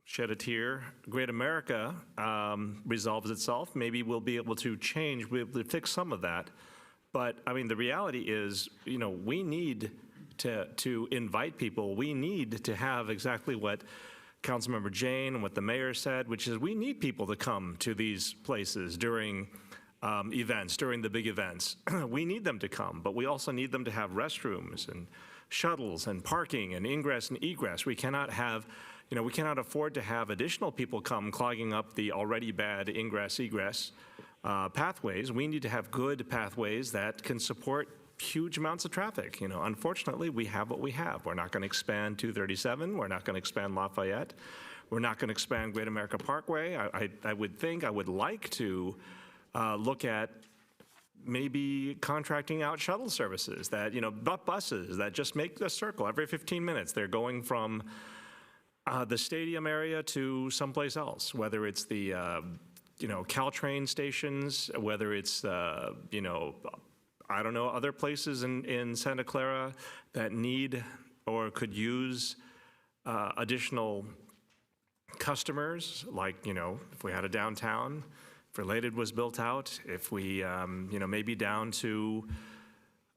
shed a tear, Great America resolves itself, maybe we'll be able to fix some of that. But I mean, the reality is, we need to invite people. We need to have exactly what Councilmember Jane and what the mayor said, which is we need people to come to these places during events, during the big events. We need them to come, but we also need them to have restrooms and shuttles and parking and ingress and egress. We cannot afford to have additional people come clogging up the already bad ingress, egress pathways. We need to have good pathways that can support huge amounts of traffic. Unfortunately, we have what we have. We're not going to expand 237. We're not going to expand Lafayette. We're not going to expand Great America Parkway. I would like to look at maybe contracting out shuttle services that, buses that just make the circle every 15 minutes. They're going from the stadium area to someplace else, whether it's the, Caltrain stations, whether it's, I don't know, other places in Santa Clara that need or could use additional customers, like, if we had a downtown, if Related was built out, if we, maybe down to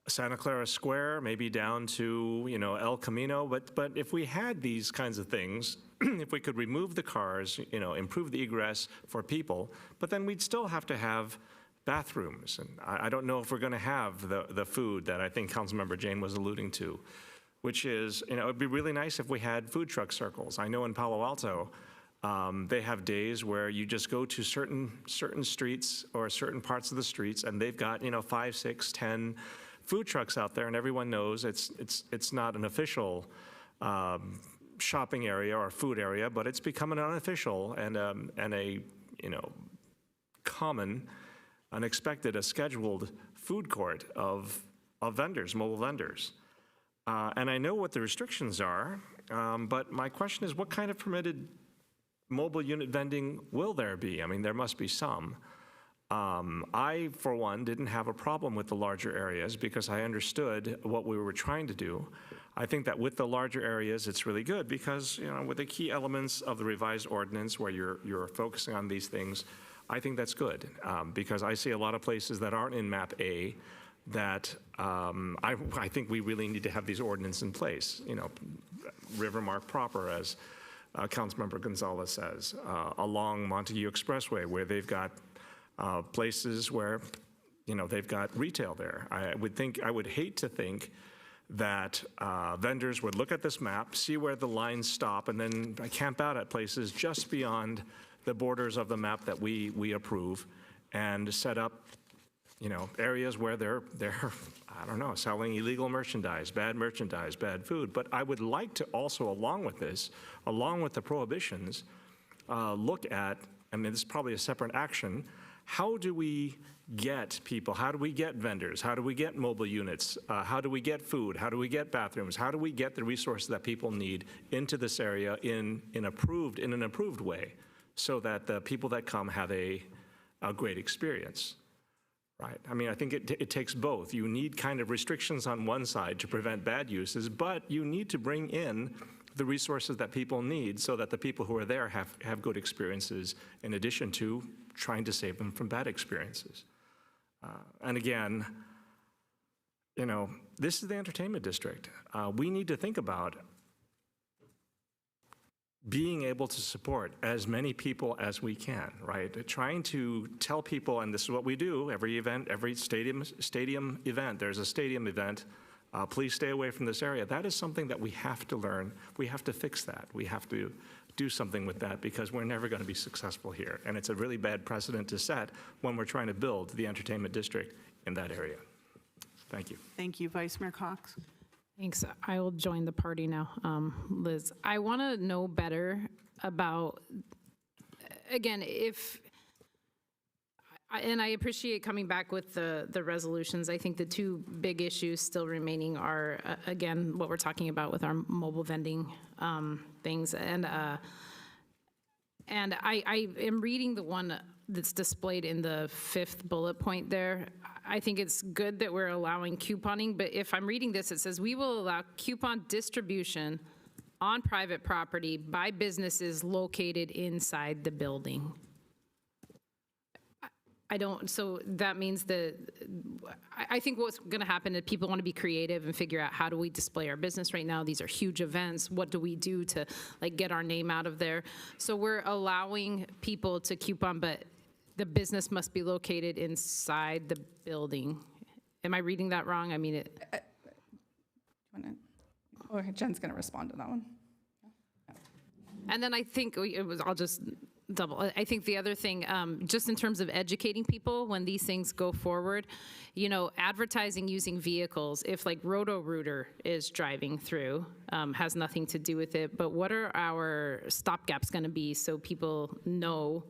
Santa Clara Square, maybe down to, El Camino, but if we had these kinds of things, if we could remove the cars, improve the egress for people, but then we'd still have to have bathrooms. And I don't know if we're going to have the food that I think Councilmember Jane was alluding to, which is, it would be really nice if we had food truck circles. I know in Palo Alto, they have days where you just go to certain streets or certain parts of the streets, and they've got 5, 6, 10 food trucks out there, and everyone knows it's not an official shopping area or food area, but it's become an unofficial and a common, unexpected, a scheduled food court of vendors, mobile vendors. And I know what the restrictions are, But my question is, what kind of permitted mobile unit vending will there be? I mean, there must be some. I, for one, didn't have a problem with the larger areas because I understood what we were trying to do. I think that with the larger areas, it's really good because, with the key elements of the revised ordinance where you're focusing on these things, I think that's good because I see a lot of places that aren't in Map A that I think we really need to have these ordinances in place. Rivermark proper, as Councilmember Gonzalez says, along Montague Expressway where they've got places where, they've got retail there. I would hate to think that vendors would look at this map, see where the lines stop, and then camp out at places just beyond the borders of the map that we approve and set up, areas where they're, I don't know, selling illegal merchandise, bad food. But I would like to also, along with this, along with the prohibitions, look at, this is probably a separate action, how do we get people, how do we get vendors, how do we get mobile units, how do we get food, how do we get bathrooms, how do we get the resources that people need into this area in an approved way so that the people that come have a great experience, right? I think it takes both. You need kind of restrictions on one side to prevent bad uses, but you need to bring in the resources that people need so that the people who are there have good experiences in addition to trying to save them from bad experiences. And again, this is the entertainment district. We need to think about being able to support as many people as we can, right? Trying to tell people, and this is what we do, every event, every stadium event, there's a stadium event, please stay away from this area. That is something that we have to learn. We have to fix that. We have to do something with that because we're never going to be successful here. And it's a really bad precedent to set when we're trying to build the entertainment district in that area. Thank you. Thank you, Vice Mayor Cox. Thanks. I will join the party now, Liz. I want to know better about, again, and I appreciate coming back with the resolutions. I think the two big issues still remaining are, again, what we're talking about with our mobile vending things. And I am reading the one that's displayed in the 5th bullet point there. I think it's good that we're allowing couponing, but if I'm reading this, it says we will allow coupon distribution on private property by businesses located inside the building. So that means that, I think what's gonna happen is people wanna be creative and figure out how do we display our business right now? These are huge events. What do we do to get our name out of there? So we're allowing people to coupon, but the business must be located inside the building. Am I reading that wrong? Jen's gonna respond to that one. And then I think I'll just double. I think the other thing, just in terms of educating people when these things go forward, advertising using vehicles, if Roto-Rooter is driving through, has nothing to do with it, but what are our stopgaps gonna be so people know,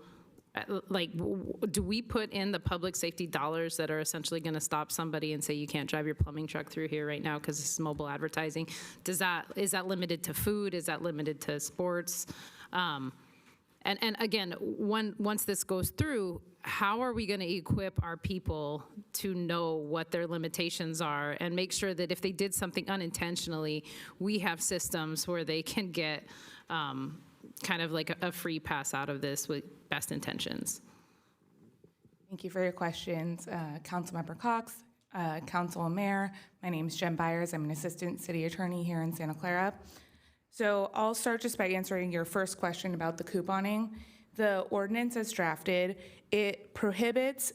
do we put in the public safety dollars that are essentially gonna stop somebody and say you can't drive your plumbing truck through here right now because this is mobile advertising? Is that limited to food? Is that limited to sports? And again, once this goes through, how are we going to equip our people to know what their limitations are and make sure that if they did something unintentionally, we have systems where they can get kind of like a free pass out of this with best intentions? Thank you for your questions, Councilmember Cox, Council and Mayor. My name is Jen Byers. I'm an assistant city attorney here in Santa Clara. So I'll start just by answering your first question about the couponing. The ordinance as drafted, it prohibits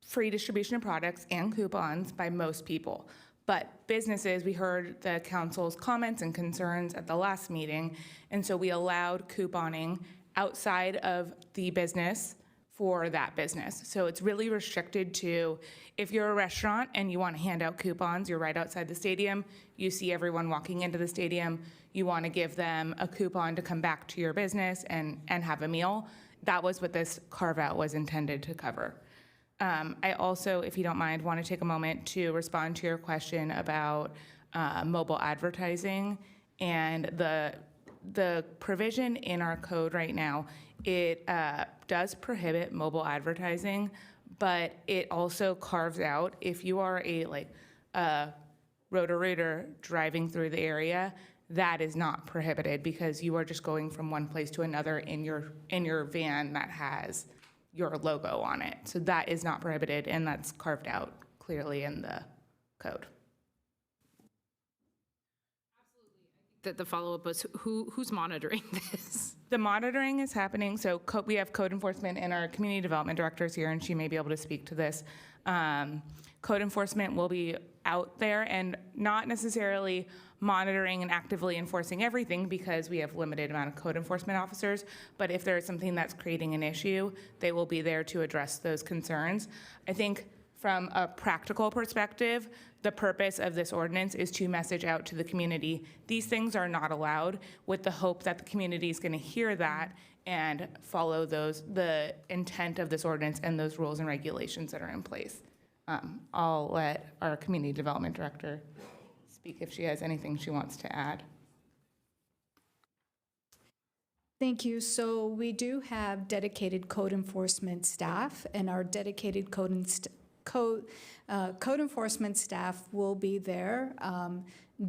free distribution of products and coupons by most people. But businesses, we heard the council's comments and concerns at the last meeting, and so we allowed couponing outside of the business for that business. So it's really restricted to, if you're a restaurant and you want to hand out coupons, you're right outside the stadium, you see everyone walking into the stadium, you want to give them a coupon to come back to your business and have a meal. That was what this carve-out was intended to cover. I also, if you don't mind, want to take a moment to respond to your question about mobile advertising And the provision in our code right now, it does prohibit mobile advertising, but it also carves out if you are a rotor-rooter driving through the area, that is not prohibited because you are just going from one place to another in your van that has your logo on it. So that is not prohibited, and that's carved out clearly in the code. That the follow-up was, who's monitoring this? The monitoring is happening, so we have code enforcement and our community development director is here, and she may be able to speak to this. Code enforcement will be out there and not necessarily monitoring and actively enforcing everything because we have limited amount of code enforcement officers, but if there is something that's creating an issue, they will be there to address those concerns. I think from a practical perspective, the purpose of this ordinance is to message out to the community, these things are not allowed, with the hope that the community is going to hear that and follow the intent of this ordinance and those rules and regulations that are in place. I'll let our community development director speak if she has anything she wants to add. Thank you. So we do have dedicated code enforcement staff, and our dedicated code enforcement staff will be there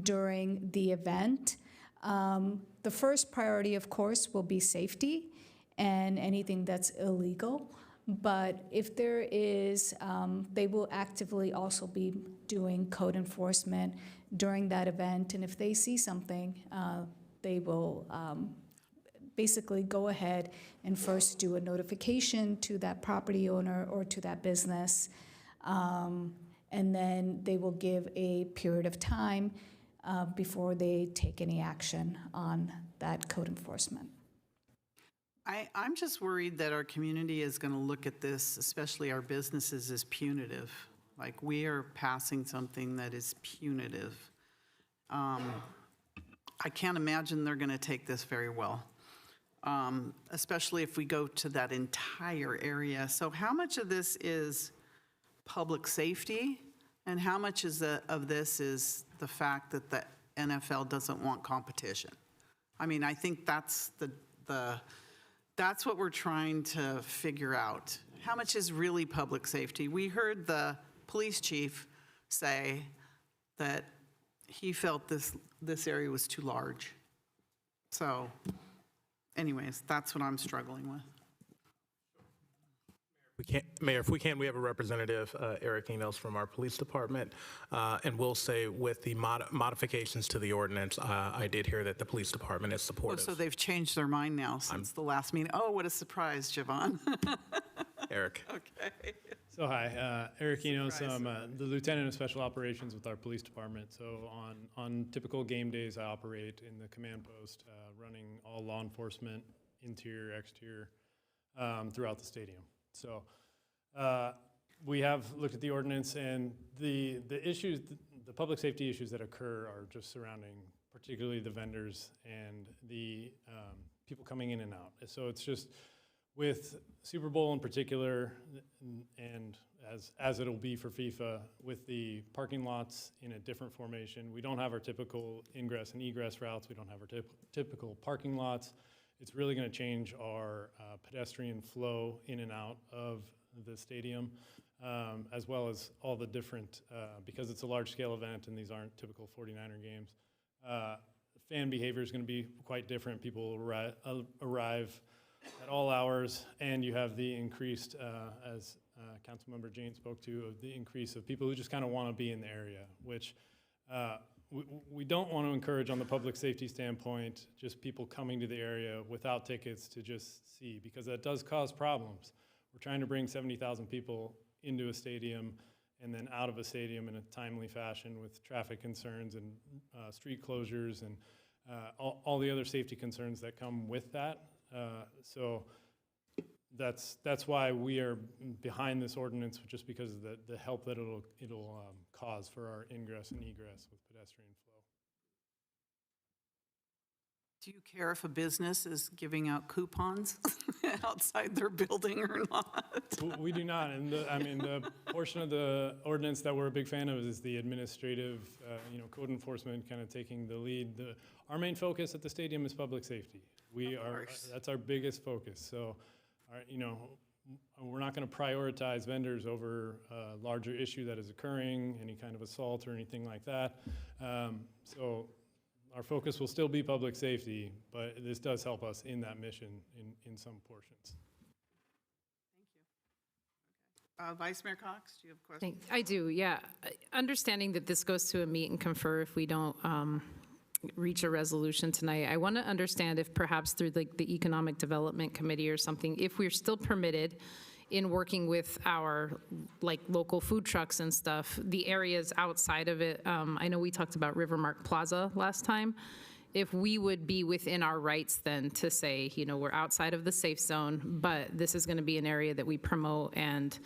during the event. The first priority, of course, will be safety and anything that's illegal. But if there is, they will actively also be doing code enforcement during that event. And if they see something, they will basically go ahead and first do a notification to that property owner or to that business. And then they will give a period of time before they take any action on that code enforcement. I'm just worried that our community is going to look at this, especially our businesses, as punitive. Like, we are passing something that is punitive. I can't imagine they're going to take this very well, especially if we go to that entire area. So how much of this is public safety, and how much of this is the fact that the NFL doesn't want competition? I mean, I think that's that's what we're trying to figure out. How much is really public safety? We heard the police chief say that he felt this area was too large. So anyways, that's what I'm struggling with. Mayor, if we can, we have a representative, Eric Enos from our police department, and we'll say with the modifications to the ordinance, I did hear that the police department is Oh, supportive. so they've changed their mind now since the last meeting. Oh, what a surprise, Javon. Eric. Okay. So hi, Eric Enos. I'm the lieutenant of special operations with our police department. So on typical game days, I operate in the command post, running all law enforcement, interior, exterior, throughout the stadium. So we have looked at the ordinance, and the issues, the public safety issues that occur are just surrounding particularly the vendors and the people coming in and out. So it's just with Super Bowl in particular, and as it'll be for FIFA, with the parking lots in a different formation, we don't have our typical ingress and egress routes. We don't have our typical parking lots. It's really going to change our pedestrian flow in and out of the stadium, as well as all the different, because it's a large-scale event and these aren't typical 49er games, fan behavior is going to be quite different. People arrive at all hours, and you have the increased, as Councilmember Jane spoke to, of the increase of people who just kind of want to be in the area, which we don't want to encourage on the public safety standpoint, just people coming to the area without tickets to just see, because that does cause problems. We're trying to bring 70,000 people into a stadium and then out of a stadium in a timely fashion with traffic concerns and street closures and all the other safety concerns that come with that. So that's why we are behind this ordinance, just because of the help that it'll cause for our ingress and egress with pedestrian flow. Do you care if a business is giving out coupons outside their building or not? We do not, and the portion of the ordinance that we're a big fan of is the administrative, code enforcement kind of taking the lead. Our main focus at the stadium is public safety. That's our biggest focus. So, we're not going to prioritize vendors over a larger issue that is occurring, any kind of assault or anything like that. So our focus will still be public safety, but this does help us in that mission in some portions. Vice Mayor Cox, do you have questions? I do, yeah. Understanding that this goes to a meet and confer if we don't reach a resolution tonight, I want to understand if perhaps through the Economic Development Committee or something, if we're still permitted in working with our local food trucks and stuff, the areas outside of it. I know we talked about Rivermark Plaza last time. If we would be within our rights then to say, we're outside of the safe zone, but this is going to be an area that we promote and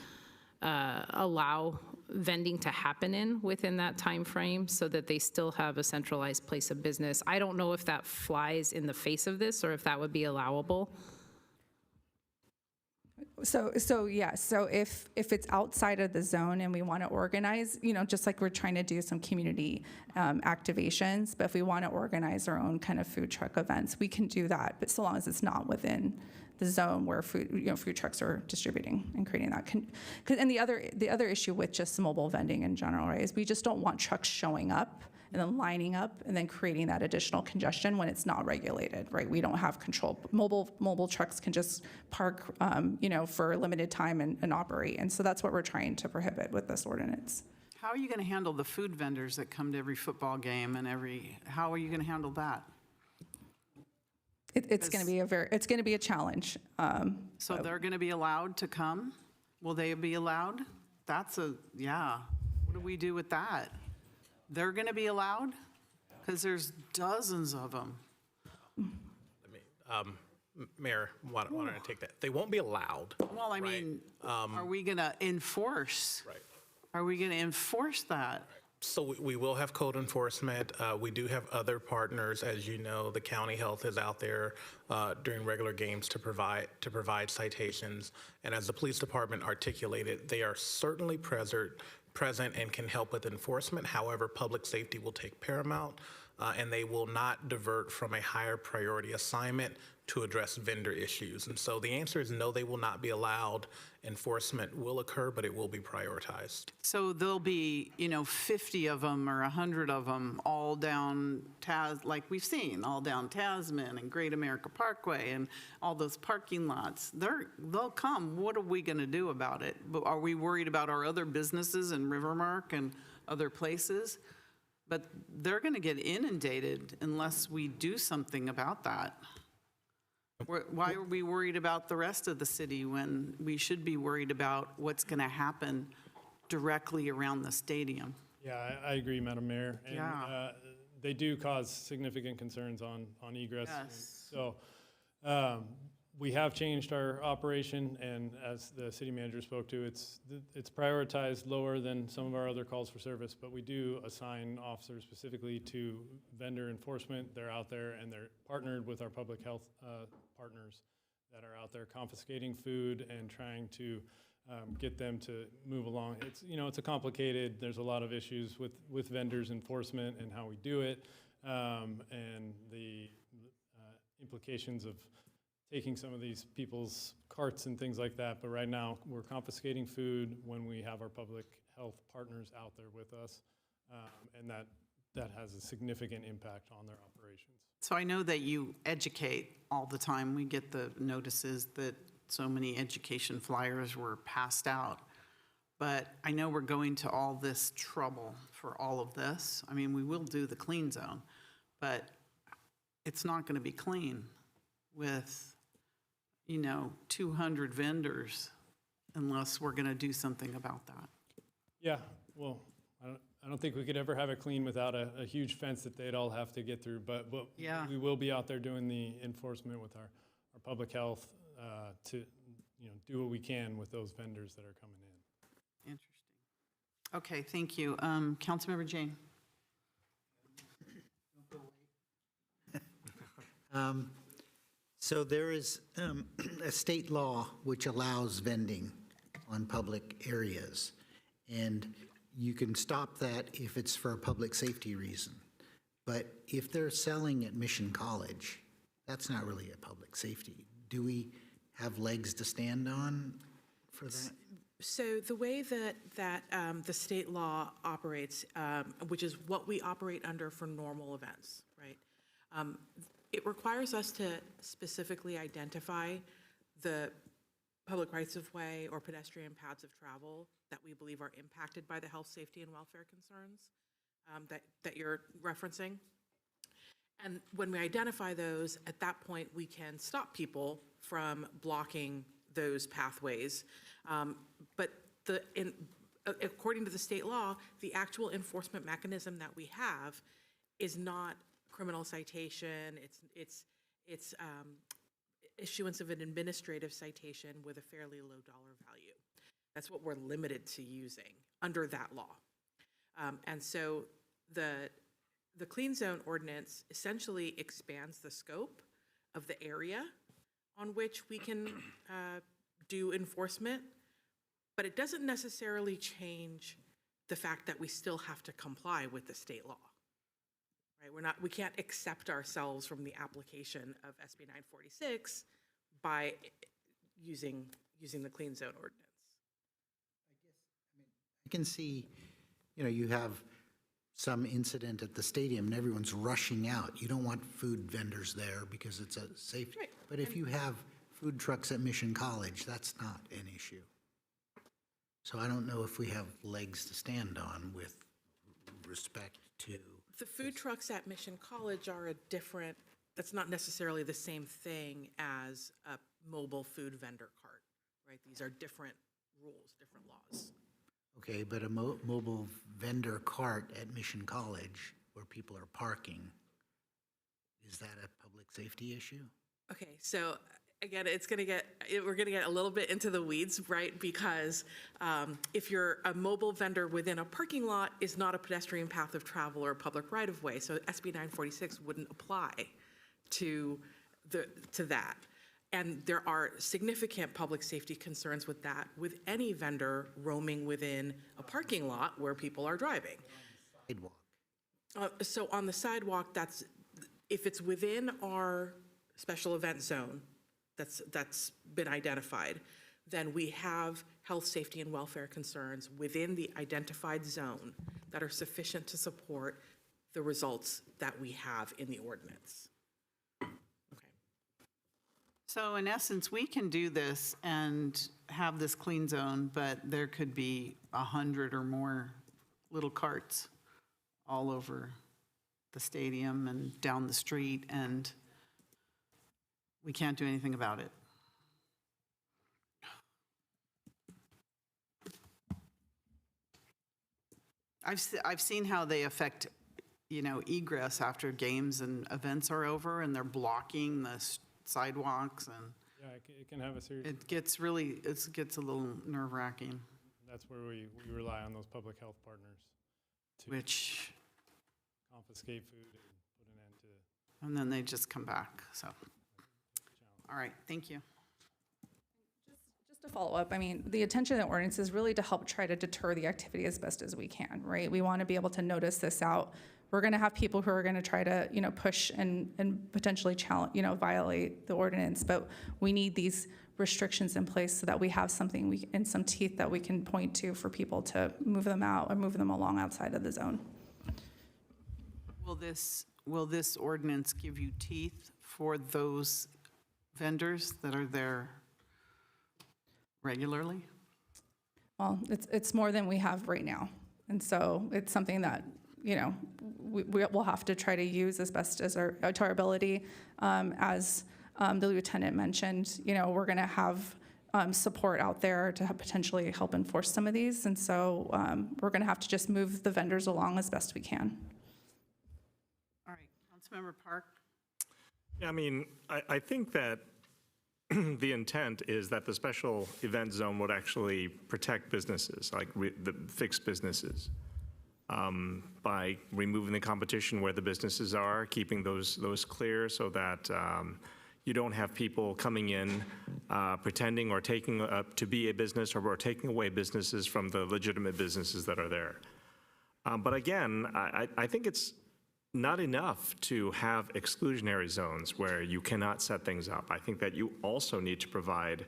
allow vending to happen in within that time frame so that they still have a centralized place of business. I don't know if that flies in the face of this or if that would be allowable. So if it's outside of the zone and we want to organize, just like we're trying to do some community activations, but if we want to organize our own kind of food truck events, we can do that, but so long as it's not within the zone where food trucks are distributing and creating that. And the other issue with just mobile vending in general, right, is we just don't want trucks showing up and then lining up and then creating that additional congestion when it's not regulated, right? We don't have control. Mobile trucks can just park, for a limited time and operate. And so that's what we're trying to prohibit with this ordinance. How are you going to handle the food vendors that come to every football game and how are you going to handle that? It's going to be a challenge. So they're going to be allowed to come? Will they be allowed? What do we do with that? They're going to be allowed? Because there's dozens of them. Mayor, why don't I take that? They won't be allowed. Well, I mean, are we going to enforce? Right. Are we going to enforce that? So we will have code enforcement. We do have other partners, as you know. The county health is out there during regular games to provide citations. And as the police department articulated, they are certainly present and can help with enforcement. However, public safety will take paramount, and they will not divert from a higher priority assignment to address vendor issues. And so the answer is no, they will not be allowed. Enforcement will occur, but it will be prioritized. So there'll be, 50 of them or 100 of them all down like we've seen, all down Tasman and Great America Parkway and all those parking lots. They'll come. What are we going to do about it? But are we worried about our other businesses in Rivermark and other places? But they're going to get inundated unless we do something about that. Why are we worried about the rest of the city when we should be worried about what's going to happen directly around the stadium? Yeah, I agree, Madam Mayor. And Yeah. They do cause significant concerns on egress. Yes. So we have changed our operation, and as the city manager spoke to, it's prioritized lower than some of our other calls for service, but we do assign officers specifically to vendor enforcement. They're out there and they're partnered with our public health partners that are out there confiscating food and trying to get them to move along. It's a complicated, there's a lot of issues with vendors enforcement and how we do it, and the implications of taking some of these people's carts and things like that. But right now, we're confiscating food when we have our public health partners out there with us, and that has a significant impact on their operations. So I know that you educate all the time. We get the notices that so many education flyers were passed out. But I know we're going to all this trouble for all of this. I mean, we will do the clean zone, but it's not going to be clean with 200 vendors unless we're going to do something about that. Yeah, well, I don't think we could ever have it clean without a huge fence that they'd all have to get through. But Yeah. we will be out there doing the enforcement with our public health to do what we can with those vendors that are coming in. Interesting. Okay, thank you. Councilmember Jane. So there is a state law which allows vending on public areas, and you can stop that if it's for a public safety reason. But if they're selling at Mission College, that's not really a public safety. Do we have legs to stand on for that? So the way that the state law operates, which is what we operate under for normal events, right? It requires us to specifically identify the public rights-of-way or pedestrian paths of travel that we believe are impacted by the health, safety, and welfare concerns that you're referencing. And when we identify those, at that point, we can stop people from blocking those pathways. But according to the state law, the actual enforcement mechanism that we have is not criminal citation. It's issuance of an administrative citation with a fairly low dollar value. That's what we're limited to using under that law. And so the Clean Zone Ordinance essentially expands the scope of the area on which we can do enforcement, but it doesn't necessarily change the fact that we still have to comply with the state law. Right? We can't accept ourselves from the application of SB 946 by using the Clean Zone Ordinance. I can see, you have some incident at the stadium and everyone's rushing out. You don't want food vendors there because it's a safety. Right. But if you have food trucks at Mission College, that's not an issue. So I don't know if we have legs to stand on with respect to. The food trucks at Mission College are that's not necessarily the same thing as a mobile food vendor cart, right? These are different rules, different laws. Okay, but a mobile vendor cart at Mission College where people are parking, is that a public safety issue? Okay, so again, we're gonna get a little bit into the weeds, right? Because if you're a mobile vendor within a parking lot is not a pedestrian path of travel or a public right of way. So SB 946 wouldn't apply to that. And there are significant public safety concerns with that, with any vendor roaming within a parking lot where people are driving. Sidewalk. So on the sidewalk, if it's within our special event zone that's been identified, then we have health, safety, and welfare concerns within the identified zone that are sufficient to support the results that we have in the ordinance. So in essence, we can do this and have this clean zone, but there could be 100 or more little carts all over the stadium and down the street, and we can't do anything about it. I've seen how they affect, egress after games and events are over, and they're blocking the sidewalks, and Yeah, it can have a serious, it gets a little nerve-wracking. that's where we rely on those public health partners to Which, confiscate food and put an end to. and then they just come back, so. All right, thank you. Just to follow up, the intention of the ordinance is really to help try to deter the activity as best as we can, right? We want to be able to notice this out. We're going to have people who are going to try to, push and potentially challenge, violate the ordinance, but we need these restrictions in place so that we have something and some teeth that we can point to for people to move them out or move them along outside of the zone. Will this ordinance give you teeth for those vendors that are there regularly? Well, it's more than we have right now. And so it's something that, we'll have to try to use as best as to our ability. As the lieutenant mentioned, we're going to have support out there to potentially help enforce some of these. And so we're going to have to just move the vendors along as best we can. All right, Councilmember Park. Yeah, I think that the intent is that the special event zone would actually protect businesses, like the fixed businesses. by removing the competition where the businesses are, keeping those clear so that you don't have people coming in pretending or taking to be a business or taking away businesses from the legitimate businesses that are there. But again, I think it's not enough to have exclusionary zones where you cannot set things up. I think that you also need to provide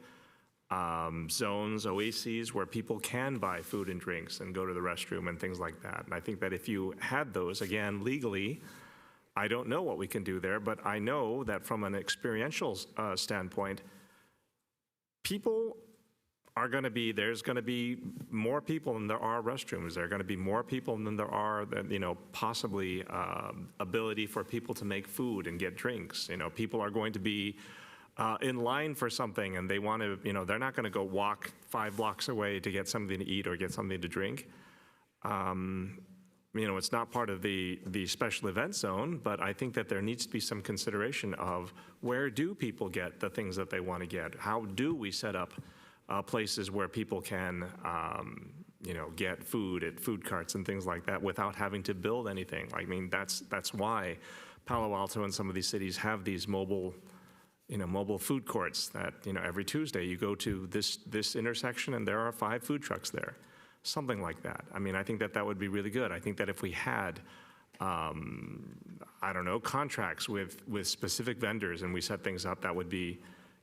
zones, oases, where people can buy food and drinks and go to the restroom and things like that. And I think that if you had those, again, legally, I don't know what we can do there, but I know that from an experiential standpoint, people are going to be, there's going to be more people than there are restrooms. There are going to be more people than there are, possibly ability for people to make food and get drinks. People are going to be in line for something and they want to, they're not going to go walk 5 blocks away to get something to eat or get something to drink. It's not part of the special event zone, but I think that there needs to be some consideration of where do people get the things that they want to get? How do we set up places where people can, get food at food carts and things like that without having to build anything? That's why Palo Alto and some of these cities have these mobile food courts that, every Tuesday you go to this intersection and there are 5 food trucks there. Something like that. I think that would be really good. I think that if we had, contracts with specific vendors and we set things up, that would be,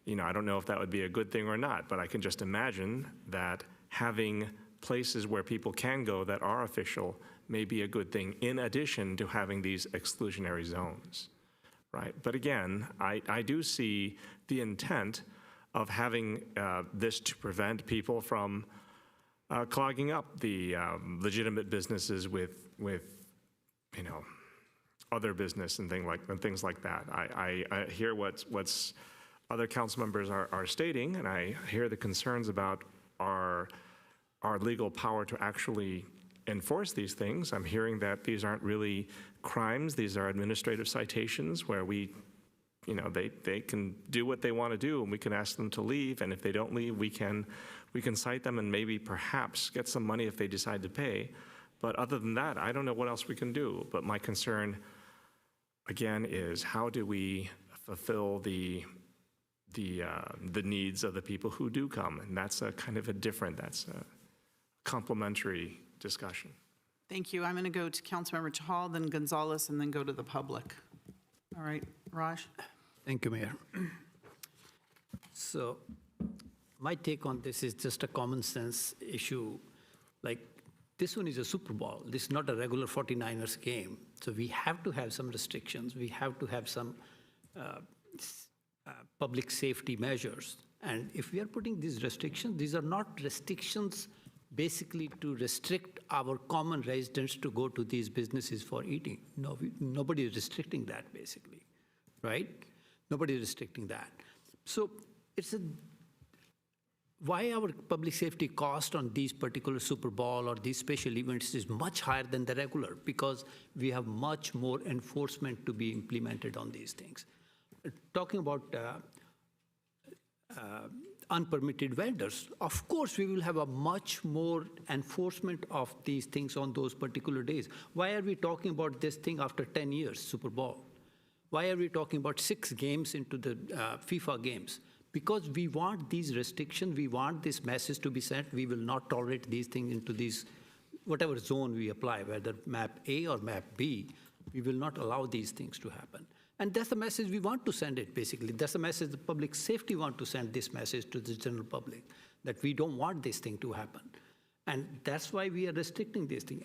I don't know if that would be a good thing or not, but I can just imagine that having places where people can go that are official may be a good thing in addition to having these exclusionary zones, right? But again, I do see the intent of having this to prevent people from clogging up the legitimate businesses with other business and things like that. I hear what's other council members are stating, and I hear the concerns about our legal power to actually enforce these things. I'm hearing that these aren't really crimes; these are administrative citations where they can do what they want to do, and we can ask them to leave. And if they don't leave, we can cite them and maybe perhaps get some money if they decide to pay. But other than that, I don't know what else we can do. But my concern, again, is how do we fulfill the needs of the people who do come? And that's a complementary discussion. Thank you. I'm going to go to Councilmember Chahal, then Gonzalez, and then go to the public. All right, Raj? Thank you, Mayor. So my take on this is just a common sense issue. Like, this one is a Super Bowl. This is not a regular 49ers game. So we have to have some restrictions. We have to have some public safety measures. And if we are putting these restrictions, these are not restrictions basically to restrict our common residents to go to these businesses for eating. No, nobody is restricting that, basically, right? Nobody is restricting that. So why our public safety cost on these particular Super Bowl or these special events is much higher than the regular, because we have much more enforcement to be implemented on these things. Talking about unpermitted vendors, of course we will have a much more enforcement of these things on those particular days. Why are we talking about this thing after 10 years, Super Bowl? Why are we talking about 6 games into the FIFA games? Because we want these restrictions, we want this message to be sent. We will not tolerate these things into these, whatever zone we apply, whether map A or map B, we will not allow these things to happen. And that's the message we want to send it, basically. That's the message the public safety want to send this message to the general public, that we don't want this thing to happen. And that's why we are restricting this thing.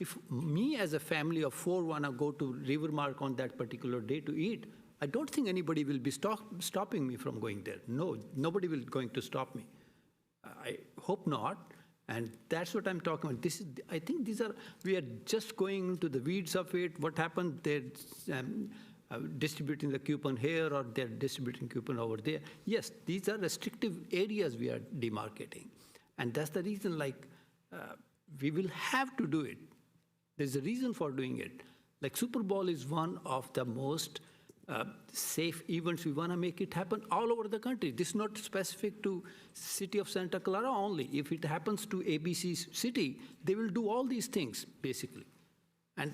If me as a family of 4 want to go to Rivermark on that particular day to eat, I don't think anybody will be stopping me from going there. No, nobody will going to stop me. I hope not. And that's what I'm talking about. I think we are just going into the weeds of it. What happened, they're distributing the coupon here or they're distributing coupon over there. Yes, these are restrictive areas we are demarcating. And that's the reason, we will have to do it. There's a reason for doing it. Like, Super Bowl is one of the most safe events, we want to make it happen all over the country. This is not specific to city of Santa Clara only. If it happens to ABC city, they will do all these things, basically. And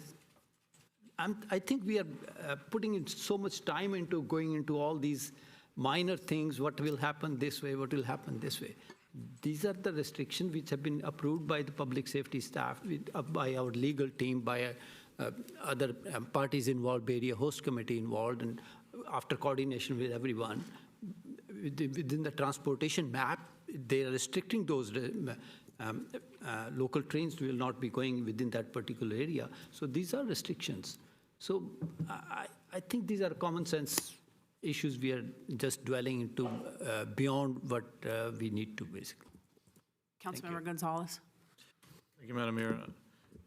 I think we are putting in so much time into going into all these minor things, what will happen this way, what will happen this way. These are the restrictions which have been approved by the public safety staff, by our legal team, by other parties involved, Bay Area Host Committee involved, and after coordination with everyone. Within the transportation map, they are restricting those. Local trains will not be going within that particular area. So these are restrictions. So I think these are common sense issues we are just dwelling into beyond what we need to, basically. Councilmember Gonzalez. Thank you, Madam Mayor.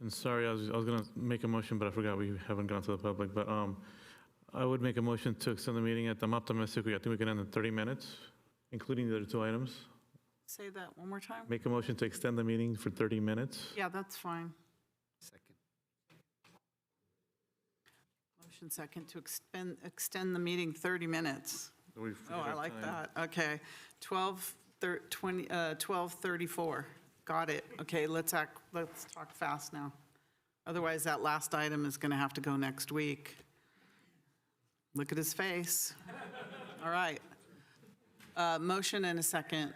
And sorry, I was going to make a motion, but I forgot we haven't gone to the public. But I would make a motion to extend the meeting. I'm optimistic. I think we can end in 30 minutes, including the other two items. Say that one more time. Make a motion to extend the meeting for 30 minutes. Yeah, that's fine. Second. Motion second to extend the meeting 30 minutes. Oh, I like that. Okay. 12:34. Got it. Okay, let's talk fast now. Otherwise, that last item is going to have to go next week. Look at his face. All right. Motion and a second.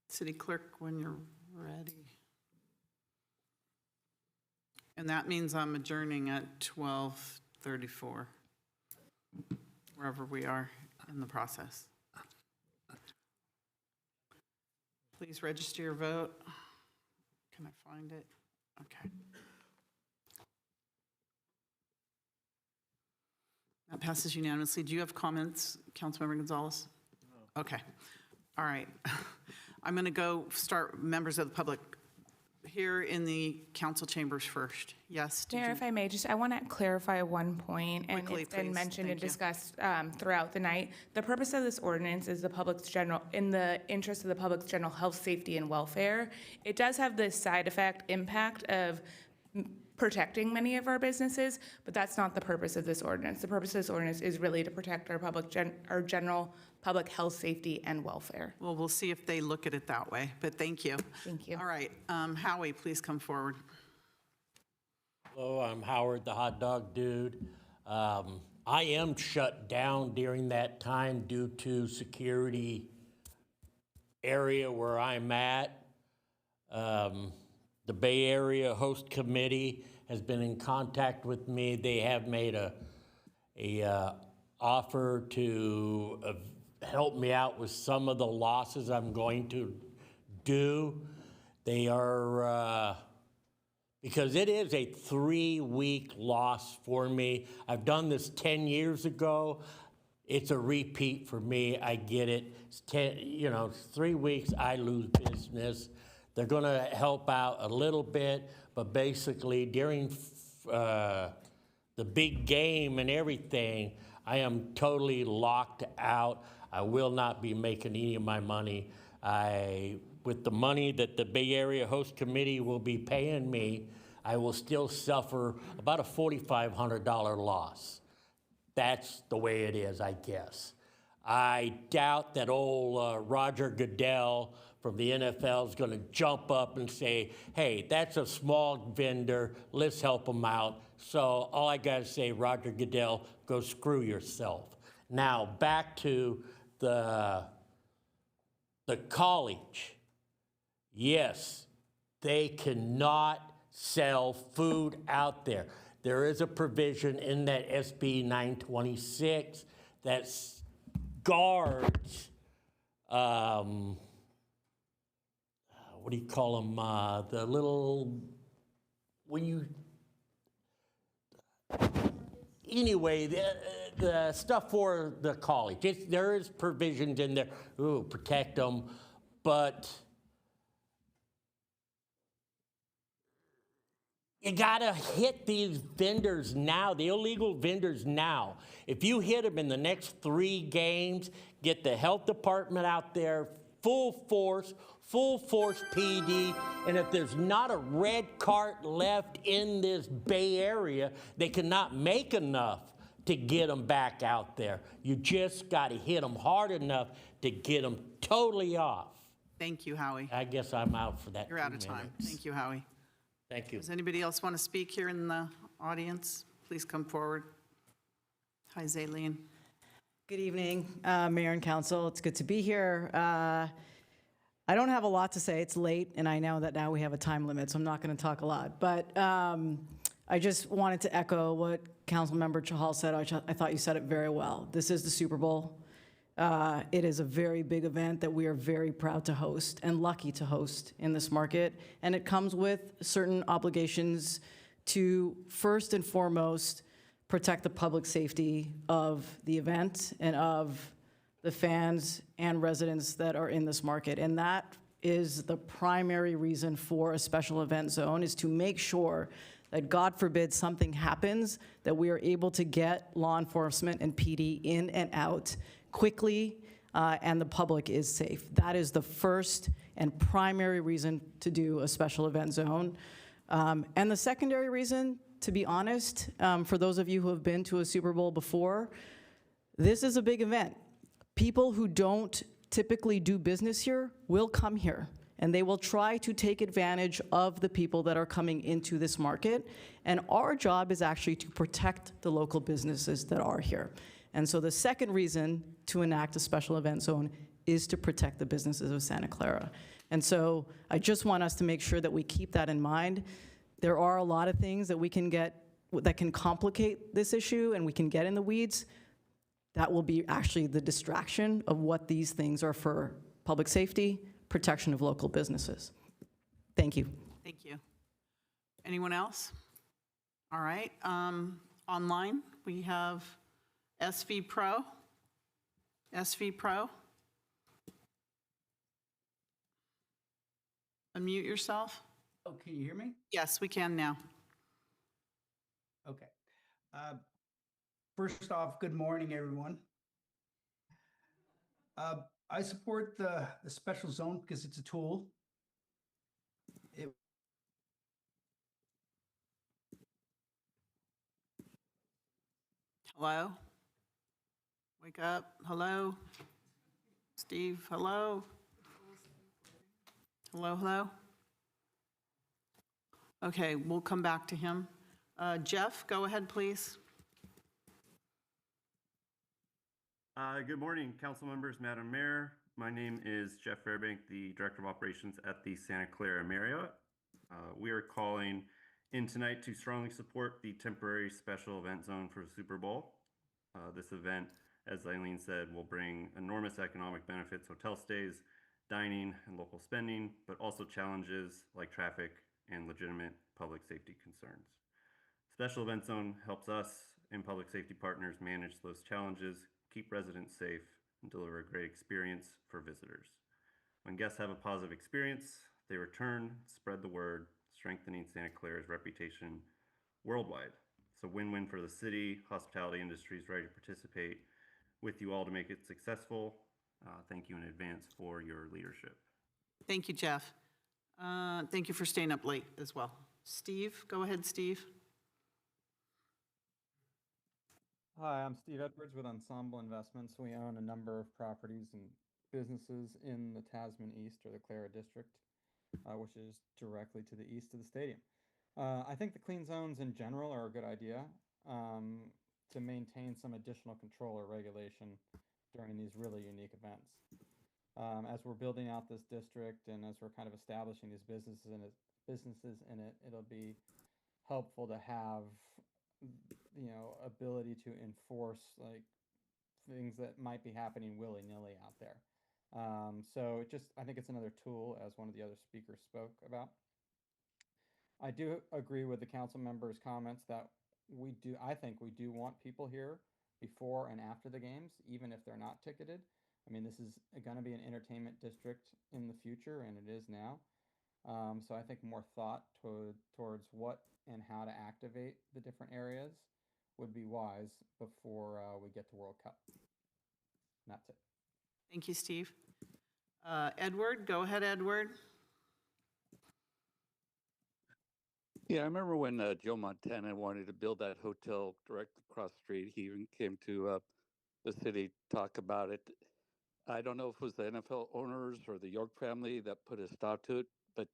City Clerk, when you're ready. And that means I'm adjourning at 12:34, wherever we are in the process. Please register your vote. Can I find it? Okay. That passes unanimously. Do you have comments, Councilmember Gonzalez? No. Okay. All right. I'm going to go start members of the public here in the council chambers first. Yes? Mayor, if I may, I want to clarify one point, and Quickly, it's been please. mentioned Thank and you. discussed throughout the night. The purpose of this ordinance is in the interest of the public's general health, safety, and welfare. It does have the side effect impact of protecting many of our businesses, but that's not the purpose of this ordinance. The purpose of this ordinance is really to protect our general public health, safety, and welfare. Well, we'll see if they look at it that way, but thank you. Thank you. All right. Howie, please come forward. Hello, I'm Howard, the hot dog dude. I am shut down during that time due to security area where I'm at. The Bay Area Host Committee has been in contact with me. They have made a offer to help me out with some of the losses I'm going to do. They are, because it is a 3-week loss for me. I've done this 10 years ago. It's a repeat for me. I get it. It's 3 weeks, I lose business. They're going to help out a little bit, but basically during the big game and everything, I am totally locked out. I will not be making any of my money. With the money that the Bay Area Host Committee will be paying me, I will still suffer about a $4,500 loss. That's the way it is, I guess. I doubt that old Roger Goodell from the NFL is going to jump up and say, hey, that's a small vendor, let's help him out. So all I got to say, Roger Goodell, go screw yourself. Now, back to the college. Yes, they cannot sell food out there. There is a provision in that SB 926 that guards, what do you call them? The little, anyway, the stuff for the college. There is provisions in there, protect them, but you gotta hit these vendors now, the illegal vendors now. If you hit them in the next 3 games, get the health department out there, full force PD, and if there's not a red cart left in this Bay Area, they cannot make enough to get them back out there. You just got to hit them hard enough to get them totally off. Thank you, Howie. I guess I'm out for that. You're out of time. Thank you, Howie. Thank you. Does anybody else want to speak here in the audience? Please come forward. Hi, Zaylene. Good evening, Mayor and Council. It's good to be here. I don't have a lot to say. It's late, and I know that now we have a time limit, so I'm not going to talk a lot. But I just wanted to echo what Councilmember Chahal said. I thought you said it very well. This is the Super Bowl. It is a very big event that we are very proud to host and lucky to host in this market. And it comes with certain obligations to, first and foremost, protect the public safety of the event and of the fans and residents that are in this market. And that is the primary reason for a special event zone, is to make sure that, God forbid, something happens, that we are able to get law enforcement and PD in and out quickly, and the public is safe. That is the first and primary reason to do a special event zone. And the secondary reason, to be honest, for those of you who have been to a Super Bowl before, this is a big event. People who don't typically do business here will come here, and they will try to take advantage of the people that are coming into this market. And our job is actually to protect the local businesses that are here. And so the second reason to enact a special event zone is to protect the businesses of Santa Clara. And so I just want us to make sure that we keep that in mind. There are a lot of things that we can get that can complicate this issue, and we can get in the weeds. That will be actually the distraction of what these things are for: public safety, protection of local businesses. Thank you. Thank you. Anyone else? All right. Online, we have SV Pro. SV Pro. Unmute yourself. Oh, can you hear me? Yes, we can now. Okay. First off, good morning, everyone. I support the special zone because it's a tool. Hello? Wake up. Hello? Steve, hello? Hello, hello? Okay, we'll come back to him. Jeff, go ahead, please. Good morning, council members, Madam Mayor. My name is Jeff Fairbank, the Director of Operations at the Santa Clara Marriott. We are calling in tonight to strongly support the temporary special event zone for the Super Bowl. This event, as Eileen said, will bring enormous economic benefits: hotel stays, dining, and local spending, but also challenges like traffic and legitimate public safety concerns. Special event zone helps us and public safety partners manage those challenges, keep residents safe, and deliver a great experience for visitors. When guests have a positive experience, they return, spread the word, strengthening Santa Clara's reputation worldwide. It's a win-win for the city. Hospitality industry is ready to participate with you all to make it successful. Thank you in advance for your leadership. Thank you, Jeff. Thank you for staying up late as well. Steve, go ahead, Steve. Hi, I'm Steve Edwards with Ensemble Investments. We own a number of properties and businesses in the Tasman East, or the Clara District, which is directly to the east of the stadium. I think the clean zones in general are a good idea to maintain some additional control or regulation during these really unique events. As we're building out this district and as we're kind of establishing these businesses in it, it'll be helpful to have, you know, ability to enforce like things that might be happening willy-nilly out there. So I think it's another tool, as one of the other speakers spoke about. I do agree with the council members' comments that I think we do want people here before and after the games, even if they're not ticketed. I mean, this is going to be an entertainment district in the future, and it is now. So I think more thought towards what and how to activate the different areas would be wise before we get to World Cup. And that's it. Thank you, Steve. Edward, go ahead, Edward. Yeah, I remember when Joe Montana wanted to build that hotel direct across the street. He even came to the city to talk about it. I don't know if it was the NFL owners or the York family that put a stop to it, but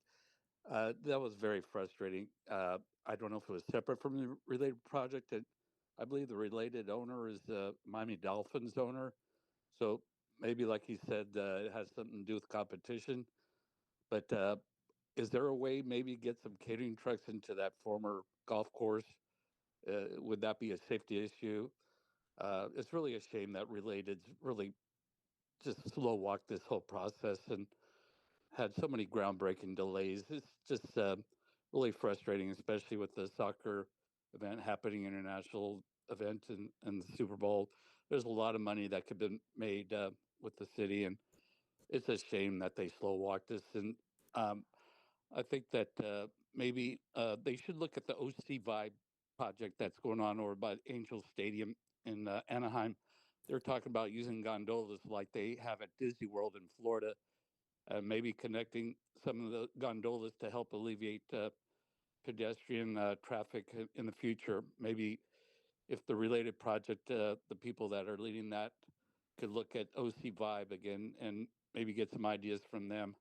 that was very frustrating. I don't know if it was separate from the related project. And I believe the related owner is the Miami Dolphins owner. So maybe, like he said, it has something to do with competition. But is there a way maybe get some catering trucks into that former golf course? Would that be a safety issue? It's really a shame that Related's really just slow walked this whole process and had so many groundbreaking delays. It's just really frustrating, especially with the soccer event happening, international event, and the Super Bowl. There's a lot of money that could be made with the city, and it's a shame that they slow walked this. And I think that maybe they should look at the OC Vibe project that's going on over by Angel Stadium in Anaheim. They're talking about using gondolas like they have at Disney World in Florida, maybe connecting some of the gondolas to help alleviate pedestrian traffic in the future. Maybe if the related project, the people that are leading that could look at OC Vibe again and maybe get some ideas from them.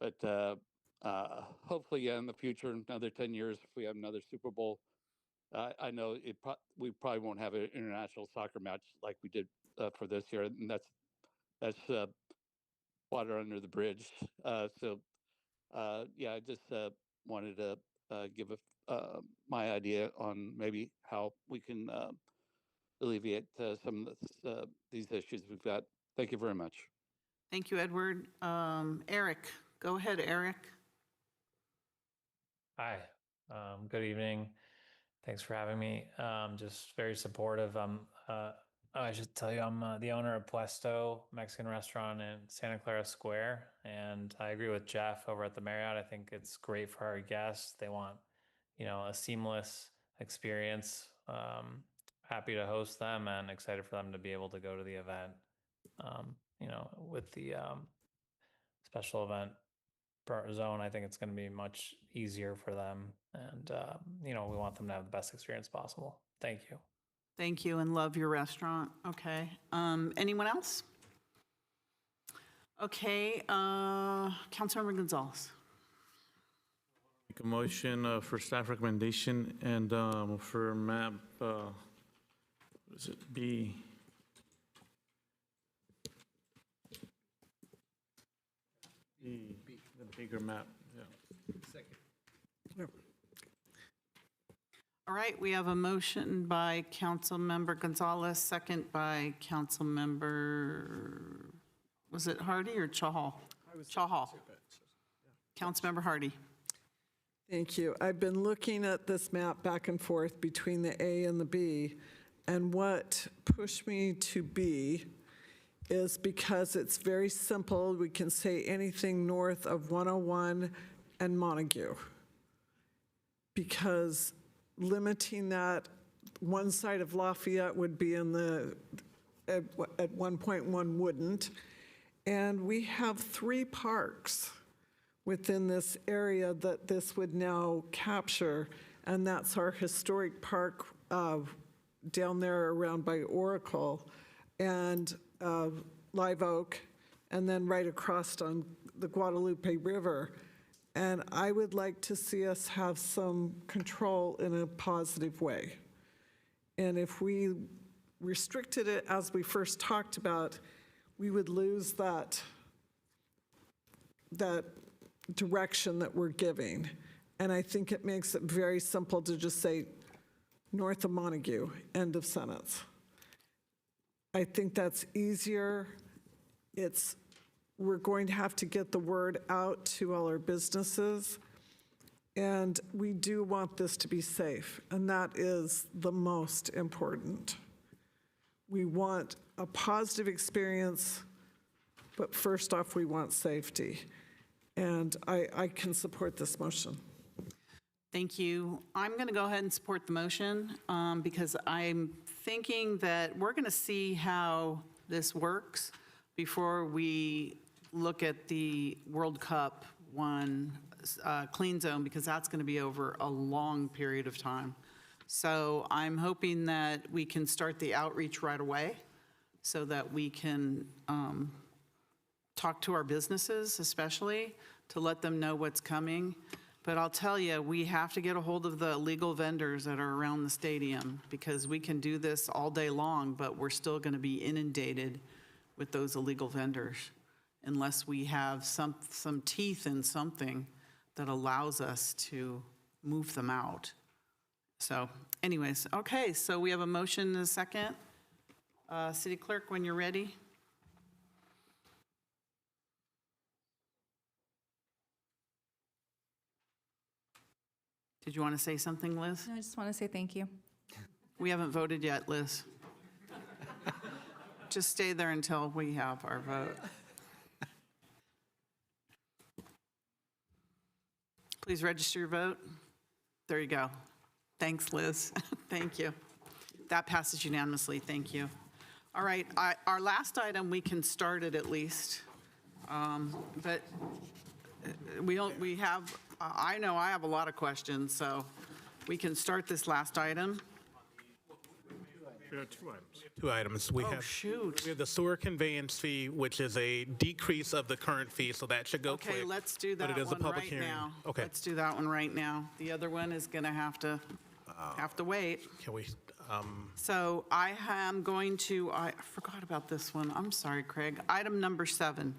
But hopefully, yeah, in the future, another 10 years, if we have another Super Bowl, I know we probably won't have an international soccer match like we did for this year, and that's water under the bridge. Yeah, I just wanted to give my idea on maybe how we can alleviate some of these issues we've got. Thank you very much. Thank you, Edward. Eric, go ahead, Eric. Hi, good evening. Thanks for having me. Just very supportive. I should tell you, I'm the owner of Puesto Mexican restaurant in Santa Clara Square, and I agree with Jeff over at the Marriott. I think it's great for our guests. They want, a seamless experience. Happy to host them and excited for them to be able to go to the event. With the special event zone, I think it's going to be much easier for them. And, we want them to have the best experience possible. Thank you. Thank you, and love your restaurant. Okay. Anyone else? Okay. Councilmember Gonzalez. Make a motion for staff recommendation and for map, what is it, B? The bigger map, yeah. Second. Yep. All right, we have a motion by Councilmember Gonzalez, second by Councilmember, was it Hardy or Chahal? Chahal. Councilmember Hardy. Thank you. I've been looking at this map back and forth between the A and the B, and what pushed me to B is because it's very simple. We can say anything north of 101 and Montague, because limiting that, one side of Lafayette would be in the, at one point one wouldn't. And we have 3 parks within this area that this would now capture, and that's our historic park down there around by Oracle and Live Oak, and then right across on the Guadalupe River. And I would like to see us have some control in a positive way. And if we restricted it as we first talked about, we would lose that direction that we're giving. And I think it makes it very simple to just say north of Montague, end of sentence. I think that's easier. We're going to have to get the word out to all our businesses, and we do want this to be safe, and that is the most important. We want a positive experience, but first off, we want safety. And I can support this motion. Thank you. I'm going to go ahead and support the motion because I'm thinking that we're going to see how this works before we look at the World Cup one, clean zone, because that's going to be over a long period of time. So I'm hoping that we can start the outreach right away so that we can talk to our businesses, especially, to let them know what's coming. But I'll tell you, we have to get a hold of the illegal vendors that are around the stadium, because we can do this all day long, but we're still going to be inundated with those illegal vendors unless we have some teeth in something that allows us to move them out. So anyways, okay, so we have a motion and a second. City Clerk, when you're ready. Did you want to say something, Liz? No, I just want to say thank you. We haven't voted yet, Liz. Just stay there until we have our vote. Please register your vote. There you go. Thanks, Liz. Thank you. That passes unanimously. Thank you. All right, our last item, we can start it at least. But I know I have a lot of questions, so we can start this last item. There are two items. Two items. We have the sewer conveyance fee, which is a decrease of the current fee, so that should go quick. Okay, let's do but that it is a one public right hearing. now. Okay. Let's do that one right now. The other one is going to have to wait. Can we? So I am going to, I forgot about this one. I'm sorry, Craig. Item number 7,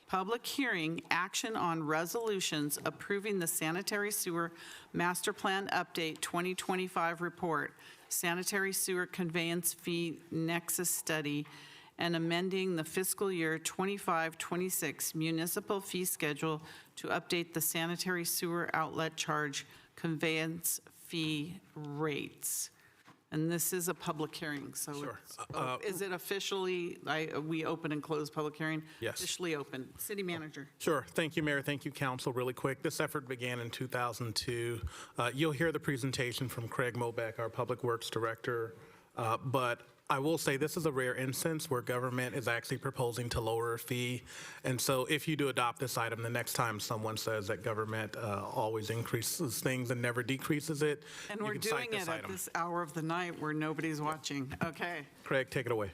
public hearing, action on resolutions approving the sanitary sewer master plan update 2025 report, sanitary sewer conveyance fee nexus study, and amending the fiscal year 25-26 municipal fee schedule to update the sanitary sewer outlet charge conveyance fee rates. And this is a public hearing, so is it officially, we open and close public hearing? Yes. Officially open. City Manager. Sure. Thank you, Mayor. Thank you, Council. Really quick, this effort began in 2002. You'll hear the presentation from Craig Mobeck, our Public Works Director, but I will say this is a rare instance where government is actually proposing to lower a fee. And so if you do adopt this item, the next time someone says that government always increases things and never decreases it, And you we're can cite doing this it at item. this hour of the night where nobody's watching. Okay. Craig, take it away.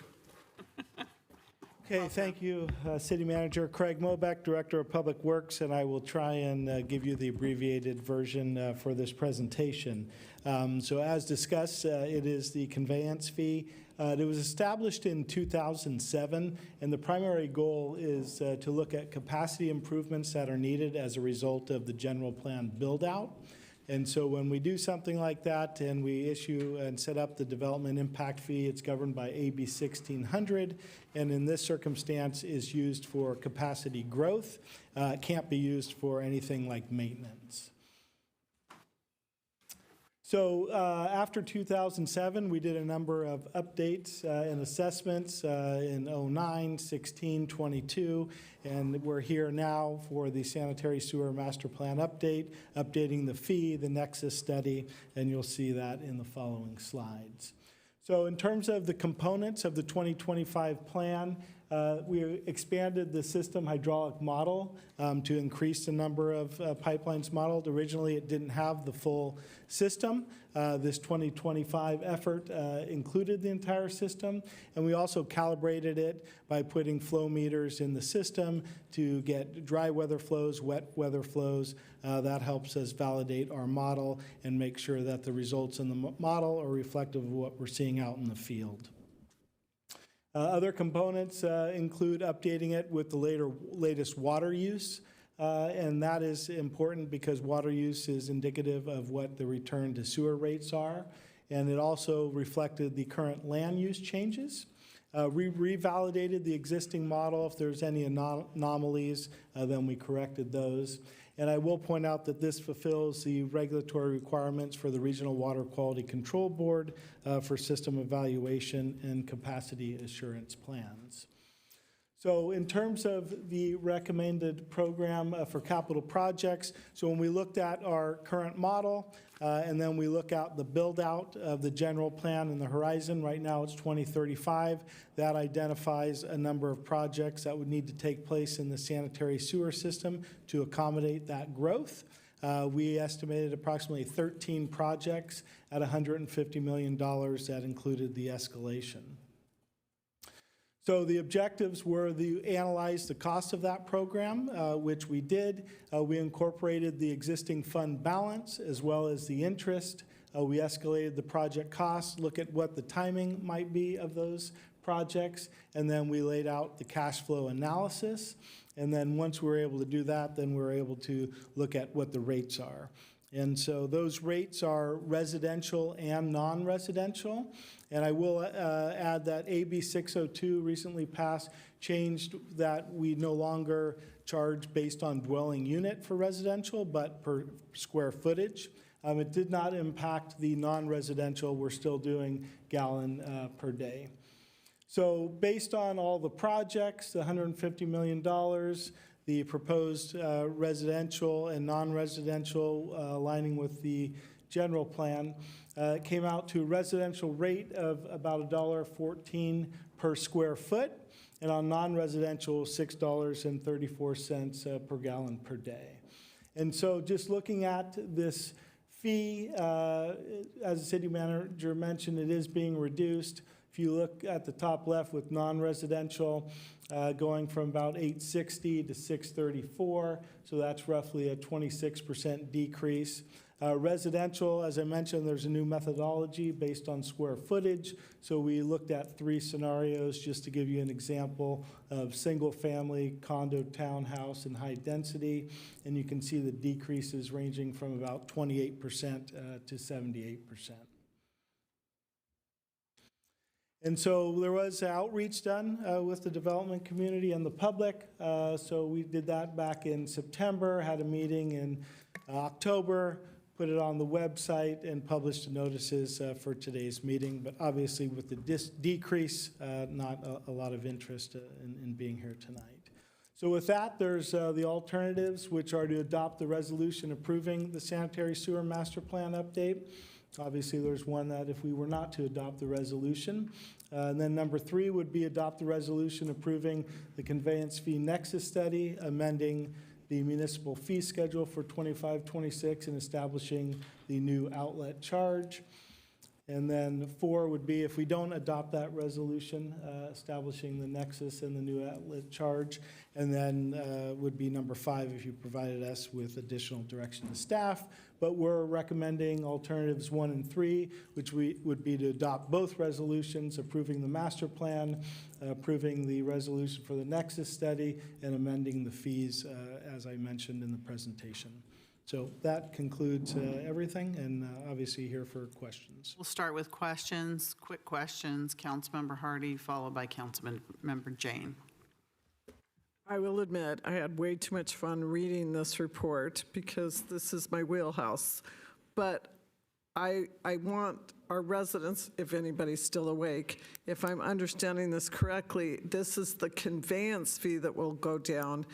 Okay, thank you, City Manager Craig Mobeck, Director of Public Works, and I will try and give you the abbreviated version for this presentation. So as discussed, it is the conveyance fee. It was established in 2007, and the primary goal is to look at capacity improvements that are needed as a result of the general plan build-out. And so when we do something like that and we issue and set up the development impact fee, it's governed by AB 1600, and in this circumstance is used for capacity growth. It can't be used for anything like maintenance. So after 2007, we did a number of updates and assessments in 09, 16, 22, and we're here now for the sanitary sewer master plan update, updating the fee, the nexus study, and you'll see that in the following slides. So in terms of the components of the 2025 plan, we expanded the system hydraulic model to increase the number of pipelines modeled. Originally, it didn't have the full system. This 2025 effort included the entire system, and we also calibrated it by putting flow meters in the system to get dry weather flows, wet weather flows. That helps us validate our model and make sure that the results in the model are reflective of what we're seeing out in the field. Other components include updating it with the latest water use, and that is important because water use is indicative of what the return to sewer rates are, and it also reflected the current land use changes. We revalidated the existing model. If there's any anomalies, then we corrected those. And I will point out that this fulfills the regulatory requirements for the Regional Water Quality Control Board for system evaluation and capacity assurance plans. So in terms of the recommended program for capital projects, so when we looked at our current model, And then we look out the build-out of the general plan and the horizon. Right now, it's 2035. That identifies a number of projects that would need to take place in the sanitary sewer system to accommodate that growth. We estimated approximately 13 projects at $150 million that included the escalation. So the objectives were to analyze the cost of that program, which we did. We incorporated the existing fund balance as well as the interest. We escalated the project costs, look at what the timing might be of those projects, and then we laid out the cash flow analysis. And then once we were able to do that, then we were able to look at what the rates are. And so those rates are residential and non-residential. And I will add that AB 602 recently passed, changed that we no longer charge based on dwelling unit for residential, but per square footage. It did not impact the non-residential. We're still doing gallon per day. So based on all the projects, the $150 million, the proposed residential and non-residential aligning with the general plan, it came out to a residential rate of about $1.14 per square foot, and on non-residential, $6.34 per gallon per day. And so just looking at this fee, as the city manager mentioned, it is being reduced. If you look at the top left with non-residential, going from about $860 to $634, so that's roughly a 26% decrease. Residential, as I mentioned, there's a new methodology based on square footage. So we looked at 3 scenarios just to give you an example of single-family, condo, townhouse, and high density. And you can see the decreases ranging from about 28% to 78%. And so there was outreach done with the development community and the public. So we did that back in September, had a meeting in October, put it on the website, and published notices for today's meeting. But obviously with the decrease, not a lot of interest in being here tonight. So with that, there's the alternatives, which are to adopt the resolution approving the sanitary sewer master plan update. Obviously, there's one that if we were not to adopt the resolution. And then number 3 would be adopt the resolution approving the conveyance fee nexus study, amending the municipal fee schedule for 25-26 and establishing the new outlet charge. And then 4 would be, if we don't adopt that resolution, establishing the nexus and the new outlet charge. And then would be number 5, if you provided us with additional direction to staff. But we're recommending alternatives 1 and 3, which would be to adopt both resolutions, approving the master plan, approving the resolution for the nexus study, and amending the fees, as I mentioned in the presentation. So that concludes everything, and obviously here for questions. We'll start with questions, quick questions. Councilmember Hardy, followed by Councilmember Jane. I will admit, I had way too much fun reading this report because this is my wheelhouse. But I want our residents, if anybody's still awake, if I'm understanding this correctly, this is the conveyance fee that will go down,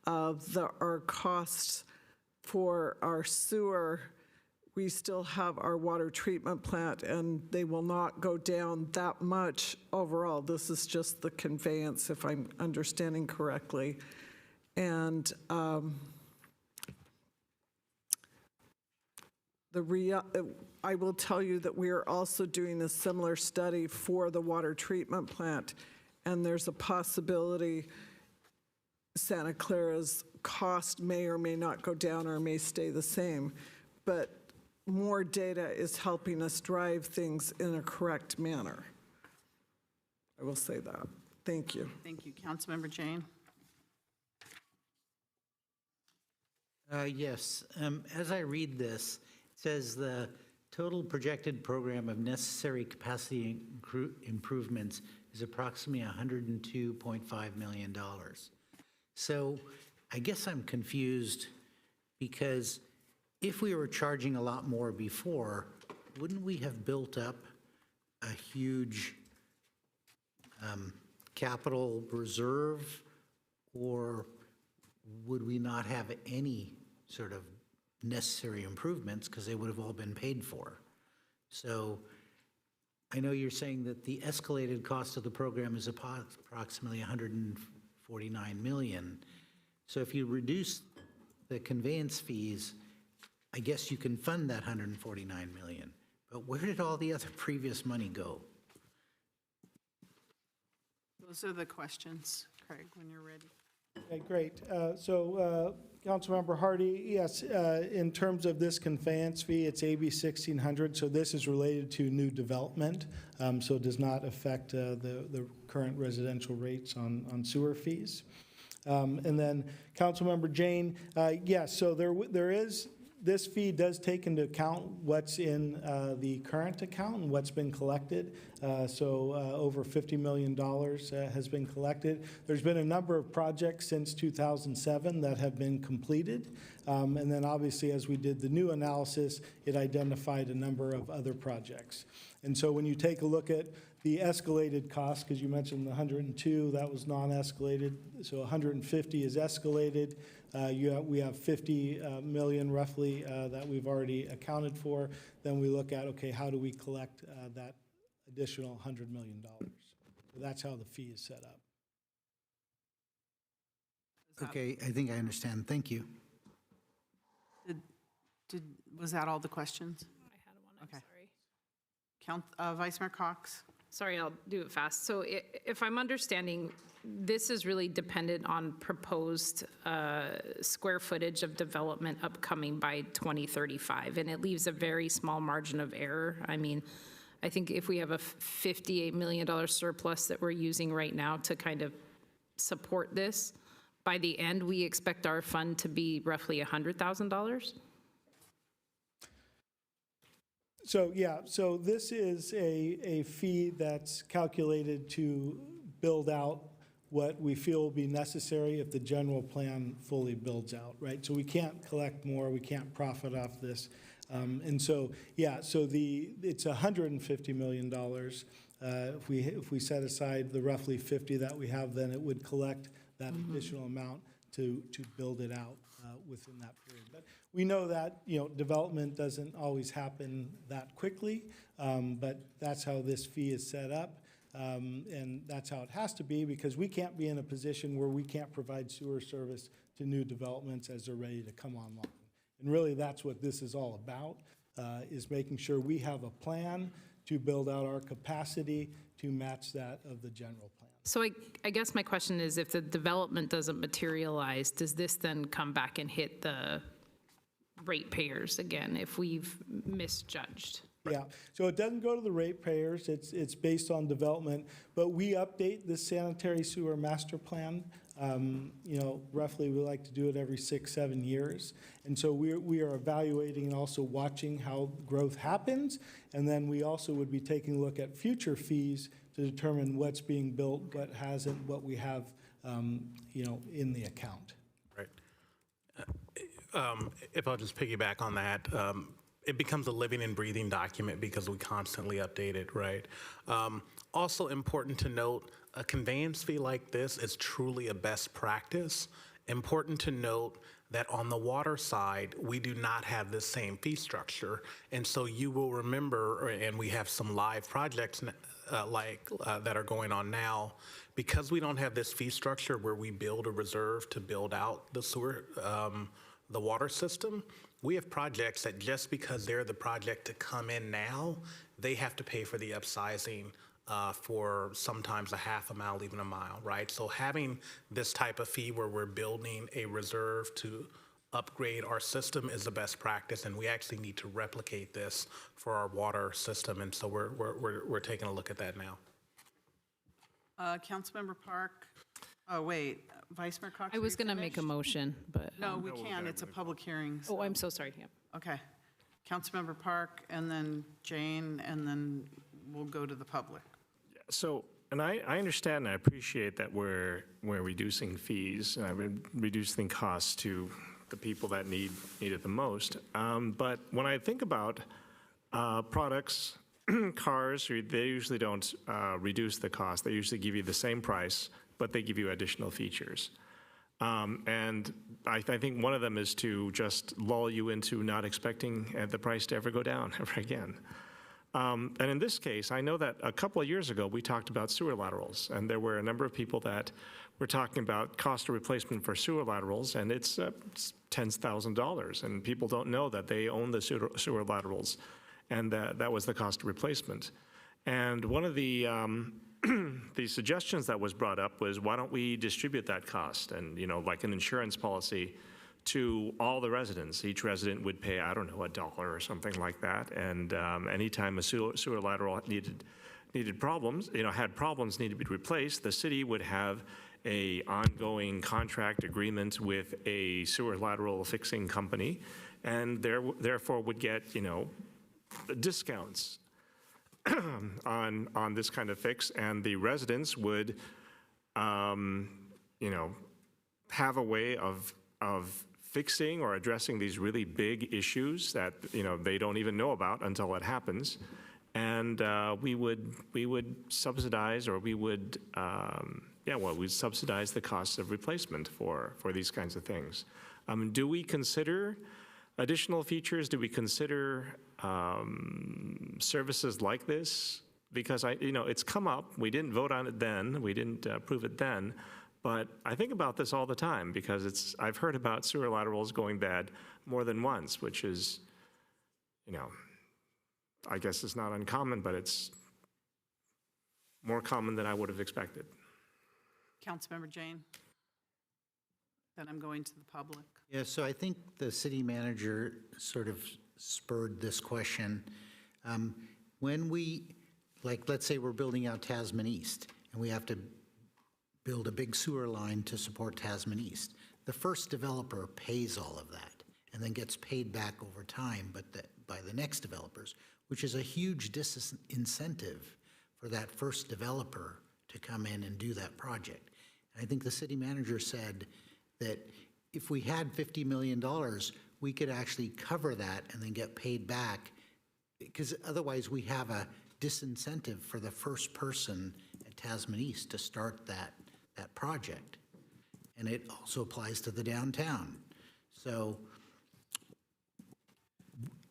our costs for our sewer. We still have our water treatment plant, and they will not go down that much overall. This is just the conveyance, if I'm understanding correctly. And I will tell you that we are also doing a similar study for the water treatment plant, and there's a possibility Santa Clara's cost may or may not go down or may stay the same, but more data is helping us drive things in a correct manner. I will say that. Thank you. Thank you. Councilmember Jane. Yes. As I read this, it says the total projected program of necessary capacity improvements is approximately $102.5 million. So I guess I'm confused because if we were charging a lot more before, wouldn't we have built up a huge capital reserve, or would we not have any sort of necessary improvements because they would have all been paid for. So I know you're saying that the escalated cost of the program is approximately 149 million. So if you reduce the conveyance fees, I guess you can fund that 149 million. But where did all the other previous money go? Those are the questions, Craig, when you're ready. Okay, great. So, Councilmember Hardy, yes, in terms of this conveyance fee, it's AB 1600, so this is related to new development, so it does not affect the current residential rates on sewer fees. And then, Councilmember Jane, yes, so there is, this fee does take into account what's in the current account and what's been collected. So over $50 million has been collected. There's been a number of projects since 2007 that have been completed. And then obviously as we did the new analysis, it identified a number of other projects. And so when you take a look at the escalated cost, because you mentioned the 102, that was non-escalated, so 150 is escalated. We have 50 million roughly that we've already accounted for. Then we look at, okay, how do we collect that additional $100 million? So that's how the fee is set up. Okay, I think I understand. Thank you. Was that all the questions? I had one, I'm Okay. sorry. Vice Mayor Cox? Sorry, I'll do it fast. So if I'm understanding, this is really dependent on proposed square footage of development upcoming by 2035, and it leaves a very small margin of error. I mean, I think if we have a $58 million surplus that we're using right now to kind of support this, by the end, we expect our fund to be roughly $100,000. So, yeah, so this is a fee that's calculated to build out what we feel will be necessary if the general plan fully builds out, right? So we can't collect more, we can't profit off this. And so, yeah, so it's $150 million. If we set aside the roughly 50 that we have, then it would collect that additional amount to build it out within that period. But we know that, development doesn't always happen that quickly, but that's how this fee is set up. And that's how it has to be, because we can't be in a position where we can't provide sewer service to new developments as they're ready to come online. And really, that's what this is all about, is making sure we have a plan to build out our capacity to match that of the general plan. So I guess my question is, if the development doesn't materialize, does this then come back and hit the ratepayers again if we've misjudged? Yeah, so it doesn't go to the ratepayers, it's based on development, but we update the sanitary sewer master plan. Roughly we like to do it every 6-7 years. And so we are evaluating and also watching how growth happens. And then we also would be taking a look at future fees to determine what's being built, what hasn't, what we have, in the account. Right. If I'll just piggyback on that, it becomes a living and breathing document because we constantly update it, right? Also important to note, a conveyance fee like this is truly a best practice. Important to note that on the water side, we do not have the same fee structure. And so you will remember, and we have some live projects that are going on now, because we don't have this fee structure where we build a reserve to build out the sewer, the water system. We have projects that just because they're the project to come in now, they have to pay for the upsizing for sometimes a half a mile, even a mile, right? So having this type of fee where we're building a reserve to upgrade our system is the best practice, and we actually need to replicate this for our water system, and so we're taking a look at that now. Councilmember Park. Oh, wait, Vice Mayor Cox? I was going to make a motion, but. No, we can't, it's a public hearing. Oh, I'm so sorry, yeah. Okay. Councilmember Park, and then Jane, and then we'll go to the public. So, and I understand and I appreciate that we're reducing fees, reducing costs to the people that need it the most. But when I think about products, cars, they usually don't reduce the cost. They usually give you the same price, but they give you additional features. And I think one of them is to just lull you into not expecting the price to ever go down ever again. And in this case, I know that a couple of years ago, we talked about sewer laterals, and there were a number of people that were talking about cost of replacement for sewer laterals, and it's $10,000, and people don't know that they own the sewer laterals, and that was the cost of replacement. And one of the the suggestions that was brought up was, why don't we distribute that cost, and like an insurance policy, to all the residents. Each resident would pay, I don't know, $1 or something like that. And anytime a sewer lateral needed problems, had problems, needed to be replaced, the city would have a ongoing contract agreement with a sewer lateral fixing company, and therefore would get, discounts on this kind of fix, and the residents would, have a way of fixing or addressing these really big issues that they don't even know about until it happens, and we would subsidize, or we would we'd subsidize the cost of replacement for these kinds of things. Do we consider additional features? Do we consider services like this? Because it's come up. We didn't vote on it then. We didn't approve it then. But I think about this all the time, because I've heard about sewer laterals going bad more than once, which is, I guess it's not uncommon, but it's more common than I would have expected. Councilmember Jane? Then I'm going to the public. Yeah, so I think the city manager sort of spurred this question. When we, let's say we're building out Tasman East, and we have to build a big sewer line to support Tasman East. The first developer pays all of that and then gets paid back over time by the next developers, which is a huge disincentive for that first developer to come in and do that project. And I think the city manager said that if we had $50 million, we could actually cover that and then get paid back, because otherwise we have a disincentive for the first person at Tasman East to start that project. And it also applies to the downtown. So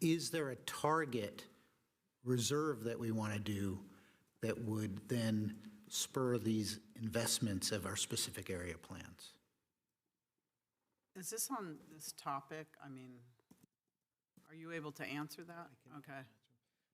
is there a target reserve that we want to do that would then spur these investments of our specific area plans? Is this on this topic? I mean, are you able to answer that? Okay.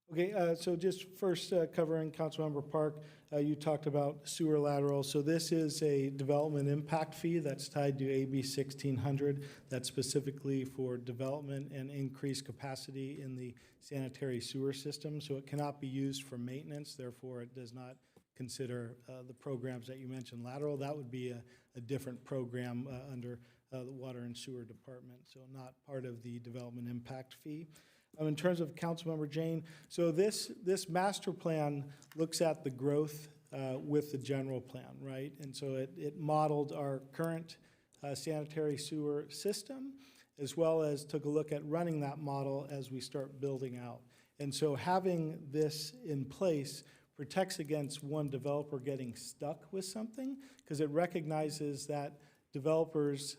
Okay, so just first covering Councilmember Park, you talked about sewer lateral. So this is a development impact fee that's tied to AB 1600. That's specifically for development and increased capacity in the sanitary sewer system. So it cannot be used for maintenance. Therefore, it does not consider the programs that you mentioned lateral. That would be a different program under the Water and Sewer Department. So not part of the development impact fee. In terms of Councilmember Jane, so this master plan looks at the growth with the general plan, right? And so it modeled our current sanitary sewer system, as well as took a look at running that model as we start building out. And so having this in place protects against one developer getting stuck with something, because it recognizes that developers,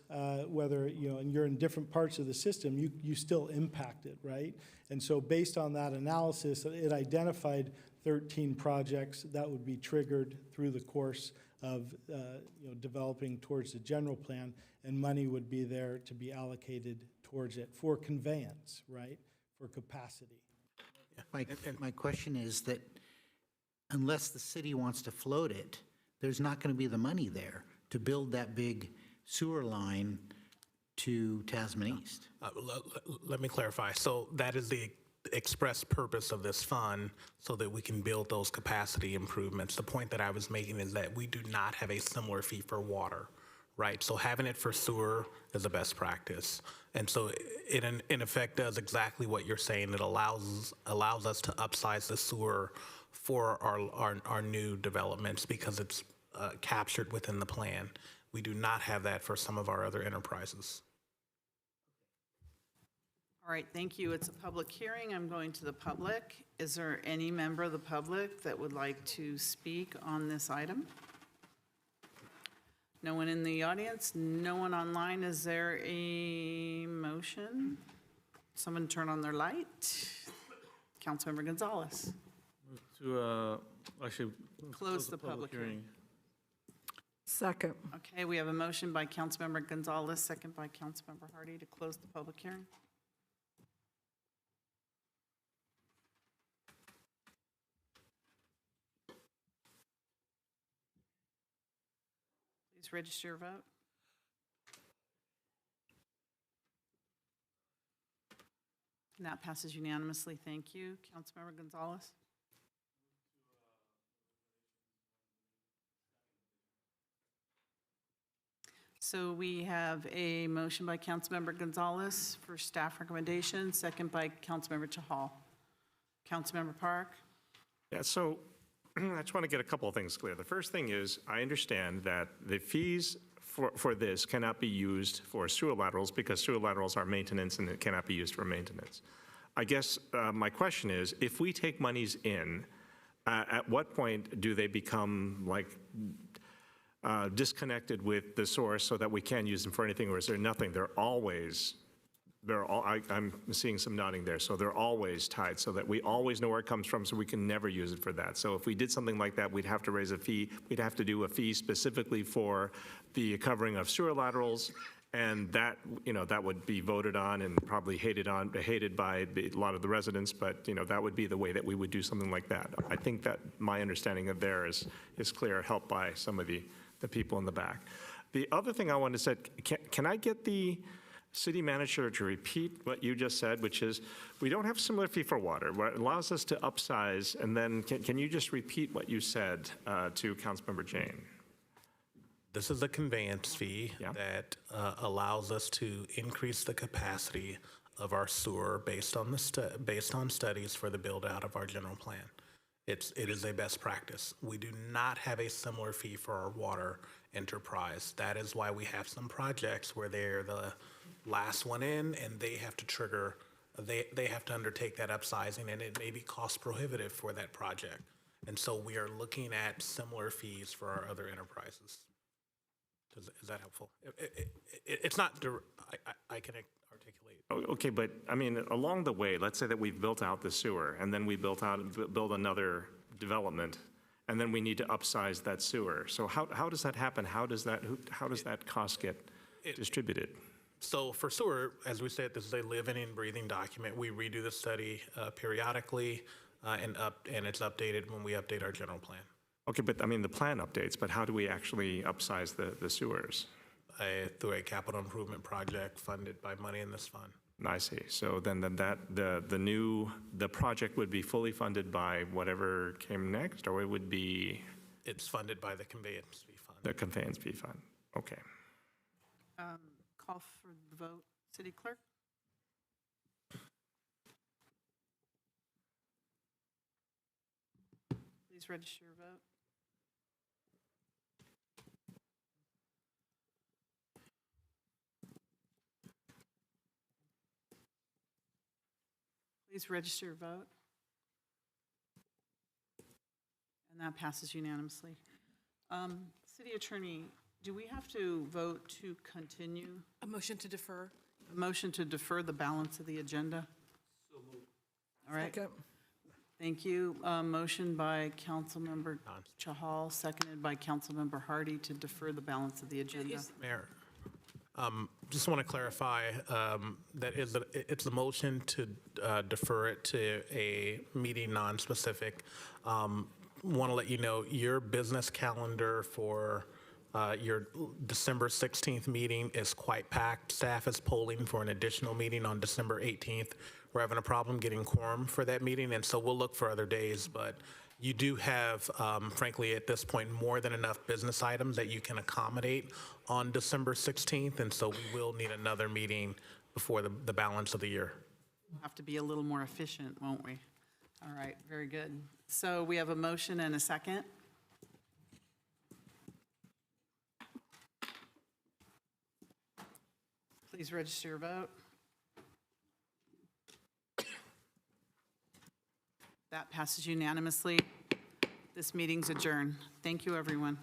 whether you're in different parts of the system, you still impact it, right? And so based on that analysis, it identified 13 projects that would be triggered through the course of developing towards the general plan, and money would be there to be allocated towards it for conveyance, right? For capacity. My question is that unless the city wants to float it, there's not going to be the money there to build that big sewer line to Tasman East. Let me clarify. So that is the express purpose of this fund, so that we can build those capacity improvements. The point that I was making is that we do not have a similar fee for water, right? So having it for sewer is the best practice. And so it in effect does exactly what you're saying. It allows us to upsize the sewer for our new developments, because it's captured within the plan. We do not have that for some of our other enterprises. All right, thank you. It's a public hearing. I'm going to the public. Is there any member of the public that would like to speak on this item? No one in the audience, no one online. Is there a motion? Someone turn on their light. Councilmember Gonzalez. To actually Close the public hearing. Second. Okay, we have a motion by Councilmember Gonzalez, second by Councilmember Hardy to close the public hearing. Please register your vote. And that passes unanimously. Thank you. Councilmember Gonzalez. So we have a motion by Councilmember Gonzalez for staff recommendation, second by Councilmember Chahal. Councilmember Park? Yeah, so I just want to get a couple of things clear. The first thing is, I understand that the fees for this cannot be used for sewer laterals because sewer laterals are maintenance and it cannot be used for maintenance. I guess my question is, if we take monies in, at what point do they become like disconnected with the source so that we can use them for anything, or is there nothing? I'm seeing some nodding there, so they're always tied so that we always know where it comes from, so we can never use it for that. So if we did something like that, we'd have to raise a fee. We'd have to do a fee specifically for the covering of sewer laterals, and that, that would be voted on and probably hated by a lot of the residents, but, that would be the way that we would do something like that. I think that my understanding of there is clear, helped by some of the people in the back. The other thing I wanted to say, can I get the city manager to repeat what you just said, which is, we don't have a similar fee for water, what allows us to upsize, and then can you just repeat what you said to Councilmember Jane? This is a conveyance fee that allows us to increase the capacity of our sewer based on studies for the build out of our general plan. It is a best practice. We do not have a similar fee for our water enterprise. That is why we have some projects where they're the last one in and they have to trigger, they have to undertake that upsizing, and it may be cost prohibitive for that project. And so we are looking at similar fees for our other enterprises. Is that helpful? It's not, I can articulate. Okay, but I mean, along the way, let's say that we've built out the sewer, and then we build another development, and then we need to upsize that sewer. So how does that happen? How does that cost get distributed? So for sewer, as we said, this is a living and breathing document. We redo the study periodically, and it's updated when we update our general plan. Okay, but I mean, the plan updates, but how do we actually upsize the sewers? Through a capital improvement project funded by money in this fund. I see. So then the project would be fully funded by whatever came next, or it would be? It's funded by the conveyance fee fund. The conveyance fee fund. Okay. Call for the vote. City Clerk? Please register your vote. Please register your vote. And that passes unanimously. City Attorney, do we have to vote to continue? A motion to defer? A motion to defer the balance of the agenda? So moved. All right. Second. Thank you. Motion by Councilmember Chahal, seconded by Councilmember Hardy to defer the balance of the agenda. Mayor, just want to clarify that it's a motion to defer it to a meeting non-specific. Want to let you know your business calendar for your December 16th meeting is quite packed. Staff is polling for an additional meeting on December 18th. We're having a problem getting quorum for that meeting, and so we'll look for other days. But you do have, frankly, at this point, more than enough business items that you can accommodate on December 16th, and so we will need another meeting before the balance of the year. We'll have to be a little more efficient, won't we? All right, very good. So we have a motion and a second. Please register your vote. That passes unanimously. This meeting's adjourned. Thank you, everyone.